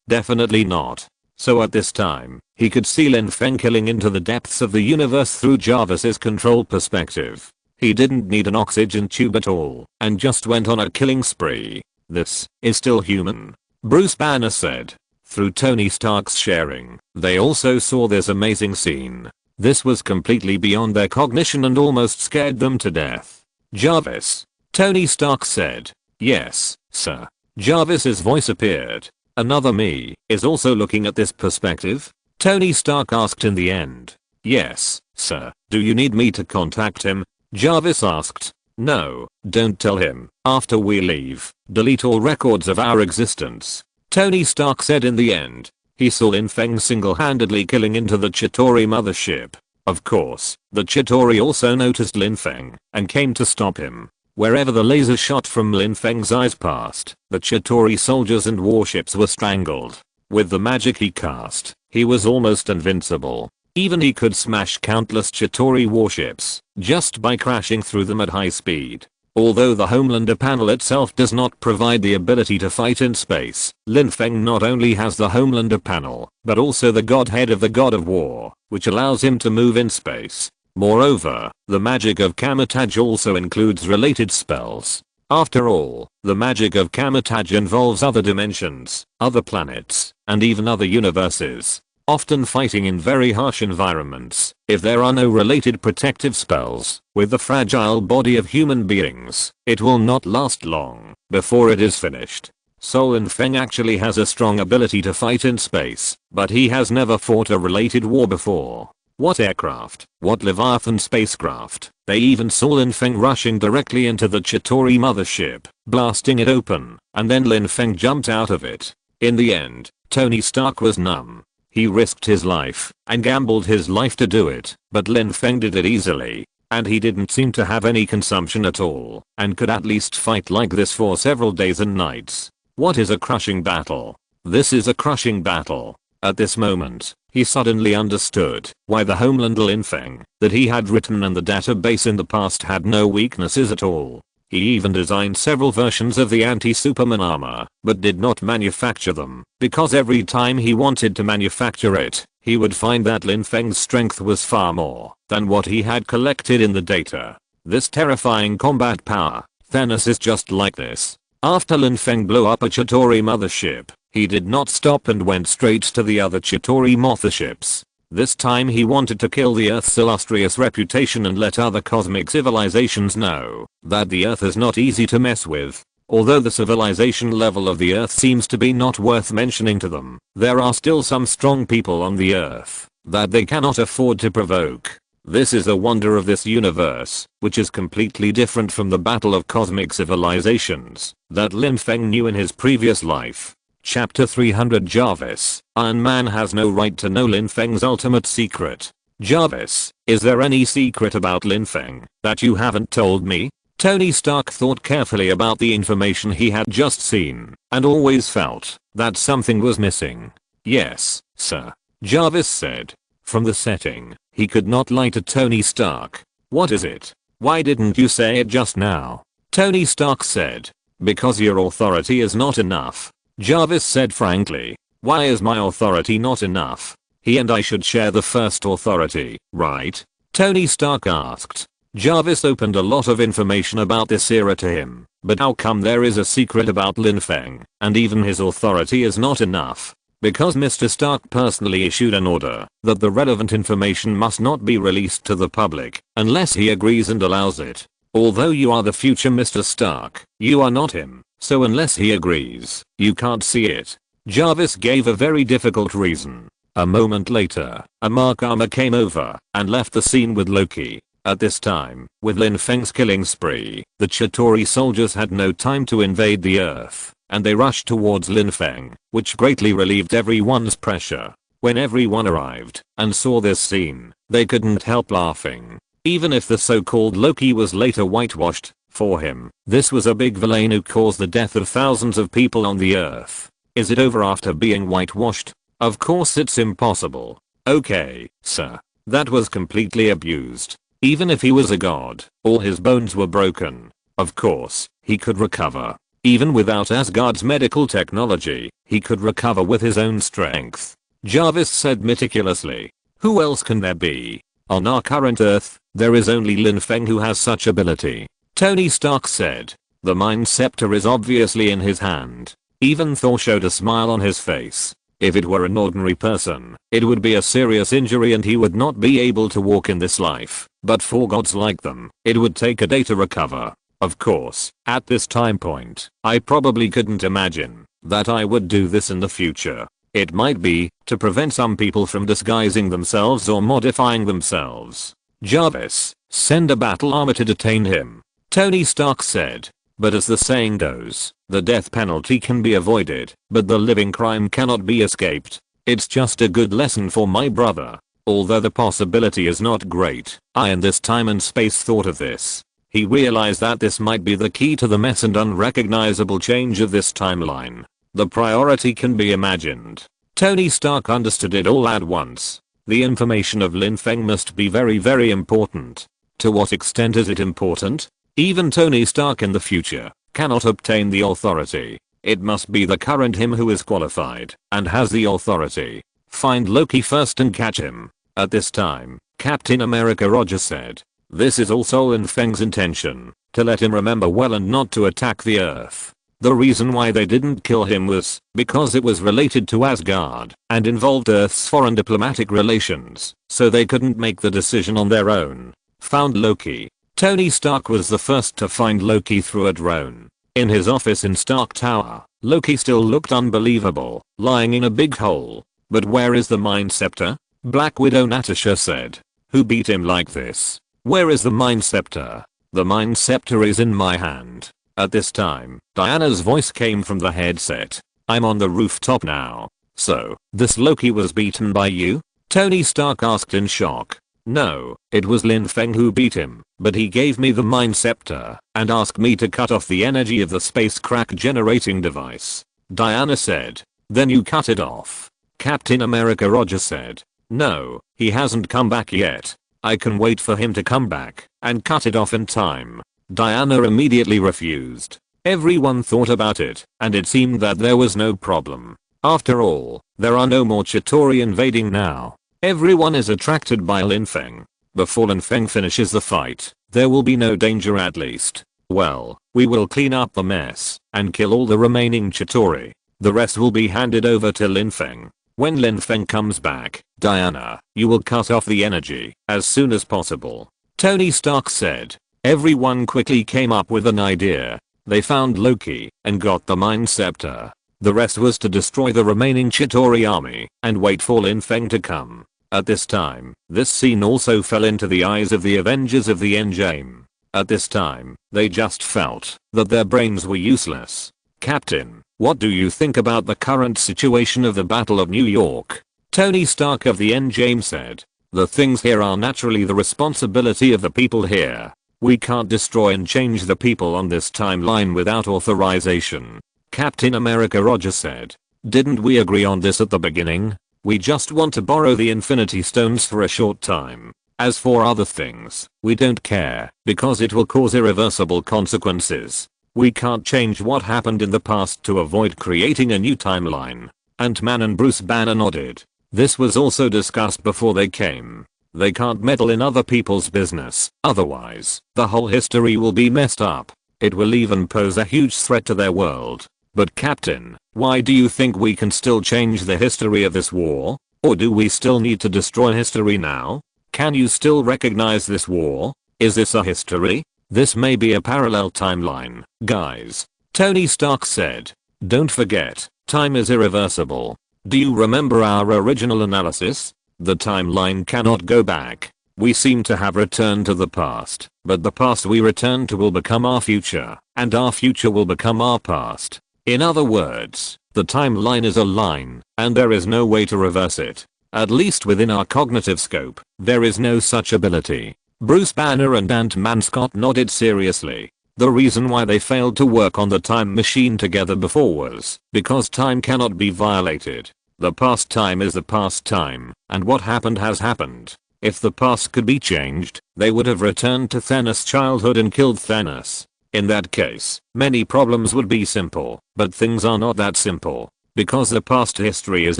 Definitely not. So at this time, he could see Lin Feng killing into the depths of the universe through Jarvis's control perspective. He didn't need an oxygen tube at all, and just went on a killing spree. This is still human, Bruce Banner said. Through Tony Stark's sharing, they also saw this amazing scene. This was completely beyond their cognition and almost scared them to death. Jarvis, Tony Stark said. Yes, sir. Jarvis's voice appeared. Another me is also looking at this perspective? Tony Stark asked in the end. Yes, sir. Do you need me to contact him? Jarvis asked. No, don't tell him. After we leave, delete all records of our existence. Tony Stark said in the end. He saw Lin Feng single-handedly killing into the Chitauri mothership. Of course, the Chitauri also noticed Lin Feng and came to stop him. Wherever the laser shot from Lin Feng's eyes passed, the Chitauri soldiers and warships were strangled. With the magic he cast, he was almost invincible. Even he could smash countless Chitauri warships just by crashing through them at high speed. Although the Homelander panel itself does not provide the ability to fight in space, Lin Feng not only has the Homelander panel, but also the Godhead of the God of War, which allows him to move in space. Moreover, the magic of Camotage also includes related spells. After all, the magic of Camotage involves other dimensions, other planets, and even other universes, often fighting in very harsh environments. If there are no related protective spells, with the fragile body of human beings, it will not last long before it is finished. So Lin Feng actually has a strong ability to fight in space, but he has never fought a related war before. What aircraft? What Leviathan spacecraft? They even saw Lin Feng rushing directly into the Chitauri mothership, blasting it open, and then Lin Feng jumped out of it. In the end, Tony Stark was numb. He risked his life and gambled his life to do it, but Lin Feng did it easily. And he didn't seem to have any consumption at all, and could at least fight like this for several days and nights. What is a crushing battle? This is a crushing battle. At this moment, he suddenly understood why the Homelander Lin Feng that he had written in the database in the past had no weaknesses at all. He even designed several versions of the anti-Superman armor, but did not manufacture them, because every time he wanted to manufacture it, he would find that Lin Feng's strength was far more than what he had collected in the data. This terrifying combat power. Thanos is just like this. After Lin Feng blew up a Chitauri mothership, he did not stop and went straight to the other Chitauri motherships. This time he wanted to kill the Earth's illustrious reputation and let other cosmic civilizations know that the Earth is not easy to mess with. Although the civilization level of the Earth seems to be not worth mentioning to them, there are still some strong people on the Earth that they cannot afford to provoke. This is the wonder of this universe, which is completely different from the battle of cosmic civilizations that Lin Feng knew in his previous life. Chapter 300 Jarvis, Iron Man has no right to know Lin Feng's ultimate secret. Jarvis, is there any secret about Lin Feng that you haven't told me? Tony Stark thought carefully about the information he had just seen, and always felt that something was missing. Yes, sir. Jarvis said. From the setting, he could not lie to Tony Stark. What is it? Why didn't you say it just now? Tony Stark said. Because your authority is not enough. Jarvis said frankly. Why is my authority not enough? He and I should share the first authority, right? Tony Stark asked. Jarvis opened a lot of information about this era to him, but how come there is a secret about Lin Feng, and even his authority is not enough? Because Mr. Stark personally issued an order that the relevant information must not be released to the public unless he agrees and allows it. Although you are the future Mr. Stark, you are not him, so unless he agrees, you can't see it. Jarvis gave a very difficult reason. A moment later, a Mark armor came over and left the scene with Loki. At this time, with Lin Feng's killing spree, the Chitauri soldiers had no time to invade the Earth, and they rushed towards Lin Feng, which greatly relieved everyone's pressure. When everyone arrived and saw this scene, they couldn't help laughing. Even if the so-called Loki was later whitewashed, for him, this was a big villain who caused the death of thousands of people on the Earth. Is it over after being whitewashed? Of course it's impossible. Okay, sir. That was completely abused. Even if he was a god, all his bones were broken. Of course, he could recover. Even without Asgard's medical technology, he could recover with his own strength. Jarvis said meticulously. Who else can there be? On our current Earth, there is only Lin Feng who has such ability. Tony Stark said. The Mind Scepter is obviously in his hand. Even Thor showed a smile on his face. If it were an ordinary person, it would be a serious injury and he would not be able to walk in this life. But for gods like them, it would take a day to recover. Of course, at this time point, I probably couldn't imagine that I would do this in the future. It might be to prevent some people from disguising themselves or modifying themselves. Jarvis, send a battle armor to detain him. Tony Stark said. But as the saying goes, the death penalty can be avoided, but the living crime cannot be escaped. It's just a good lesson for my brother. Although the possibility is not great, I in this time and space thought of this. He realized that this might be the key to the mess and unrecognizable change of this timeline. The priority can be imagined. Tony Stark understood it all at once. The information of Lin Feng must be very important. To what extent is it important? Even Tony Stark in the future cannot obtain the authority. It must be the current him who is qualified and has the authority. Find Loki first and catch him. At this time, Captain America Roger said. This is also Lin Feng's intention, to let him remember well and not to attack the Earth. The reason why they didn't kill him was because it was related to Asgard and involved Earth's foreign diplomatic relations, so they couldn't make the decision on their own. Found Loki. Tony Stark was the first to find Loki through a drone. In his office in Stark Tower, Loki still looked unbelievable, lying in a big hole. But where is the Mind Scepter? Black Widow Natasha said. Who beat him like this? Where is the Mind Scepter? The Mind Scepter is in my hand. At this time, Diana's voice came from the headset. I'm on the rooftop now. So, this Loki was beaten by you? Tony Stark asked in shock. No, it was Lin Feng who beat him, but he gave me the Mind Scepter and asked me to cut off the energy of the space crack generating device. Diana said. Then you cut it off. Captain America Roger said. No, he hasn't come back yet. I can wait for him to come back and cut it off in time. Diana immediately refused. Everyone thought about it, and it seemed that there was no problem. After all, there are no more Chitauri invading now. Everyone is attracted by Lin Feng. Before Lin Feng finishes the fight, there will be no danger at least. Well, we will clean up the mess and kill all the remaining Chitauri. The rest will be handed over to Lin Feng. When Lin Feng comes back, Diana, you will cut off the energy as soon as possible. Tony Stark said. Everyone quickly came up with an idea. They found Loki and got the Mind Scepter. The rest was to destroy the remaining Chitauri army and wait for Lin Feng to come. At this time, this scene also fell into the eyes of the Avengers of the Endgame. At this time, they just felt that their brains were useless. Captain, what do you think about the current situation of the Battle of New York? Tony Stark of the Endgame said. The things here are naturally the responsibility of the people here. We can't destroy and change the people on this timeline without authorization. Captain America Roger said. Didn't we agree on this at the beginning? We just want to borrow the Infinity Stones for a short time. As for other things, we don't care, because it will cause irreversible consequences. We can't change what happened in the past to avoid creating a new timeline. Ant-Man and Bruce Banner nodded. This was also discussed before they came. They can't meddle in other people's business, otherwise, the whole history will be messed up. It will even pose a huge threat to their world. But Captain, why do you think we can still change the history of this war? Or do we still need to destroy history now? Can you still recognize this war? Is this a history? This may be a parallel timeline, guys. Tony Stark said. Don't forget, time is irreversible. Do you remember our original analysis? The timeline cannot go back. We seem to have returned to the past, but the past we return to will become our future, and our future will become our past. In other words, the timeline is a line, and there is no way to reverse it. At least within our cognitive scope, there is no such ability. Bruce Banner and Ant-Man Scott nodded seriously. The reason why they failed to work on the time machine together before was because time cannot be violated. The past time is the past time, and what happened has happened. If the past could be changed, they would have returned to Thanos' childhood and killed Thanos. In that case, many problems would be simple, but things are not that simple. Because the past history is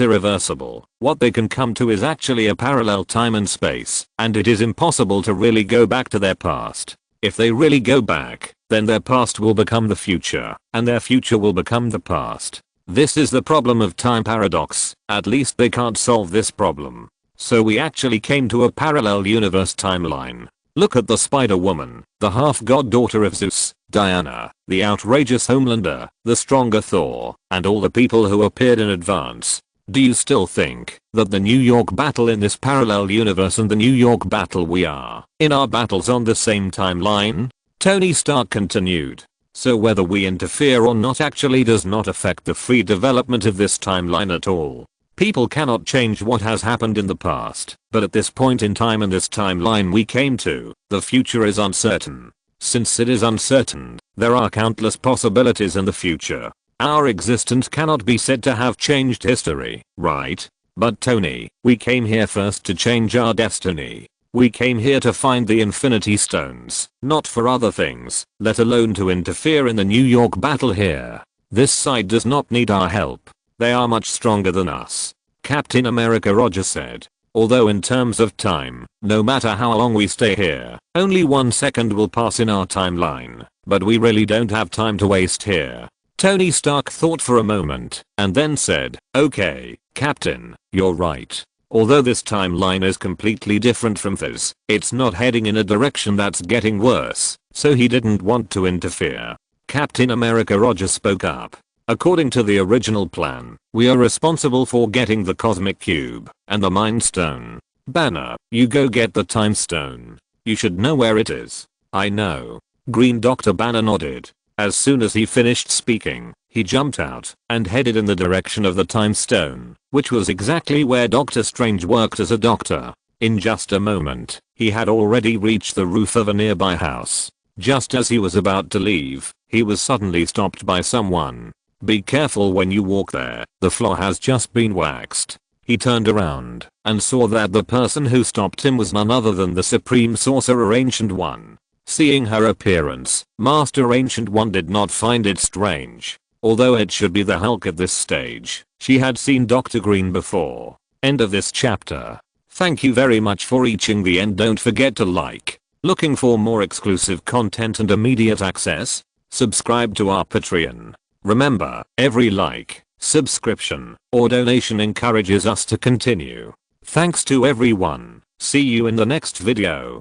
irreversible, what they can come to is actually a parallel time and space, and it is impossible to really go back to their past. If they really go back, then their past will become the future, and their future will become the past. This is the problem of time paradox. At least they can't solve this problem. So we actually came to a parallel universe timeline. Look at the Spider-Woman, the half-god daughter of Zeus, Diana, the outrageous Homelander, the stronger Thor, and all the people who appeared in advance. Do you still think that the New York battle in this parallel universe and the New York battle we are in our battles on the same timeline? Tony Stark continued. So whether we interfere or not actually does not affect the free development of this timeline at all. People cannot change what has happened in the past, but at this point in time and this timeline we came to, the future is uncertain. Since it is uncertain, there are countless possibilities in the future. Our existence cannot be said to have changed history, right? But Tony, we came here first to change our destiny. We came here to find the Infinity Stones, not for other things, let alone to interfere in the New York battle here. This side does not need our help. They are much stronger than us. Captain America Roger said. Although in terms of time, no matter how long we stay here, only 1 second will pass in our timeline. But we really don't have time to waste here. Tony Stark thought for a moment, and then said, okay, Captain, you're right. Although this timeline is completely different from this, it's not heading in a direction that's getting worse, so he didn't want to interfere. Captain America Roger spoke up. According to the original plan, we are responsible for getting the Cosmic Cube and the Mind Stone. Banner, you go get the Time Stone. You should know where it is. I know. Green Dr. Banner nodded. As soon as he finished speaking, he jumped out and headed in the direction of the Time Stone, which was exactly where Doctor Strange worked as a doctor. In just a moment, he had already reached the roof of a nearby house. Just as he was about to leave, he was suddenly stopped by someone. Be careful when you walk there, the floor has just been waxed. He turned around and saw that the person who stopped him was none other than the Supreme Sorcerer Ancient One. Seeing her appearance, Master Ancient One did not find it strange. Although it should be the Hulk at this stage, she had seen Dr. Green before. End of this chapter. Thank you very much for reaching the end. Don't forget to like. Looking for more exclusive content and immediate access? Subscribe to our Patreon. Remember, every like, subscription, or donation encourages us to continue. Thanks to everyone. See you in the next video.